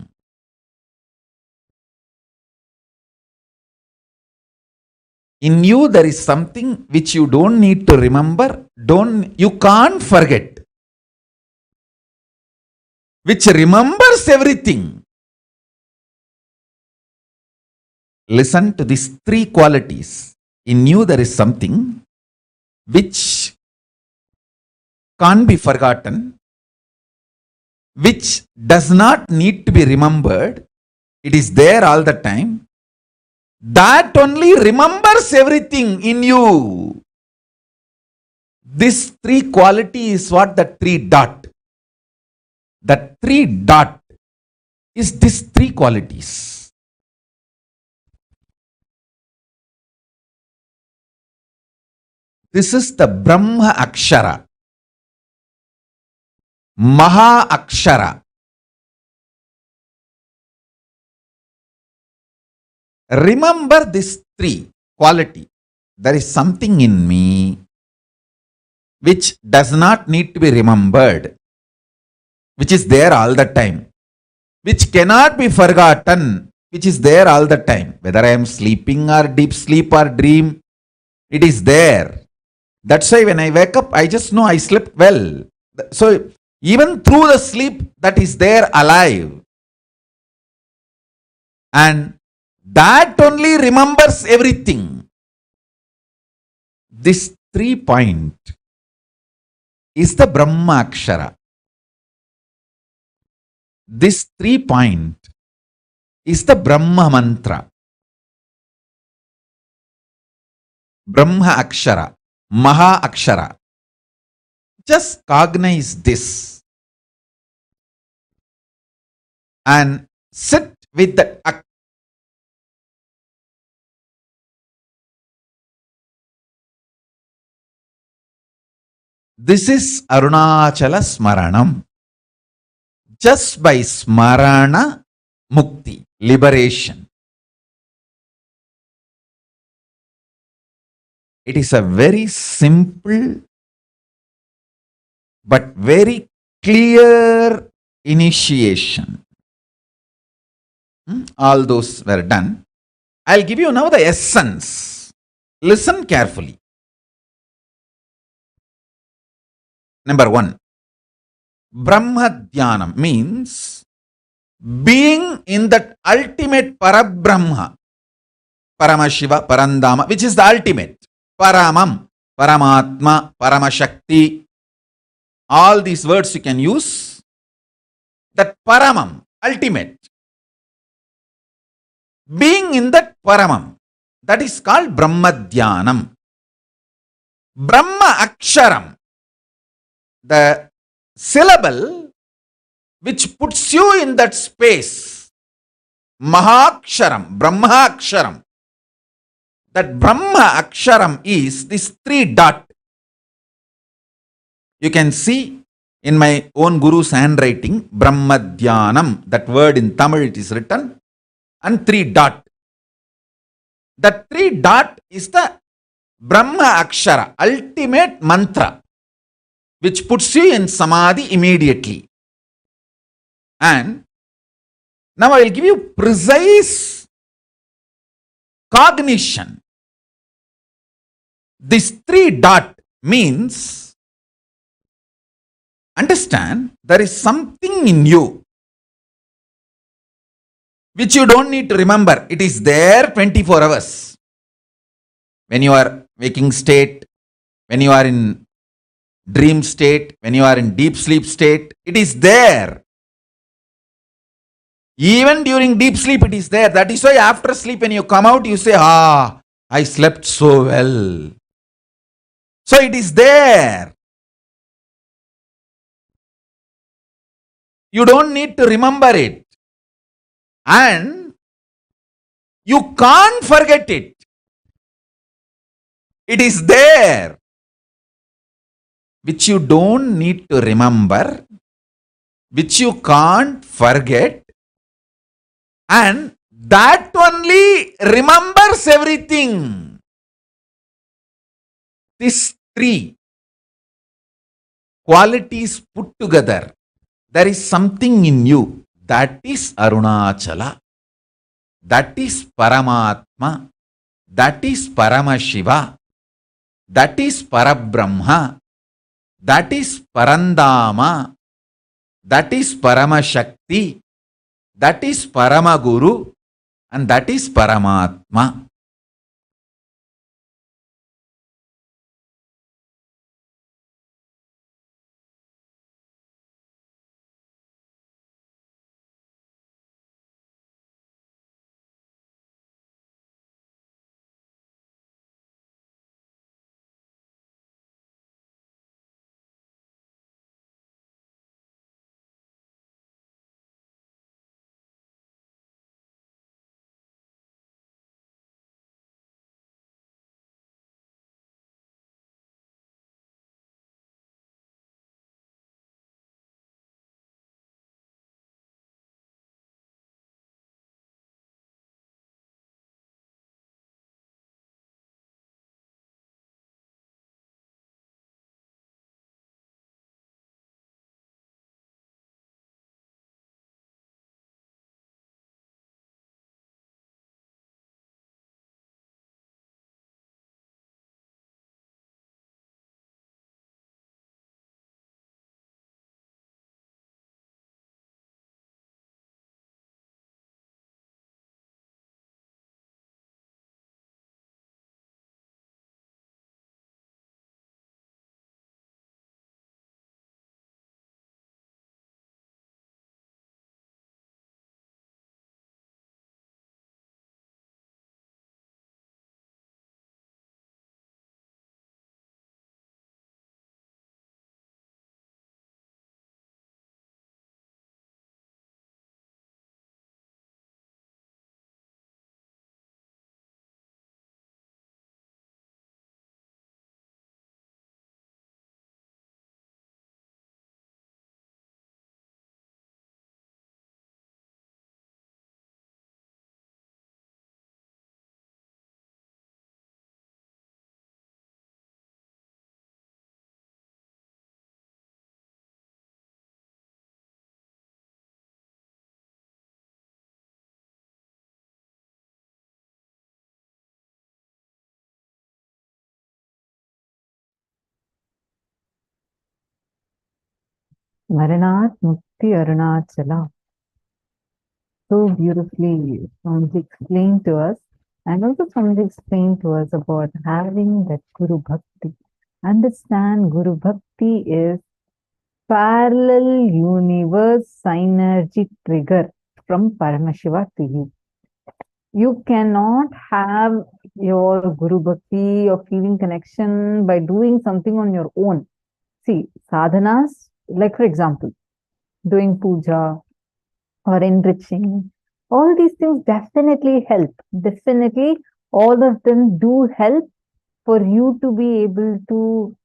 In you there is something which you don't need to remember, you can't forget, which remembers everything. Listen to these three qualities. In you there is something which can't be forgotten, which does not need to be remembered. It is there all the time. That only remembers everything in you. This three quality is what the three dot. The three dot is these three qualities. This is the Brahma Akshara, Mahā Akshara. Remember this three quality. There is something in me which does not need to be remembered, which is there all the time, which cannot be forgotten, which is there all the time. Whether I am sleeping or deep sleep or dream, it is there. That's why when I wake up, I just know I slept well. So even through the sleep, that is there alive. And that only remembers everything. This 3 point is the Brahma Akshara. This 3 point is the Brahma Mantra. Brahma Akshara, Mahā Akshara. Just cognize this and sit with the This is Arunachala Smaranam. Just by Smarana, Mukti, liberation. It is a very simple but very clear initiation. All those were done. I'll give you now the essence. Listen carefully. Number 1. Brahma Dhyanam means being in that ultimate Parabrahma, Paramashiva, Parandama, which is the ultimate. Paramam, Paramatma, Paramashakti. All these words you can use. That Paramam, ultimate. Being in that Paramam, that is called Brahma Dhyanam. Brahma Aksharam, the syllable which puts you in that space. Mahā Aksharam, Brahma Aksharam. That Brahma Aksharam is this 3 dot. You can see in my own Guru's handwriting, Brahma Dhyanam, that word in Tamil it is written, and 3 dot. That 3 dot is the Brahma Akshara, ultimate mantra, which puts you in Samadhi immediately. And now I will give you precise cognition. This 3 dot means, understand, there is something in you which you don't need to remember. It is there 24 hours. When you are waking state, when you are in dream state, when you are in deep sleep state, it is there. Even during deep sleep, it is there. That is why after sleep, when you come out, you say, ah, I slept so well. So it is there. You don't need to remember it. And you can't forget it. It is there, which you don't need to remember, which you can't forget, and that only remembers everything. These three qualities put together, there is something in you. That is Arunachala. That is Paramatma. That is Paramashiva. That is Parabrahma. That is Parandama. That is Paramashakti. That is Paramaguru. And that is Paramatma. Maranat Mukti Arunachala. So beautifully Swamiji explained to us, and also Swamiji explained to us about having that Guru Bhakti. Understand Guru Bhakti is parallel universe synergy trigger from Paramashiva to you. You cannot have your Guru Bhakti or feeling connection by doing something on your own. See, sadhanas, like for example, doing puja or enriching, all these things definitely help. Definitely, all of them do help for you to be able to,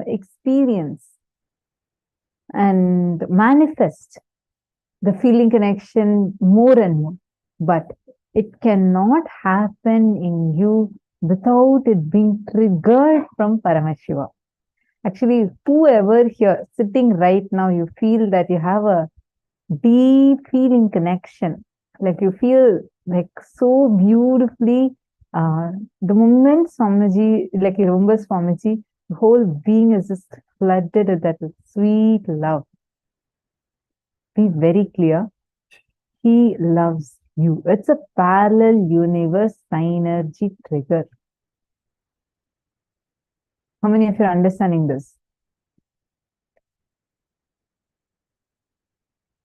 experience and manifest the feeling connection more and more. But it cannot happen in you without it being triggered from Paramashiva. Actually, whoever here sitting right now, you feel that you have a deep feeling connection, like you feel like so beautifully. The moment Swamiji, like you remember Swamiji, the whole being is just flooded with that sweet love. Be very clear. He loves you. It's a parallel universe synergy trigger. How many of you are understanding this?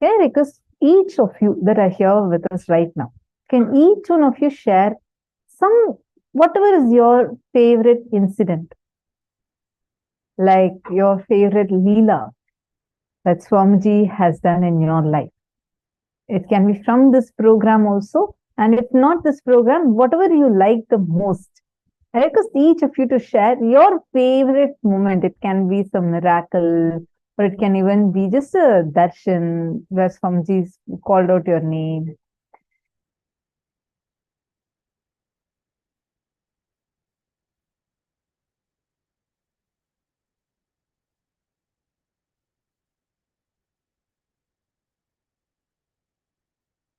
Okay, request each of you that are here with us right now, can each one of you share whatever is your favorite incident, like your favorite Leela that Swamiji has done in your life? It can be from this program also, and if not this program, whatever you like the most. I request each of you to share your favorite moment. It can be some miracle, or it can even be just a darshan where Swamiji called out your name.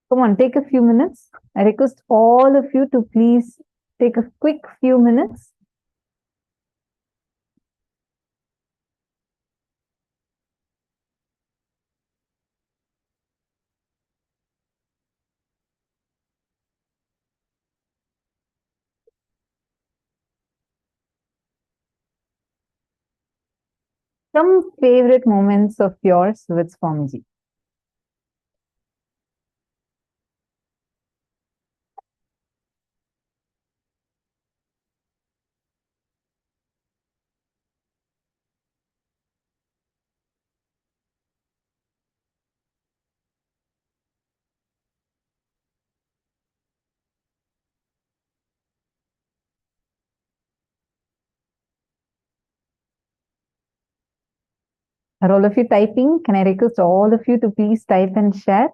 Come on, take a few minutes. I request all of you to please take a quick few minutes. Some favorite moments of yours with Swamiji. Are all of you typing? Can I request all of you to please type and share?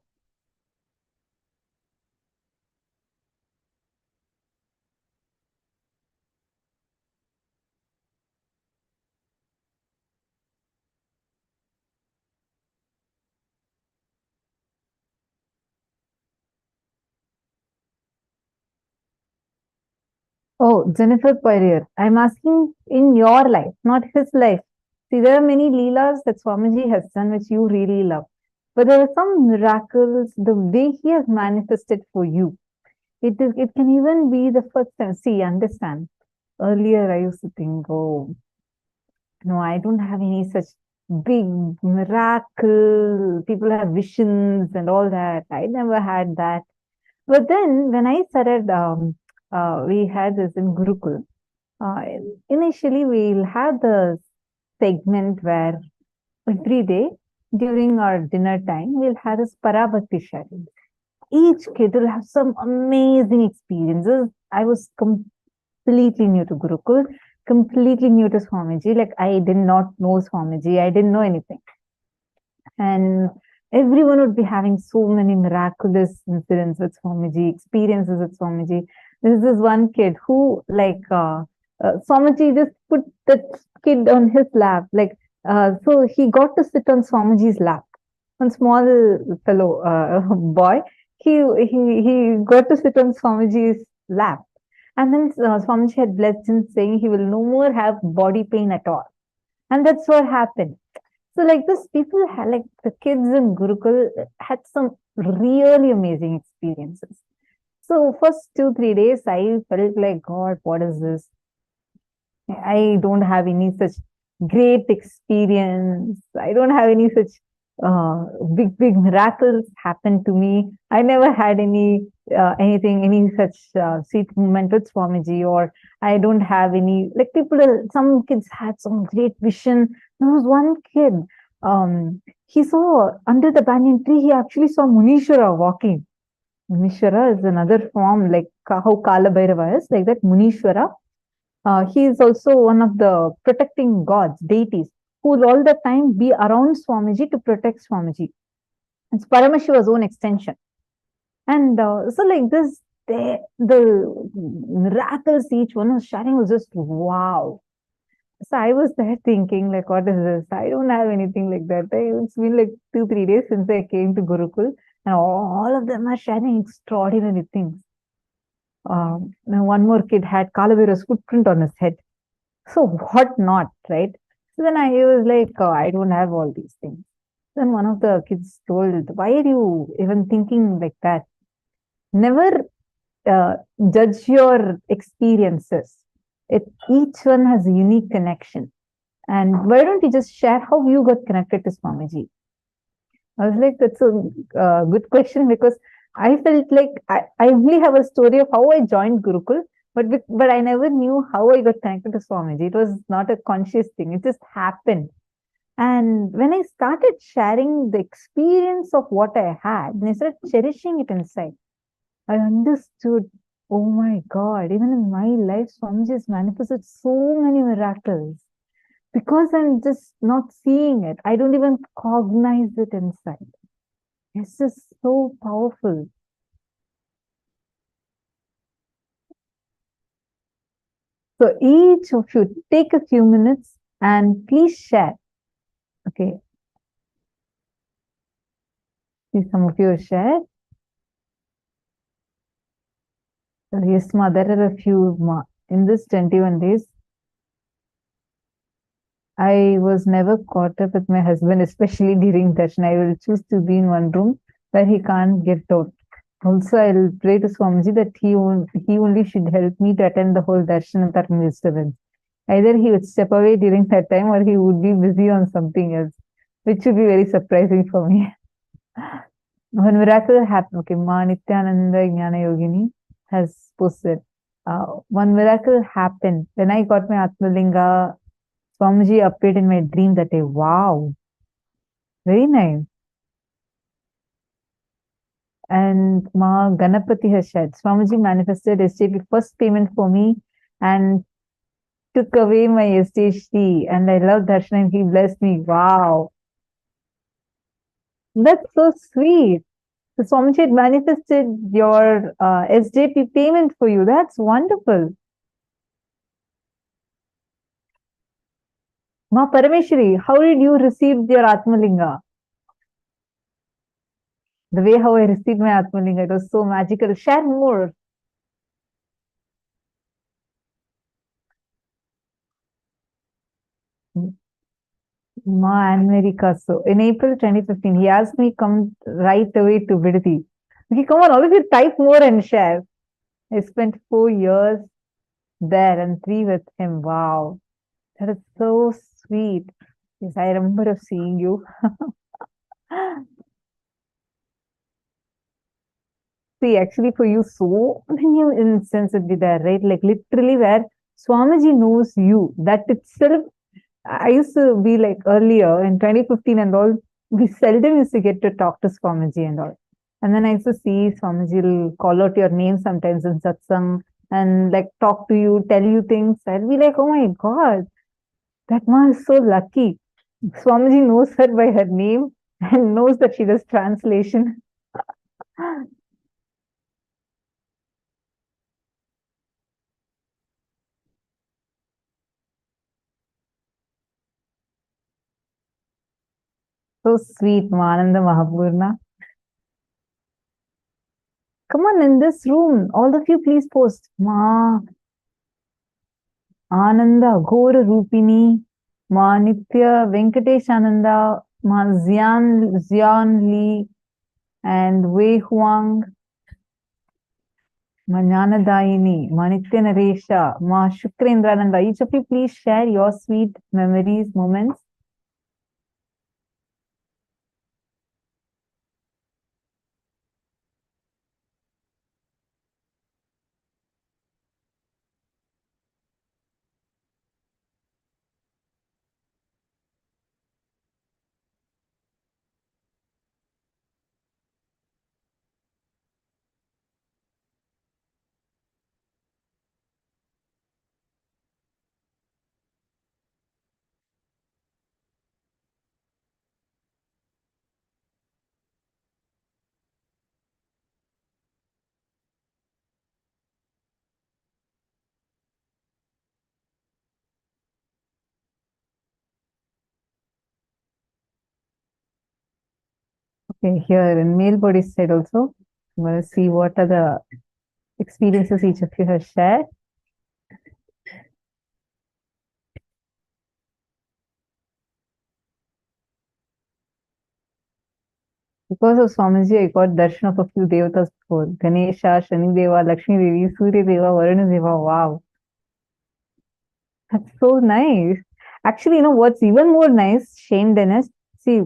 Oh, Jennifer Poirier, I'm asking in your life, not his life. See, there are many Leelas that Swamiji has done which you really love. But there are some miracles, the way he has manifested for you. It can even be the first time. See, understand. Earlier I used to think, oh, no, I don't have any such big miracle. People have visions and all that. I never had that. But then when I started, we had this in Gurukul. Initially, we'll have the segment where every day during our dinner time, we'll have this Parabhakti sharing. Each kid will have some amazing experiences. I was completely new to Gurukul, completely new to Swamiji. Like, I did not know Swamiji. I didn't know anything. And everyone would be having so many miraculous incidents with Swamiji, experiences with Swamiji. There's this one kid who, Swamiji just put that kid on his lap. So he got to sit on Swamiji's lap. One small fellow boy, he got to sit on Swamiji's lap. And then Swamiji had blessed him, saying he will no more have body pain at all. And that's what happened. So like this, people had, like the kids in Gurukul had some really amazing experiences. So first 2-3 days, I felt like, God, what is this? I don't have any such great experience. I don't have any such big miracles happen to me. I never had any such sweet moment with Swamiji, or I don't have any, like some kids had some great vision. There was one kid, he saw under the banyan tree, he actually saw Munishwara walking. Munishwara is another form, like how Kala Bhairava is, like that Munishwara. He is also one of the protecting gods, deities, who will all the time be around Swamiji to protect Swamiji. It's Paramashiva's own extension. And so like this, the miracles each one was sharing was just wow. So I was there thinking, like, what is this? I don't have anything like that. It's been like 2-3 days since I came to Gurukul, and all of them are sharing extraordinary things. Now one more kid had Kalavira's footprint on his head. So what not, right? So then I was like, oh, I don't have all these things. Then one of the kids told, why are you even thinking like that? Never judge your experiences. Each one has a unique connection. And why don't you just share how you got connected to Swamiji? I was like, that's a good question, because I felt like I only have a story of how I joined Gurukul, but I never knew how I got connected to Swamiji. It was not a conscious thing. It just happened. And when I started sharing the experience of what I had, and I started cherishing it inside, I understood, oh my God, even in my life, Swamiji has manifested so many miracles. Because I'm just not seeing it. I don't even cognize it inside. It's just so powerful. So each of you take a few minutes and please share. Okay. See, some of you share. Yes, ma, there are a few ma. In this 21 days, I was never caught up with my husband, especially during darshan. I will choose to be in one room where he can't get out. Also, I'll pray to Swamiji that he only should help me to attend the whole darshan without disturbance. Either he would step away during that time or he would be busy on something else, which would be very surprising for me. One miracle happened. Okay, Ma Nithyananda Jnana Yogini has posted. One miracle happened. When I got my Atmalinga, Swamiji appeared in my dream that day. Wow. Very nice. And Ma Ganapati has shared. Swamiji manifested SJP first payment for me and took away my SJP. And I love darshan and he blessed me. Wow. That's so sweet. So Swamiji had manifested your SJP payment for you. That's wonderful. Ma Parameshwari, how did you receive your Atmalinga? The way how I received my Atmalinga, it was so magical. Share more. Ma America. So in April 2015, he asked me come right away to Vidati. Okay, come on, all of you type more and share. I spent 4 years there and 3 with him. Wow. That is so sweet. Yes, I remember of seeing you. See, actually, for you, so many instances would be there, right? Like literally, where Swamiji knows you. That itself, I used to be like earlier in 2015 and all, we seldom used to get to talk to Swamiji and all. And then I used to see Swamiji will call out your name sometimes in satsang and like talk to you, tell you things. I'll be like, oh my God, that ma is so lucky. Swamiji knows her by her name and knows that she does translation. So sweet, Mananda Mahapurna. Come on, in this room, all of you please post. Ma Ananda, Ghora Rupini, Ma Nitya, Venkatesh Ananda, Ma Zian Lee, and Wei Huang, Ma Jnana Daini, Ma Nitya Naresha, Ma Shukrendrananda. Each of you please share your sweet memories, moments. Okay, here in male body side also, I'm going to see what are the experiences each of you have shared. Because of Swamiji, I got darshan of a few devatas before. Ganesha, Shani Deva, Lakshmi Devi, Surya Deva, Varuna Deva. Wow. That's so nice. Actually, you know what's even more nice, Shane Dennis? See,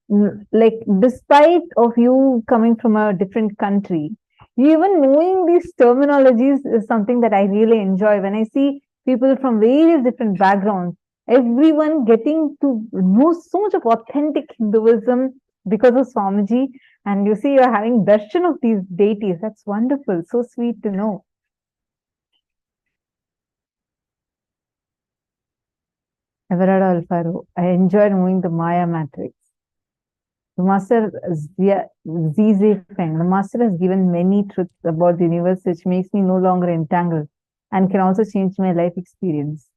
like despite of you coming from a different country, even knowing these terminologies is something that I really enjoy. When I see people from various different backgrounds, everyone getting to know so much of authentic Hinduism because of Swamiji, and you see you're having darshan of these deities. That's wonderful. So sweet to know. Everard Alfaro, I enjoy knowing the Maya matrix. The master Zize Feng, the master has given many truths about the universe which makes me no longer entangled and can also change my life experience.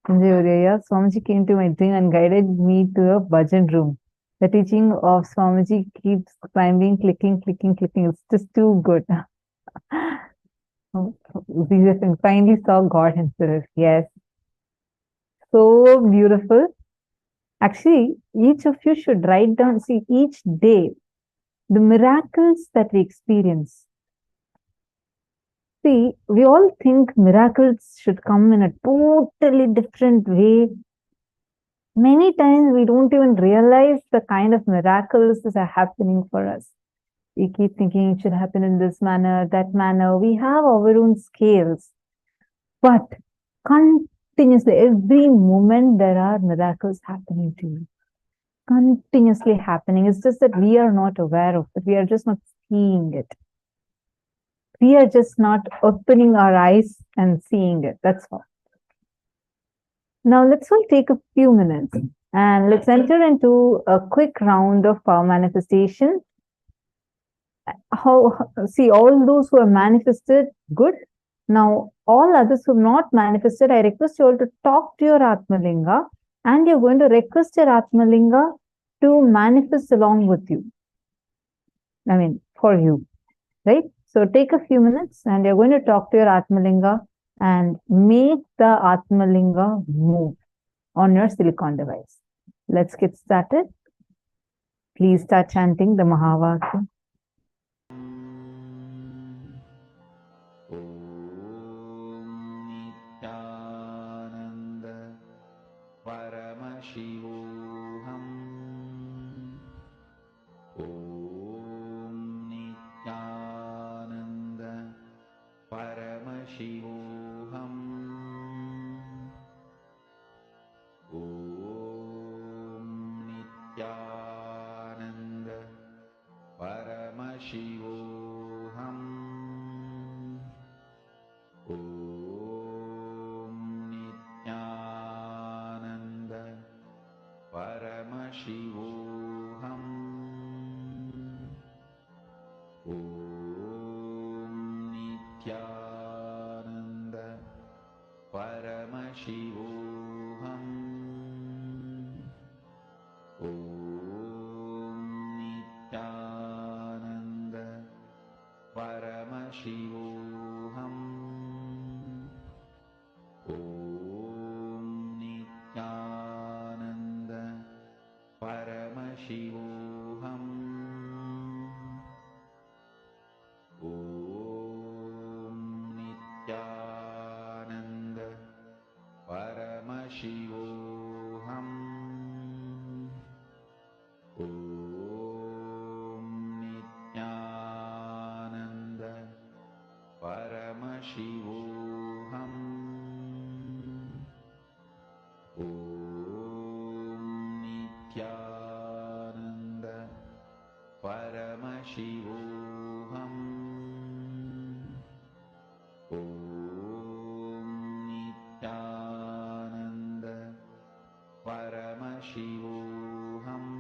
Swamiji came to my dream and guided me to a bhajan room. The teaching of Swamiji keeps climbing, clicking. It's just too good. Zize Feng finally saw God himself. Yes. So beautiful. Actually, each of you should write down, see, each day, the miracles that we experience. See, we all think miracles should come in a totally different way. Many times we don't even realize the kind of miracles that are happening for us. We keep thinking it should happen in this manner, that manner. We have our own scales. But continuously, every moment there are miracles happening to you. Continuously happening. It's just that we are not aware of it. We are just not seeing it. We are just not opening our eyes and seeing it. That's all. Now let's all take a few minutes and let's enter into a quick round of power manifestation. See, all those who are manifested, good. Now, all others who have not manifested, I request you all to talk to your Atmalinga, and you're going to request your Atmalinga to manifest along with you. I mean, for you, right? So take a few minutes and you're going to talk to your Atmalinga and make the Atmalinga move on your silicon device. Let's get started. Please start chanting the Mahavakya. Nithyananda Paramashivoham. Om Nithyananda Paramashivoham. Om Nithyananda Paramashivoham. Om Nithyananda Paramashivoham. Om Nithyananda Paramashivoham. Om Nithyananda Paramashivoham. Om Nithyananda Paramashivoham. Om Nithyananda Paramashivoham. Om Nithyananda Paramashivoham. Om Nithyananda Paramashivoham. Om Nithyananda Paramashivoham.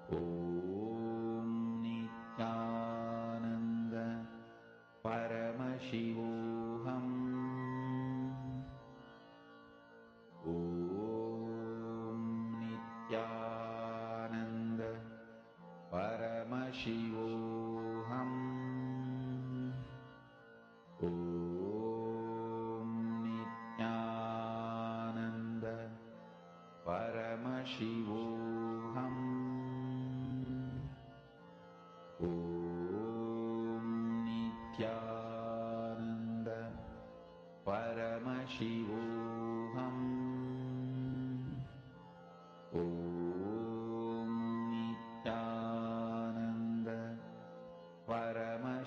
Om Nithyananda Paramashivoham. Om Nithyananda Paramashivoham. Om Nithyananda Paramashivoham. Om Nithyananda Paramashivoham. Om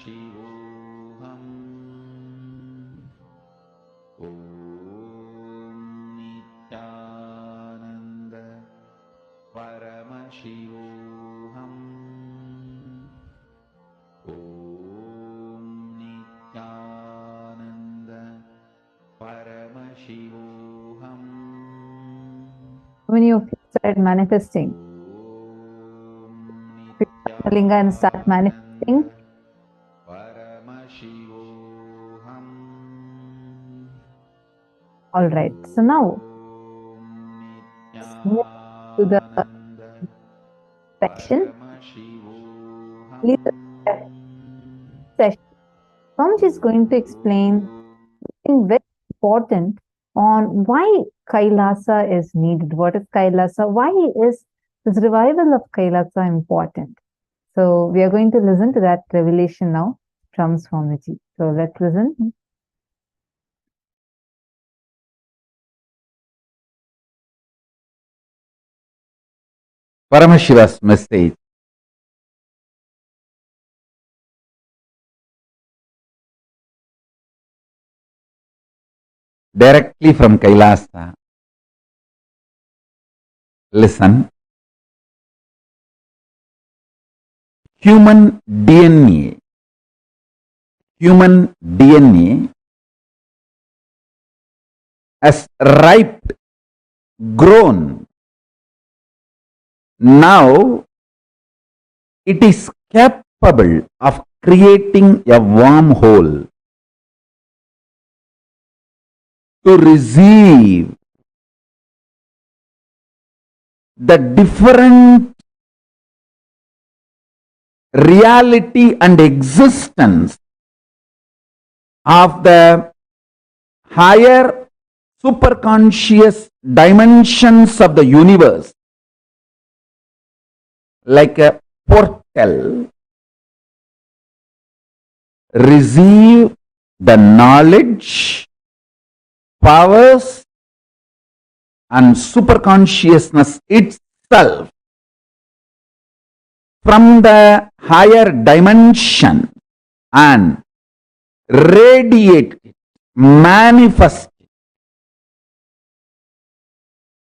Om Nithyananda Paramashivoham. Om Nithyananda Paramashivoham. How many of you started manifesting? Pick up the linga and start manifesting. All right. So now, let's move to the session. Please, session. Swamiji is going to explain something very important on why Kailasa is needed. What is Kailasa? Why is this revival of Kailasa important? So we are going to listen to that revelation now from Swamiji. So let's listen. Paramashiva's message. Directly from Kailasa. Listen. Human DNA has ripe, grown. Now it is capable of creating a wormhole to receive the different reality and existence of the higher superconscious dimensions of the universe, like a portal. Receive the knowledge, powers and superconsciousness itself from the higher dimension and radiate it, manifest it.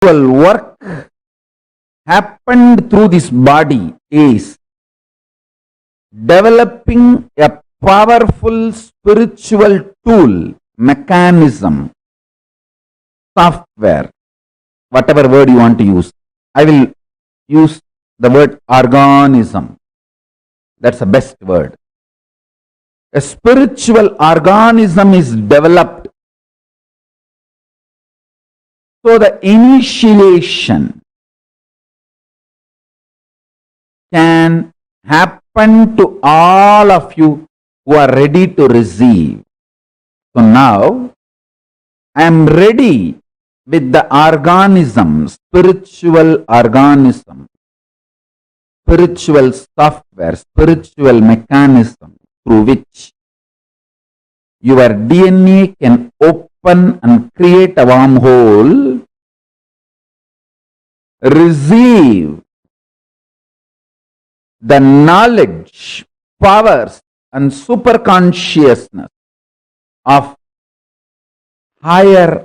Work happened through this body is developing a powerful spiritual tool, mechanism, software, whatever word you want to use. I will use the word organism. That's the best word. A spiritual organism is developed. So the initiation can happen to all of you who are ready to receive. So now I am ready with the organism, spiritual organism, spiritual software, spiritual mechanism through which your DNA can open and create a wormhole, receive the knowledge, powers and superconsciousness of higher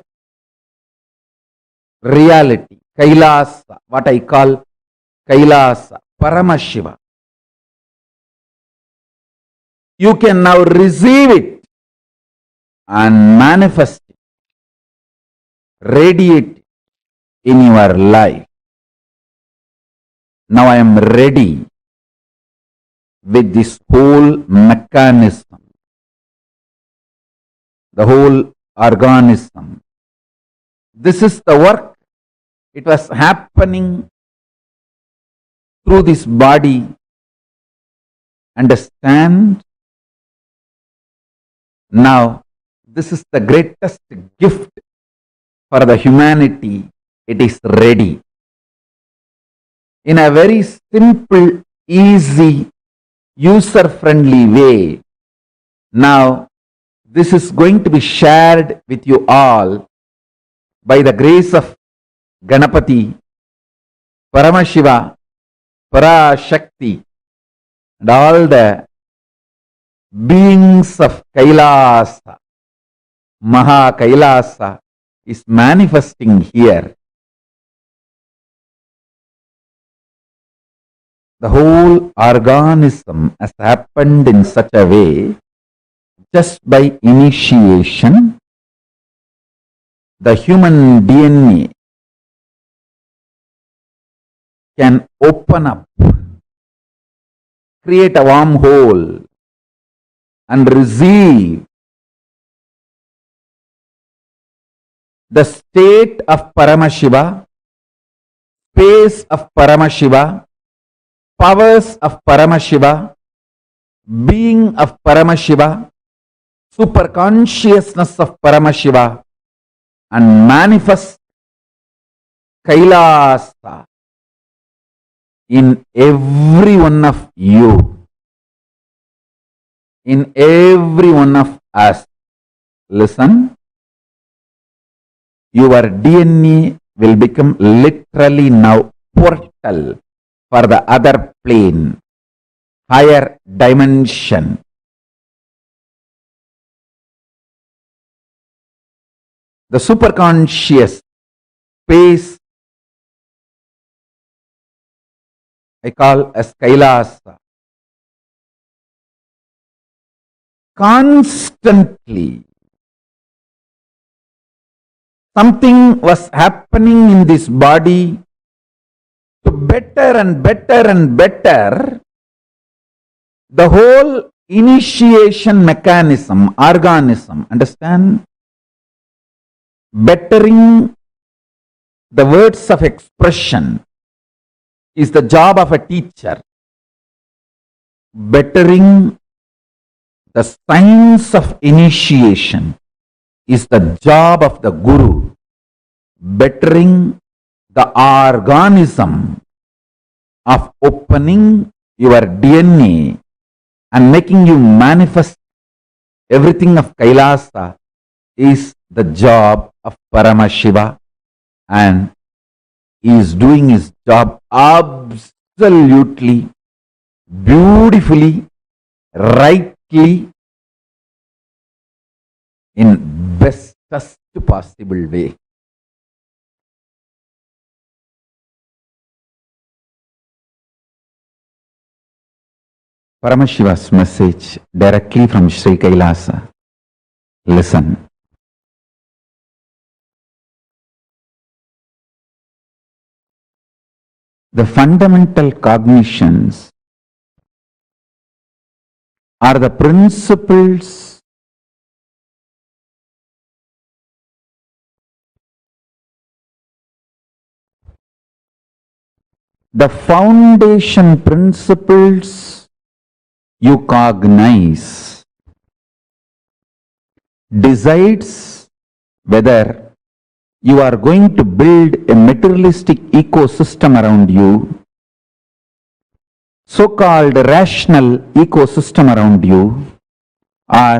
reality, Kailasa, what I call Kailasa, Paramashiva. You can now receive it and manifest it, radiate it in your life. Now I am ready with this whole mechanism, the whole organism. This is the work. It was happening through this body. Understand? Now, this is the greatest gift for the humanity. It is ready. In a very simple, easy, user-friendly way. Now, this is going to be shared with you all by the grace of Ganapati, Paramashiva, Parashakti, and all the beings of Kailasa, Mahā KAILΑSA, is manifesting here. The whole organism has happened in such a way, just by initiation, the human DNA can open up, create a wormhole, and receive the state of Paramashiva, space of Paramashiva, powers of Paramashiva, being of Paramashiva, superconsciousness of Paramashiva, and manifest Kailasa in every one of you, in every one of us. Listen, your DNA will become literally now portal for the other plane, higher dimension. The superconscious space I call as Kailasa. Constantly something was happening in this body to better and better and better the whole initiation mechanism, organism. Understand? Bettering the words of expression is the job of a teacher. Bettering the science of initiation is the job of the Guru. Bettering the organism of opening your DNA and making you manifest everything of Kailasa is the job of Paramashiva, and he is doing his job absolutely beautifully, rightly, in bestest possible way. Paramashiva's message directly from Sri Kailasa. Listen. The fundamental cognitions are the principles the foundation principles you cognize decides whether you are going to build a materialistic ecosystem around you, so-called rational ecosystem around you, or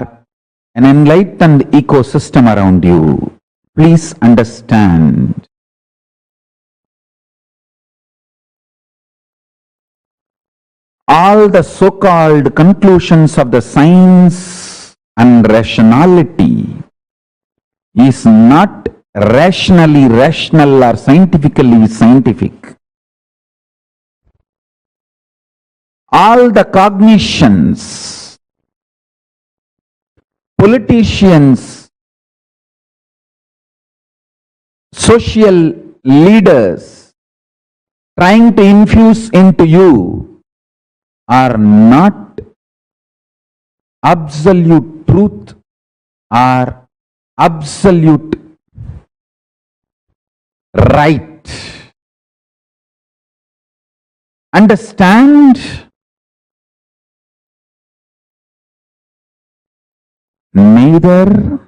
an enlightened ecosystem around you. Please understand. All the so-called conclusions of the science and rationality is not rationally rational or scientifically scientific. All the cognitions, politicians, social leaders trying to infuse into you are not absolute truth or absolute right. Understand? Neither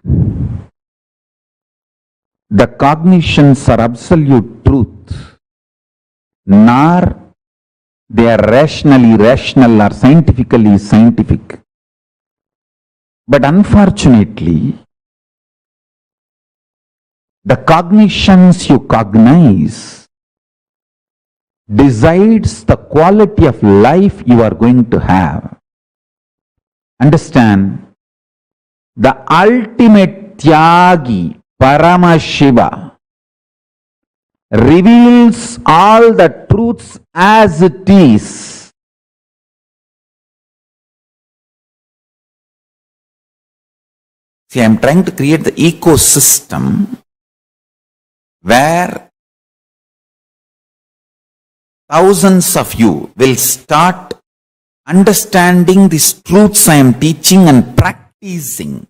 the cognitions are absolute truth, nor they are rationally rational or scientifically scientific. But unfortunately, the cognitions you cognize decides the quality of life you are going to have. understand, the ultimate Tyagi, Paramashiva, reveals all the truths as it is. See, I am trying to create the ecosystem where thousands of you will start understanding these truths I am teaching and practicing.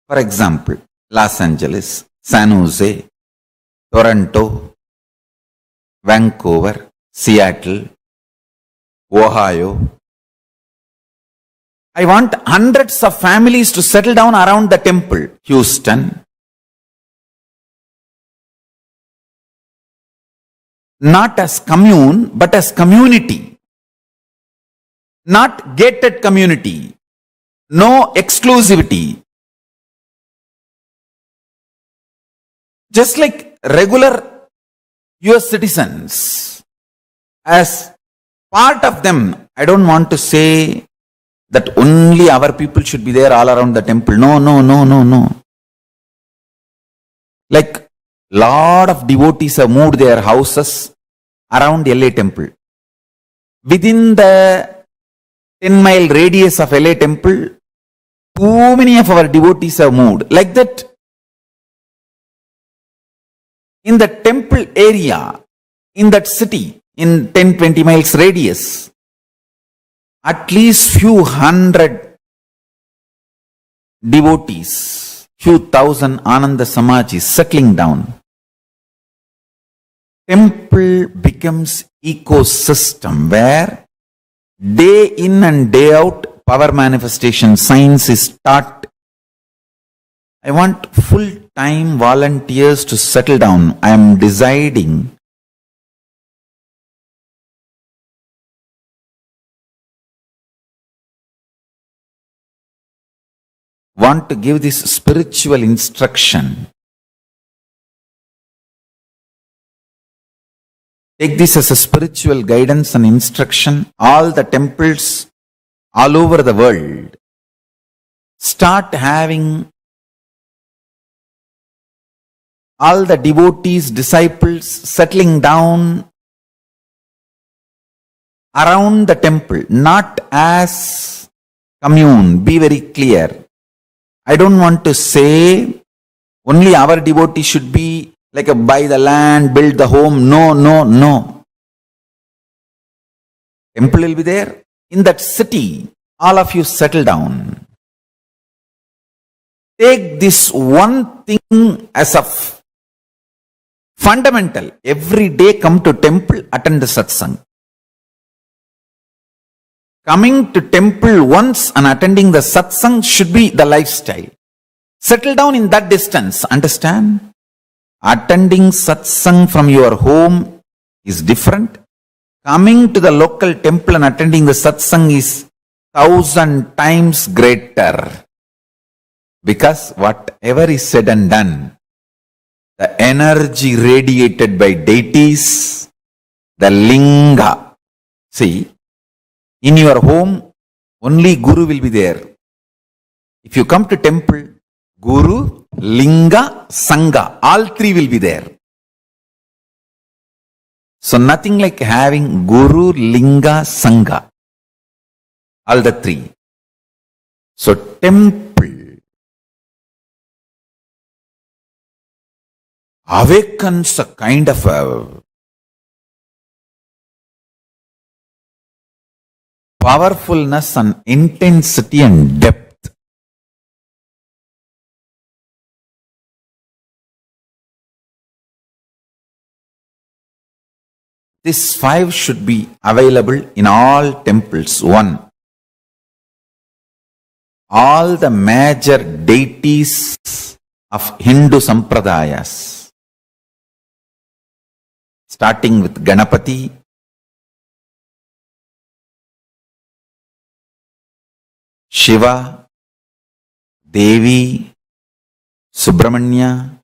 For example, Los Angeles, San Jose, Toronto, Vancouver, Seattle, Ohio. I want hundreds of families to settle down around the temple. Houston. Not as commune, but as community. Not gated community. No exclusivity. Just like regular US citizens, as part of them, I don't want to say that only our people should be there all around the temple. No. Like lot of devotees have moved their houses around LA temple. Within the 10-mile radius of LA temple, too many of our devotees have moved. Like that, in the temple area, in that city, in 10-20 miles radius, at least few hundred devotees, few thousand Ananda Samajis settling down. Temple becomes ecosystem where day in and day out power manifestation science is taught. I want full-time volunteers to settle down. I am deciding want to give this spiritual instruction. Take this as a spiritual guidance and instruction. All the temples all over the world start having all the devotees, disciples settling down around the temple, not as commune. Be very clear. I don't want to say only our devotee should be like a buy the land, build the home. No. Temple will be there. In that city, all of you settle down. Take this one thing as a fundamental. Every day come to temple, attend the satsang. Coming to temple once and attending the satsang should be the lifestyle. Settle down in that distance. Understand? Attending satsang from your home is different. Coming to the local temple and attending the satsang is 1,000 times greater. Because whatever is said and done, the energy radiated by deities, the linga. See, in your home, only Guru will be there. If you come to temple, Guru, Linga, Sangha, all three will be there. So nothing like having Guru, Linga, Sangha, all the three. So temple awakens a kind of a powerfulness and intensity and depth. These 5 should be available in all temples. 1. All the major deities of Hindu Sampradayas, starting with Ganapati, Shiva, Devi, Subramanya,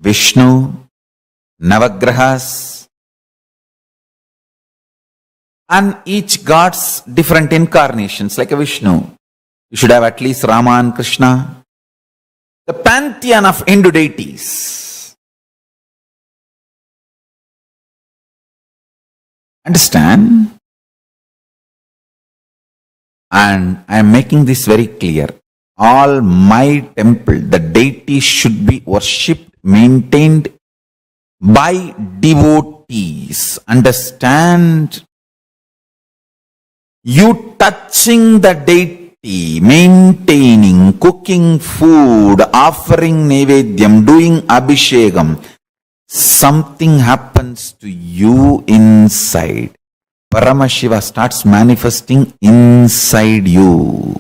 Vishnu, Navagrahas, And each god's different incarnations, like a Vishnu. You should have at least Rama and Krishna. The pantheon of Hindu deities. Understand? And I am making this very clear. All my temple, the deities should be worshipped, maintained by devotees. Understand? You touching the deity, maintaining, cooking food, offering nevedyam, doing abhishekam, something happens to you inside. Paramashiva starts manifesting inside you.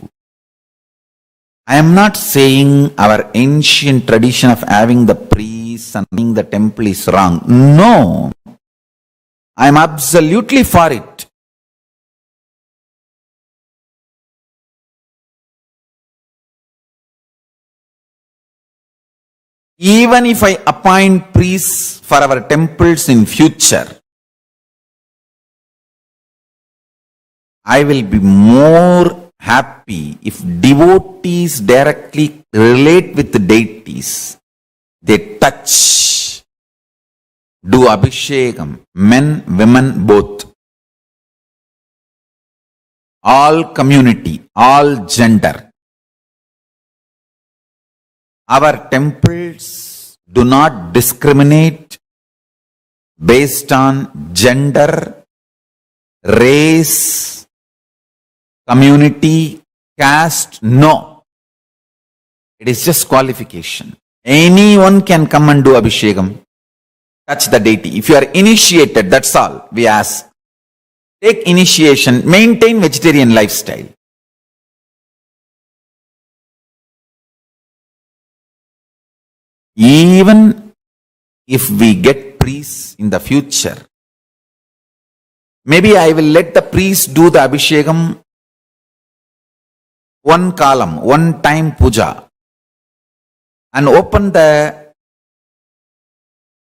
I am not saying our ancient tradition of having the priests and running the temple is wrong. No. I am absolutely for it. Even if I appoint priests for our temples in future, I will be more happy if devotees directly relate with the deities. They touch, do abhishekam, men, women, both. All community, all gender. Our temples do not discriminate based on gender, race, community, caste. No. It is just qualification. Anyone can come and do abhishekam, touch the deity. If you are initiated, that's all we ask. Take initiation, maintain vegetarian lifestyle. Even if we get priests in the future, maybe I will let the priest do the abhishekam one column, one time puja, and open the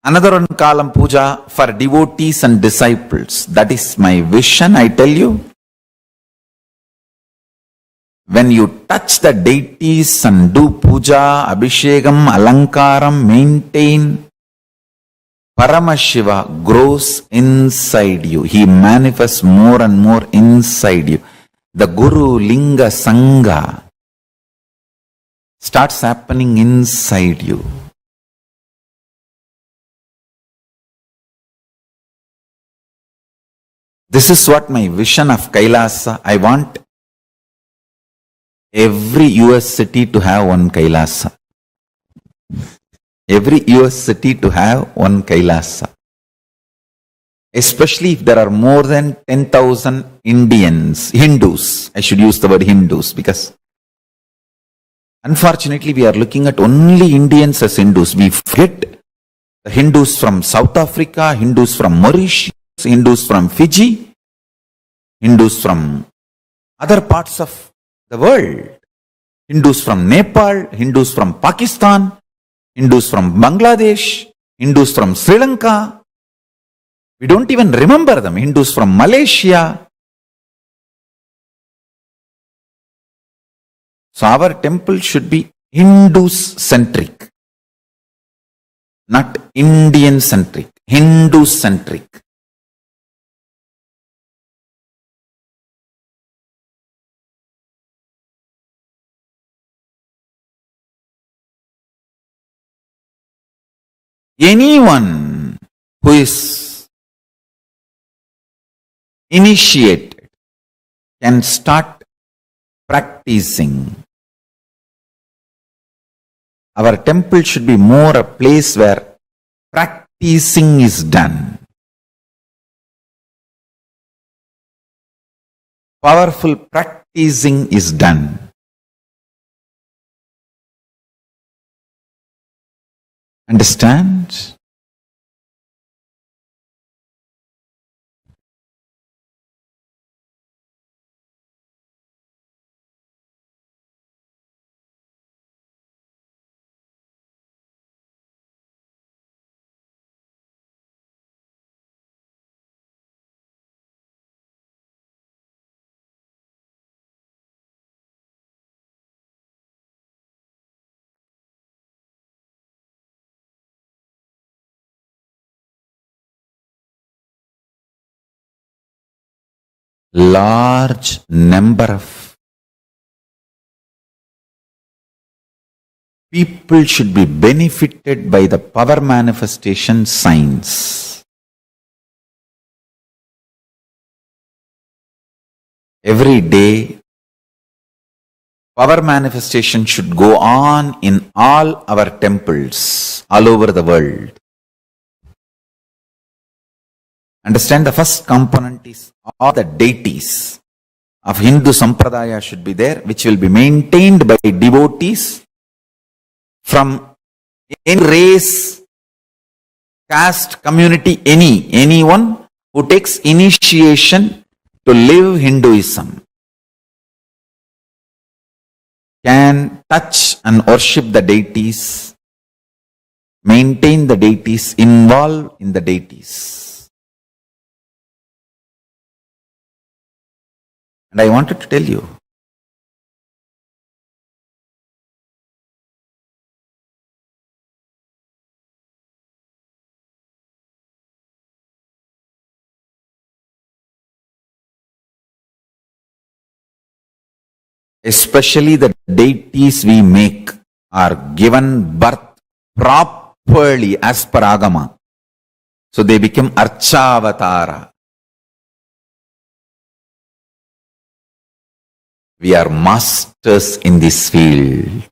another one column puja for devotees and disciples. That is my vision, I tell you. When you touch the deities and do puja, abhishekam, alankaram, maintain, Paramashiva grows inside you. He manifests more and more inside you. The Guru Linga Sangha starts happening inside you. This is what my vision of Kailasa. I want every US city to have one Kailasa. Every US city to have one Kailasa. Especially if there are more than 10,000 Hindus. I should use the word Hindus because unfortunately we are looking at only Indians as Hindus. We forget the Hindus from South Africa, Hindus from Mauritius, Hindus from Fiji, Hindus from other parts of the world. Hindus from Nepal, Hindus from Pakistan, Hindus from Bangladesh, Hindus from Sri Lanka. We don't even remember them. Hindus from Malaysia. So our temple should be Hindus-centric, not Indian-centric, Hindu-centric. Anyone who is initiated can start practicing. Our temple should be more a place where practicing is done. Powerful practicing is done. Understand? large number of people should be benefited by the power manifestation science. Every day, power manifestation should go on in all our temples all over the world. Understand, the first component is all the deities of Hindu Sampradaya should be there, which will be maintained by devotees from any race, caste, community, anyone who takes initiation to live Hinduism can touch and worship the deities, maintain the deities, involve in the deities. And I wanted to tell you, especially the deities we make are given birth properly as per Agama. So they become Archavatara. We are masters in this field.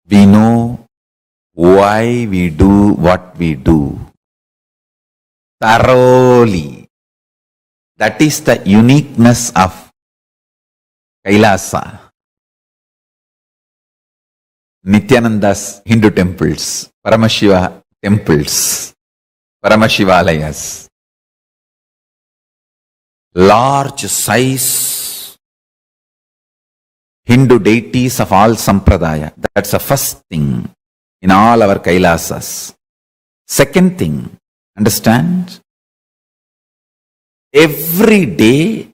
We know why we do what we do thoroughly. That is the uniqueness of Kailasa. Nithyananda's Hindu temples, Paramashiva temples, Paramashivalayas, large size Hindu deities of all Sampradaya. That's the first thing in all our Kailasas. Second thing, understand? Every day,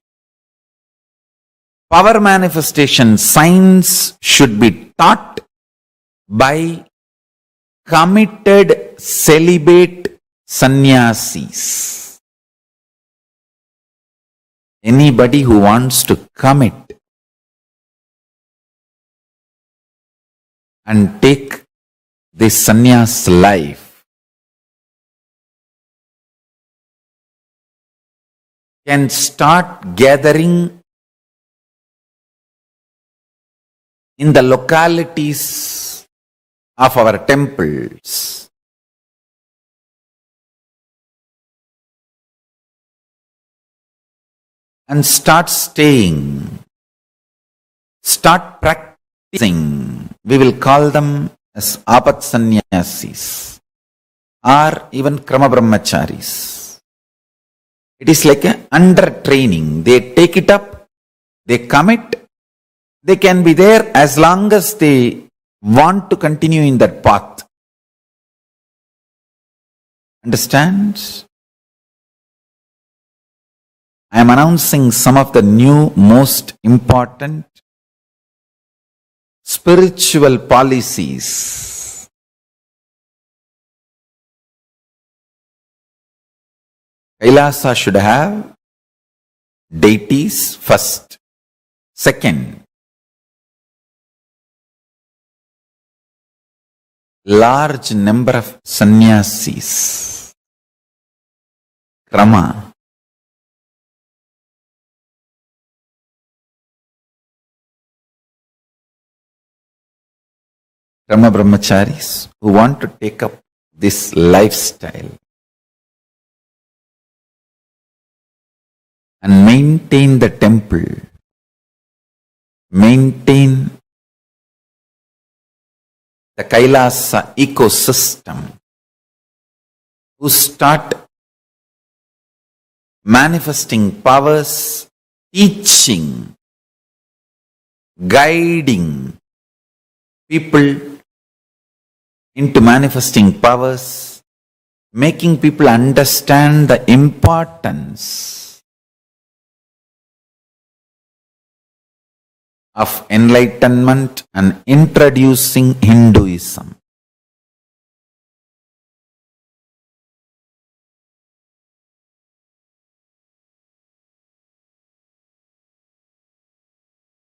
power manifestation science should be taught by committed celibate sannyasis. Anybody who wants to commit and take this sannyas life can start gathering in the localities of our temples. And start staying, start practicing. We will call them as apat sannyasis or even krama brahmacharis. It is like an under training. They take it up, they commit, they can be there as long as they want to continue in that path. Understand? I am announcing some of the new most important spiritual policies. Kailasa should have deities first. Second, large number of sannyasis. Krama. Krama brahmacharis who want to take up this lifestyle and maintain the temple, maintain the Kailasa ecosystem, who start manifesting powers, teaching, guiding people into manifesting powers, making people understand the importance of enlightenment and introducing Hinduism.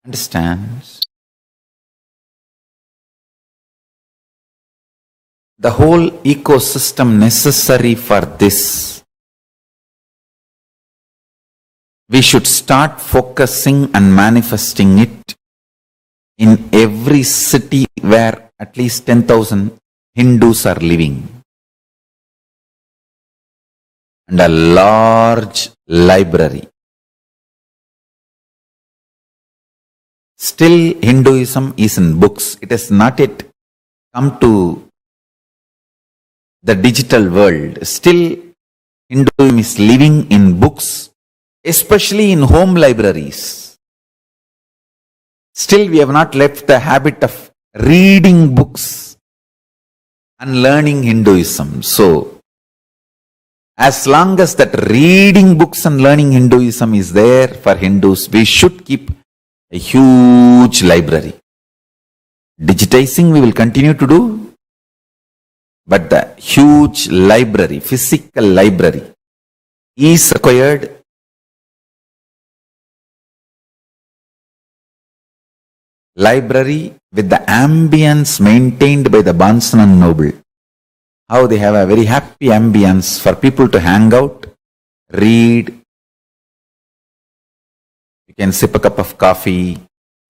Understand? The whole ecosystem necessary for this. We should start focusing and manifesting it in every city where at least 10,000 Hindus are living. And a large library. Still Hinduism is in books. It has not yet come to the digital world. Still Hinduism is living in books, especially in home libraries. Still we have not left the habit of reading books and learning Hinduism. So, as long as that reading books and learning Hinduism is there for Hindus, we should keep a huge library. Digitizing we will continue to do, but the huge library, physical library is required. Library with the ambience maintained by the Bansan and Noble. How they have a very happy ambience for people to hang out, read. You can sip a cup of coffee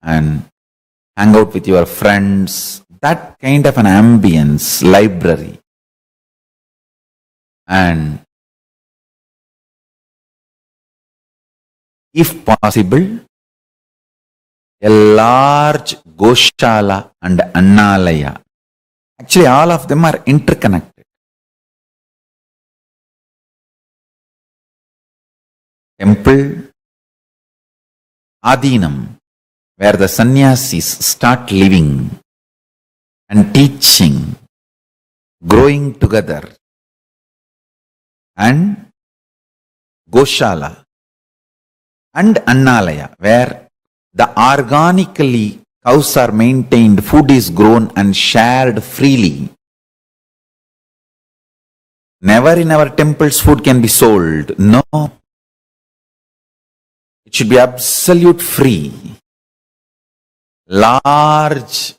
and hang out with your friends. That kind of an ambience, library. And if possible, a large Goshala and Annalaya. Actually, all of them are interconnected. Temple, Adinam, where the sannyasis start living and teaching, growing together, and Goshala and Annalaya, where the organically cows are maintained, food is grown and shared freely. Never in our temples food can be sold. No. It should be absolute free. Large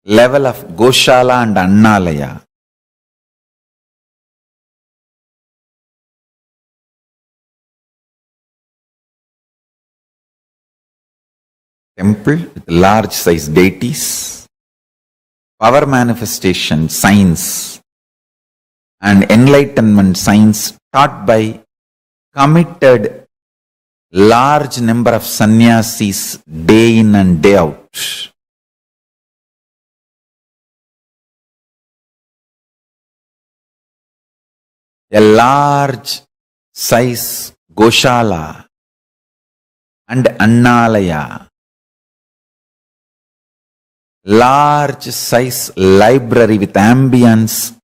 level of Goshala and Annalaya. Temple with large size deities, power manifestation, science, and enlightenment science taught by committed large number of sannyasis day in and day out. A large size Goshala and Annalaya. Large size library with ambience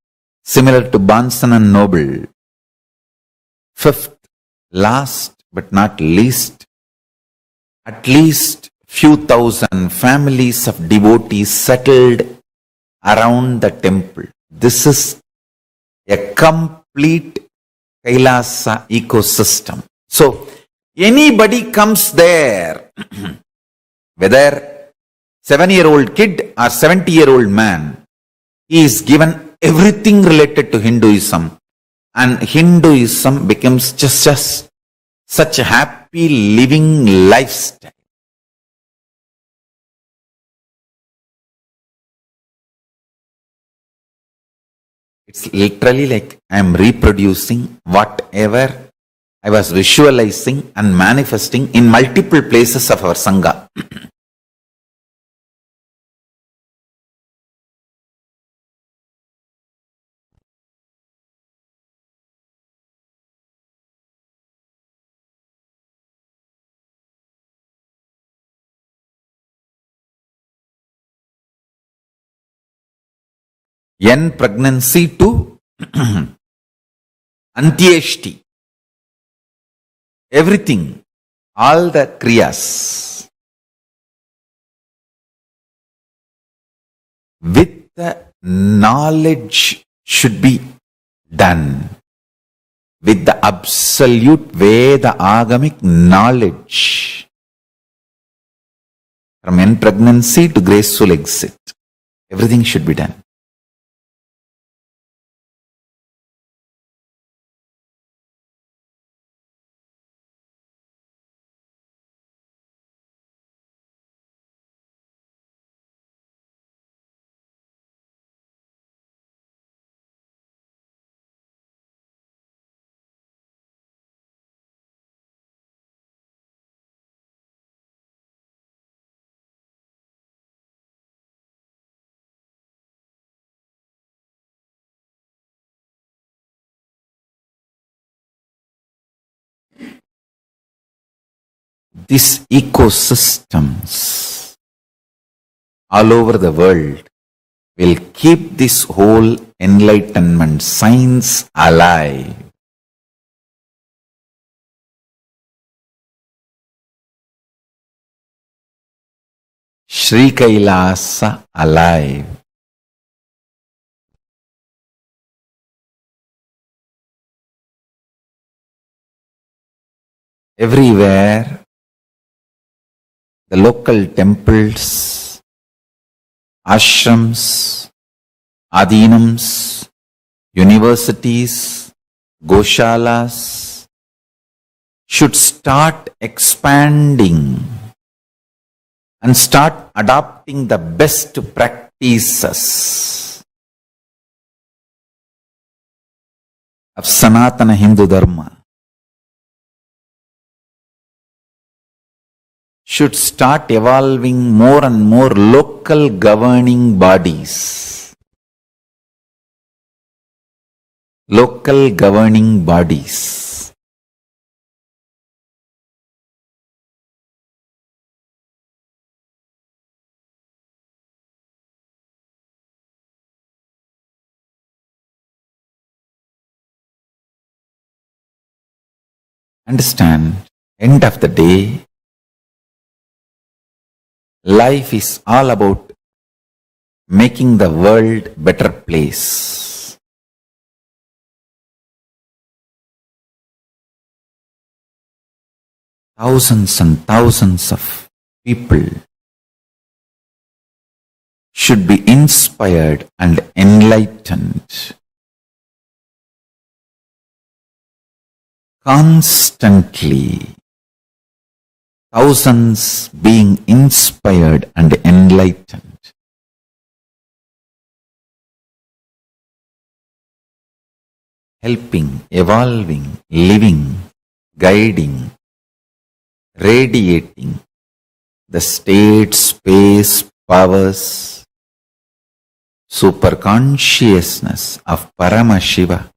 similar to Bansan and Noble. Fifth, last but not least, at least few thousand families of devotees settled around the temple. This is a complete Kailasa ecosystem. So, anybody comes there, whether 7-year-old kid or 70-year-old man, he is given everything related to Hinduism, and Hinduism becomes just such a happy living lifestyle. It's literally like I am reproducing whatever I was visualizing and manifesting in multiple places of our Sangha. N pregnancy to Antyeshti. Everything, all the kriyas. With the knowledge should be done. with the absolute Veda agamic knowledge. From end pregnancy to graceful exit, everything should be done. These ecosystems all over the world will keep this whole enlightenment science alive. Sri Kailasa alive. Everywhere, the local temples, ashrams, adhinams, universities, goshalas should start expanding and start adopting the best practices of Sanatana Hindu Dharma. Should start evolving more and more local governing bodies. Local governing bodies. Understand, end of the day, life is all about making the world better place. Thousands and thousands of people should be inspired and enlightened. Constantly, thousands being inspired and enlightened. Helping, evolving, living, guiding, radiating the state, space, powers, superconsciousness of Paramashiva.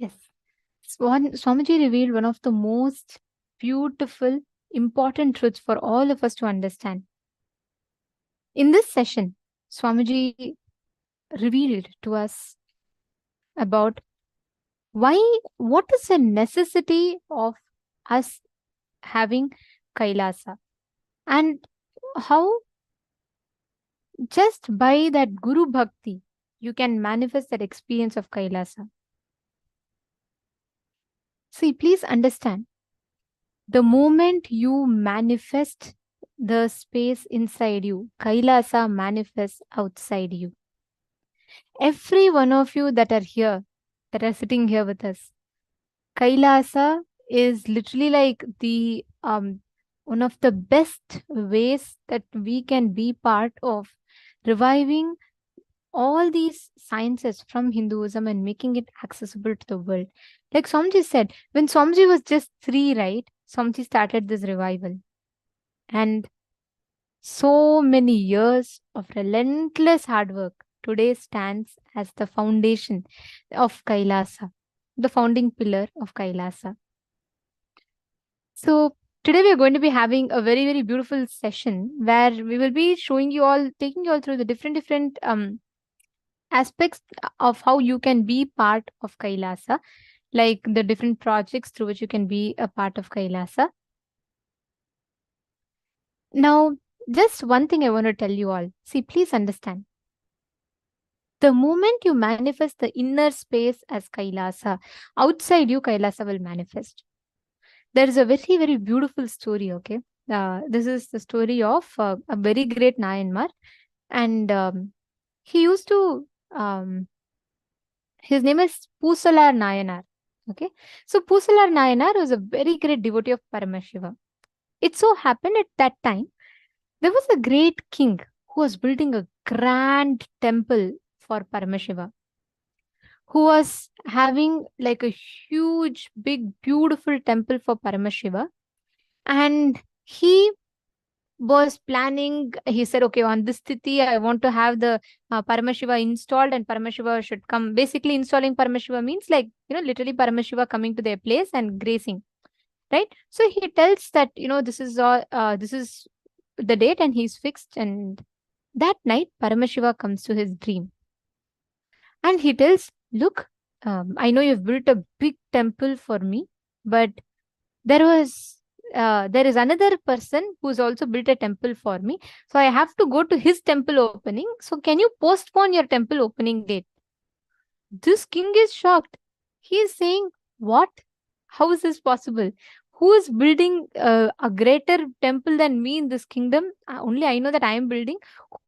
Yes. Swamiji revealed one of the most beautiful, important truths for all of us to understand. In this session, Swamiji revealed to us about what is the necessity of us having Kailasa, and how just by that Guru Bhakti, you can manifest that experience of Kailasa. See, please understand, the moment you manifest the space inside you, Kailasa manifests outside you. Every one of you that are here, that are sitting here with us, Kailasa is literally like the one of the best ways that we can be part of reviving all these sciences from Hinduism and making it accessible to the world. Like Swamiji said, when Swamiji was just 3, right, Swamiji started this revival. And so many years of relentless hard work today stands as the foundation of Kailasa, the founding pillar of Kailasa. So today we are going to be having a very, very beautiful session where we will be showing you all, taking you all through the different aspects of how you can be part of Kailasa, like the different projects through which you can be a part of Kailasa. Now, just one thing I want to tell you all. See, please understand. The moment you manifest the inner space as Kailasa, outside you, Kailasa will manifest. There is a very, very beautiful story, okay? This is the story of a very great Nayanmar. And he used to, his name is Pusalar Nayanar. Okay, so Pusalar Nayanar was a very great devotee of Paramashiva. It so happened at that time, there was a great king who was building a grand temple for Paramashiva, who was having like a huge, big, beautiful temple for Paramashiva. And he was planning, he said, okay, on this Tithi, I want to have the Paramashiva installed, and Paramashiva should come. Basically, installing Paramashiva means like, literally Paramashiva coming to their place and gracing, right? So he tells that, this is the date, and he's fixed. And that night, Paramashiva comes to his dream. And he tells, look, I know you've built a big temple for me, but there is another person who's also built a temple for me. So I have to go to his temple opening. So can you postpone your temple opening date? This king is shocked. He is saying, what? How is this possible? Who is building a greater temple than me in this kingdom? Only I know that I am building.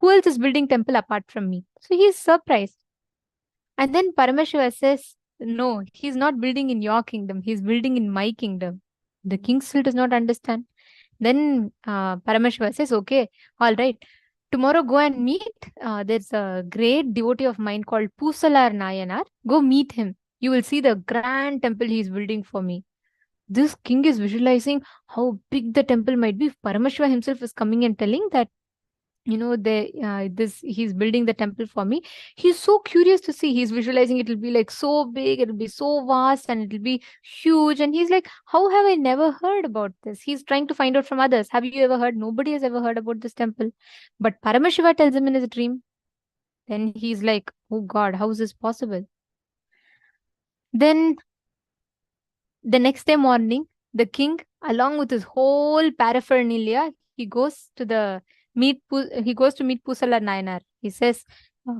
Who else is building temple apart from me? So he is surprised. And then Paramashiva says, no, he's not building in your kingdom. He's building in my kingdom. The king still does not understand. Then Paramashiva says, okay, all right. Tomorrow go and meet. There's a great devotee of mine called Pusalar Nayanar. Go meet him. You will see the grand temple he's building for me. This king is visualizing how big the temple might be. Paramashiva himself is coming and telling that, he's building the temple for me. He's so curious to see. He's visualizing it will be like so big, it'll be so vast, and it'll be huge. And he's like, how have I never heard about this? He's trying to find out from others. Have you ever heard? Nobody has ever heard about this temple. But Paramashiva tells him in his dream. Then he's like, oh God, how is this possible? Then the next day morning, the king, along with his whole paraphernalia, he goes to meet Pusalar Nayanar. He says,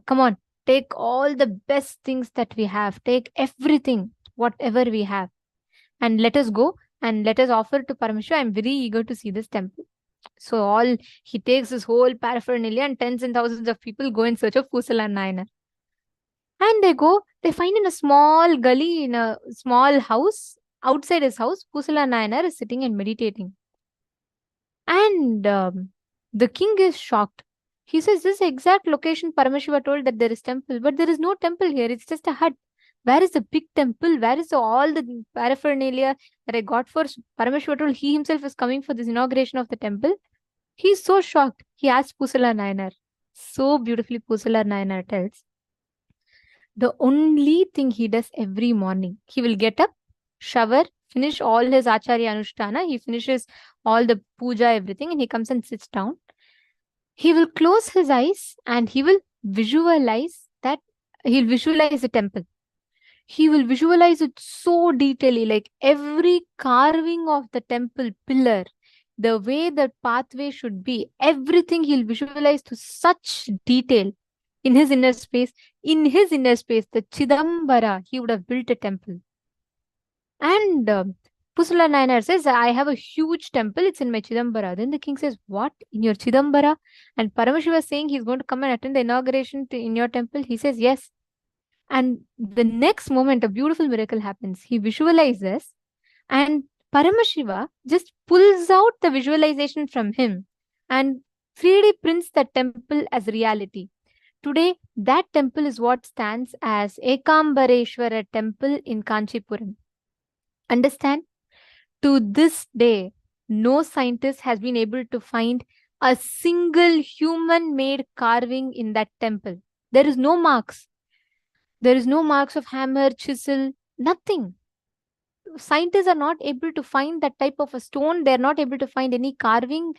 come on, take all the best things that we have. Take everything, whatever we have. And let us go and let us offer to Paramashiva. I'm very eager to see this temple. So he takes his whole paraphernalia, and tens and thousands of people go in search of Pusalar Nayanar. And they find in a small gully, in a small house, outside his house, Pusalar Nayanar is sitting and meditating. And the king is shocked. He says, this exact location Paramashiva told that there is temple, but there is no temple here. It's just a hut. Where is the big temple? Where is all the paraphernalia that I got for Paramashiva told he himself is coming for this inauguration of the temple? He's so shocked. He asks Pusalar Nayanar. So beautifully Pusalar Nayanar tells, The only thing he does every morning, he will get up, shower, finish all his Acharya Anushtana, he finishes all the puja, everything, and he comes and sits down. He will close his eyes and he will visualize that, he'll visualize a temple. He will visualize it so detailedly, like every carving of the temple pillar, the way the pathway should be, everything he'll visualize to such detail in his inner space. In his inner space, the Chidambara, he would have built a temple. And Pusala Nayanar says, I have a huge temple, it's in my Chidambara. Then the king says, what? In your Chidambara? And Paramashiva is saying he's going to come and attend the inauguration in your temple. He says, yes. And the next moment, a beautiful miracle happens. He visualizes, and Paramashiva just pulls out the visualization from him and 3D prints that temple as reality. Today, that temple is what stands as Ekambareshwara temple in Kanchipuram. Understand? To this day, no scientist has been able to find a single human-made carving in that temple. There is no marks. There is no marks of hammer, chisel, nothing. Scientists are not able to find that type of a stone. They're not able to find any carving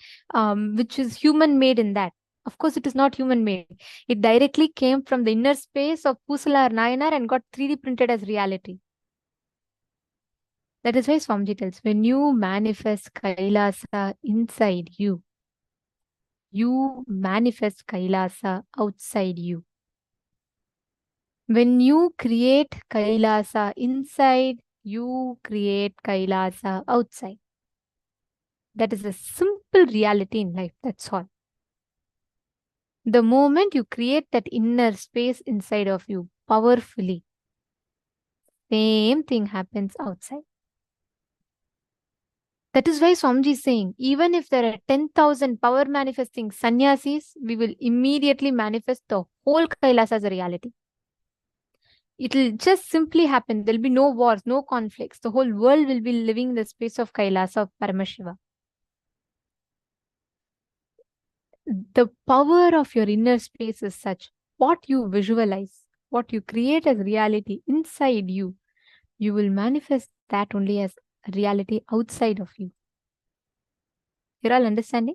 which is human-made in that. Of course, it is not human-made. It directly came from the inner space of Pusala Nayanar and got 3D printed as reality. That is why Swamiji tells, when you manifest Kailasa inside you, you manifest Kailasa outside you. When you create Kailasa inside, you create Kailasa outside. That is a simple reality in life, that's all. The moment you create that inner space inside of you powerfully, same thing happens outside. That is why Swamiji is saying, even if there are 10,000 power manifesting sannyasis, we will immediately manifest the whole Kailasa as a reality. It will just simply happen. There will be no wars, no conflicts. The whole world will be living in the space of Kailasa of Paramashiva. The power of your inner space is such. What you visualize, what you create as reality inside you, you will manifest that only as reality outside of you. You're all understanding?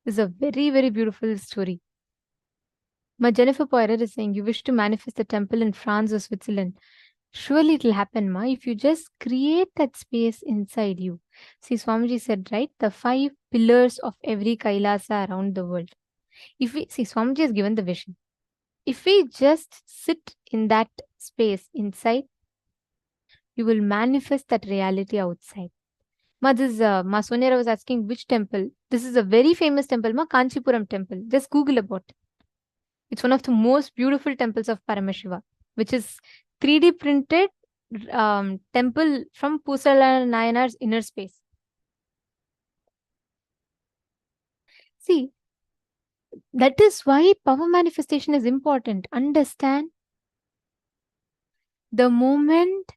This is a very, very beautiful story. My Jennifer Poirier is saying, you wish to manifest a temple in France or Switzerland. Surely it will happen, Ma, if you just create that space inside you. See, Swamiji said, right, the 5 pillars of every Kailasa around the world. If we see, Swamiji has given the vision. If we just sit in that space inside, you will manifest that reality outside. Ma, this Ma Sonera was asking which temple. This is a very famous temple, Ma, Kanchipuram temple. Just Google about it. It's one of the most beautiful temples of Paramashiva, which is 3D printed temple from Pusala Nayanar's inner space. See, that is why power manifestation is important. Understand? The moment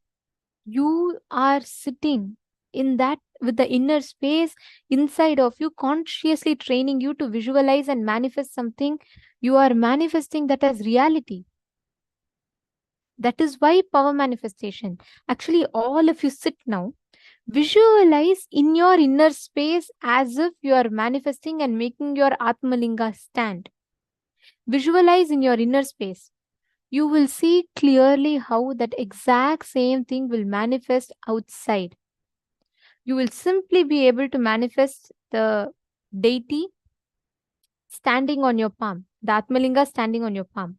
you are sitting in that with the inner space inside of you, consciously training you to visualize and manifest something, you are manifesting that as reality. That is why power manifestation. Actually, all of you sit now, visualize in your inner space as if you are manifesting and making your Atmalinga stand. Visualize in your inner space. You will see clearly how that exact same thing will manifest outside. You will simply be able to manifest the deity standing on your palm, the Atmalinga standing on your palm.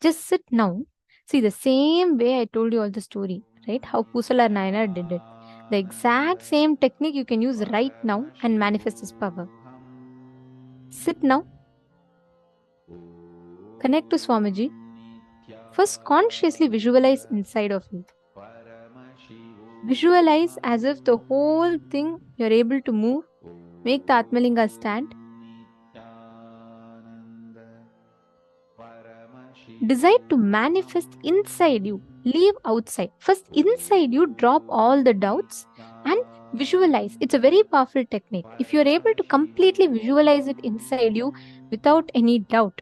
Just sit now. See, the same way I told you all the story, right? How Pusala Nayanar did it. The exact same technique you can use right now and manifest this power. Sit now. Connect to Swamiji. First, consciously visualize inside of you. Visualize as if the whole thing you're able to move. Make the Atmalinga stand. Decide to manifest inside you. Leave outside. First, inside you, drop all the doubts and visualize. It's a very powerful technique. If you're able to completely visualize it inside you without any doubt,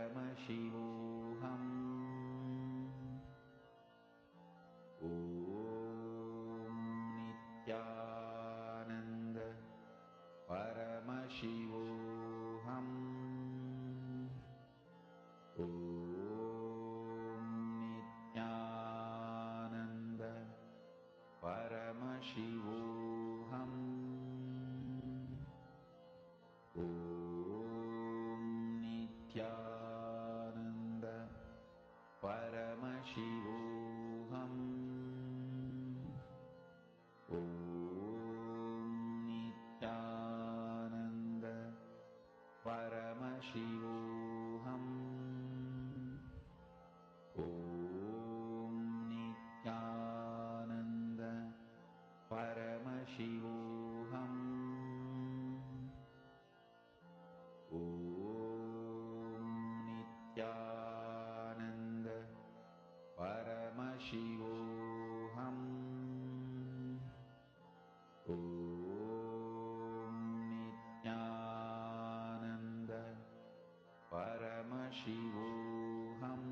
Paramashivoham. Om Nithyananda Paramashivoham. Om Nithyananda Paramashivoham. Om Nithyananda Paramashivoham. Om Nithyananda Paramashivoham. Om Nithyananda Paramashivoham. Om Nithyananda Paramashivoham. Om Nithyananda Paramashivoham.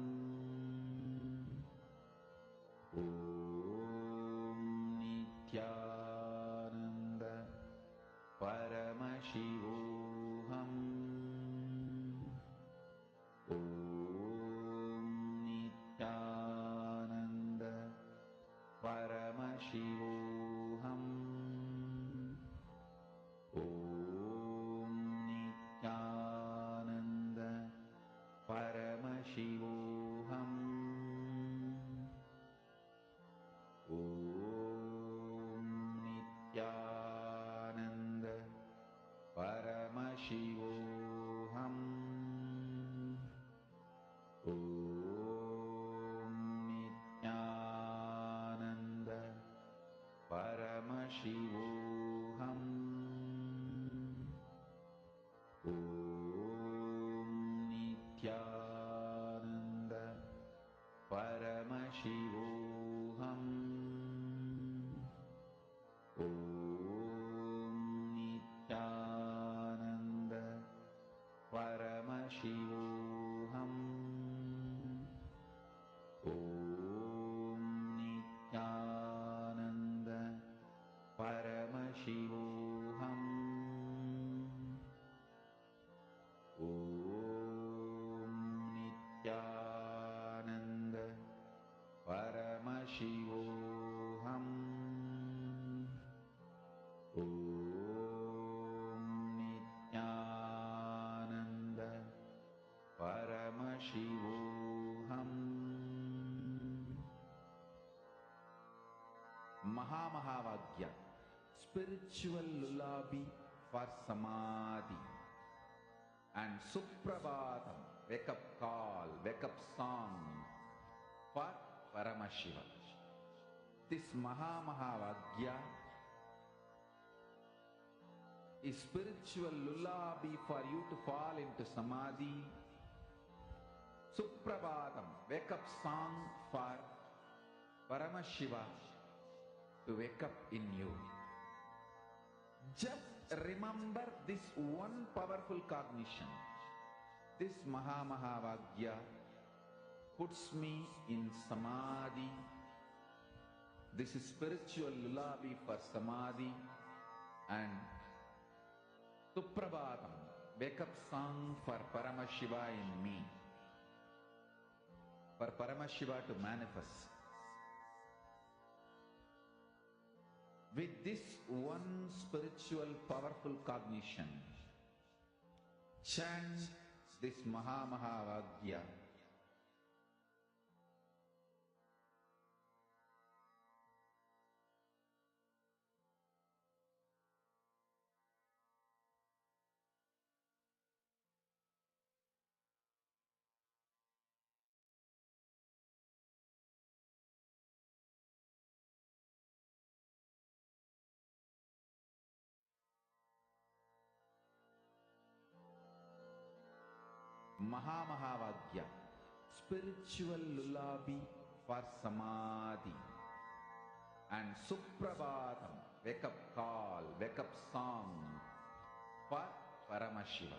Om Nithyananda Paramashivoham. Om Nithyananda Paramashivoham. Om Nithyananda Paramashivoham. Om Nithyananda Paramashivoham. Om Nithyananda Paramashivoham. Om Nithyananda Paramashivoham. Om Nithyananda Paramashivoham. Om Nithyananda Paramashivoham. Om Nithyananda Paramashivoham. Om Nithyananda Paramashivoham. Mahā spiritual lullaby for samadhi, and Suprabhatam, wake up call, wake up song for Paramashiva. This Mahā is spiritual lullaby for you to fall into samadhi. Suprabhatam, wake up song for Paramashiva to wake up in you. Just remember this one powerful cognition. This Mahā puts me in samadhi. This is spiritual lullaby for samadhi, and Suprabhatam, wake up song for Paramashiva in me, for Paramashiva to manifest. With this one spiritual powerful cognition, chant this Mahā. Mahā spiritual lullaby for samadhi, and Suprabhatam, wake up call, wake up song for Paramashiva.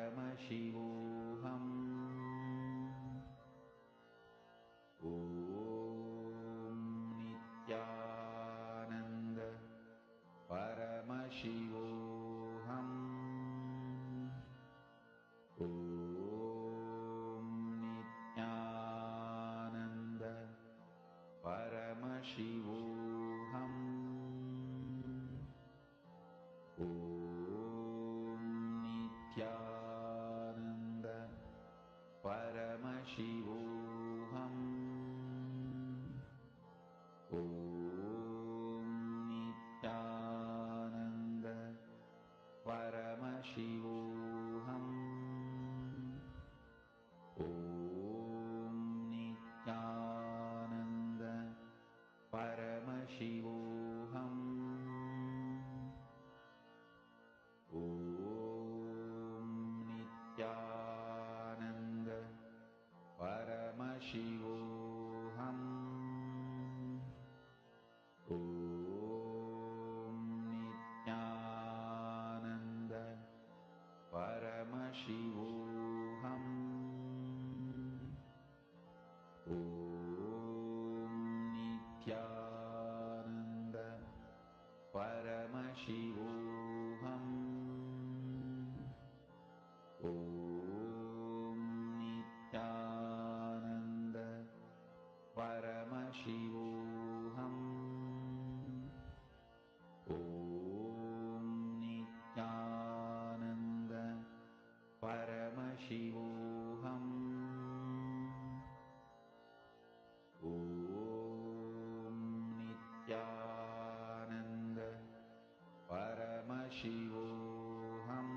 Nithyananda Paramashivoham. Om Nithyananda Paramashivoham. Om Nithyananda Paramashivoham. Om Nithyananda Paramashivoham. Om Nithyananda Paramashivoham. Om Nithyananda Paramashivoham. Om Nithyananda Paramashivoham. Om Nithyananda Paramashivoham. Om Nithyananda Paramashivoham.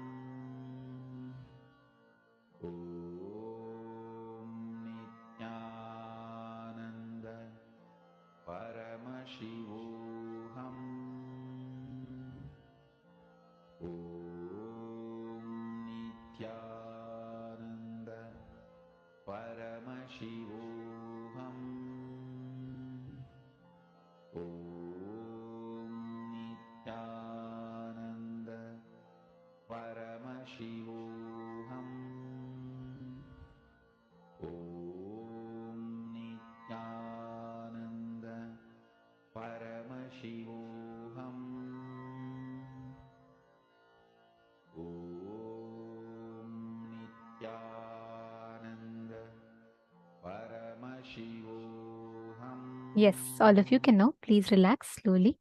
Om Nithyananda Paramashivoham. Om Nithyananda Paramashivoham. Om Nithyananda Paramashivoham. Om Nithyananda Paramashivoham. Om Nithyananda Paramashivoham. Yes, all of you can now please relax slowly.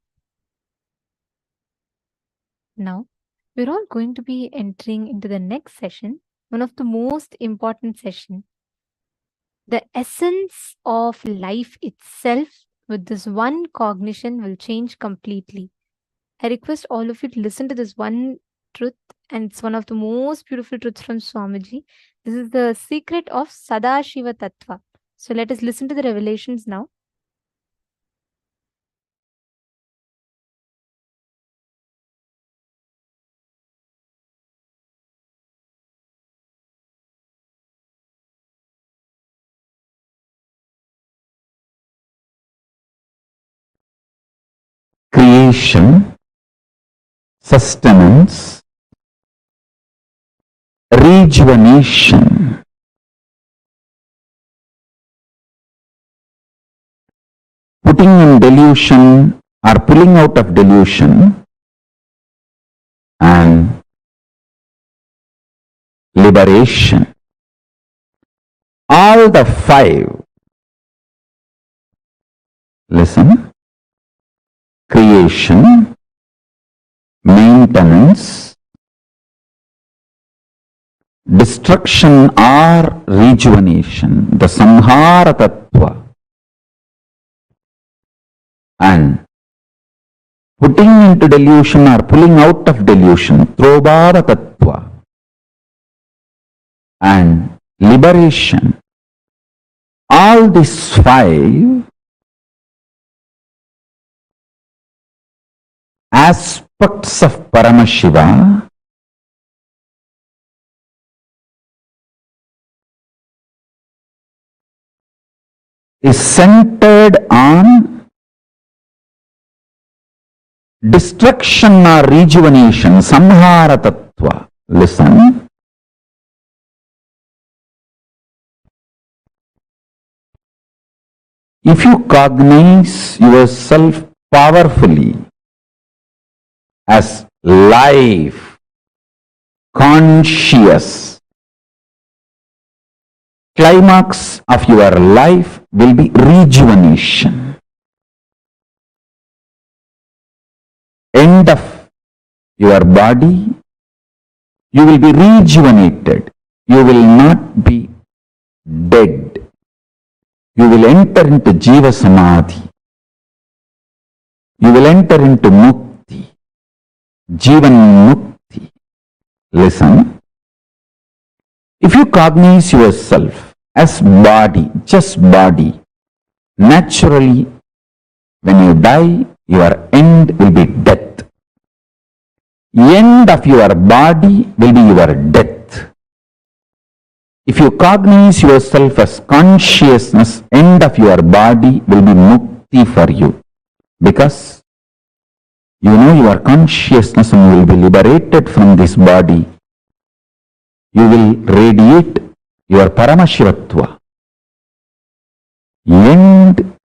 Now, we're all going to be entering into the next session, one of the most important session. The essence of life itself with this one cognition will change completely. I request all of you to listen to this one truth, and it's one of the most beautiful truths from Swamiji. This is the secret of Sadashiva Tattva. So let us listen to the revelations now. Creation, sustenance, rejuvenation, putting in delusion or pulling out of delusion, and liberation. All the five. Listen. Creation, maintenance, destruction or rejuvenation, the Samhara Tattva, and putting into delusion or pulling out of delusion, Throbhava Tattva, and liberation. All these five aspects of Paramashiva is centered on destruction or rejuvenation, Samhara Tattva. Listen. If you cognize yourself powerfully as life, conscious, climax of your life will be rejuvenation. End of your body You will be rejuvenated. You will not be dead. You will enter into Jiva Samadhi. You will enter into Mukti, Jivan Mukti. Listen. If you cognize yourself as body, just body, naturally, when you die, your end will be death. End of your body will be your death. If you cognize yourself as consciousness, end of your body will be mukti for you. Because you know your consciousness and you will be liberated from this body. You will radiate your Paramashiva. End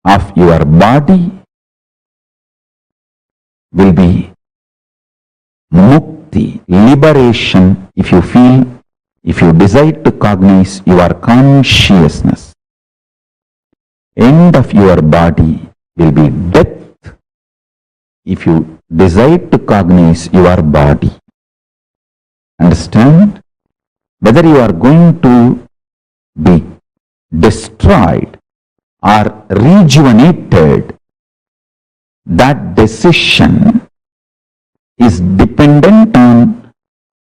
of your body will be mukti, liberation, if you feel, if you decide to cognize your consciousness. End of your body will be death if you decide to cognize your body. Understand? Whether you are going to be destroyed or rejuvenated, that decision is dependent on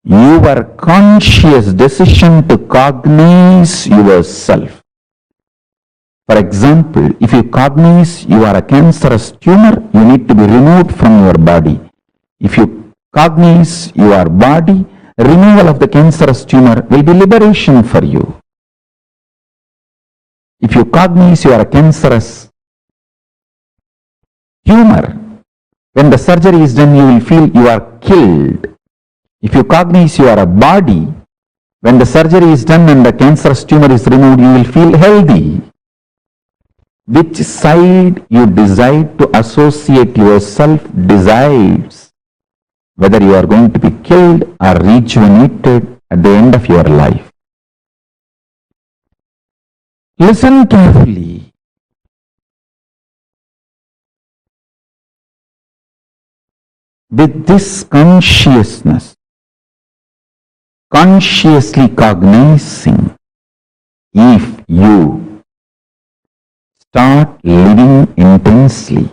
your conscious decision to cognize yourself. For example, if you cognize you are a cancerous tumor, you need to be removed from your body. If you cognize your body, removal of the cancerous tumor will be liberation for you. If you cognize you are a cancerous tumor, when the surgery is done, you will feel you are killed. If you cognize you are a body, when the surgery is done and the cancerous tumor is removed, you will feel healthy. Which side you decide to associate yourself decides whether you are going to be killed or rejuvenated at the end of your life. Listen carefully. With this consciousness, consciously cognizing, if you start living intensely,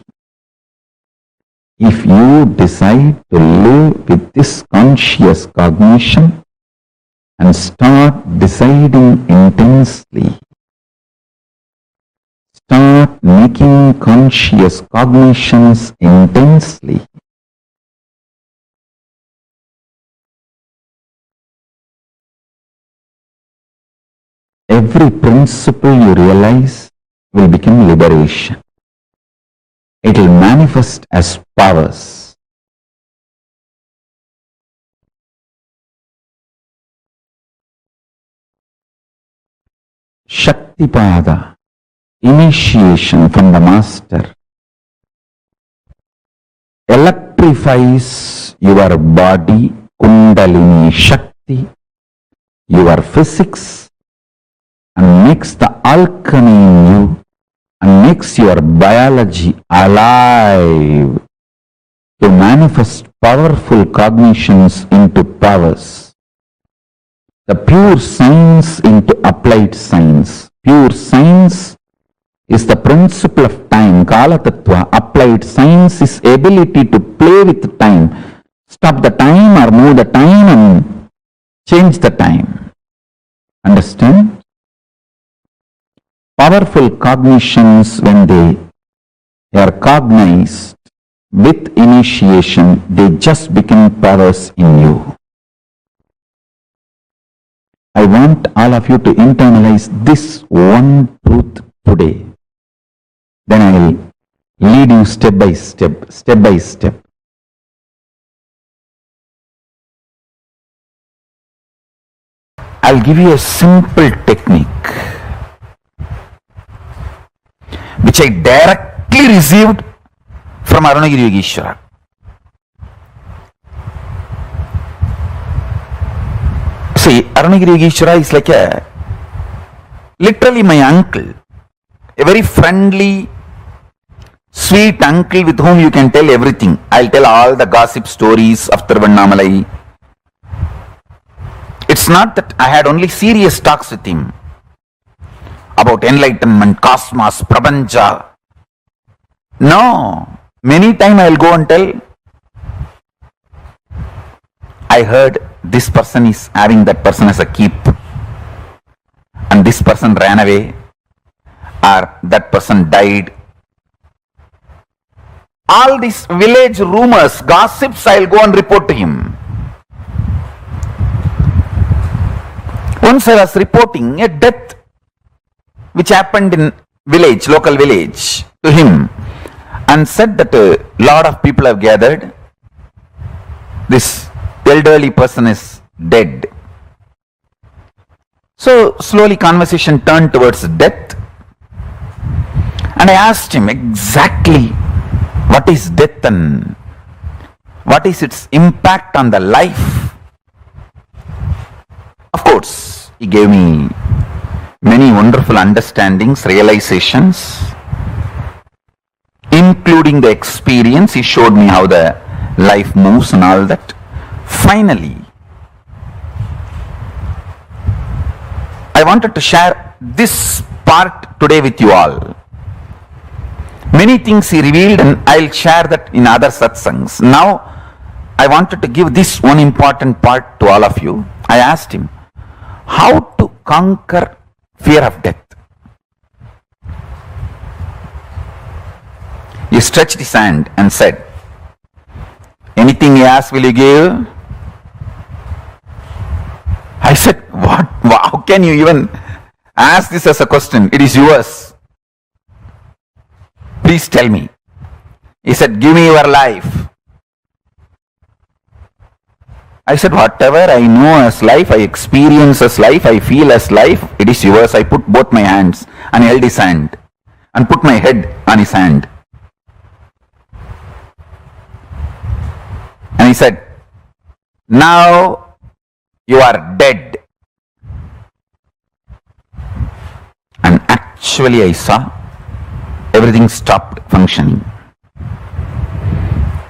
if you decide to live with this conscious cognition and start deciding intensely, start making conscious cognitions intensely, every principle you realize will become liberation. It will manifest as powers. Shaktipada, initiation from the master, electrifies your body, Kundalini Shakti, your physics, and makes the alchemy in you and makes your biology alive to manifest powerful cognitions into powers. The pure science into applied science. Pure science is the principle of time, Kala Tattva. Applied science is ability to play with time, stop the time or move the time and change the time. Understand? Powerful cognitions, when they are cognized with initiation, they just become powers in you. I want all of you to internalize this one truth today. Then I will lead you step by step, step by step. I'll give you a simple technique which I directly received from Arunagiri Yogeshwara. See, Arunagiri Yogeshwara is like literally my uncle, a very friendly, sweet uncle with whom you can tell everything. I'll tell all the gossip stories of Tiruvannamalai. It's not that I had only serious talks with him about enlightenment, cosmos, prapancha. No. Many times I'll go and tell, I heard this person is having that person as a keep, and this person ran away, or that person died. All these village rumors, gossips, I'll go and report to him. Once I was reporting a death which happened in village, local village, to him, and said that a lot of people have gathered. This elderly person is dead. So slowly conversation turned towards death, and I asked him exactly what is death and what is its impact on the life. Of course, he gave me many wonderful understandings, realizations, including the experience. He showed me how the life moves and all that. Finally, I wanted to share this part today with you all. Many things he revealed, and I'll share that in other satsangs. Now, I wanted to give this one important part to all of you. I asked him, how to conquer fear of death? He stretched his hand and said, anything you ask, will you give? I said, what? How can you even ask this as a question? It is yours. Please tell me. He said, give me your life. I said, whatever I know as life, I experience as life, I feel as life, it is yours. I put both my hands and held his hand and put my head on his hand. And he said, now you are dead. And actually I saw everything stopped functioning.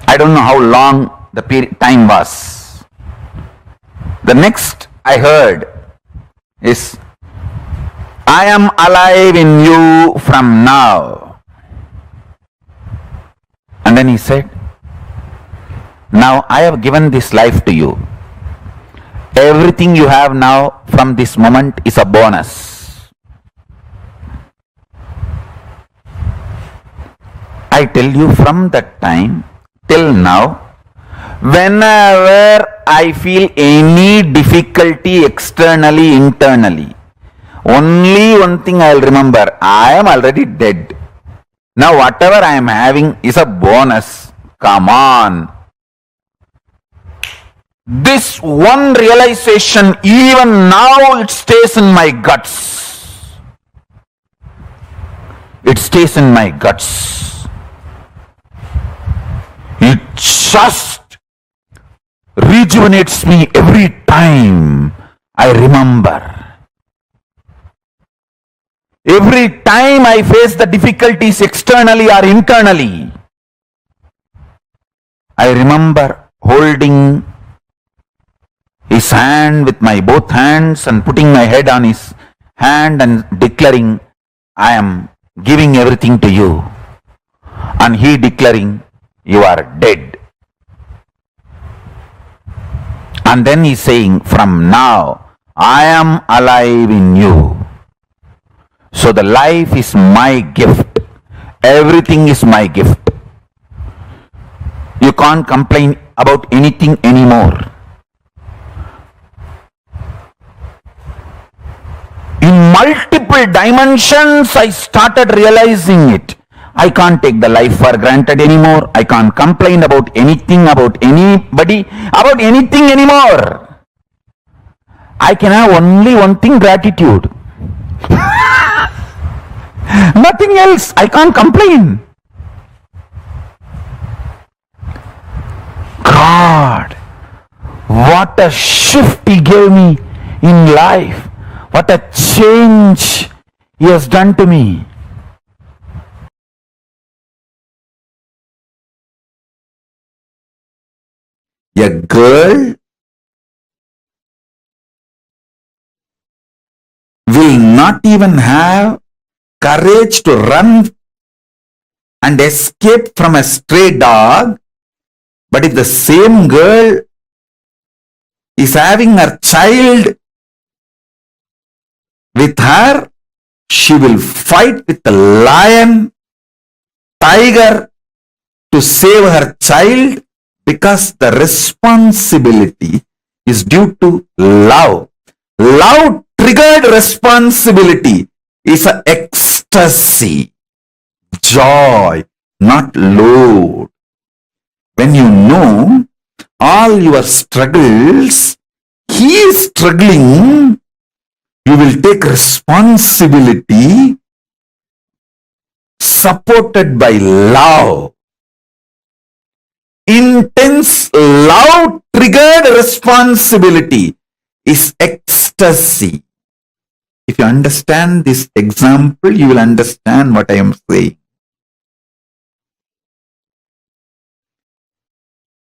I don't know how long the time was. The next I heard is, I am alive in you from now. And then he said, now I have given this life to you. Everything you have now from this moment is a bonus. I tell you, from that time till now, whenever I feel any difficulty externally, internally, only one thing I will remember, I am already dead. Now whatever I am having is a bonus. Come on. This one realization, even now it stays in my guts. It stays in my guts. It just rejuvenates me every time I remember. Every time I face the difficulties externally or internally, I remember holding his hand with my both hands and putting my head on his hand and declaring, I am giving everything to you. And he declaring, you are dead. And then he saying, from now, I am alive in you. So the life is my gift. Everything is my gift. You can't complain about anything anymore. In multiple dimensions, I started realizing it. I can't take the life for granted anymore. I can't complain about anything, about anybody, about anything anymore. I can have only one thing, gratitude. Nothing else. I can't complain. God, what a shift He gave me in life. What a change He has done to me. A girl will not even have courage to run and escape from a stray dog. But if the same girl is having her child with her, she will fight with the lion, tiger to save her child, because the responsibility is due to love. Love triggered responsibility is an ecstasy, joy, not load. When you know all your struggles, he is struggling, you will take responsibility supported by love. Intense love triggered responsibility is ecstasy. If you understand this example, you will understand what I am saying.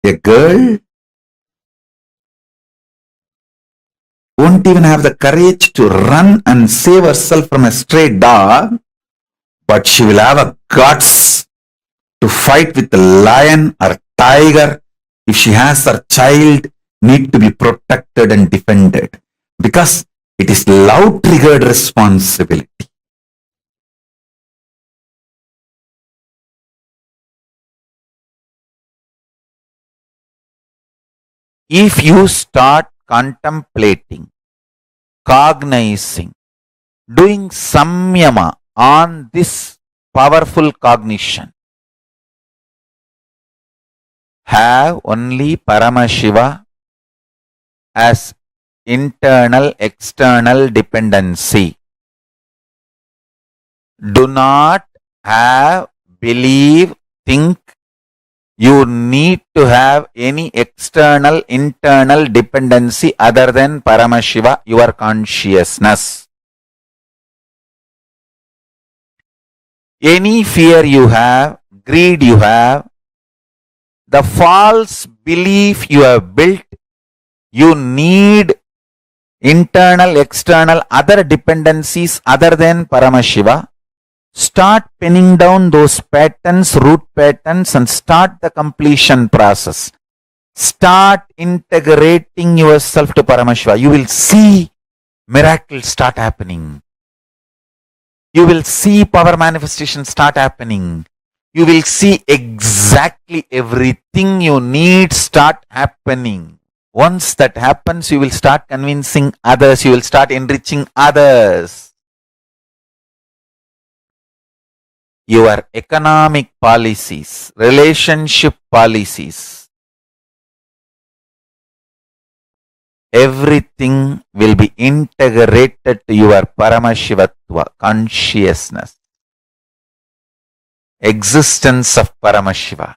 A girl won't even have the courage to run and save herself from a stray dog, but she will have a guts to fight with the lion or tiger if she has her child need to be protected and defended, because it is love triggered responsibility. If you start contemplating, cognizing, doing samyama on this powerful cognition, have only Paramashiva as internal external dependency. Do not have, believe, think you need to have any external internal dependency other than Paramashiva, your consciousness. Any fear you have, greed you have, the false belief you have built, you need internal, external, other dependencies other than Paramashiva. Start pinning down those patterns, root patterns, and start the completion process. Start integrating yourself to Paramashiva. You will see miracles start happening. You will see power manifestation start happening. You will see exactly everything you need start happening. Once that happens, you will start convincing others. You will start enriching others. Your economic policies, relationship policies, everything will be integrated to your Paramashivatva, consciousness, existence of Paramashiva.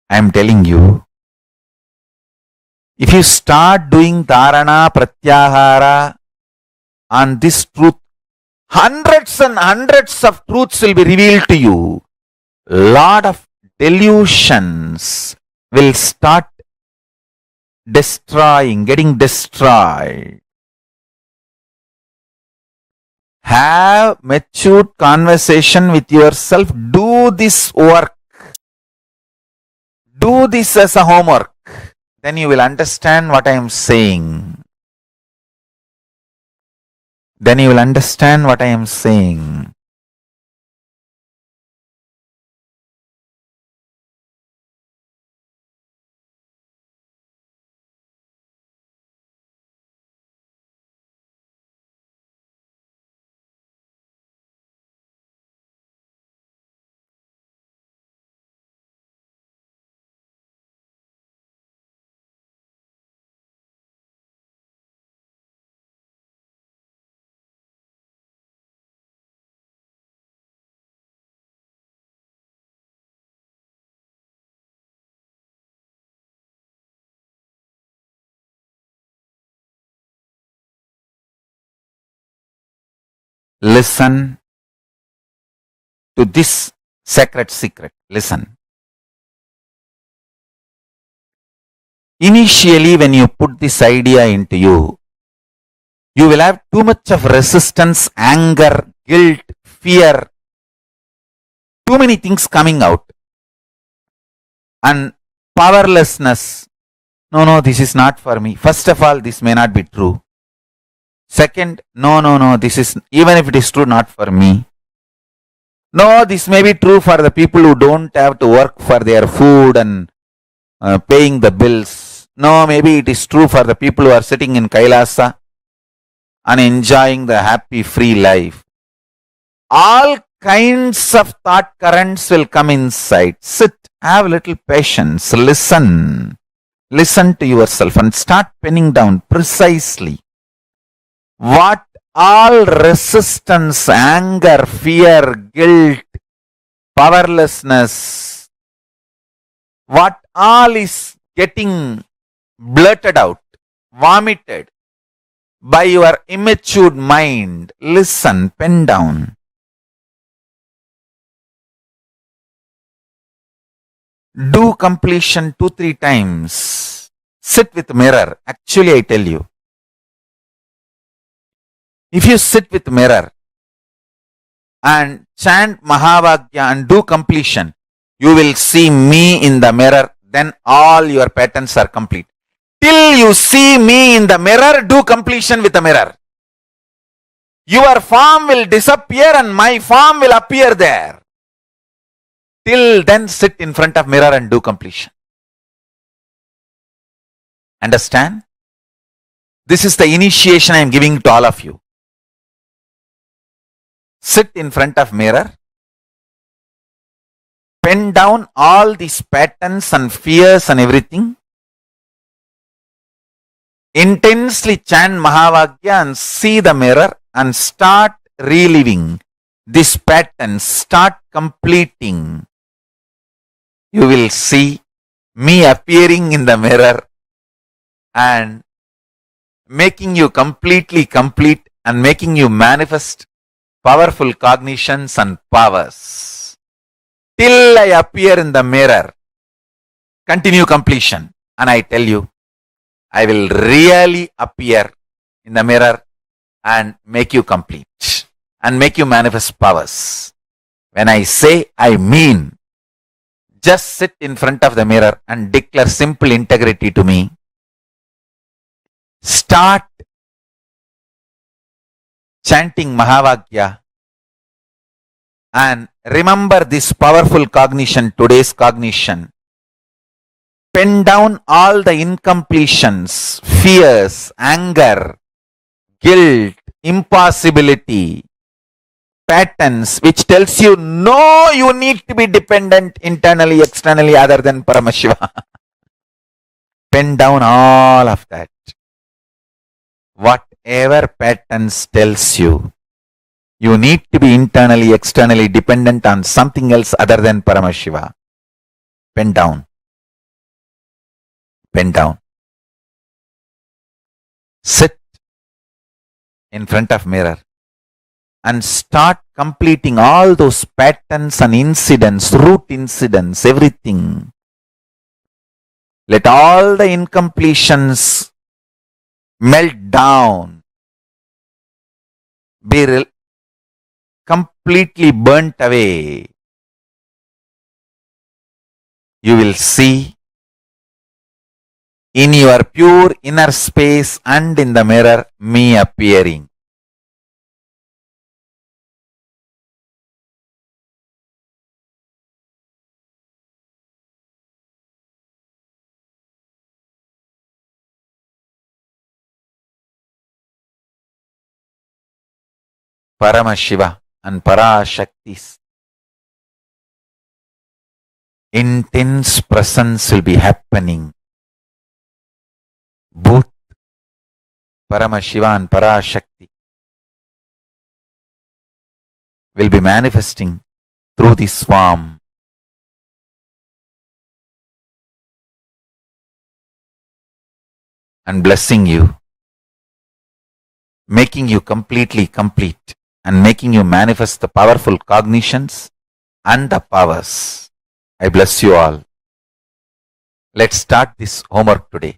I am telling you, if you start doing dharana, pratyahara on this truth, hundreds and hundreds of truths will be revealed to you. Lot of delusions will start destroying, getting destroyed. Have matured conversation with yourself. Do this work. Do this as a homework. Then you will understand what I am saying. Then you will understand what I am saying. Listen to this sacred secret. Listen. Initially, when you put this idea into you, you will have too much of resistance, anger, guilt, fear, too many things coming out. And powerlessness. No, this is not for me. First of all, this may not be true. Second, no, this is, even if it is true, not for me. No, this may be true for the people who don't have to work for their food and paying the bills. No, maybe it is true for the people who are sitting in Kailasa and enjoying the happy, free life. All kinds of thought currents will come inside. Sit, have a little patience, listen to yourself and start penning down precisely what all resistance, anger, fear, guilt, powerlessness, what all is getting blurted out, vomited by your immature mind. Listen, pen down. Do completion 2-3 times. Sit with mirror. Actually, I tell you, if you sit with mirror and chant Mahavagya and do completion, you will see me in the mirror. Then all your patterns are complete. Till you see me in the mirror, do completion with the mirror. Your form will disappear and my form will appear there. Till then, sit in front of mirror and do completion. Understand? This is the initiation I am giving to all of you. Sit in front of mirror. Pen down all these patterns and fears and everything. Intensely chant Mahavagya and see the mirror and start reliving this pattern. Start completing. You will see me appearing in the mirror and making you completely complete and making you manifest powerful cognitions and powers. Till I appear in the mirror, continue completion. And I tell you, I will really appear in the mirror and make you complete and make you manifest powers. When I say, I mean. Just sit in front of the mirror and declare simple integrity to me. Start chanting Mahavagya and remember this powerful cognition, today's cognition. Pen down all the incompletions, fears, anger, guilt, impossibility, patterns which tells you no, you need to be dependent internally, externally other than Paramashiva. Pen down all of that. Whatever patterns tells you, you need to be internally, externally dependent on something else other than Paramashiva. Pen down. Pen down. Sit in front of mirror and start completing all those patterns and incidents, root incidents, everything. Let all the incompletions melt down, be completely burnt away. You will see in your pure inner space and in the mirror me appearing. Paramashiva and Parashakti's intense presence will be happening. Both Paramashiva and Parashakti will be manifesting through this form. And blessing you, making you completely complete, and making you manifest the powerful cognitions and the powers. I bless you all. Let's start this homework today.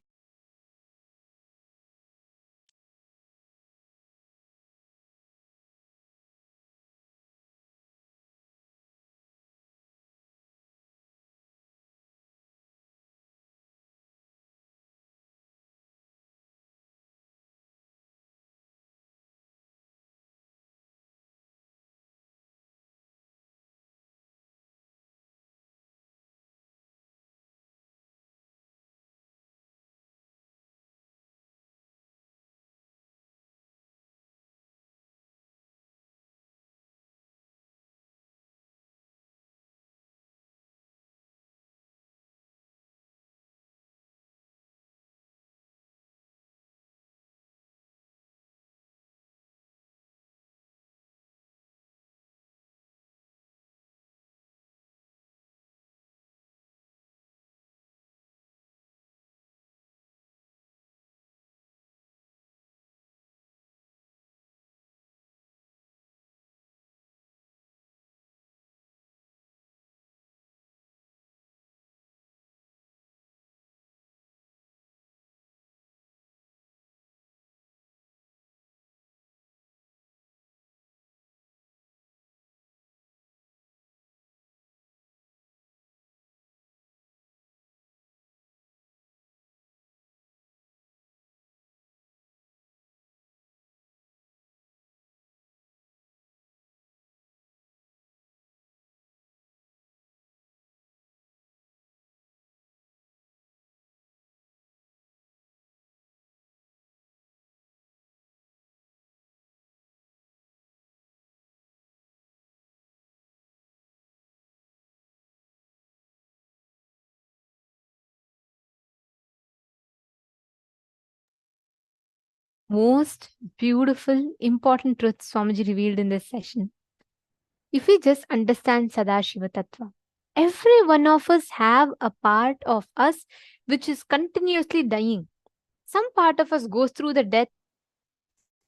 Most beautiful, important truths Swamiji revealed in this session. If we just understand Sadashiva Tattva, every one of us have a part of us which is continuously dying. Some part of us goes through the death.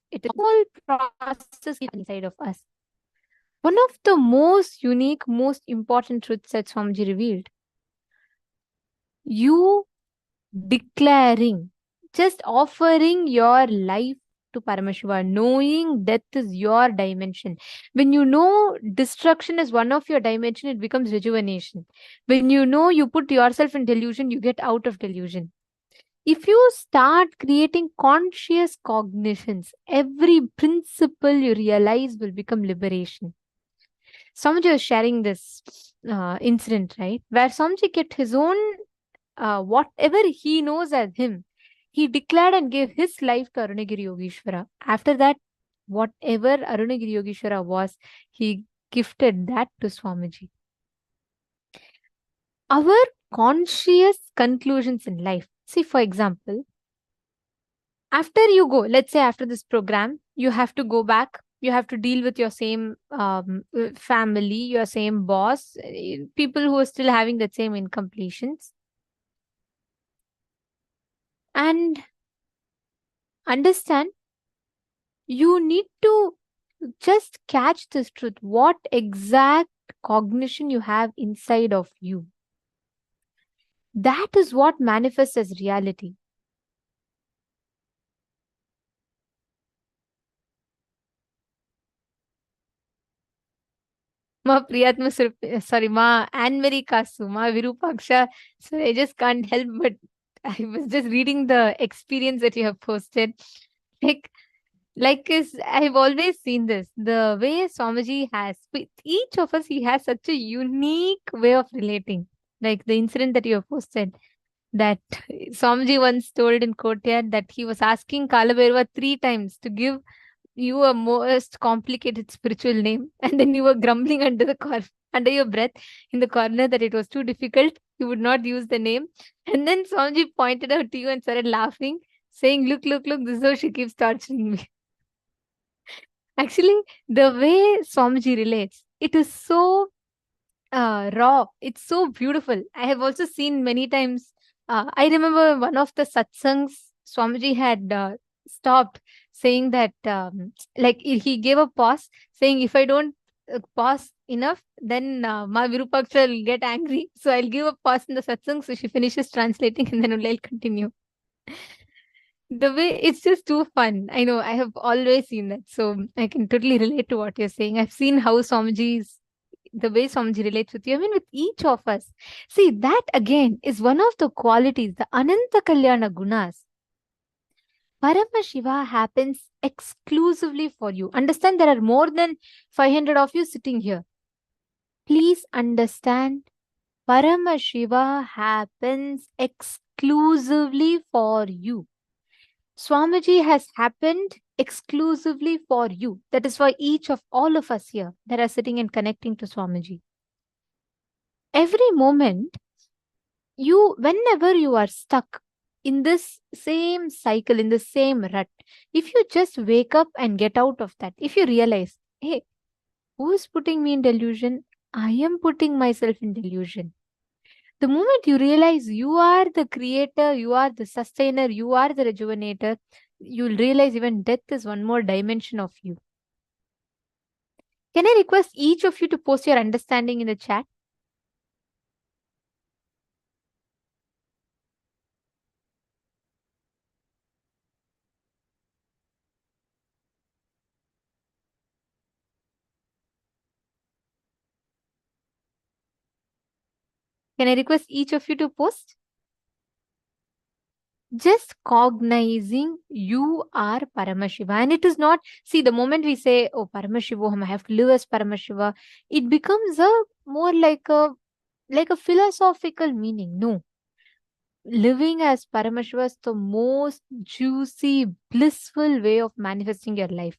It is all process inside of us. One of the most unique, most important truths that Swamiji revealed. You declaring, just offering your life to Paramashiva, knowing death is your dimension. When you know destruction is one of your dimension, it becomes rejuvenation. When you know you put yourself in delusion, you get out of delusion. If you start creating conscious cognitions, every principle you realize will become liberation. Swamiji was sharing this incident, right? Where Swamiji kept his own, whatever he knows as him, he declared and gave his life to Arunagiri Yogeshwara. After that, whatever Arunagiri Yogeshwara was, he gifted that to Swamiji. Our conscious conclusions in life. See, for example, after you go, let's say after this program, you have to go back. You have to deal with your same family, your same boss, people who are still having that same incompletions. And understand, you need to just catch this truth. What exact cognition you have inside of you. That is what manifests as reality. Ma Priyatma sorry, Ma Anne-Marie Kasu, Ma Virupaksha. So I just can't help but I was just reading the experience that you have posted. Like I've always seen this. The way Swamiji has, with each of us, he has such a unique way of relating. Like the incident that you have posted, that Swamiji once told in courtyard that he was asking Kalabhairava 3 times to give you a most complicated spiritual name, and then you were grumbling under your breath in the corner that it was too difficult. You would not use the name, and then Swamiji pointed out to you and started laughing, saying, "Look, look, look! This is how she keeps torturing me." Actually, the way Swamiji relates, it is so raw. It's so beautiful. I have also seen many times. I remember one of the satsangs Swamiji had stopped, saying that, like he gave a pause, saying, if I don't pause enough, then Ma Virupaksha will get angry. So I'll give a pause in the satsang so she finishes translating and then only I'll continue. The way it's just too fun. I know I have always seen that. So I can totally relate to what you're saying. I've seen how Swamiji's the way Swamiji relates with you, I mean, with each of us. See, that again is one of the qualities, the Ananta Kalyana Gunas. Paramashiva happens exclusively for you. Understand, there are more than 500 of you sitting here. Please understand, Paramashiva happens exclusively for you. Swamiji has happened exclusively for you. That is for each of all of us here that are sitting and connecting to Swamiji. Every moment, whenever you are stuck in this same cycle, in the same rut, if you just wake up and get out of that, if you realize, hey, who is putting me in delusion? I am putting myself in delusion. The moment you realize you are the creator, you are the sustainer, you are the rejuvenator, you'll realize even death is one more dimension of you. Can I request each of you to post your understanding in the chat? Can I request each of you to post? Just cognizing you are Paramashiva. And it is not, see, the moment we say, oh, Paramashivoham, I have to live as Paramashiva, it becomes more like a philosophical meaning. No. Living as Paramashiva is the most juicy, blissful way of manifesting your life.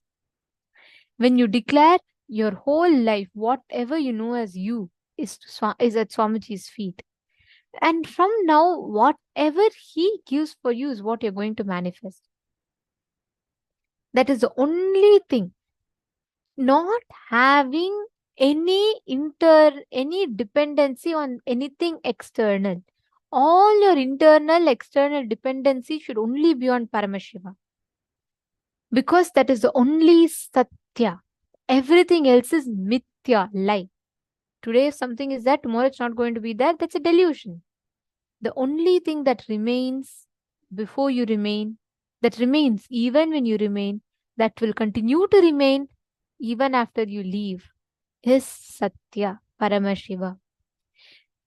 When you declare your whole life, whatever you know as you, is at Swamiji's feet. And from now, whatever he gives for you is what you're going to manifest. That is the only thing. Not having any dependency on anything external. All your internal, external dependency should only be on Paramashiva. Because that is the only Satya. Everything else is Mithya, lie. Today, if something is there, tomorrow it's not going to be there. That's a delusion. The only thing that remains before you remain, that remains even when you remain, that will continue to remain even after you leave, is Satya, Paramashiva.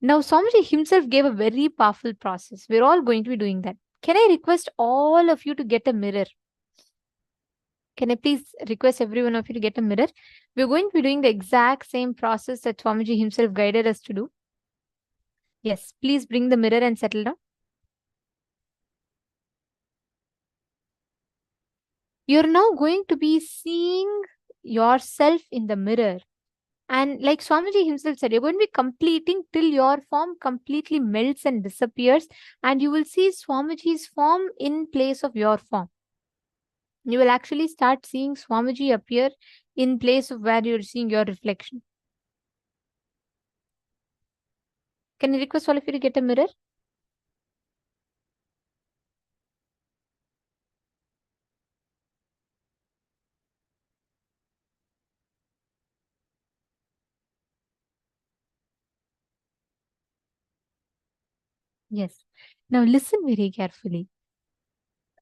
Now, Swamiji himself gave a very powerful process. We're all going to be doing that. Can I request all of you to get a mirror? Can I please request every one of you to get a mirror? We're going to be doing the exact same process that Swamiji himself guided us to do. Yes, please bring the mirror and settle down. You're now going to be seeing yourself in the mirror. And like Swamiji himself said, you're going to be completing till your form completely melts and disappears. And you will see Swamiji's form in place of your form. You will actually start seeing Swamiji appear in place of where you're seeing your reflection. Can I request all of you to get a mirror? Yes. Now listen very carefully.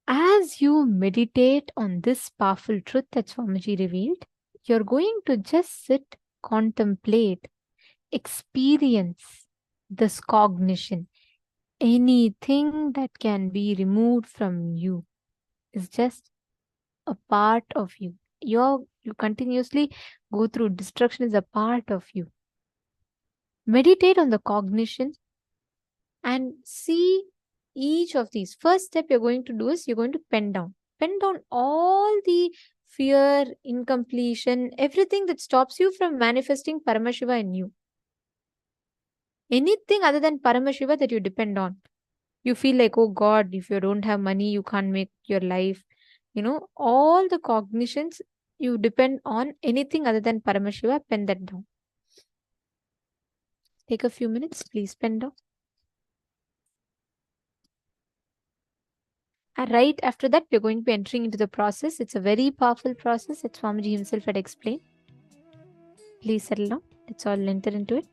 As you meditate on this powerful truth that Swamiji revealed, you're going to just sit, contemplate, experience this cognition. Anything that can be removed from you is just a part of you. You continuously go through destruction is a part of you. Meditate on the cognition and see each of these. First step you're going to do is you're going to pen down. Pen down all the fear, incompletion, everything that stops you from manifesting Paramashiva in you. Anything other than Paramashiva that you depend on. You feel like, oh God, if you don't have money, you can't make your life. All the cognitions, you depend on anything other than Paramashiva, pen that down. Take a few minutes, please pen down. And right after that, we're going to be entering into the process. It's a very powerful process that Swamiji himself had explained. Please settle down. Let's all enter into it.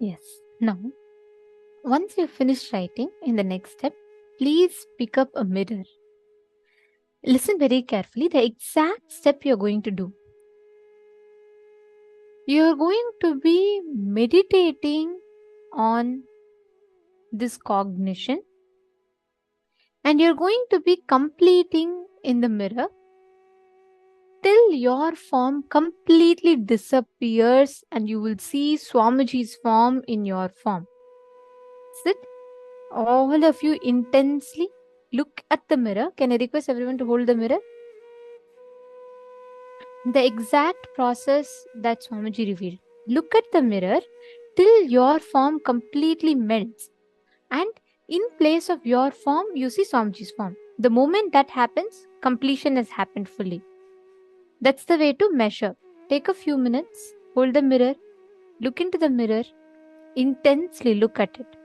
Yes. Now, once you finish writing, in the next step, please pick up a mirror. Listen very carefully, the exact step you're going to do. You're going to be meditating on this cognition, and you're going to be completing in the mirror till your form completely disappears and you will see Swamiji's form in your form. Sit, all of you intensely look at the mirror. Can I request everyone to hold the mirror? The exact process that Swamiji revealed. Look at the mirror till your form completely melts, and in place of your form, you see Swamiji's form. The moment that happens, completion has happened fully. That's the way to measure. Take a few minutes, hold the mirror, look into the mirror, intensely look at it.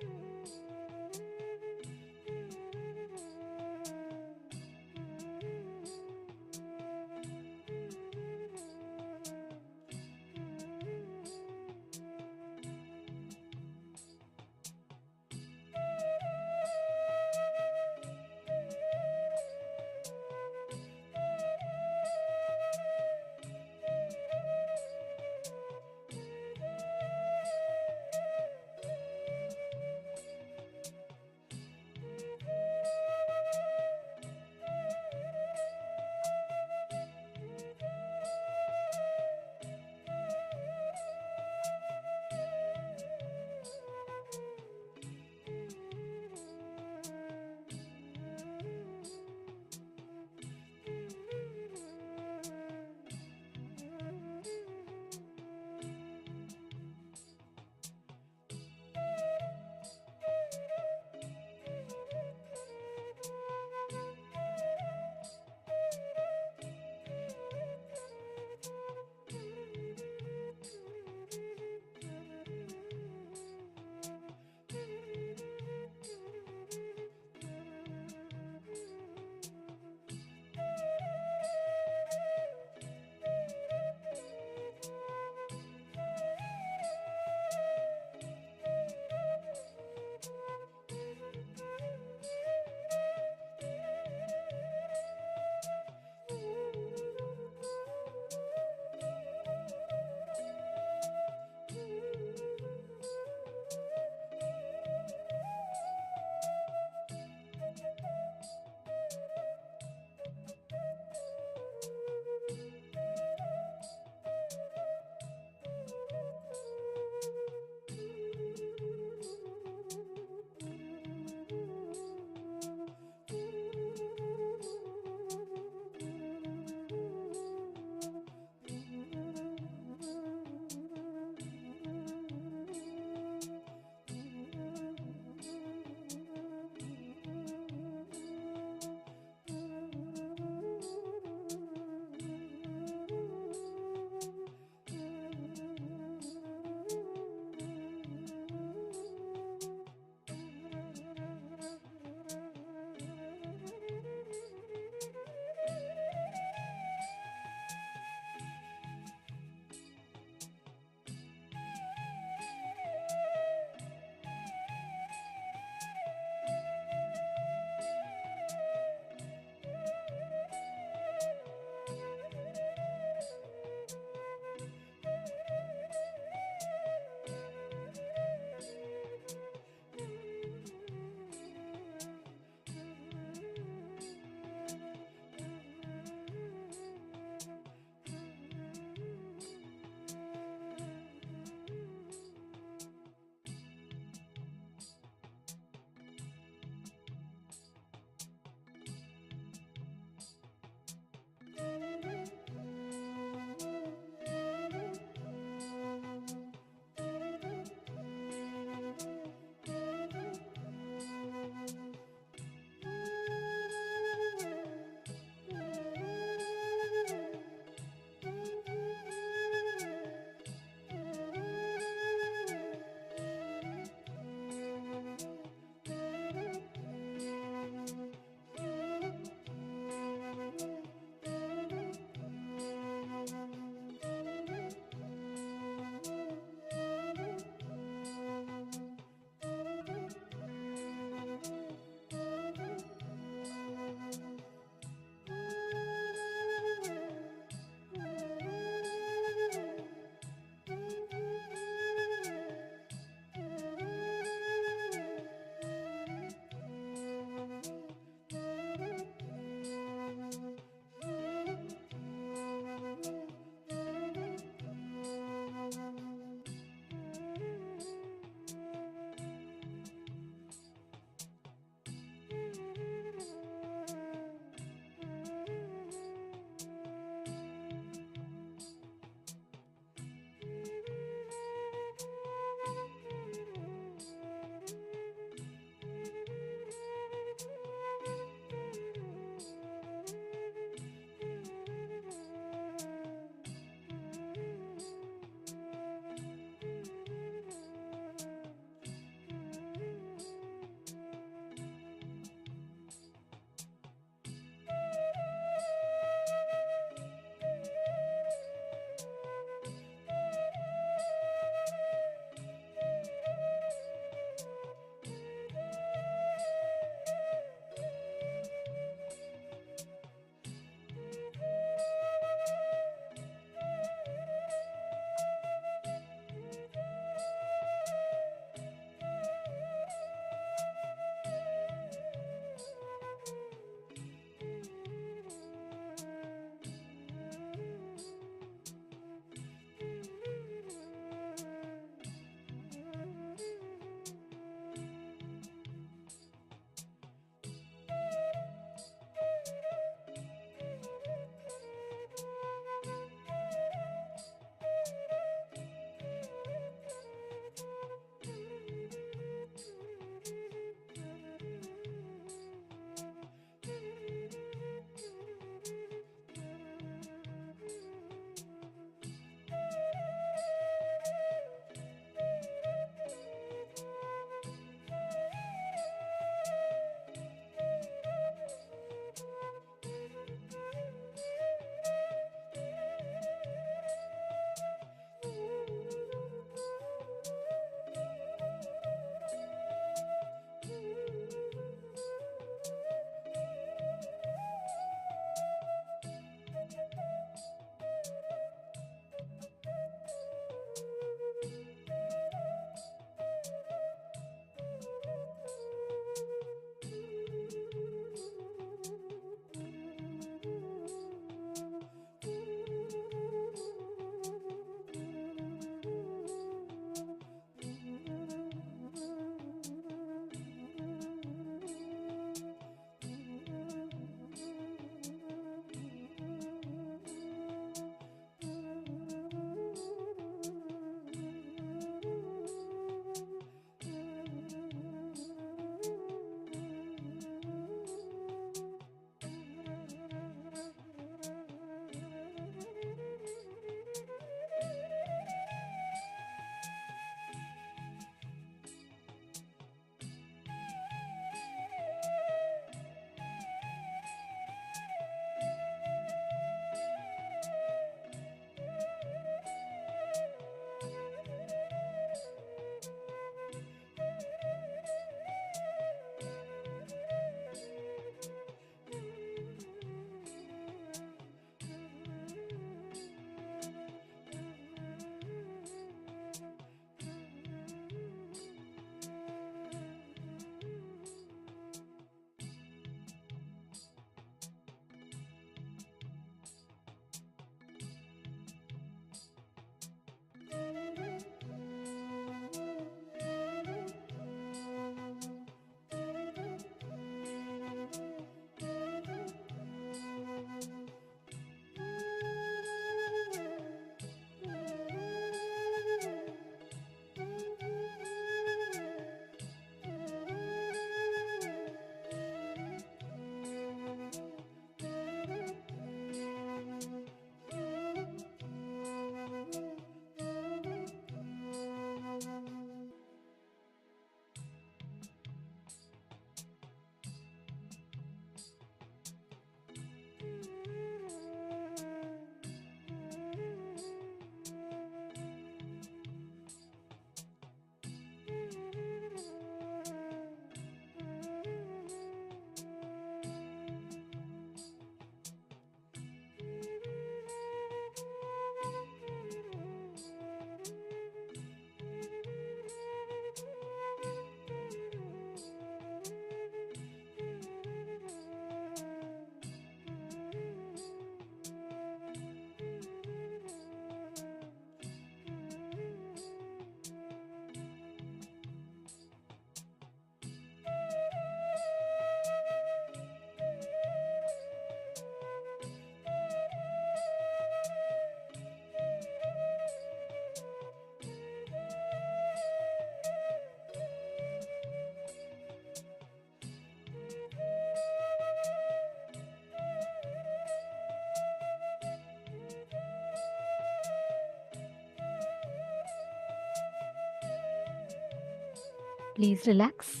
Please relax.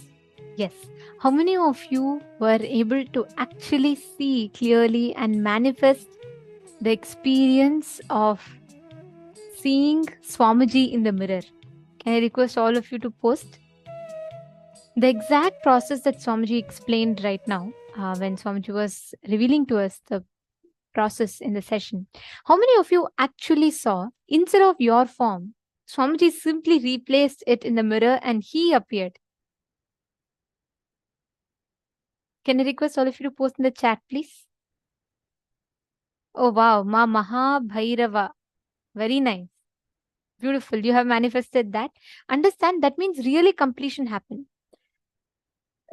Yes. How many of you were able to actually see clearly and manifest the experience of seeing Swamiji in the mirror? Can I request all of you to post? The exact process that Swamiji explained right now, when Swamiji was revealing to us the process in the session, how many of you actually saw, instead of your form, Swamiji simply replaced it in the mirror and he appeared? Can I request all of you to post in the chat, please? Oh wow, Mahā Bhairava. Very nice. Beautiful. You have manifested that. Understand, that means really completion happened.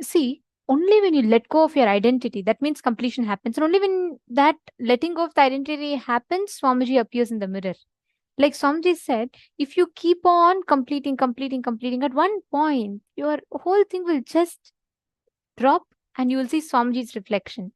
See, only when you let go of your identity, that means completion happens. And only when that letting go of the identity happens, Swamiji appears in the mirror. Like Swamiji said, if you keep on completing, at one point, your whole thing will just drop and you will see Swamiji's reflection.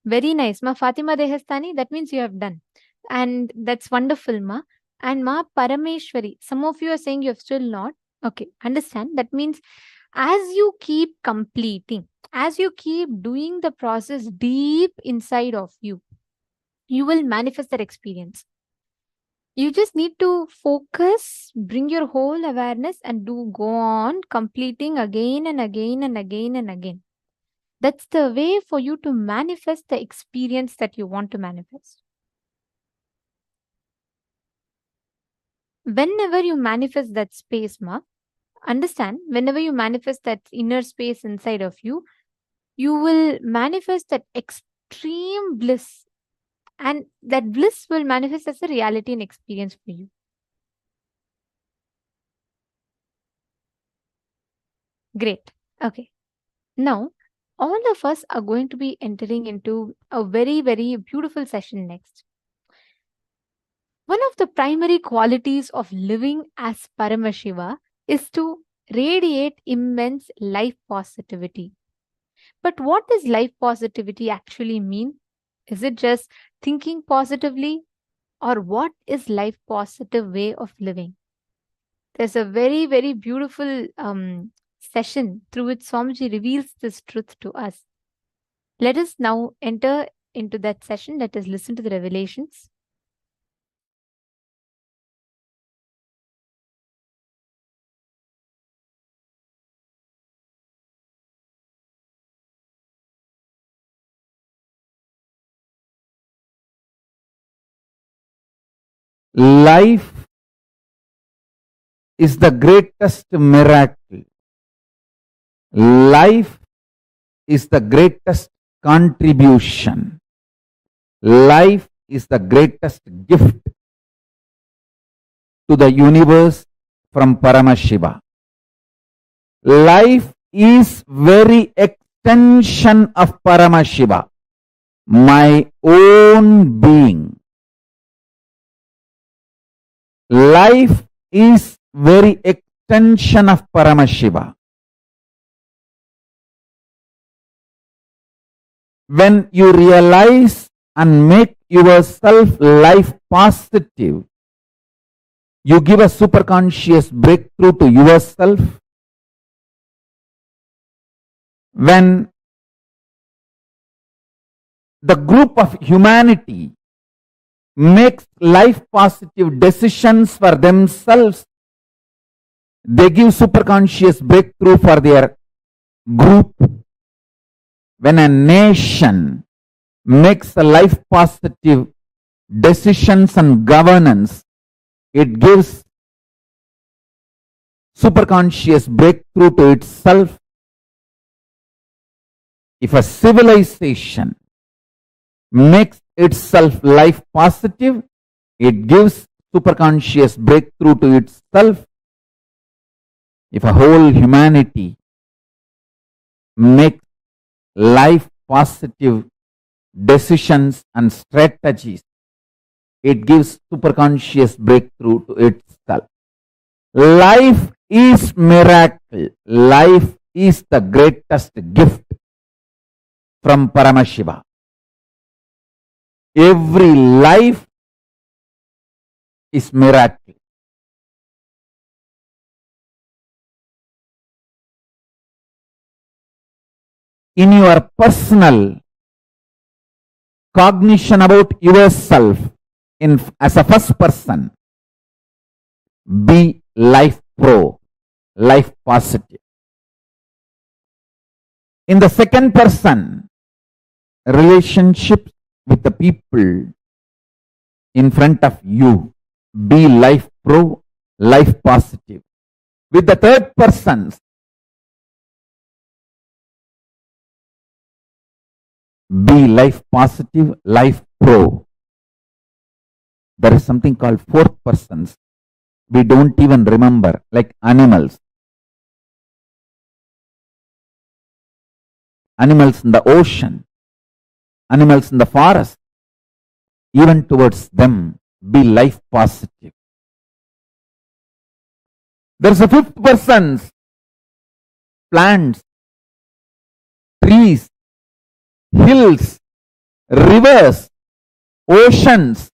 Very nice. Ma Fatima Dehastani, that means you have done. And that's wonderful, Ma. And Ma Parameshwari, some of you are saying you have still not. Okay, understand. That means as you keep completing, as you keep doing the process deep inside of you, you will manifest that experience. You just need to focus, bring your whole awareness and go on completing again and again and again and again. That's the way for you to manifest the experience that you want to manifest. Whenever you manifest that space, Ma, understand, whenever you manifest that inner space inside of you, you will manifest that extreme bliss. And that bliss will manifest as a reality and experience for you. Great. Okay. Now, all of us are going to be entering into a very, very beautiful session next. One of the primary qualities of living as Paramashiva is to radiate immense life positivity. But what does life positivity actually mean? Is it just thinking positively? Or what is life positive way of living? There's a very, very beautiful session through which Swamiji reveals this truth to us. Let us now enter into that session. Let us listen to the revelations. Life is the greatest miracle. Life is the greatest contribution. Life is the greatest gift to the universe from Paramashiva. Life is very extension of Paramashiva, my own being. Life is very extension of Paramashiva. When you realize and make yourself life positive, you give a superconscious breakthrough to yourself. When the group of humanity makes life positive decisions for themselves, they give superconscious breakthrough for their group. When a nation makes a life positive decisions and governance, it gives superconscious breakthrough to itself. If a civilization makes itself life positive, it gives superconscious breakthrough to itself. If a whole humanity makes life positive decisions and strategies, it gives superconscious breakthrough to itself. Life is miracle. Life is the greatest gift. from Paramashiva. Every life is miracle. In your personal cognition about yourself as a first person, be life pro, life positive. In the second person, relationship with the people in front of you, be life pro, life positive. With the third person, be life positive, life pro. There is something called fourth persons. We don't even remember, like animals. Animals in the ocean, animals in the forest, even towards them, be life positive. There's a fifth person, plants, trees, hills, rivers, oceans,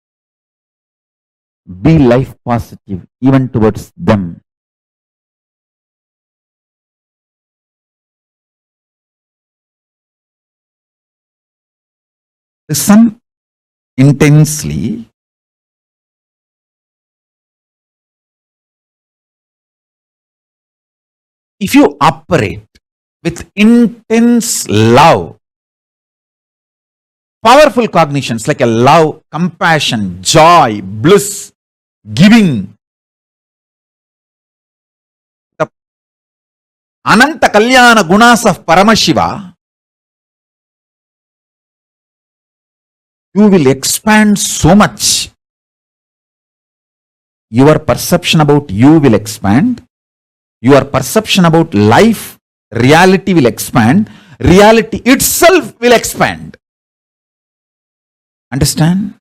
be life positive even towards them. Listen intensely. If you operate with intense love, powerful cognitions like a love, compassion, joy, bliss, giving, the Ananta Kalyana Gunas of Paramashiva, you will expand so much. Your perception about you will expand. Your perception about life, reality will expand. Reality itself will expand. Understand?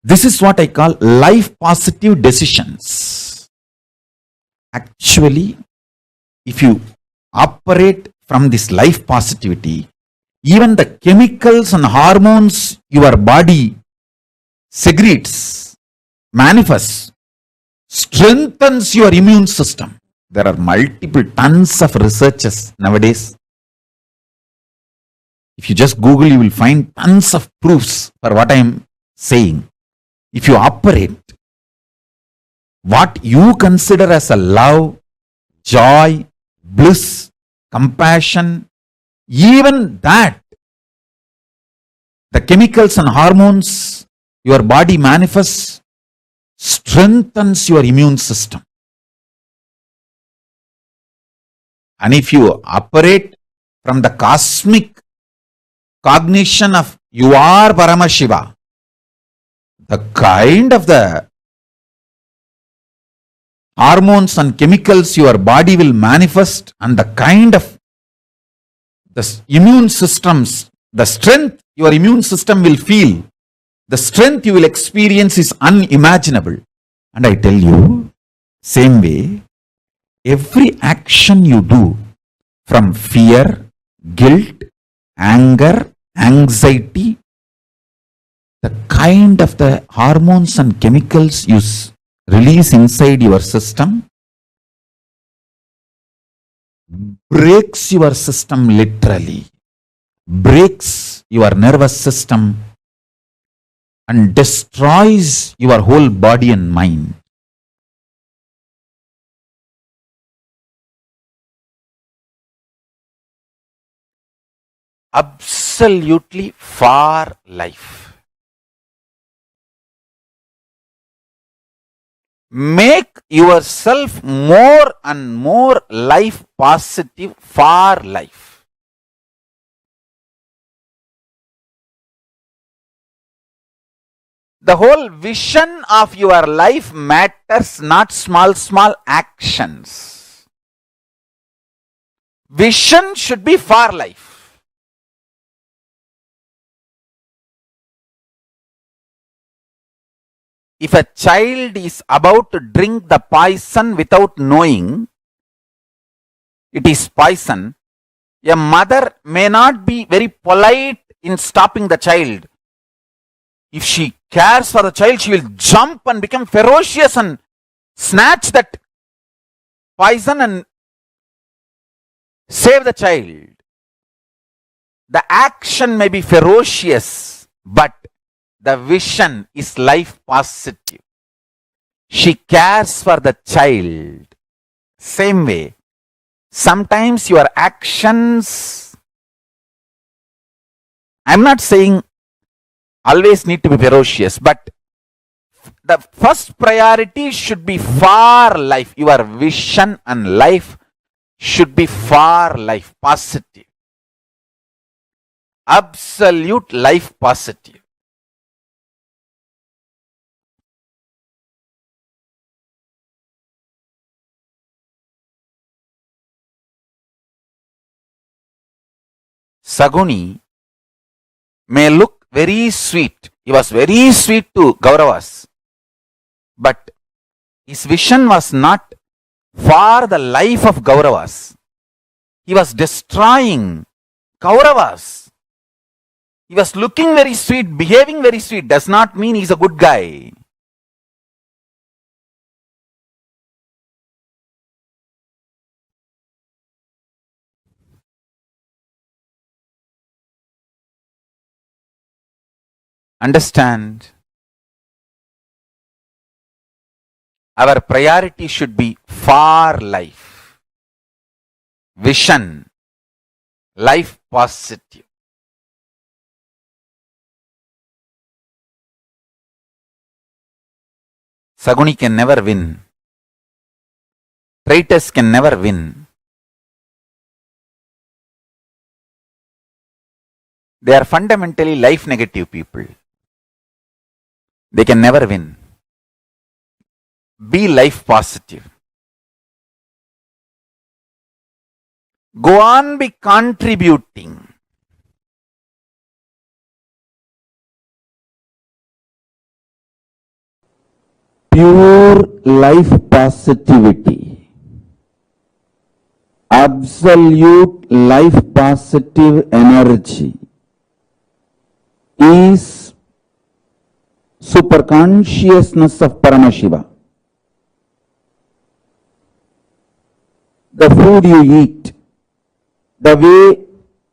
This is what I call life positive decisions. Actually, if you operate from this life positivity, even the chemicals and hormones your body secretes, manifests, strengthens your immune system. There are multiple tons of researches nowadays. If you just Google, you will find tons of proofs for what I am saying. If you operate what you consider as a love, joy, bliss, compassion, even that, the chemicals and hormones your body manifests, strengthens your immune system. And if you operate from the cosmic cognition of you are Paramashiva, the kind of the hormones and chemicals your body will manifest and the kind of the immune systems, the strength your immune system will feel, the strength you will experience is unimaginable. And I tell you, same way, every action you do from fear, guilt, anger, anxiety, the kind of the hormones and chemicals you release inside your system breaks your system literally, breaks your nervous system and destroys your whole body and mind. Absolutely for life. Make yourself more and more life positive for life. The whole vision of your life matters, not small actions. Vision should be for life. If a child is about to drink the poison without knowing it is poison, A mother may not be very polite in stopping the child. If she cares for the child, she will jump and become ferocious and snatch that poison and save the child. The action may be ferocious, but the vision is life positive. She cares for the child. Same way, sometimes your actions, I'm not saying always need to be ferocious, but the first priority should be for life. Your vision and life should be for life, positive. Absolute life positive. Saguni may look very sweet. He was very sweet to Kauravas. But his vision was not for the life of Kauravas. He was destroying Kauravas. He was looking very sweet, behaving very sweet. Does not mean he's a good guy. Understand? Our priority should be for life. Vision. Life positive. Saguni can never win. Traitors can never win. They are fundamentally life negative people. They can never win. Be life positive. Go on, be contributing. Pure life positivity, absolute life positive energy is superconsciousness of Paramashiva. The food you eat, the way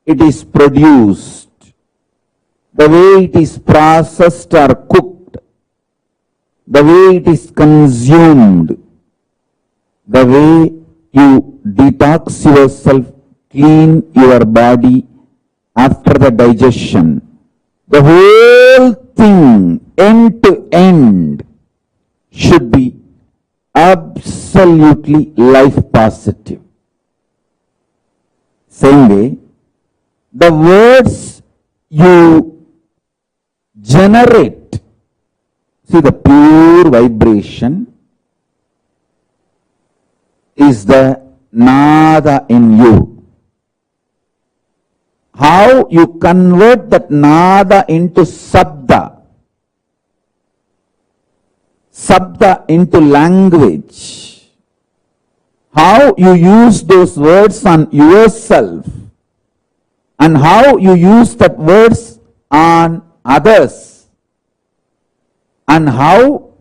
it is produced, the way it is processed or cooked, the way it is consumed, the way you detox yourself, clean your body after the digestion, the whole thing, end to end, should be absolutely life positive. Same way, the words you generate, see, the pure vibration is the nada in you. How you convert that nada into sabda, sabda into language, how you use those words on yourself, and how you use that words on others, and how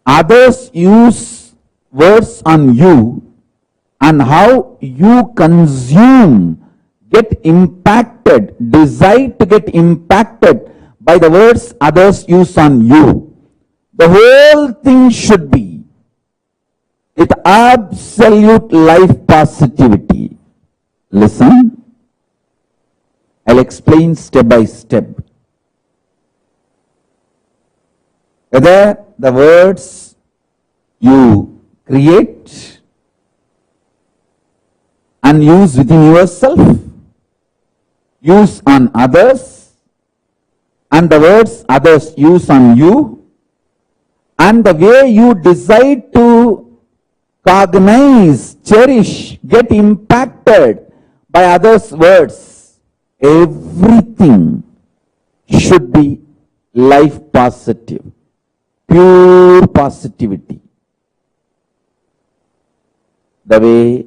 others use words on you, and how you consume, get impacted, decide to get impacted by the words others use on you. The whole thing should be with absolute life positivity. Listen, I'll explain step by step. Whether the words you create and use within yourself, use on others, and the words others use on you, and the way you decide to cognize, cherish, get impacted by others' words, everything should be life positive, pure positivity. The way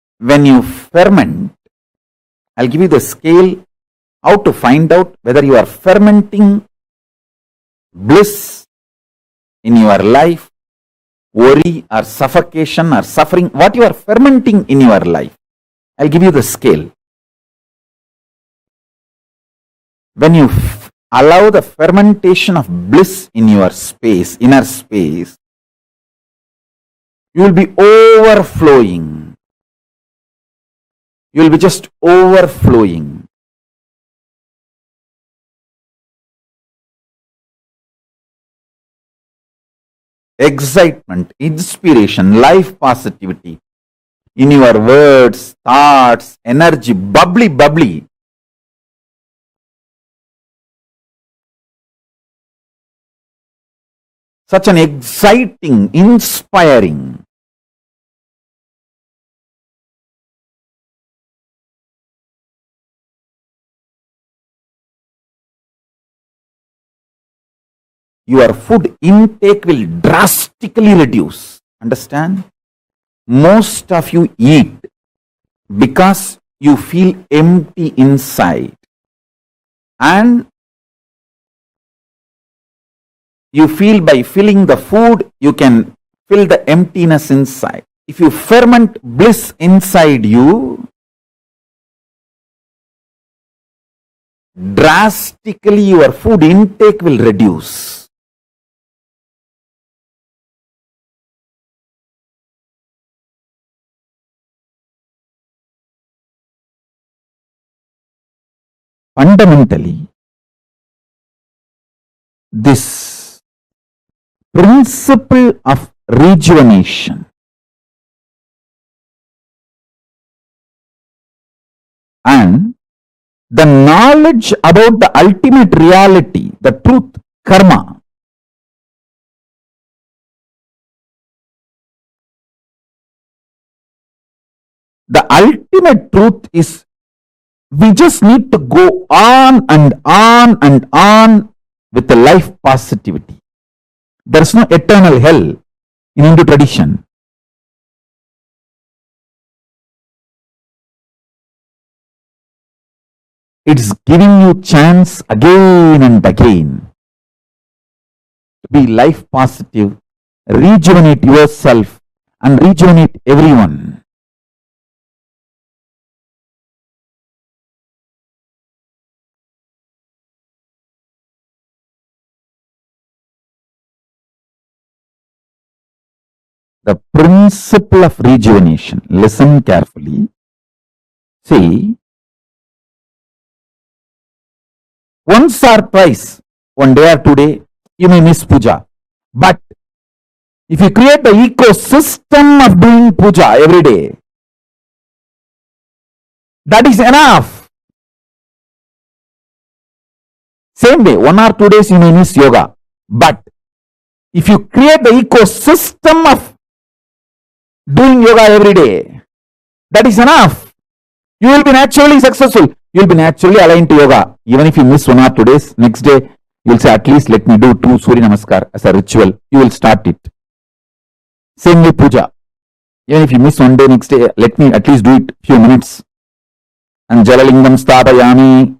when you ferment, I'll give you the scale how to find out whether you are fermenting bliss in your life, worry or suffocation or suffering, what you are fermenting in your life. I'll give you the scale. When you allow the fermentation of bliss in your space, inner space, you will be overflowing. You will be just overflowing. Excitement, inspiration, life positivity in your words, thoughts, energy, bubbly, bubbly. Such an exciting, inspiring. Your food intake will drastically reduce. Understand? Most of you eat because you feel empty inside. And you feel by filling the food, you can fill the emptiness inside. If you ferment bliss inside you, drastically your food intake will reduce. Fundamentally, this principle of rejuvenation and the knowledge about the ultimate reality, the truth, karma, the ultimate truth is we just need to go on and on and on with the life positivity. There is no eternal hell in Hindu tradition. It's giving you chance again and again to be life positive, rejuvenate yourself and rejuvenate everyone. The principle of rejuvenation. Listen carefully. See, once or twice, one day or 2 days, you may miss puja. But if you create the ecosystem of doing puja every day, that is enough. Same way, 1 or 2 days you may miss yoga. But if you create the ecosystem of doing yoga every day, that is enough. You will be naturally successful. You will be naturally aligned to yoga. Even if you miss 1 or 2 days, next day you will say, at least let me do 2 Surya Namaskar as a ritual. You will start it. Same with puja. Even if you miss 1 day, next day, let me at least do it few minutes. And Jalalingam Stapayami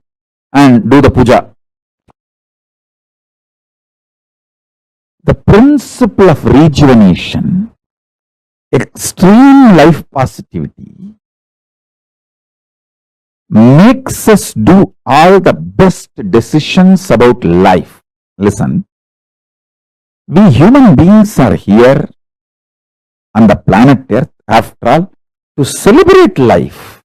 and do the puja. The principle of rejuvenation, extreme life positivity, makes us do all the best decisions about life. Listen, we human beings are here on the planet Earth, after all, to celebrate life.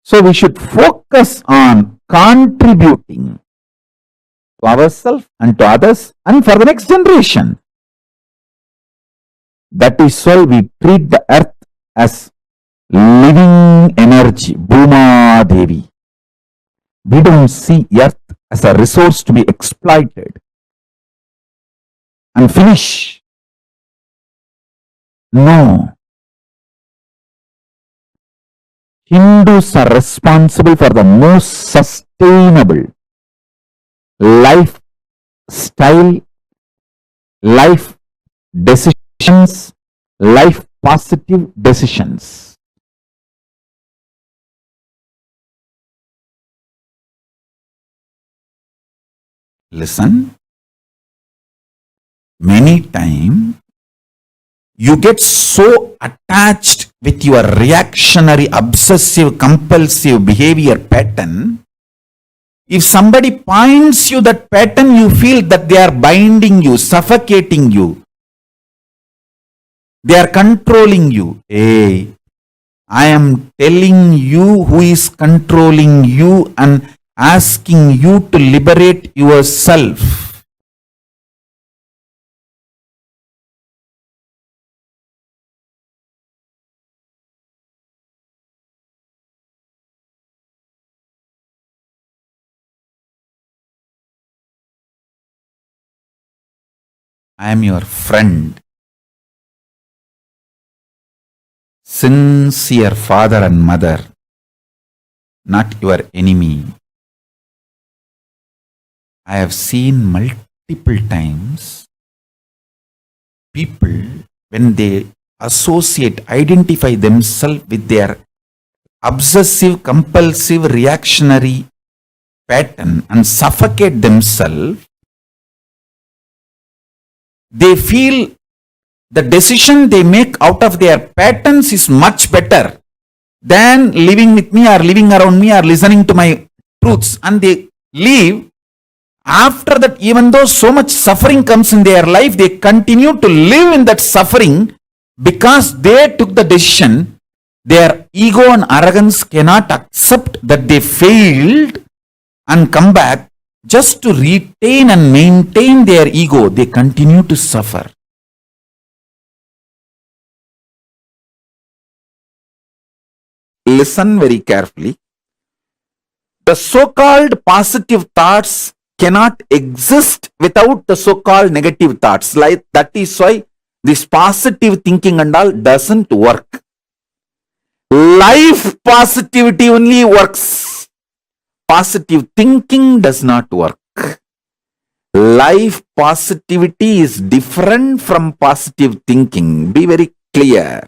So we should focus on contributing to ourselves and to others and for the next generation. That is why we treat the earth as living energy, Bhuma Devi. We don't see earth as a resource to be exploited and finish. No. Hindus are responsible for the most sustainable lifestyle, life decisions, life positive decisions. Listen, many times you get so attached with your reactionary, obsessive, compulsive behavior pattern. If somebody points you that pattern, you feel that they are binding you, suffocating you. They are controlling you. Hey, I am telling you who is controlling you and asking you to liberate yourself. I am your friend, sincere father and mother, not your enemy. I have seen multiple times people, when they associate, identify themselves with their obsessive, compulsive, reactionary pattern and suffocate themselves, they feel the decision they make out of their patterns is much better than living with me or living around me or listening to my truths, and they leave. After that, even though so much suffering comes in their life, they continue to live in that suffering because they took the decision. Their ego and arrogance cannot accept that they failed and come back. Just to retain and maintain their ego, they continue to suffer. Listen very carefully. The so-called positive thoughts cannot exist without the so-called negative thoughts. Like that is why this positive thinking and all doesn't work. Life positivity only works. Positive thinking does not work. Life positivity is different from positive thinking. Be very clear.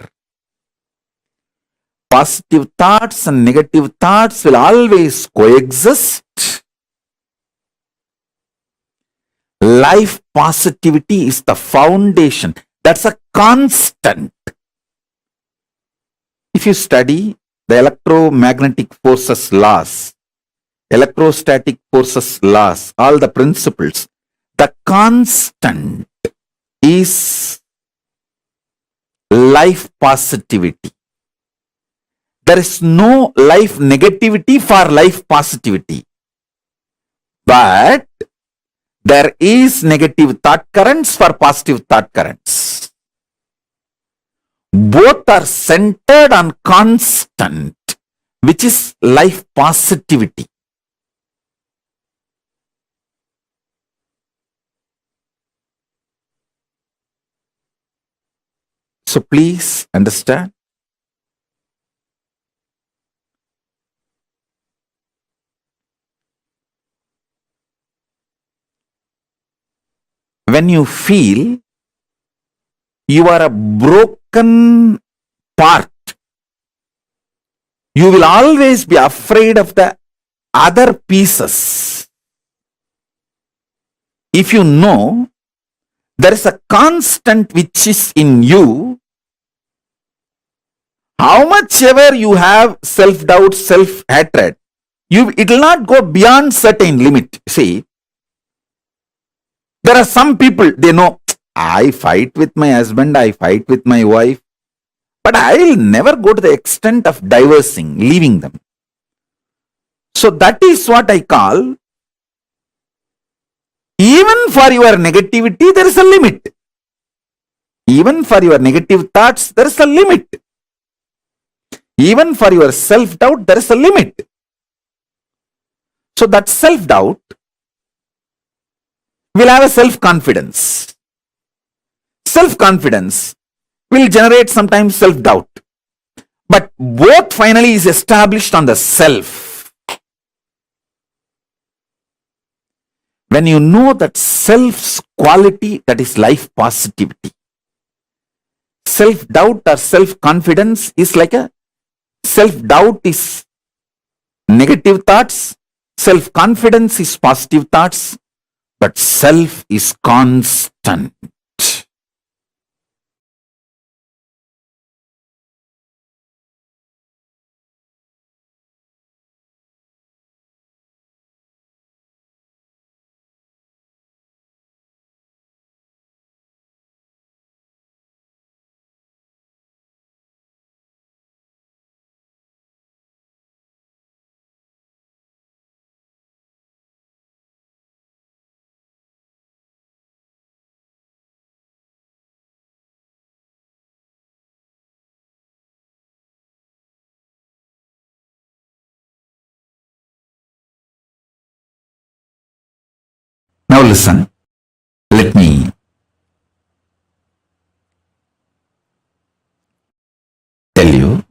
Positive thoughts and negative thoughts will always coexist. Life positivity is the foundation. That's a constant. If you study the electromagnetic forces laws, electrostatic forces laws, all the principles, the constant is life positivity. There is no life negativity for life positivity. But there is negative thought currents for positive thought currents. Both are centered on constant, which is life positivity. So please understand. When you feel you are a broken part, you will always be afraid of the other pieces. If you know there is a constant which is in you, how much ever you have self-doubt, self-hatred, it will not go beyond certain limit. See, there are some people, they know, I fight with my husband, I fight with my wife, but I will never go to the extent of divorcing, leaving them. So that is what I call, even for your negativity, there is a limit. Even for your negative thoughts, there is a limit. Even for your self-doubt, there is a limit. So that self-doubt will have a self-confidence. Self-confidence will generate sometimes self-doubt. But both finally is established on the self. When you know that self's quality, that is life positivity. self-doubt or self-confidence is like a self-doubt is negative thoughts, self-confidence is positive thoughts, but self is constant. Now listen, let me tell you.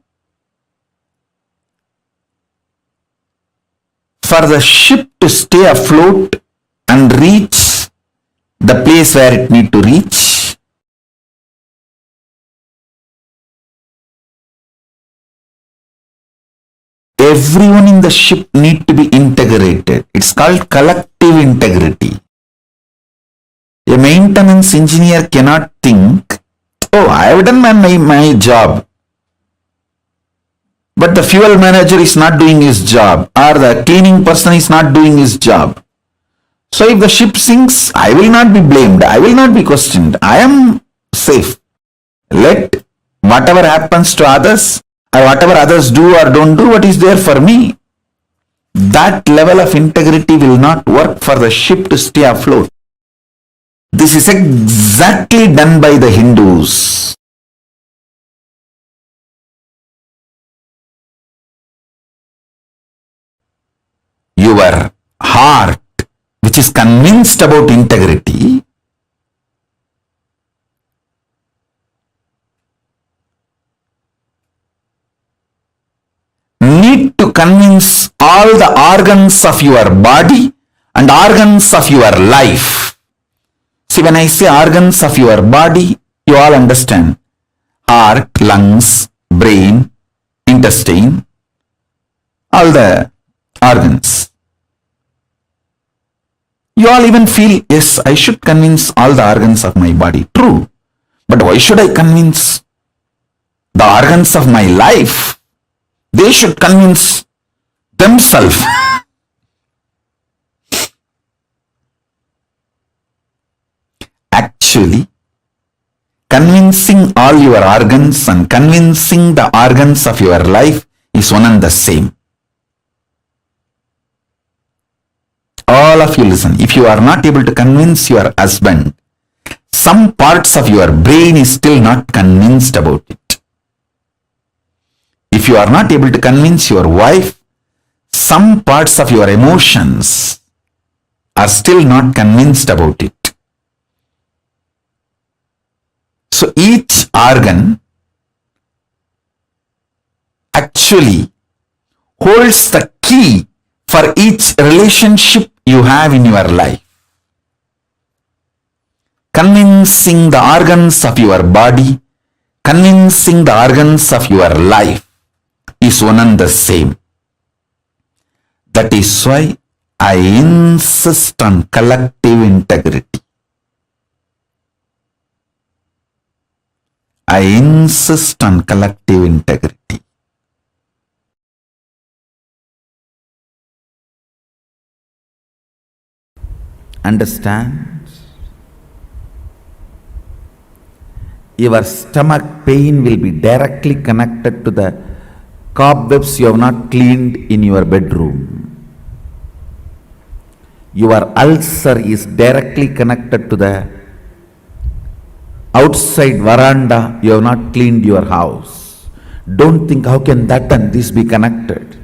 For the ship to stay afloat and reach the place where it need to reach, everyone in the ship need to be integrated. It's called collective integrity. A maintenance engineer cannot think, oh, I have done my job, but the fuel manager is not doing his job, or the cleaning person is not doing his job. So if the ship sinks, I will not be blamed, I will not be questioned, I am safe. Let whatever happens to others, or whatever others do or don't do, what is there for me. That level of integrity will not work for the ship to stay afloat. This is exactly done by the Hindus. Your heart, which is convinced about integrity, need to convince all the organs of your body and organs of your life. See, when I say organs of your body, you all understand. Heart, lungs, brain, intestine, all the organs. You all even feel, yes, I should convince all the organs of my body. True. But why should I convince the organs of my life? They should convince themselves. Actually, convincing all your organs and convincing the organs of your life is one and the same. All of you listen. If you are not able to convince your husband, some parts of your brain is still not convinced about it. If you are not able to convince your wife, some parts of your emotions are still not convinced about it. So each organ actually holds the key for each relationship you have in your life. Convincing the organs of your body, convincing the organs of your life is one and the same. That is why I insist on collective integrity. I insist on collective integrity. Understand? Your stomach pain will be directly connected to the cobwebs you have not cleaned in your bedroom. Your ulcer is directly connected to the outside veranda you have not cleaned your house. Don't think how can that and this be connected.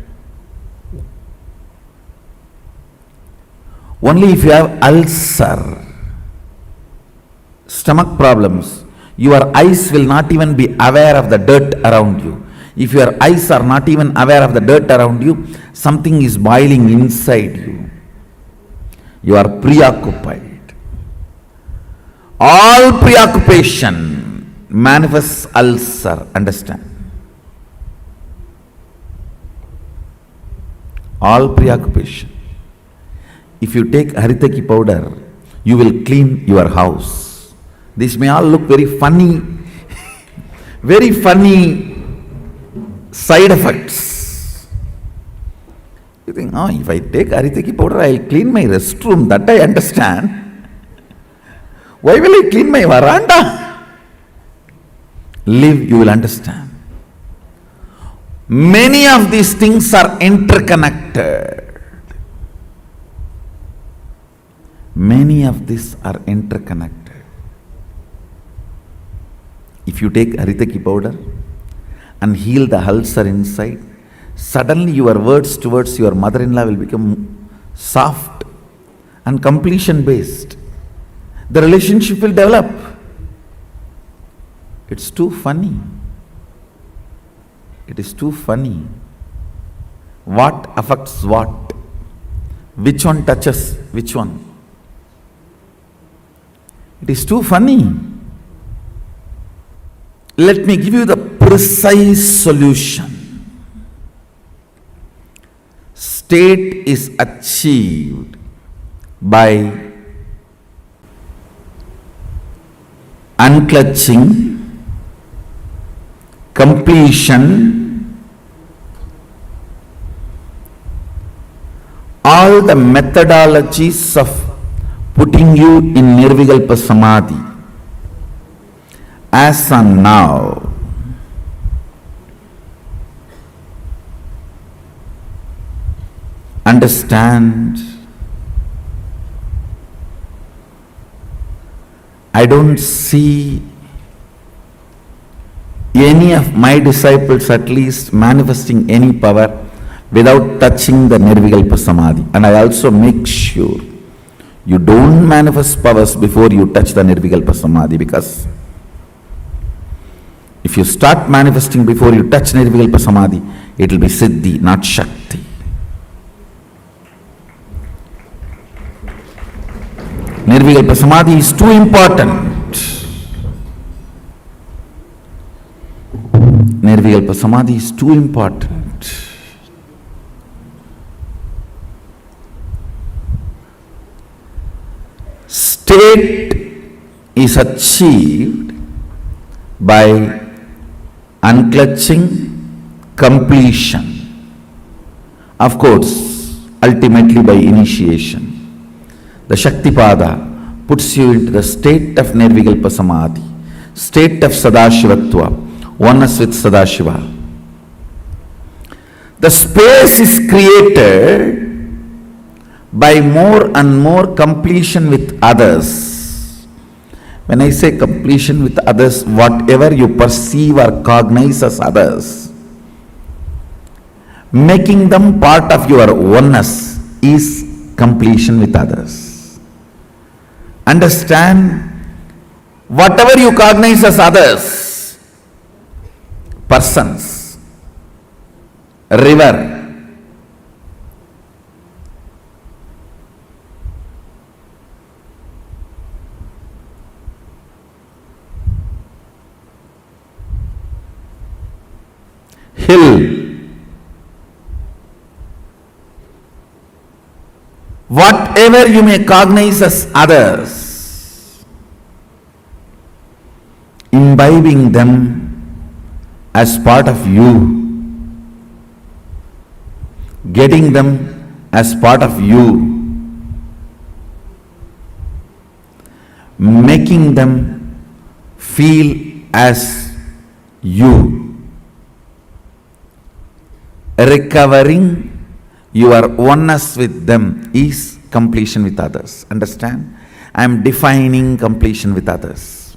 Only if you have ulcer, stomach problems, your eyes will not even be aware of the dirt around you. If your eyes are not even aware of the dirt around you, something is boiling inside you. You are preoccupied. All preoccupation manifests ulcer, understand. All preoccupation. If you take haritaki powder, you will clean your house. This may all look very funny, very funny side effects. You think, oh, if I take haritaki powder, I will clean my restroom. That I understand. Why will I clean my veranda? Live, you will understand. Many of these things are interconnected. Many of these are interconnected. If you take haritaki powder and heal the ulcer inside, suddenly your words towards your mother-in-law will become soft and completion based. The relationship will develop. It's too funny. It is too funny. What affects what? Which one touches which one? It is too funny. Let me give you the precise solution. State is achieved by unclutching, completion, all the methodologies of putting you in Nirvikalpa Samadhi as on now. Understand, I don't see any of my disciples at least manifesting any power without touching the Nirvikalpa Samadhi. And I also make sure you don't manifest powers before you touch the Nirvikalpa Samadhi, because if you start manifesting before you touch Nirvikalpa Samadhi, it will be Siddhi, not Shakti. Nirvikalpa Samadhi is too important. Nirvikalpa Samadhi is too important. State is achieved by unclutching, completion. Of course, ultimately by initiation. The Shaktipada puts you into the state of Nirvikalpa Samadhi, state of Sadashiva Tattva, oneness with Sadashiva. The space is created by more and more completion with others. When I say completion with others, whatever you perceive or cognize as others, making them part of your oneness is completion with others. Understand, whatever you cognize as others, persons, river, hill, whatever you may cognize as others, imbibing them as part of you, getting them as part of you, making them feel as you, recovering your oneness with them is completion with others. Understand? I am defining completion with others.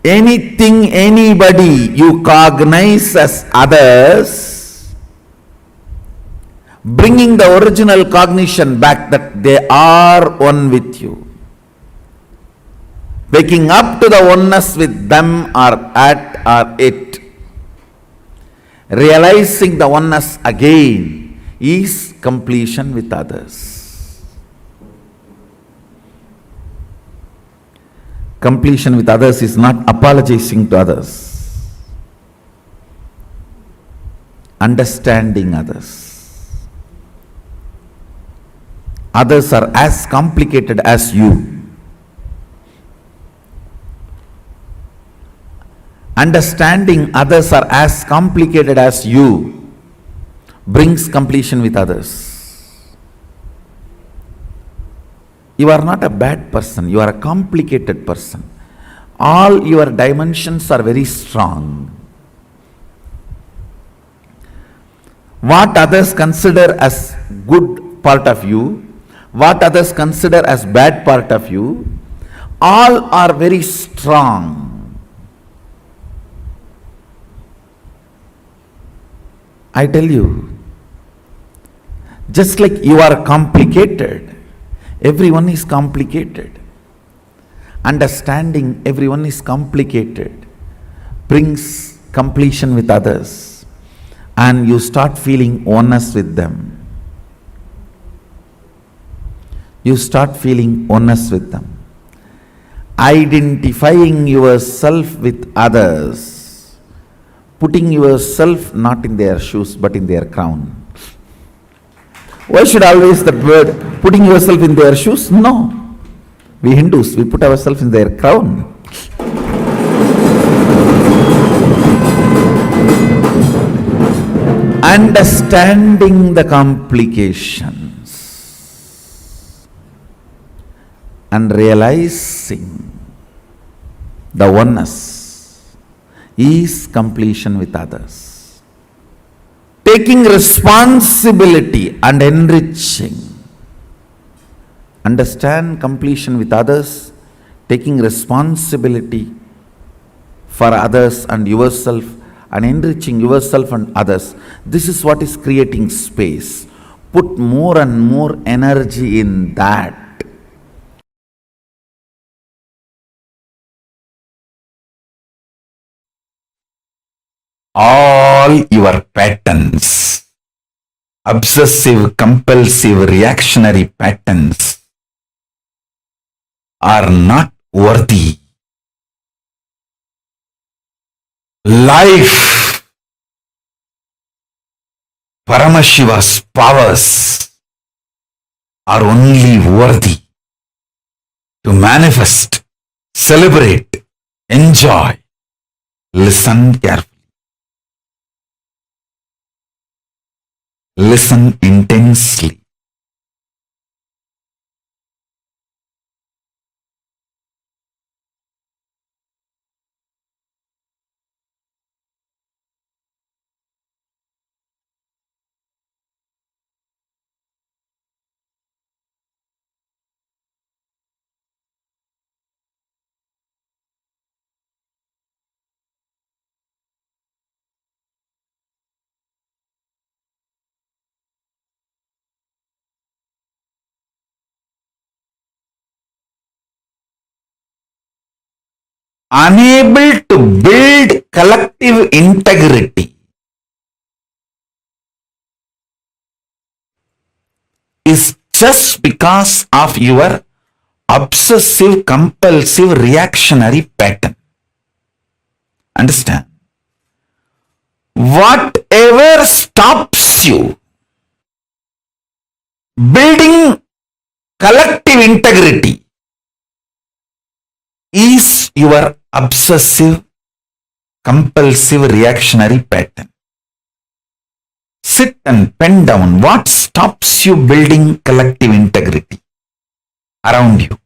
Anything, anybody you cognize as others, bringing the original cognition back that they are one with you, waking up to the oneness with them or at or it, realizing the oneness again is completion with others. completion with others is not apologizing to others, understanding others. Others are as complicated as you. Understanding others are as complicated as you brings completion with others. You are not a bad person, you are a complicated person. All your dimensions are very strong. What others consider as good part of you, what others consider as bad part of you, all are very strong. I tell you, just like you are complicated, everyone is complicated. Understanding everyone is complicated brings completion with others, and you start feeling oneness with them. You start feeling oneness with them. Identifying yourself with others, putting yourself not in their shoes but in their crown. Why should always that word, putting yourself in their shoes? No. We Hindus, we put ourselves in their crown. Understanding the complications and realizing the oneness is completion with others. Taking responsibility and enriching. Understand completion with others, taking responsibility for others and yourself, and enriching yourself and others. This is what is creating space. Put more and more energy in that. All your patterns, obsessive, compulsive, reactionary patterns, are not worthy. Life, Paramashiva's powers are only worthy to manifest, celebrate, enjoy. Listen carefully. Listen intensely. Unable to build collective integrity is just because of your obsessive, compulsive, reactionary pattern. Understand? Whatever stops you building collective integrity is your obsessive, compulsive, reactionary pattern. Sit and pen down what stops you building collective integrity around you.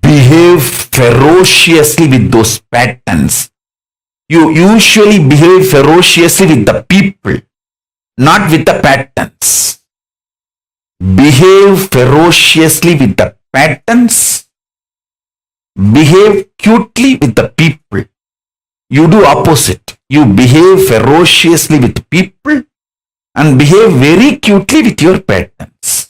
Behave ferociously with those patterns. You usually behave ferociously with the people, not with the patterns. Behave ferociously with the patterns. Behave cutely with the people. You do opposite. You behave ferociously with people and behave very cutely with your patterns.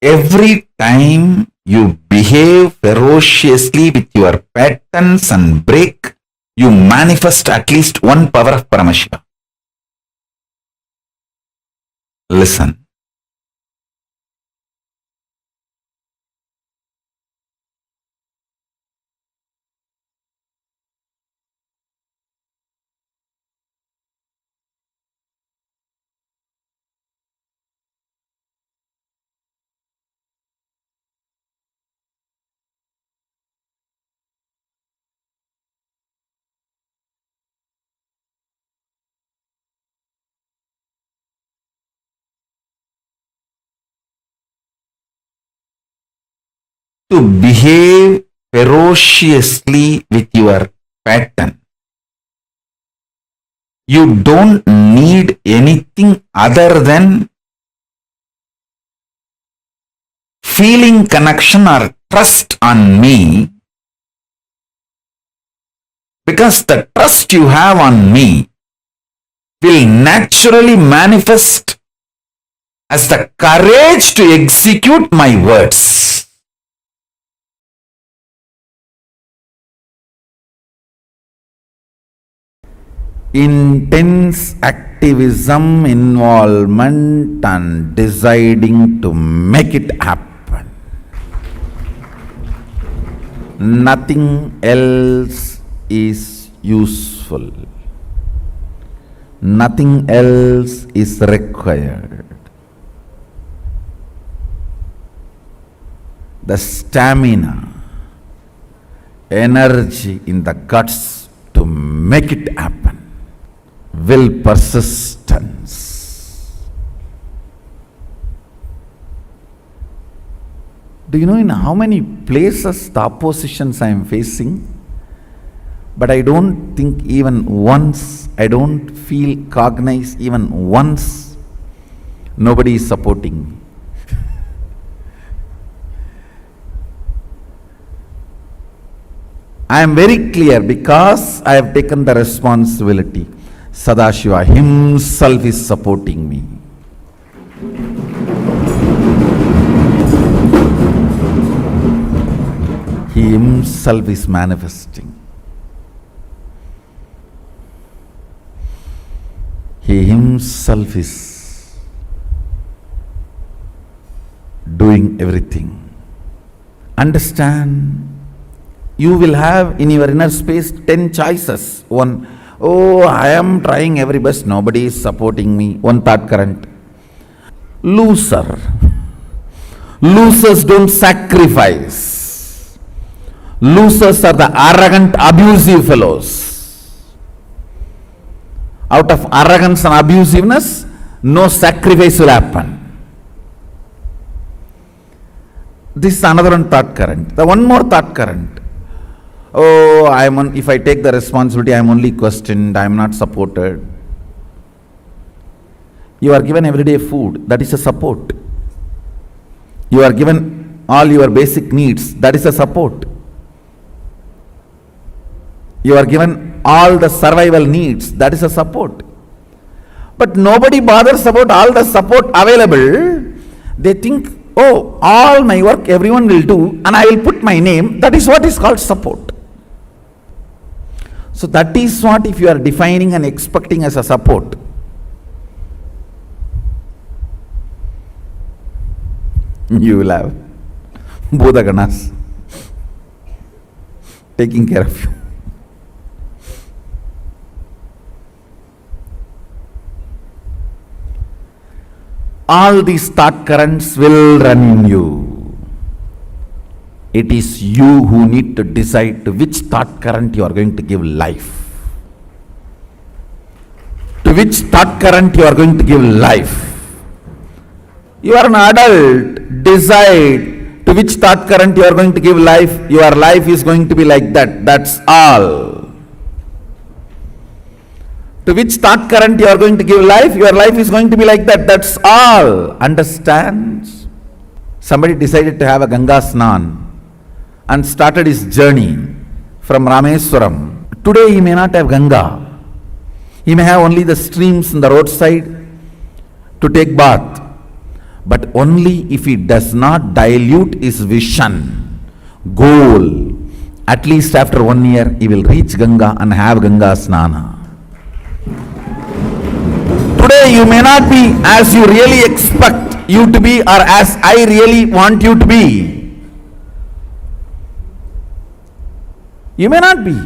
every time you behave ferociously with your patterns and break, you manifest at least one power of Paramashiva. Listen. To behave ferociously with your pattern, you don't need anything other than feeling connection or trust on me, because the trust you have on me will naturally manifest as the courage to execute my words. Intense activism, involvement, and deciding to make it happen. Nothing else is useful. Nothing else is required. The stamina, energy in the guts to make it happen. Will, persistence. Do you know in how many places the oppositions I am facing? But I don't think even once, I don't feel cognized even once, nobody is supporting me. I am very clear because I have taken the responsibility. Sadashiva Himself is supporting me. He Himself is manifesting. He Himself is doing everything. Understand, you will have in your inner space 10 choices. One, oh, I am trying every best, nobody is supporting me. One thought current. Loser. Losers don't sacrifice. Losers are the arrogant, abusive fellows. Out of arrogance and abusiveness, no sacrifice will happen. This is another one thought current. The one more thought current. Oh, if I take the responsibility, I am only questioned, I am not supported. You are given everyday food, that is a support. You are given all your basic needs, that is a support. You are given all the survival needs, that is a support. But nobody bothers about all the support available. They think, oh, all my work everyone will do and I will put my name, that is what is called support. So that is what if you are defining and expecting as a support. You will have Bodhaganas taking care of you. All these thought currents will run in you. It is you who need to decide to which thought current you are going to give life. To which thought current you are going to give life. You are an adult, decide to which thought current you are going to give life. Your life is going to be like that, that's all. To which thought current you are going to give life, your life is going to be like that, that's all. Understand? Somebody decided to have a Ganga Snan and started his journey from Rameswaram. Today he may not have Ganga. He may have only the streams in the roadside to take bath. but only if he does not dilute his vision, goal. At least after 1 year, he will reach Ganga and have Ganga Snana. Today, you may not be as you really expect you to be or as I really want you to be. You may not be.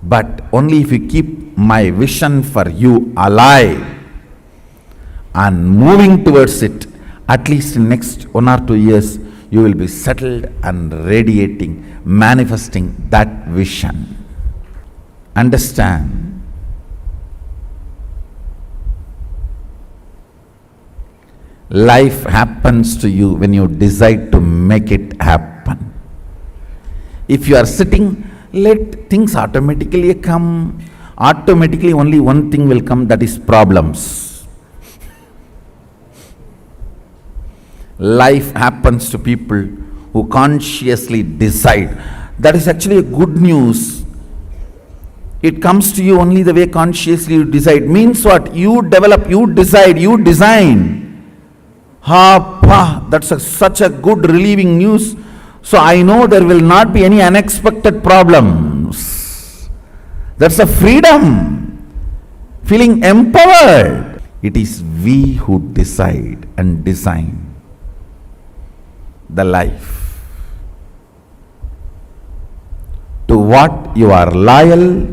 But only if you keep my vision for you alive and moving towards it, at least in next 1 or 2 years, you will be settled and radiating, manifesting that vision. Understand? Life happens to you when you decide to make it happen. If you are sitting, let things automatically come. Automatically only one thing will come, that is problems. Life happens to people who consciously decide. That is actually a good news. It comes to you only the way consciously you decide. Means what? You develop, you decide, you design. That's such a good relieving news. So I know there will not be any unexpected problems. That's a freedom. Feeling empowered. It is we who decide and design the life. To what you are loyal,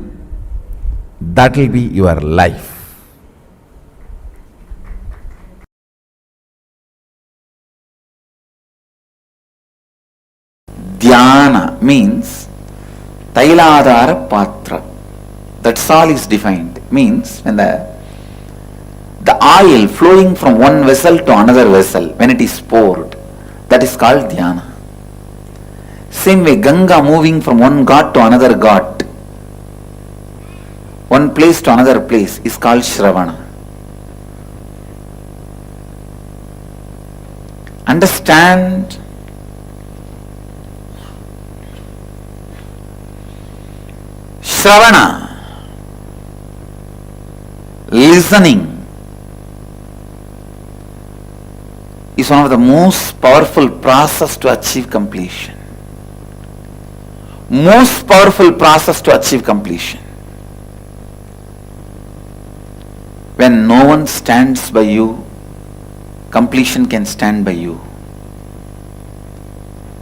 that will be your life. Dhyana means Tailadhara Patra. That's all is defined. Means when the oil flowing from one vessel to another vessel, when it is poured, that is called dhyana. Same way, Ganga moving from one ghat to another ghat, one place to another place, is called Shravana. Understand? Shravana, listening, is one of the most powerful process to achieve completion. Most powerful process to achieve completion. When no one stands by you, completion can stand by you.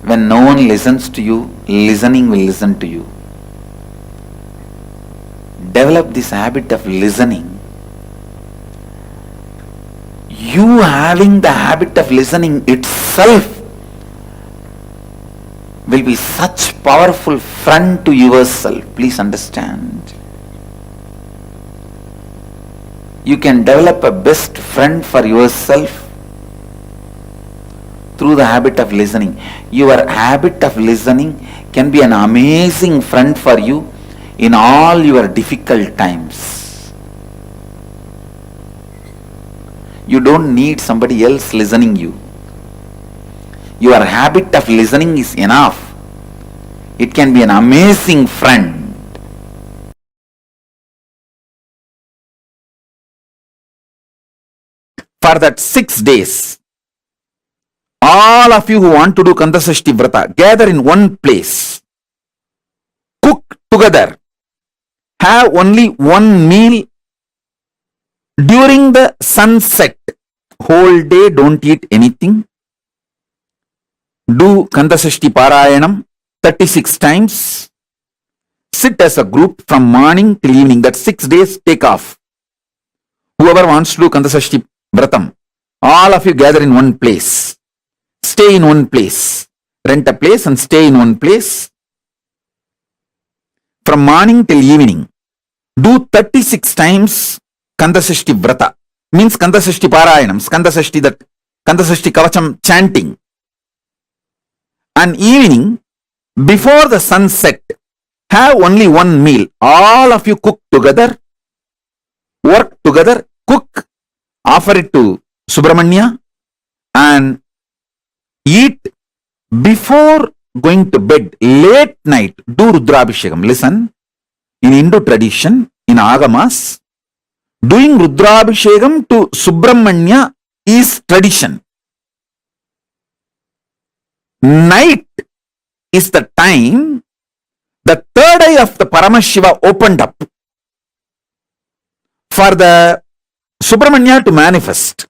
When no one listens to you, listening will listen to you. Develop this habit of listening. You having the habit of listening itself will be such powerful friend to yourself. Please understand. You can develop a best friend for yourself through the habit of listening. Your habit of listening can be an amazing friend for you in all your difficult times. You don't need somebody else listening you. Your habit of listening is enough. It can be an amazing friend. For that 6 days, all of you who want to do Kandasashti Vrata, gather in one place. Cook together. Have only one meal during the sunset. Whole day don't eat anything. Do Kandasashti Parayanam 36 times. Sit as a group from morning till evening. That 6 days take off. Whoever wants to do Kandasashti Vratam, all of you gather in one place. Stay in one place. Rent a place and stay in one place. From morning till evening. Do 36 times Kandasashti Vrata. Means Kandasashti Parayanam. Kandasashti Kavacham chanting. And evening, before the sunset, have only one meal. All of you cook together. Work together. Cook. Offer it to Subramanya. And eat before going to bed. Late night, do Rudrabhishekam. Listen. In Hindu tradition, in Agamas, Doing Rudrabhishekam to Subramanya is tradition. Night is the time the third eye of the Paramashiva opened up for the Subramanya to manifest.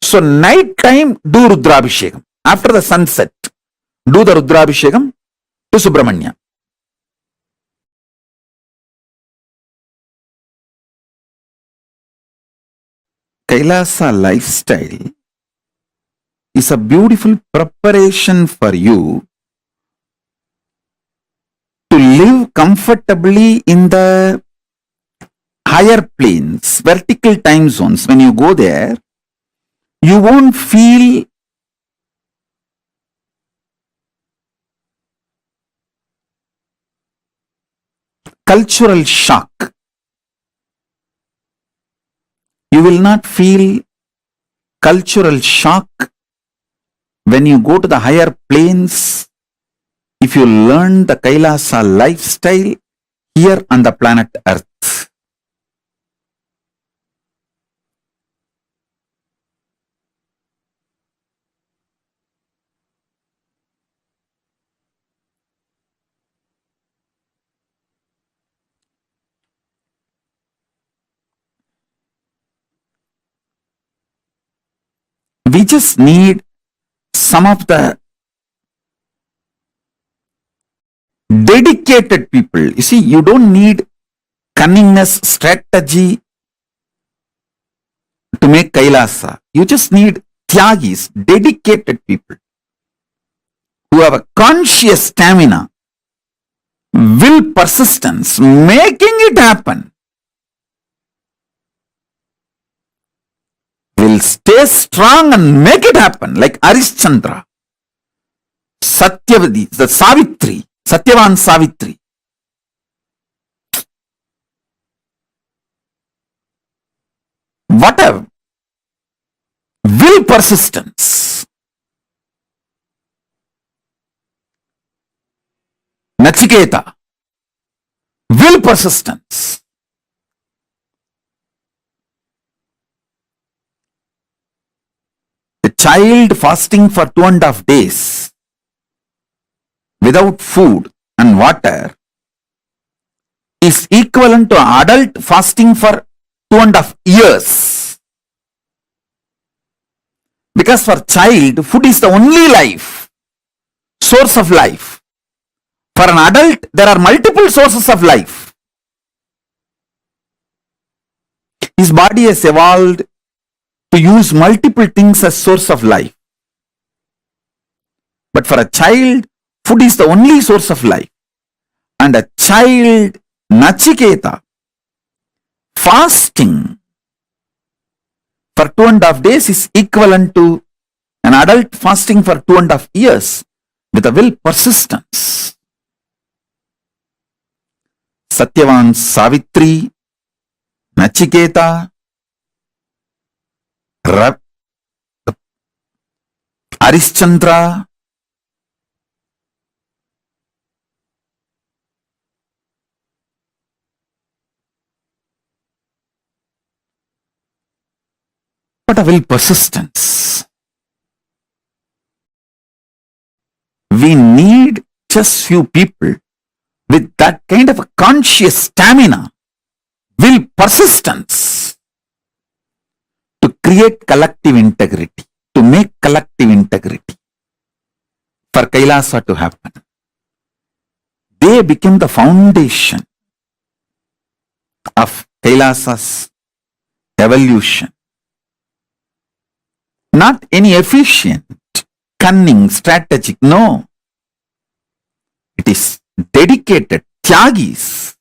So night time do Rudrabhishekam. After the sunset, do the Rudrabhishekam to Subramanya. Kailasa lifestyle is a beautiful preparation for you to live comfortably in the higher planes, vertical time zones. When you go there, you won't feel cultural shock. You will not feel cultural shock when you go to the higher planes if you learn the Kailasa lifestyle here on the planet Earth. We just need some of the dedicated people. You see, you don't need cunningness, strategy to make Kailasa. You just need Tyagis, dedicated people who have a conscious stamina, will, persistence, making it happen. Will stay strong and make it happen, like Arishchandra, Satyavadi, the Savitri, Satyavan Savitri. Whatever. Will, persistence. Nachiketa. Will, persistence. A child fasting for 2.5 days without food and water is equivalent to an adult fasting for 2.5 years. Because for child, food is the only life, source of life. For an adult, there are multiple sources of life. His body has evolved to use multiple things as source of life. But for a child, food is the only source of life. And a child, Nachiketa, fasting for 2.5 days is equivalent to an adult fasting for 2.5 years with a will, persistence. Satyavan Savitri, Nachiketa, Arishchandra, what a will, persistence. We need just few people with that kind of a conscious stamina, will, persistence to create collective integrity, to make collective integrity for Kailasa to happen. They become the foundation of Kailasa's evolution. Not any efficient, cunning, strategic, no. It is dedicated, Tyagis,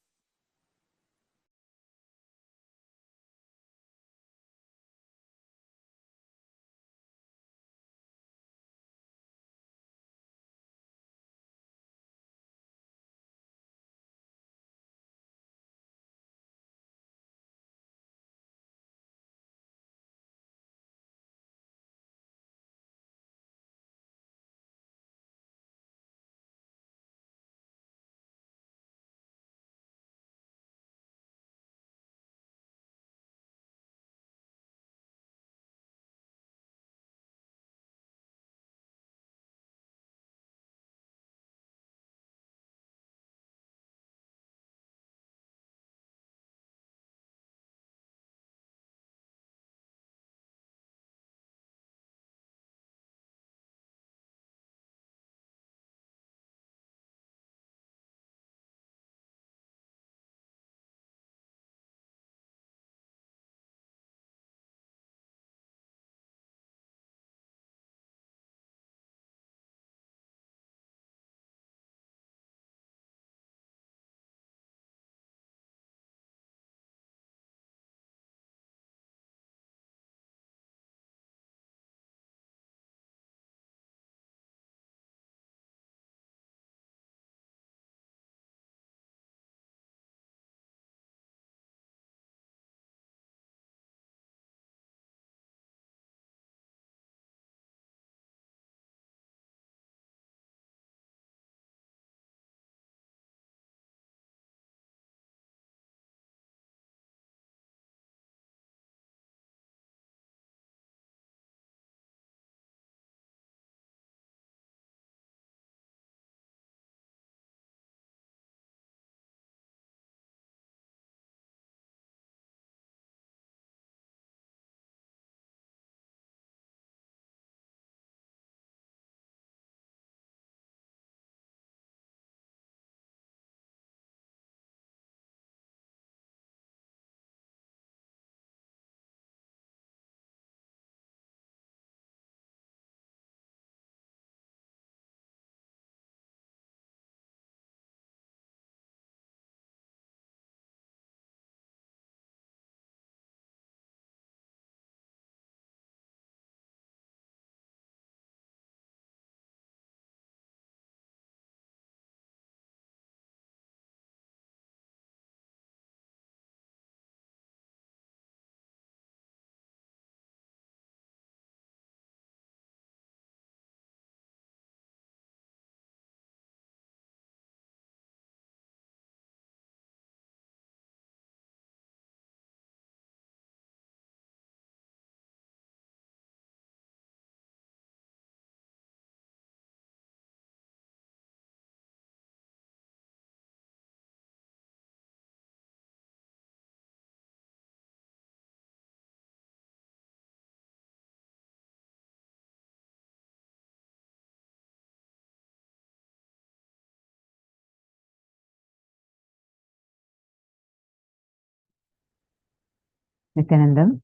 Nithyananda.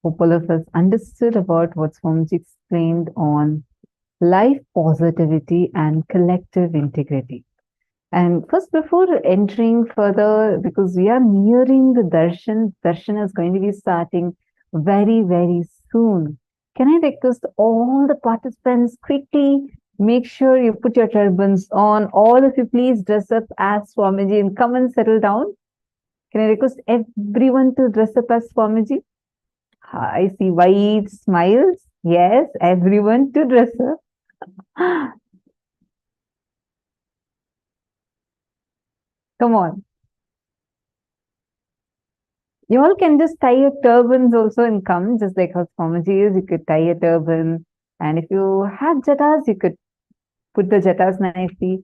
Hope all of us understood about what Swamiji explained on life positivity and collective integrity. And first, before entering further, because we are nearing the darshan is going to be starting very, very soon. Can I request all the participants quickly make sure you put your turbans on. All of you please dress up as Swamiji and come and settle down. Can I request everyone to dress up as Swamiji? I see white smiles. Yes, everyone to dress up. Come on. You all can just tie your turbans also and come, just like how Swamiji is. You could tie a turban. And if you have jatas, you could put the jatas nicely.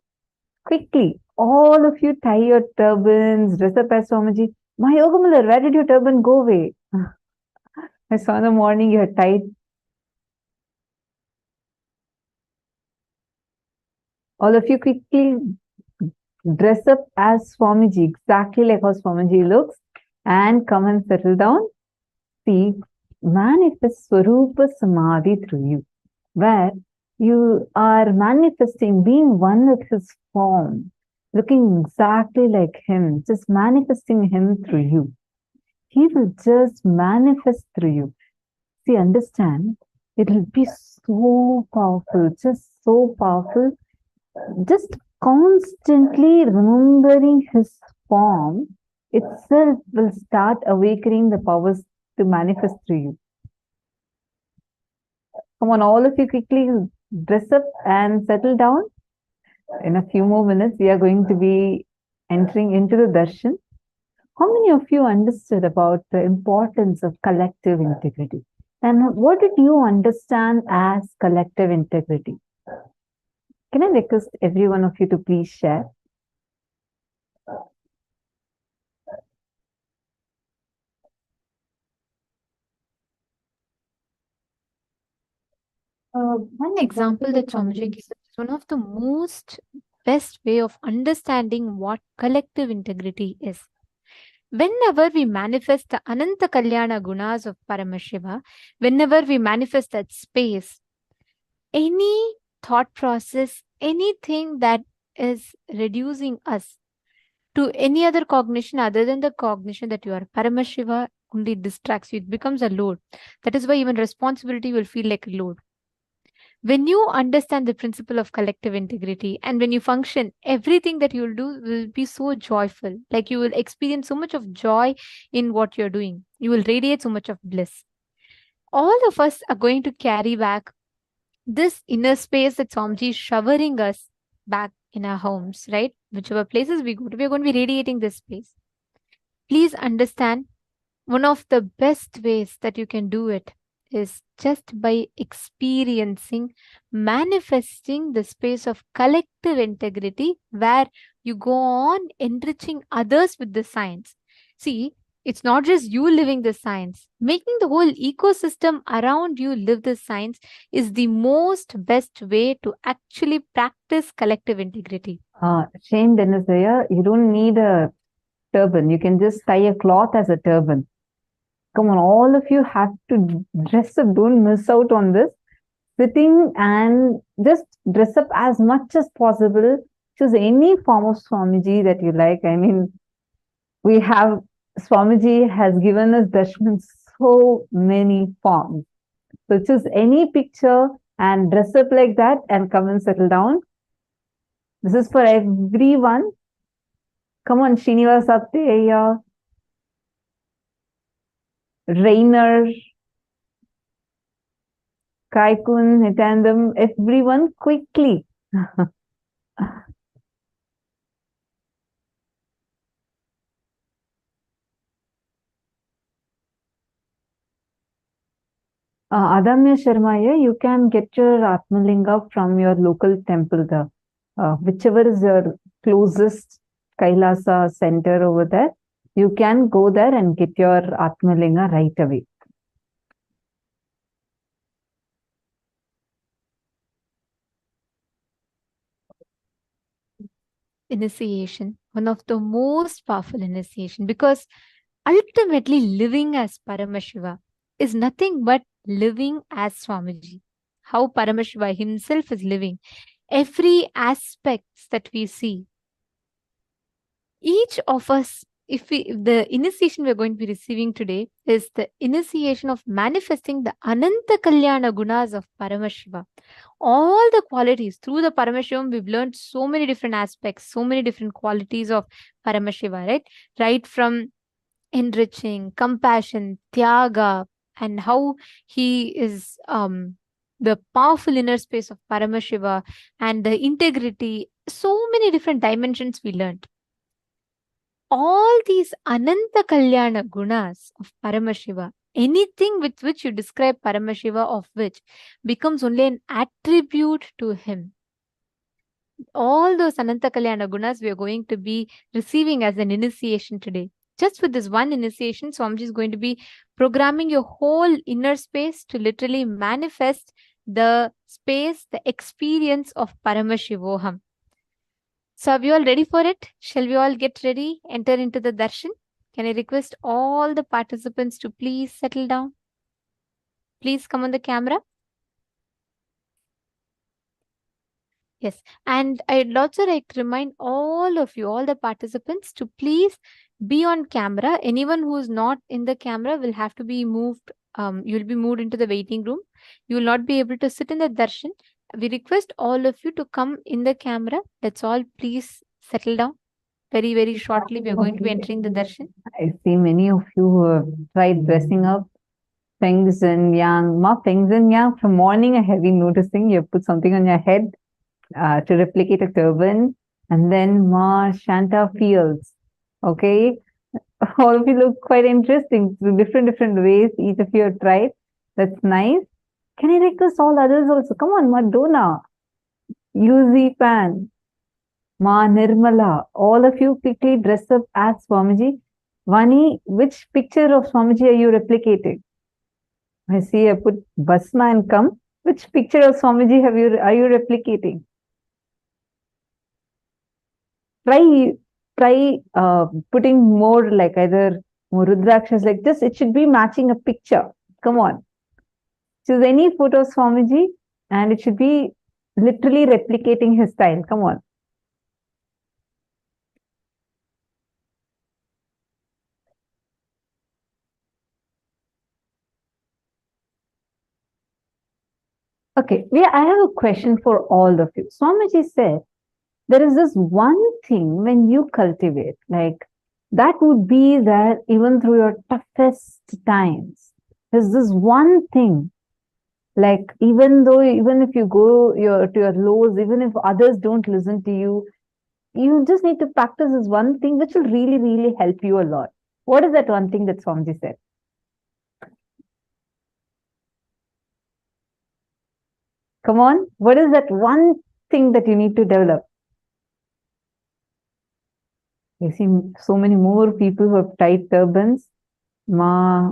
Quickly, all of you tie your turbans, dress up as Swamiji. My Yogamiller, where did your turban go away? I saw in the morning you had tied. All of you quickly dress up as Swamiji, exactly like how Swamiji looks, and come and settle down. See, manifest Swarupa Samadhi through you, where you are manifesting, being one with his form, looking exactly like him, just manifesting him through you. He will just manifest through you. See, understand, it will be so powerful, just so powerful. Just constantly remembering his form itself will start awakening the powers to manifest through you. Come on, all of you quickly dress up and settle down. In a few more minutes, we are going to be entering into the darshan. How many of you understood about the importance of collective integrity? And what did you understand as collective integrity? Can I request every one of you to please share? One example that Swamiji gives is one of the most best way of understanding what collective integrity is. Whenever we manifest the Ananta Kalyana Gunas of Paramashiva, whenever we manifest that space, any thought process, anything that is reducing us to any other cognition other than the cognition that you are Paramashiva only distracts you. It becomes a load. That is why even responsibility will feel like a load. When you understand the principle of collective integrity and when you function, everything that you will do will be so joyful. Like you will experience so much of joy in what you're doing. You will radiate so much of bliss. All of us are going to carry back this inner space that Swamiji is showering us back in our homes, right? Whichever places we go to, we're going to be radiating this space. Please understand, one of the best ways that you can do it is just by experiencing, manifesting the space of collective integrity where you go on enriching others with the science. See, it's not just you living the science. Making the whole ecosystem around you live the science is the most best way to actually practice collective integrity. Shane Dennisaya, you don't need a turban. You can just tie a cloth as a turban. Come on, all of you have to dress up. Don't miss out on this. Sitting and just dress up as much as possible. Choose any form of Swamiji that you like. I mean, we have, Swamiji has given us darshan in so many forms. So choose any picture and dress up like that and come and settle down. This is for everyone. Come on, Srinivasa Teya, Rainer, Kaikun, Nithyanandam, everyone quickly. Adamya Sharmaya, you can get your Atmalinga from your local temple, whichever is your closest Kailasa center over there. You can go there and get your Atmalinga right away. Initiation, one of the most powerful initiation, because ultimately living as Paramashiva is nothing but living as Swamiji. How Paramashiva himself is living. Every aspects that we see, each of us, if the initiation we're going to be receiving today is the initiation of manifesting the Ananta Kalyana Gunas of Paramashiva. All the qualities through the Paramashivam, we've learned so many different aspects, so many different qualities of Paramashiva, right? Right from enriching, compassion, tyaga, and how he is the powerful inner space of Paramashiva and the integrity. So many different dimensions we learned. All these Ananta Kalyana Gunas of Paramashiva, anything with which you describe Paramashiva, of which becomes only an attribute to him. All those Ananta Kalyana Gunas we are going to be receiving as an initiation today. Just with this one initiation, Swamiji is going to be programming your whole inner space to literally manifest the space, the experience of Paramashivoham. So are we all ready for it? Shall we all get ready, enter into the darshan? Can I request all the participants to please settle down? Please come on the camera. Yes, and I'd also like to remind all of you, all the participants, to please be on camera. Anyone who's not in the camera will have to be moved. You'll be moved into the waiting room. You will not be able to sit in the darshan. We request all of you to come in the camera. That's all. Please settle down. Very, very shortly, we are going to be entering the darshan. I see many of you who have tried dressing up. Fengs and Yang. Ma, Fengs and Yang, from morning I have been noticing you have put something on your head to replicate a turban. And then Ma Shanta Fields. Okay. All of you look quite interesting through different ways. Each of you have tried. That's nice. Can I request all others also? Come on, Madonna, Yuzi Pan, Ma Nirmala. All of you quickly dress up as Swamiji. Vani, which picture of Swamiji are you replicating? I see I put Basma and come. Which picture of Swamiji are you replicating? Try putting more like either more Rudrakshas like this. It should be matching a picture. Come on. Choose any photo of Swamiji and it should be literally replicating his style. Come on. Okay, I have a question for all of you. Swamiji said, there is this one thing when you cultivate, like that would be there even through your toughest times. There's this one thing, like even if you go to your lows, even if others don't listen to you, you just need to practice this one thing which will really, really help you a lot. What is that one thing that Swamiji said? Come on, what is that one thing that you need to develop? You see so many more people who have tied turbans. Ma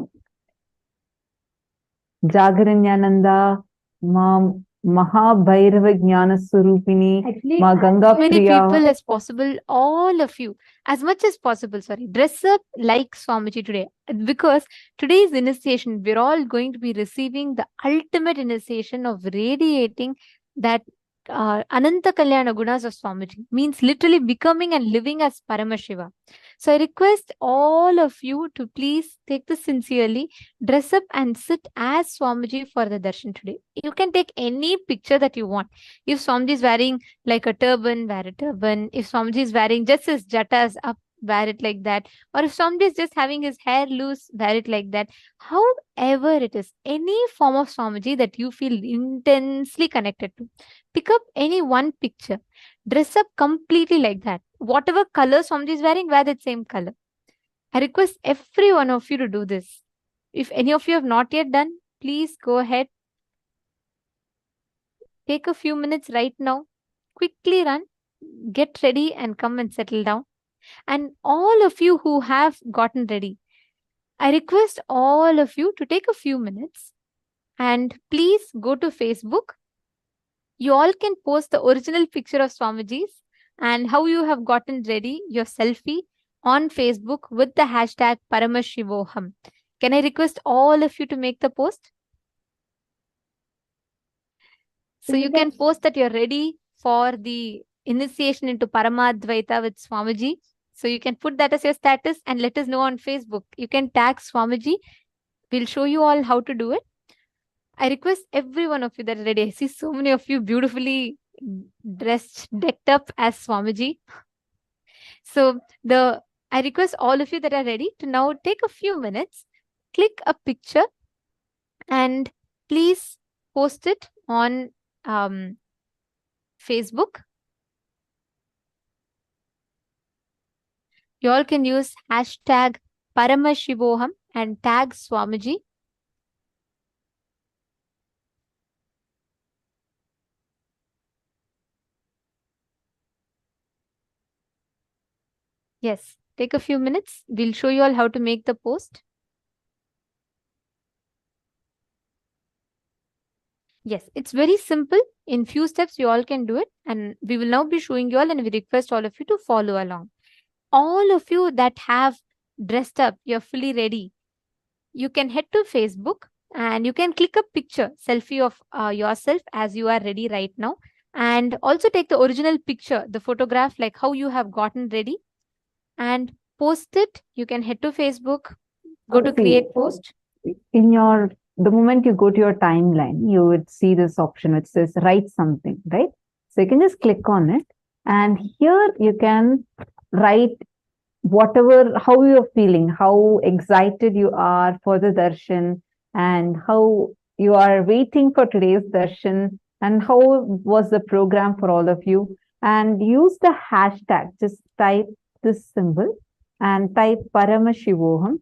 Jagaranyananda, Ma Mahā Jnana Swarupini, Actually, Ma Ganga as many Priya. people as possible, all of you, as much as possible, dress up like Swamiji today. Because today's initiation, we're all going to be receiving the ultimate initiation of radiating that Ananta Kalyana Gunas of Swamiji. Means literally becoming and living as Paramashiva. So I request all of you to please take this sincerely, dress up and sit as Swamiji for the darshan today. You can take any picture that you want. If Swamiji is wearing like a turban, wear a turban. If Swamiji is wearing just his jatas up, wear it like that. Or if Swamiji is just having his hair loose, wear it like that. However it is, any form of Swamiji that you feel intensely connected to, pick up any one picture. Dress up completely like that. Whatever color Swamiji is wearing, wear that same color. I request every one of you to do this. If any of you have not yet done, please go ahead. Take a few minutes right now. Quickly run. Get ready and come and settle down. And all of you who have gotten ready, I request all of you to take a few minutes and please go to Facebook. You all can post the original picture of Swamiji's and how you have gotten ready, your selfie on Facebook with the hashtag Paramashivoham. Can I request all of you to make the post? So you can post that you're ready for the initiation into Paramadvaita with Swamiji. So you can put that as your status and let us know on Facebook. You can tag Swamiji. We'll show you all how to do it. I request every one of you that are ready. I see so many of you beautifully dressed, decked up as Swamiji. So I request all of you that are ready to now take a few minutes, click a picture, and please post it on Facebook. You all can use hashtag Paramashivoham and tag Swamiji. Yes, take a few minutes. We'll show you all how to make the post. Yes, it's very simple. In few steps, you all can do it. And we will now be showing you all, and we request all of you to follow along. All of you that have dressed up, you're fully ready. You can head to Facebook and you can click a picture, selfie of yourself as you are ready right now. And also take the original picture, the photograph, like how you have gotten ready, and post it. You can head to Facebook, go to create post. The moment you go to your timeline, you would see this option which says write something, right? So you can just click on it, and here you can write how you're feeling, how excited you are for the darshan, and how you are waiting for today's darshan, and how was the program for all of you. And use the hashtag, just type this symbol and type Paramashivoham.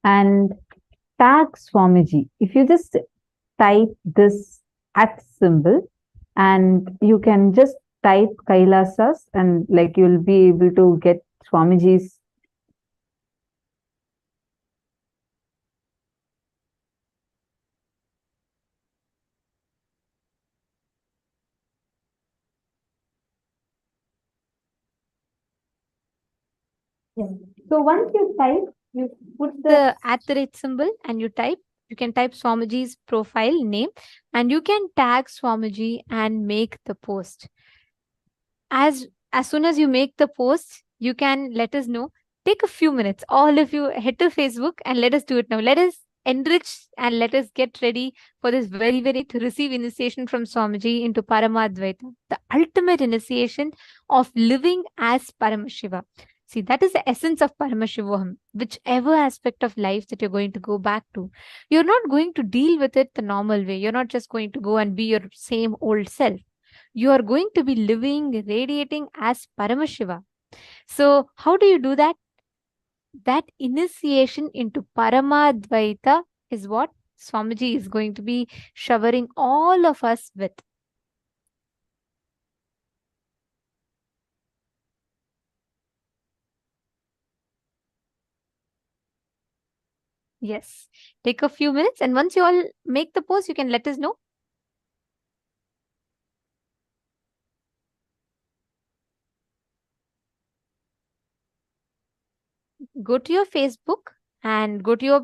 And tag Swamiji. If you just type this @ symbol, and you can just type Kailasas, and like you'll be able to get Swamiji's. Yeah. So once you type, you put the @ symbol and you type. You can type Swamiji's profile name and you can tag Swamiji and make the post. As soon as you make the post, you can let us know. Take a few minutes. All of you head to Facebook and let us do it now. Let us enrich and let us get ready for this very, very to receive initiation from Swamiji into Paramadvaita, the ultimate initiation of living as Paramashiva. See, that is the essence of Paramashivoham. Whichever aspect of life that you're going to go back to, you're not going to deal with it the normal way. You're not just going to go and be your same old self. You are going to be living, radiating as Paramashiva. So how do you do that? That initiation into Paramadvaita is what Swamiji is going to be showering all of us with. Yes, take a few minutes, and once you all make the post, you can let us know. Go to your Facebook and go to your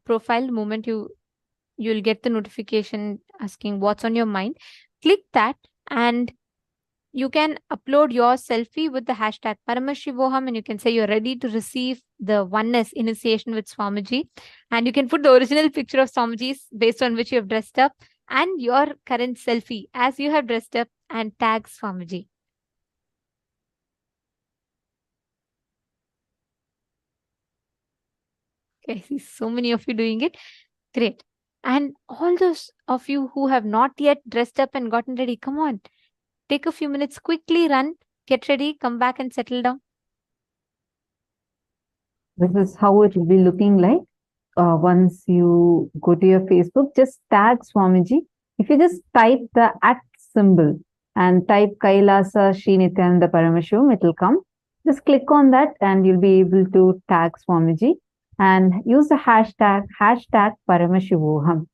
profile. The moment you'll get the notification asking what's on your mind. Click that and you can upload your selfie with the hashtag Paramashivoham, and you can say you're ready to receive the oneness initiation with Swamiji. And you can put the original picture of Swamiji's based on which you have dressed up and your current selfie as you have dressed up and tag Swamiji. Okay, I see so many of you doing it. Great. And all those of you who have not yet dressed up and gotten ready, come on. Take a few minutes, quickly run, get ready, come back and settle down. This is how it will be looking like. Once you go to your Facebook, just tag Swamiji. If you just type the @ symbol and type Kailasa Shri Nithyananda Paramashivam, it will come. Just click on that and you'll be able to tag Swamiji and use the hashtag Paramashivoham.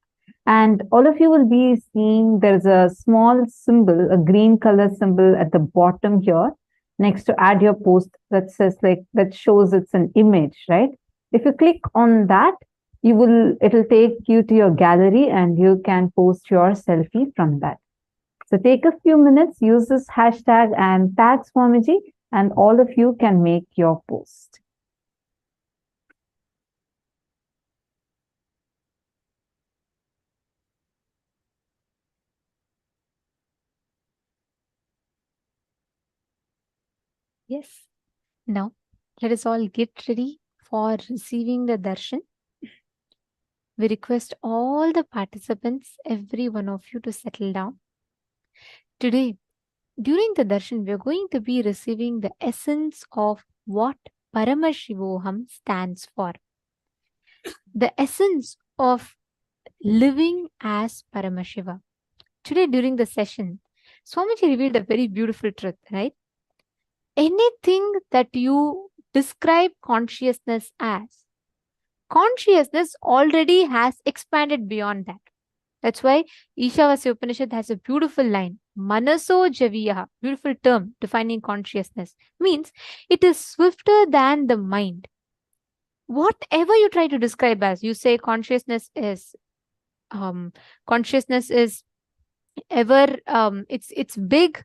And all of you will be seeing there's a small symbol, a green color symbol at the bottom here, next to add your post, that says that shows it's an image, right? If you click on that, it'll take you to your gallery and you can post your selfie from that. So take a few minutes, use this hashtag and tag Swamiji, and all of you can make your post. Yes. Now, let us all get ready for receiving the darshan. We request all the participants, every one of you, to settle down. Today, during the darshan, we are going to be receiving the essence of what Paramashivoham stands for. The essence of living as Paramashiva. Today, during the session, Swamiji revealed a very beautiful truth, right? Anything that you describe consciousness as, consciousness already has expanded beyond that. That's why Ishavasya Upanishad has a beautiful line, Manaso Javiyaha, beautiful term defining consciousness, means it is swifter than the mind. Whatever you try to describe as, you say consciousness is ever, it's big.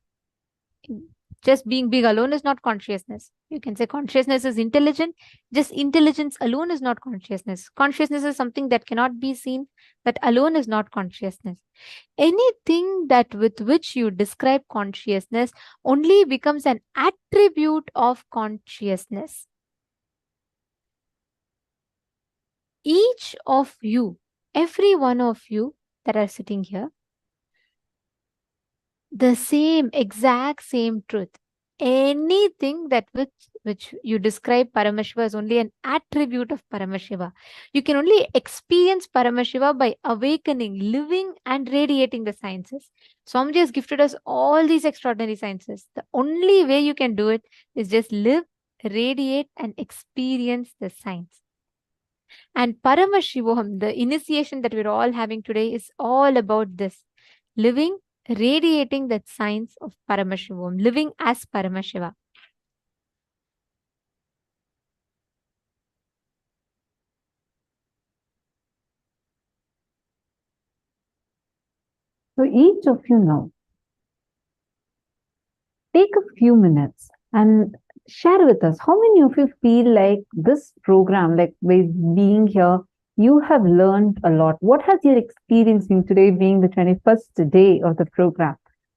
Just being big alone is not consciousness. You can say consciousness is intelligent. Just intelligence alone is not consciousness. Consciousness is something that cannot be seen. That alone is not consciousness. Anything that with which you describe consciousness only becomes an attribute of consciousness. Each of you, every one of you that are sitting here, the exact same truth. Anything that which you describe Paramashiva is only an attribute of Paramashiva. You can only experience Paramashiva by awakening, living and radiating the sciences. Swamiji has gifted us all these extraordinary sciences. The only way you can do it is just live, radiate and experience the science. And Paramashivoham, the initiation that we're all having today, is all about this. Living, radiating that science of Paramashivam, living as Paramashiva. So each of you now, take a few minutes and share with us how many of you feel like this program, like by being here, you have learned a lot. What has your experience been today, being the 21st day of the program?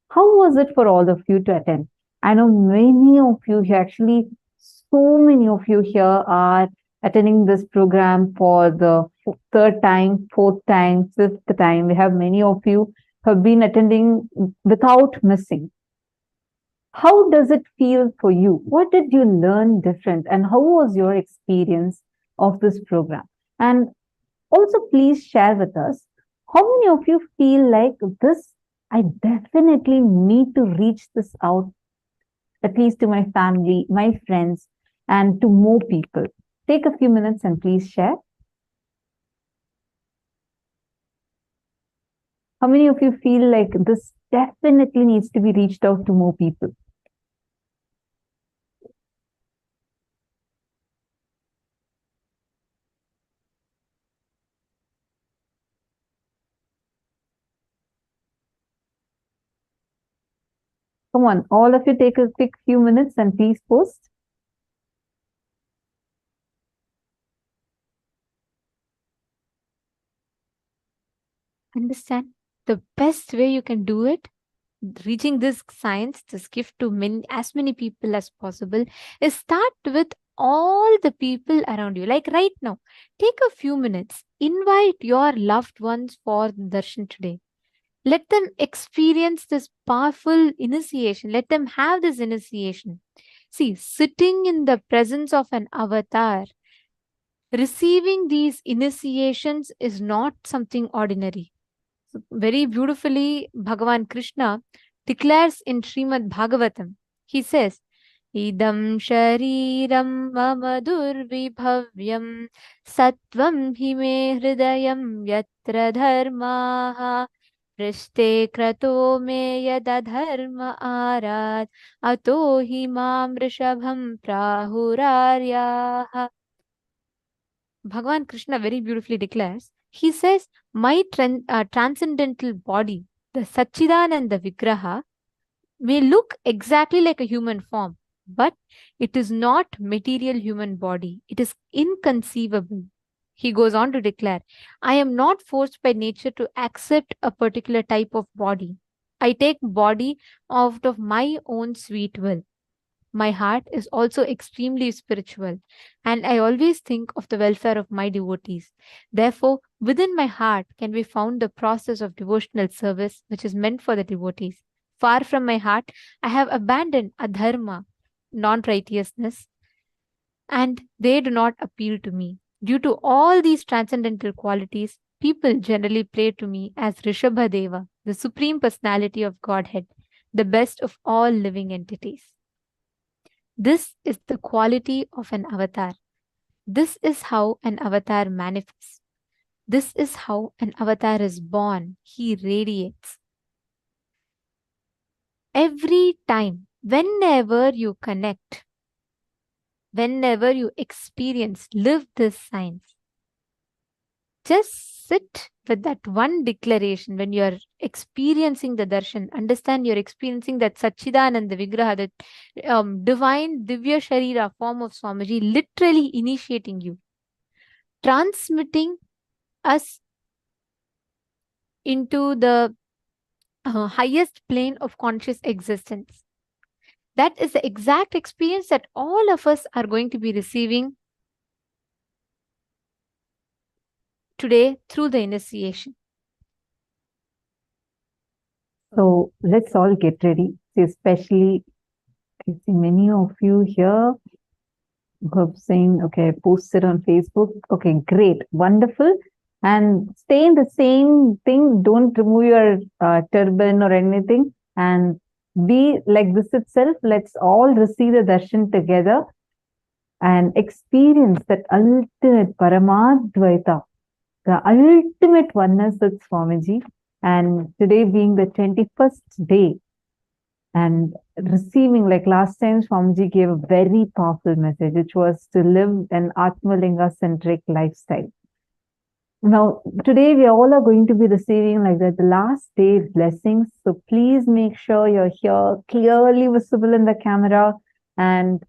How was it for all of you to attend? I know many of you here, actually, so many of you here are attending this program for the third time, fourth time, fifth time. We have many of you who have been attending without missing. How does it feel for you? What did you learn different? And how was your experience of this program? And also, please share with us, how many of you feel like this, I definitely need to reach this out, at least to my family, my friends, and to more people? Take a few minutes and please share. How many of you feel like this definitely needs to be reached out to more people? Come on, all of you take a quick few minutes and please post. Understand? The best way you can do it, reaching this science, this gift to as many people as possible, is start with all the people around you. Like right now, take a few minutes, invite your loved ones for darshan today. Let them experience this powerful initiation. Let them have this initiation. See, sitting in the presence of an avatar, receiving these initiations is not something ordinary. So very beautifully, Bhagavan Krishna declares in Srimad Bhagavatam, he says, idam shariram mama durvibhavyam sattvam hi me hridayam yatra dharmaha prishte krato me yada dharma arad ato hi mam rishabham prahuraryaha. Bhagavan Krishna very beautifully declares, he says, my transcendental body, the Satchidananda Vigraha, may look exactly like a human form, but it is not material human body. It is inconceivable. He goes on to declare, I am not forced by nature to accept a particular type of body. I take body out of my own sweet will. My heart is also extremely spiritual, and I always think of the welfare of my devotees. Therefore, within my heart can be found the process of devotional service which is meant for the devotees. Far from my heart, I have abandoned adharma, non-righteousness, and they do not appeal to me. Due to all these transcendental qualities, people generally pray to me as Rishabhadeva, the Supreme Personality of Godhead, the best of all living entities. This is the quality of an avatar. This is how an avatar manifests. This is how an avatar is born. He radiates. Every time, whenever you connect, whenever you experience, live this science. Just sit with that one declaration when you are experiencing the darshan. Understand you're experiencing that Satchidananda Vigraha, that divine Divya Sharira form of Swamiji, literally initiating you, transmitting us into the highest plane of conscious existence. That is the exact experience that all of us are going to be receiving today through the initiation. So let's all get ready. Especially, I see many of you here who have saying, okay, post it on Facebook. Okay, great, wonderful. And stay in the same thing. Don't remove your turban or anything. And be like this itself. Let's all receive the darshan together and experience that ultimate Paramadvaita, the ultimate oneness with Swamiji. And today being the 21st day, and receiving, like last time, Swamiji gave a very powerful message, which was to live an Atmalinga-centric lifestyle. Now, today we all are going to be receiving like that, the last day blessings. So please make sure you're here, clearly visible in the camera, and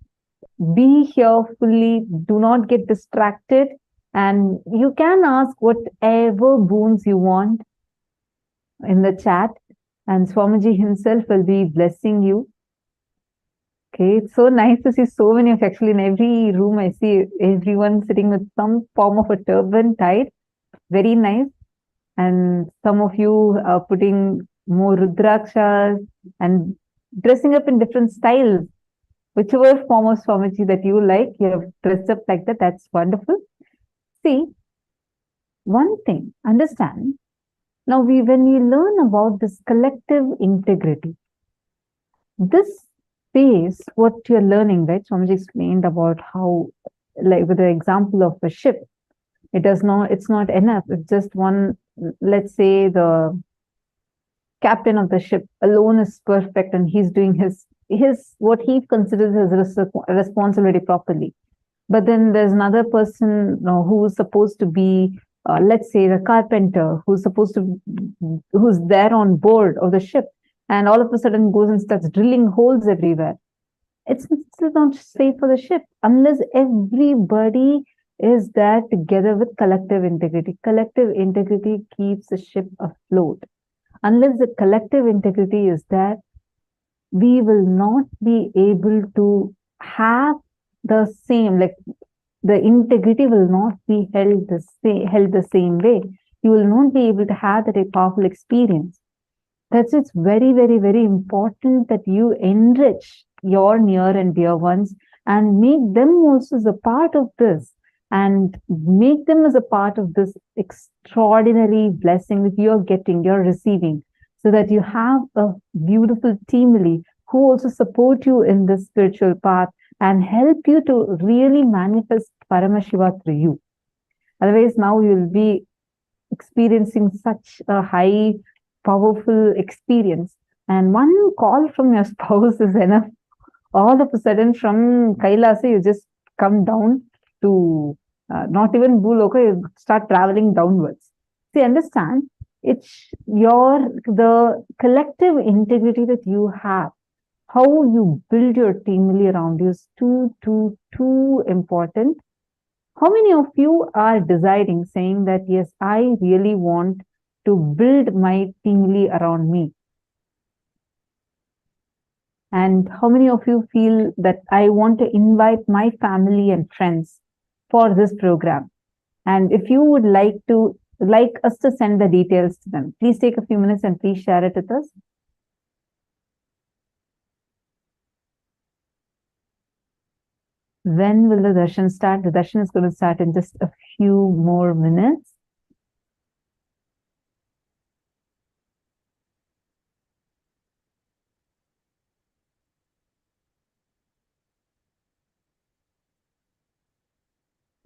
be here fully. Do not get distracted. And you can ask whatever boons you want in the chat, and Swamiji himself will be blessing you. Okay, it's so nice to see so many of, actually in every room I see everyone sitting with some form of a turban tied. Very nice. And some of you are putting more rudrakshas and dressing up in different styles. Whichever form of Swamiji that you like, you have dressed up like that. That's wonderful. See, one thing, understand. Now, when we learn about this collective integrity, this space, what you're learning, right? Swamiji explained about how, like with the example of a ship, it's not enough. It's just one, let's say the captain of the ship alone is perfect and he's doing his what he considers his responsibility properly. But then there's another person who's supposed to be, let's say the carpenter, who's there on board of the ship, and all of a sudden goes and starts drilling holes everywhere. It's not safe for the ship unless everybody is there together with collective integrity. Collective integrity keeps the ship afloat. Unless the collective integrity is there, we will not be able to have the same, like the integrity will not be held the same way. You will not be able to have that a powerful experience. That's it's very, very, very important that you enrich your near and dear ones and make them also as a part of this, and make them as a part of this extraordinary blessing that you're receiving, so that you have a beautiful teamily who also support you in this spiritual path and help you to really manifest Paramashiva through you. Otherwise, now you'll be experiencing such a high, powerful experience. And one call from your spouse is enough. All of a sudden, from Kailasa, you just come down to not even Bhuloka, you start traveling downwards. See, understand, it's the collective integrity that you have. How you build your teamly around you is too important. How many of you are deciding, saying that, yes, I really want to build my teamly around me? And how many of you feel that I want to invite my family and friends for this program? And if you would like us to send the details to them, please take a few minutes and please share it with us. When will the darshan start? The darshan is going to start in just a few more minutes.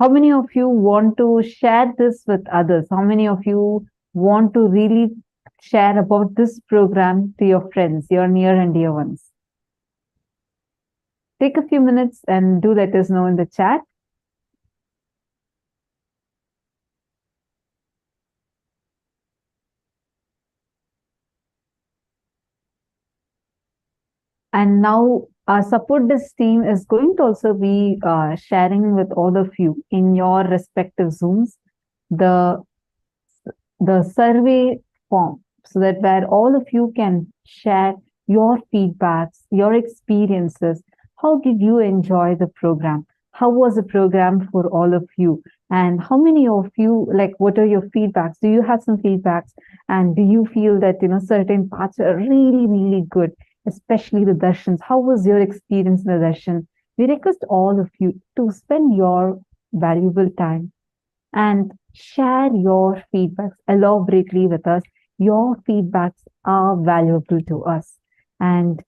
How many of you want to share this with others? How many of you want to really share about this program to your friends, your near and dear ones? Take a few minutes and do let us know in the chat. And now our support desk team is going to also be sharing with all of you in your respective Zooms the survey form, so that where all of you can share your feedbacks, your experiences. How did you enjoy the program? How was the program for all of you? And how many of you, like, what are your feedbacks? Do you have some feedbacks? And do you feel that, certain parts are really, really good, especially the darshans? How was your experience in the darshan? We request all of you to spend your valuable time and share your feedbacks elaborately with us. Your feedbacks are valuable to us. And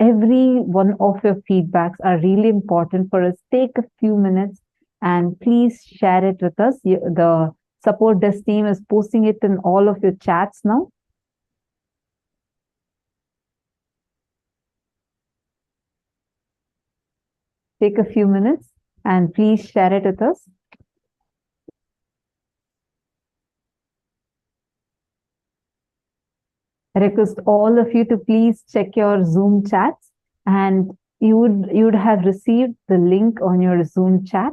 every one of your feedbacks are really important for us. Take a few minutes and please share it with us. The support desk team is posting it in all of your chats now. Take a few minutes and please share it with us. I request all of you to please check your Zoom chats, and you would have received the link on your Zoom chat.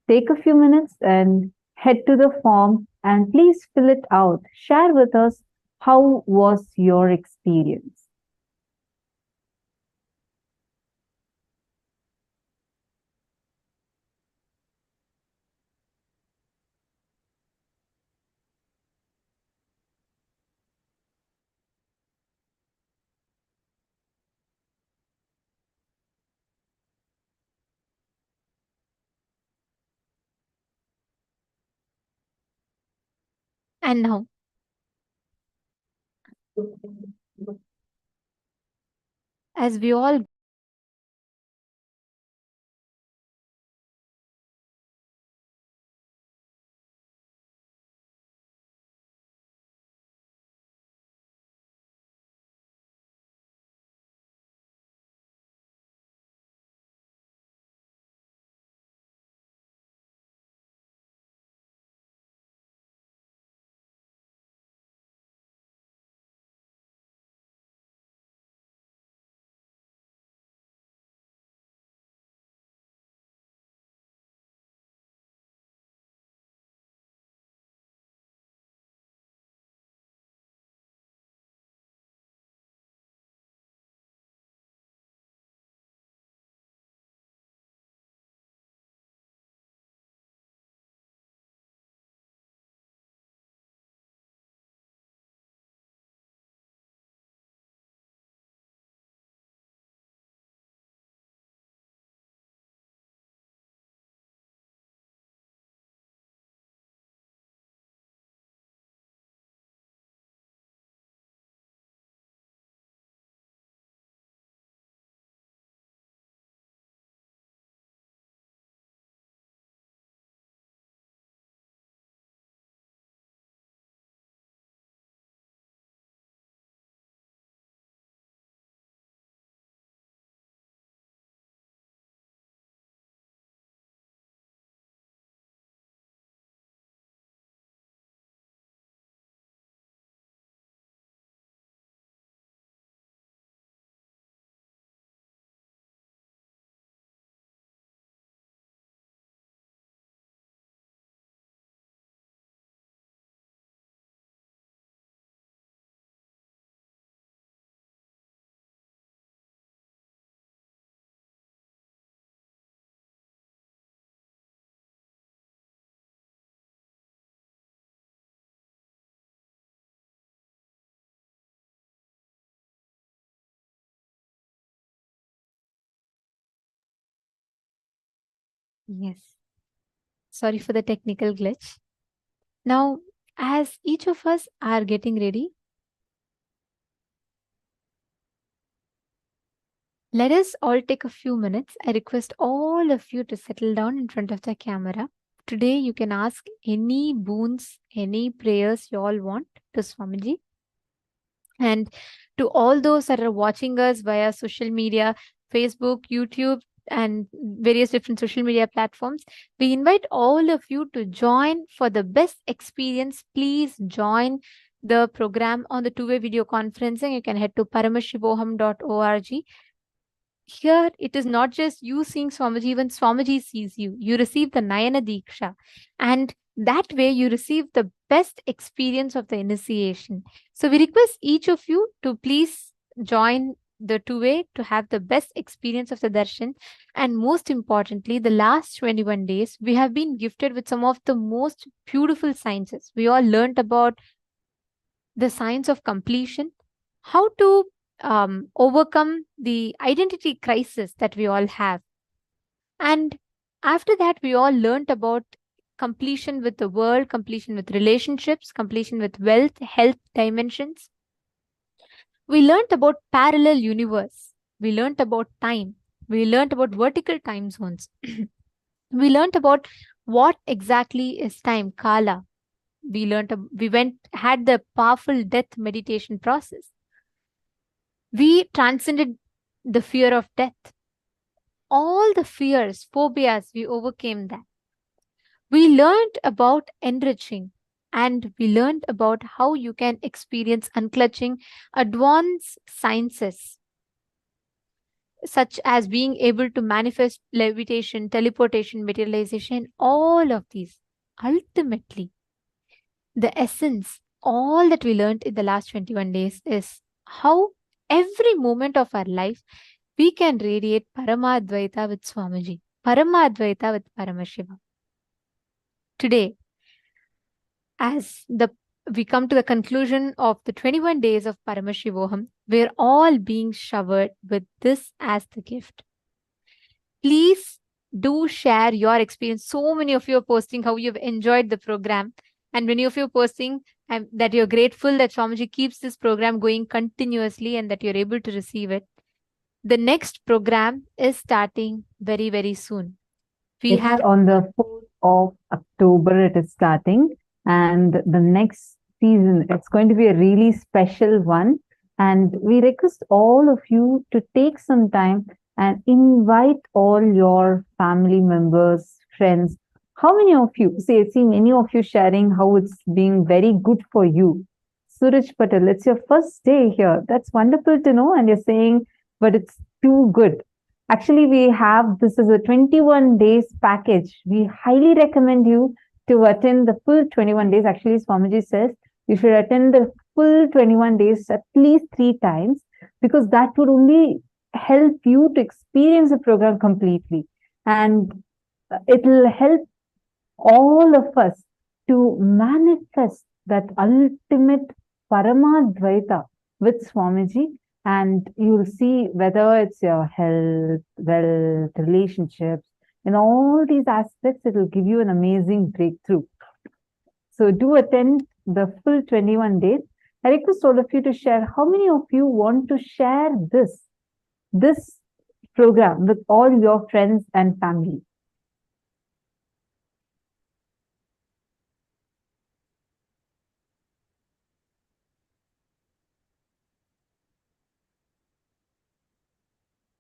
Take a few minutes and head to the form and please fill it out. Share with us how was your experience. And now, as we all Yes. Sorry for the technical glitch. Now, as each of us are getting ready, let us all take a few minutes. I request all of you to settle down in front of the camera. Today, you can ask any boons, any prayers you all want to Swamiji. And to all those that are watching us via social media, Facebook, YouTube, and various different social media platforms, we invite all of you to join for the best experience. Please join the program on the two-way video conferencing. You can head to paramashivoham.org. Here, it is not just you seeing Swamiji, even Swamiji sees you. You receive the Nayana Diksha. And that way, you receive the best experience of the initiation. So, we request each of you to please join the two-way to have the best experience of the darshan. And most importantly, the last 21 days, we have been gifted with some of the most beautiful sciences. We all learned about the science of completion, how to overcome the identity crisis that we all have. And after that, we all learned about completion with the world, completion with relationships, completion with wealth, health dimensions. We learned about parallel universe. We learned about time. We learned about vertical time zones. We learned about what exactly is time, Kala. We had the powerful death meditation process. We transcended the fear of death. All the fears, phobias, we overcame that. We learned about enriching, and we learned about how you can experience unclutching advanced sciences, such as being able to manifest levitation, teleportation, materialization, all of these. Ultimately, the essence, all that we learned in the last 21 days is how every moment of our life, we can radiate Paramadvaita with Swamiji, Paramadvaita with Paramashivam. Today, as we come to the conclusion of the 21 days of Paramashivoham, we're all being showered with this as the gift. Please do share your experience. So many of you are posting how you've enjoyed the program. And many of you are posting that you're grateful that Swamiji keeps this program going continuously and that you're able to receive it. The next program is starting very, very soon. It's on the 4th of October, it is starting. And the next season, it's going to be a really special one. And we request all of you to take some time and invite all your family members, friends. How many of you, see many of you sharing how it's being very good for you. Suraj Patel, it's your first day here. That's wonderful to know. And you're saying, but it's too good. Actually, this is a 21 days package. We highly recommend you to attend the full 21 days. Actually, Swamiji says you should attend the full 21 days at least 3 times, because that would only help you to experience the program completely. And it will help all of us to manifest that ultimate Paramadvaita with Swamiji. And you'll see whether it's your health, wealth, relationships, in all these aspects, it will give you an amazing breakthrough. So do attend the full 21 days. I request all of you to share how many of you want to share this program with all your friends and family.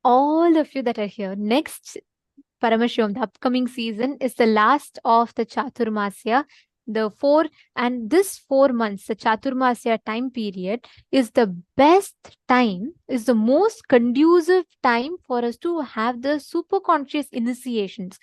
All of you that are here, next Paramashivam, the upcoming season, is the last of the Chaturmasya. This 4 months, the Chaturmasya time period, is the best time, is the most conducive time for us to have the super conscious initiations.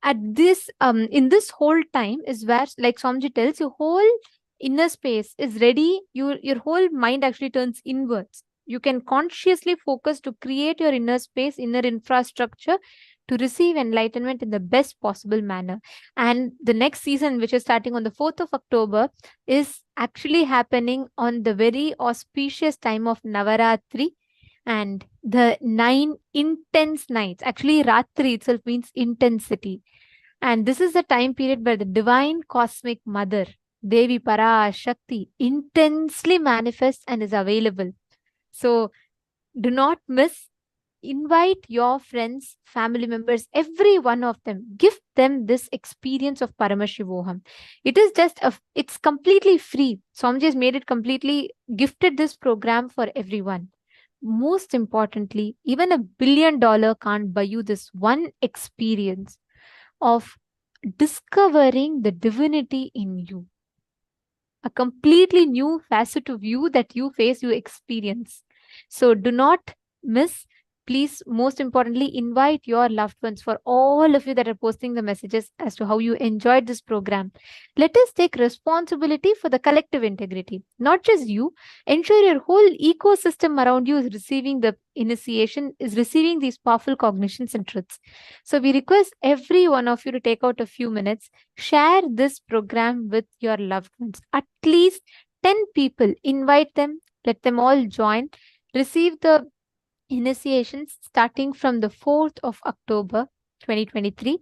At this, in this whole time is where, like Swamiji tells, your whole inner space is ready. Your whole mind actually turns inwards. You can consciously focus to create your inner space, inner infrastructure, to receive enlightenment in the best possible manner. And the next season, which is starting on the 4th of October, is actually happening on the very auspicious time of Navaratri. And the 9 intense nights, actually Ratri itself means intensity. And this is the time period where the divine cosmic mother, Devi Para Shakti, intensely manifests and is available. So do not miss. Invite your friends, family members, every one of them. Give them this experience of Paramashivoham. It is just, it's completely free. Swamiji has made it completely, gifted this program for everyone. Most importantly, even $1 billion can't buy you this one experience of discovering the divinity in you. A completely new facet of you that you face, you experience. So do not miss. Please, most importantly, invite your loved ones. For all of you that are posting the messages as to how you enjoyed this program, let us take responsibility for the collective integrity. Not just you, ensure your whole ecosystem around you is receiving the initiation, is receiving these powerful cognitions and truths. So we request every one of you to take out a few minutes, share this program with your loved ones. At least 10 people, invite them, let them all join, receive the initiations starting from the 4th of October 2023.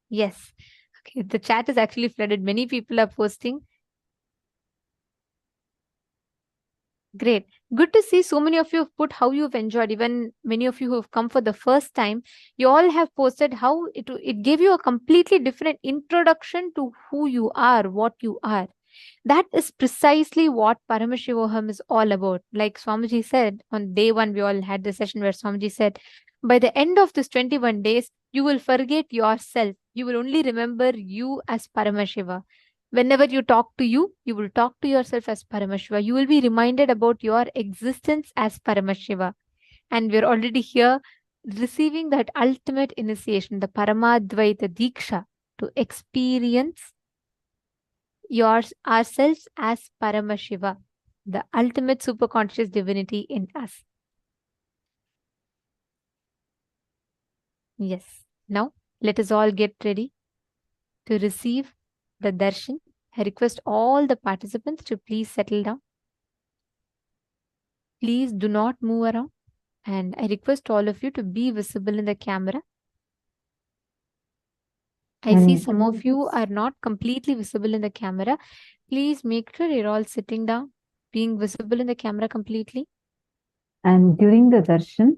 Yes. Okay, the chat is actually flooded. Many people are posting. Great. Good to see so many of you have put how you've enjoyed. Even many of you who have come for the first time, you all have posted how it gave you a completely different introduction to who you are, what you are. That is precisely what Paramashivoham is all about. Like Swamiji said, on day 1, we all had the session where Swamiji said, by the end of this 21 days, you will forget yourself. You will only remember you as Paramashiva. Whenever you talk to you, you will talk to yourself as Paramashiva. You will be reminded about your existence as Paramashiva. And we're already here receiving that ultimate initiation, the Paramadvaita Diksha, to experience ourselves as Paramashiva, the ultimate superconscious divinity in us. Yes. Now, let us all get ready to receive the darshan. I request all the participants to please settle down. Please do not move around. And I request all of you to be visible in the camera. I see some of you are not completely visible in the camera. Please make sure you're all sitting down, being visible in the camera completely. And during the darshan,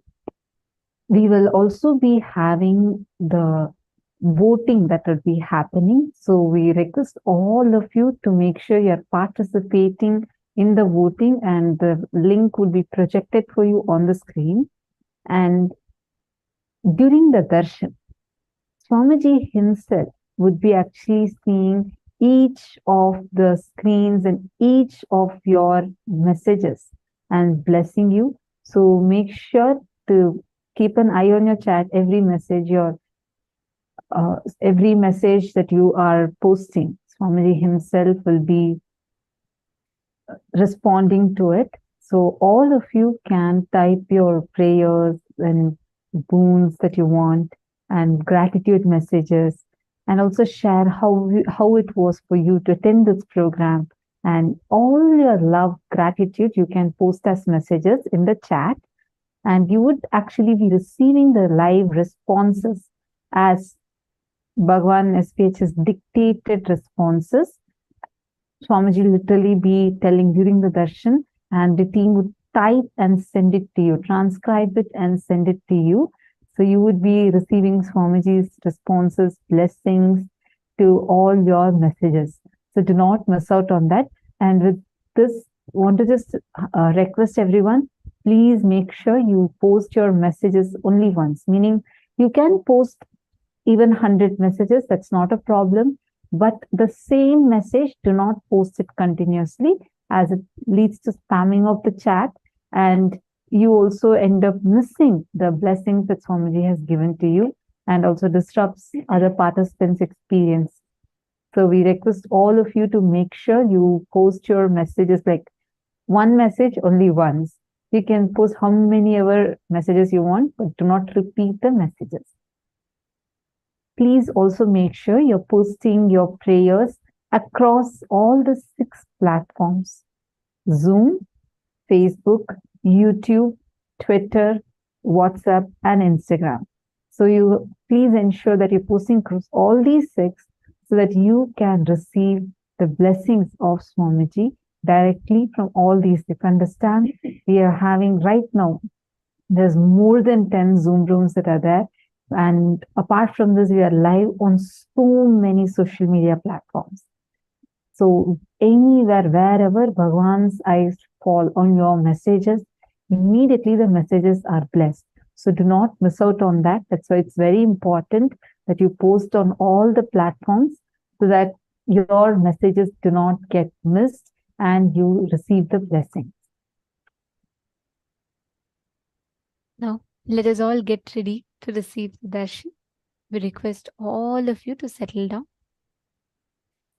we will also be having the voting that will be happening. So we request all of you to make sure you're participating in the voting, and the link will be projected for you on the screen. And during the darshan, Swamiji himself would be actually seeing each of the screens and each of your messages and blessing you. So make sure to keep an eye on your chat, every message that you are posting. Swamiji himself will be responding to it. So all of you can type your prayers and boons that you want and gratitude messages, and also share how it was for you to attend this program, and all your love, gratitude you can post as messages in the chat, and you would actually be receiving the live responses as Bhagavan SPH's dictated responses. Swamiji literally be telling during the darshan, and the team would type and send it to you, transcribe it and send it to you. So you would be receiving Swamiji's responses, blessings to all your messages. So do not miss out on that. And with this, want to just request everyone, please make sure you post your messages only once. Meaning you can post even 100 messages, that's not a problem. But the same message, do not post it continuously, as it leads to spamming of the chat, and you also end up missing the blessings that Swamiji has given to you, and also disrupts other participants' experience. So we request all of you to make sure you post your messages, like one message only once. You can post how many ever messages you want, but do not repeat the messages. Please also make sure you're posting your prayers across all the 6 platforms: Zoom, Facebook, YouTube, Twitter, WhatsApp, and Instagram. So you please ensure that you're posting across all these 6 so that you can receive the blessings of Swamiji directly from all these. If you understand, we are having right now, there's more than 10 Zoom rooms that are there. And apart from this, we are live on so many social media platforms. So anywhere, wherever Bhagavan's eyes fall on your messages, immediately the messages are blessed. So do not miss out on that. That's why it's very important that you post on all the platforms so that your messages do not get missed and you receive the blessing. Now, let us all get ready to receive the darshan. We request all of you to settle down.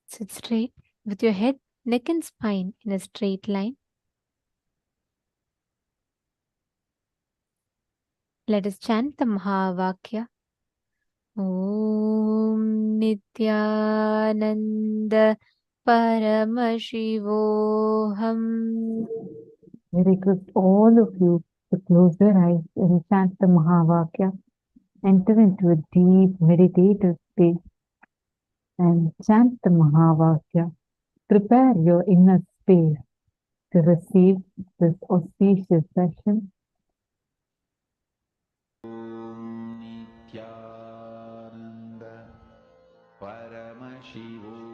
Sit straight with your head, neck and spine in a straight line. Let us chant the Mahavakya. Om Nithyananda Paramashivoham. I request all of you to close your eyes and chant the Mahavakya. Enter into a deep meditative state and chant the Mahavakya. Prepare your inner space to receive this auspicious session. Nithyananda Paramashivoham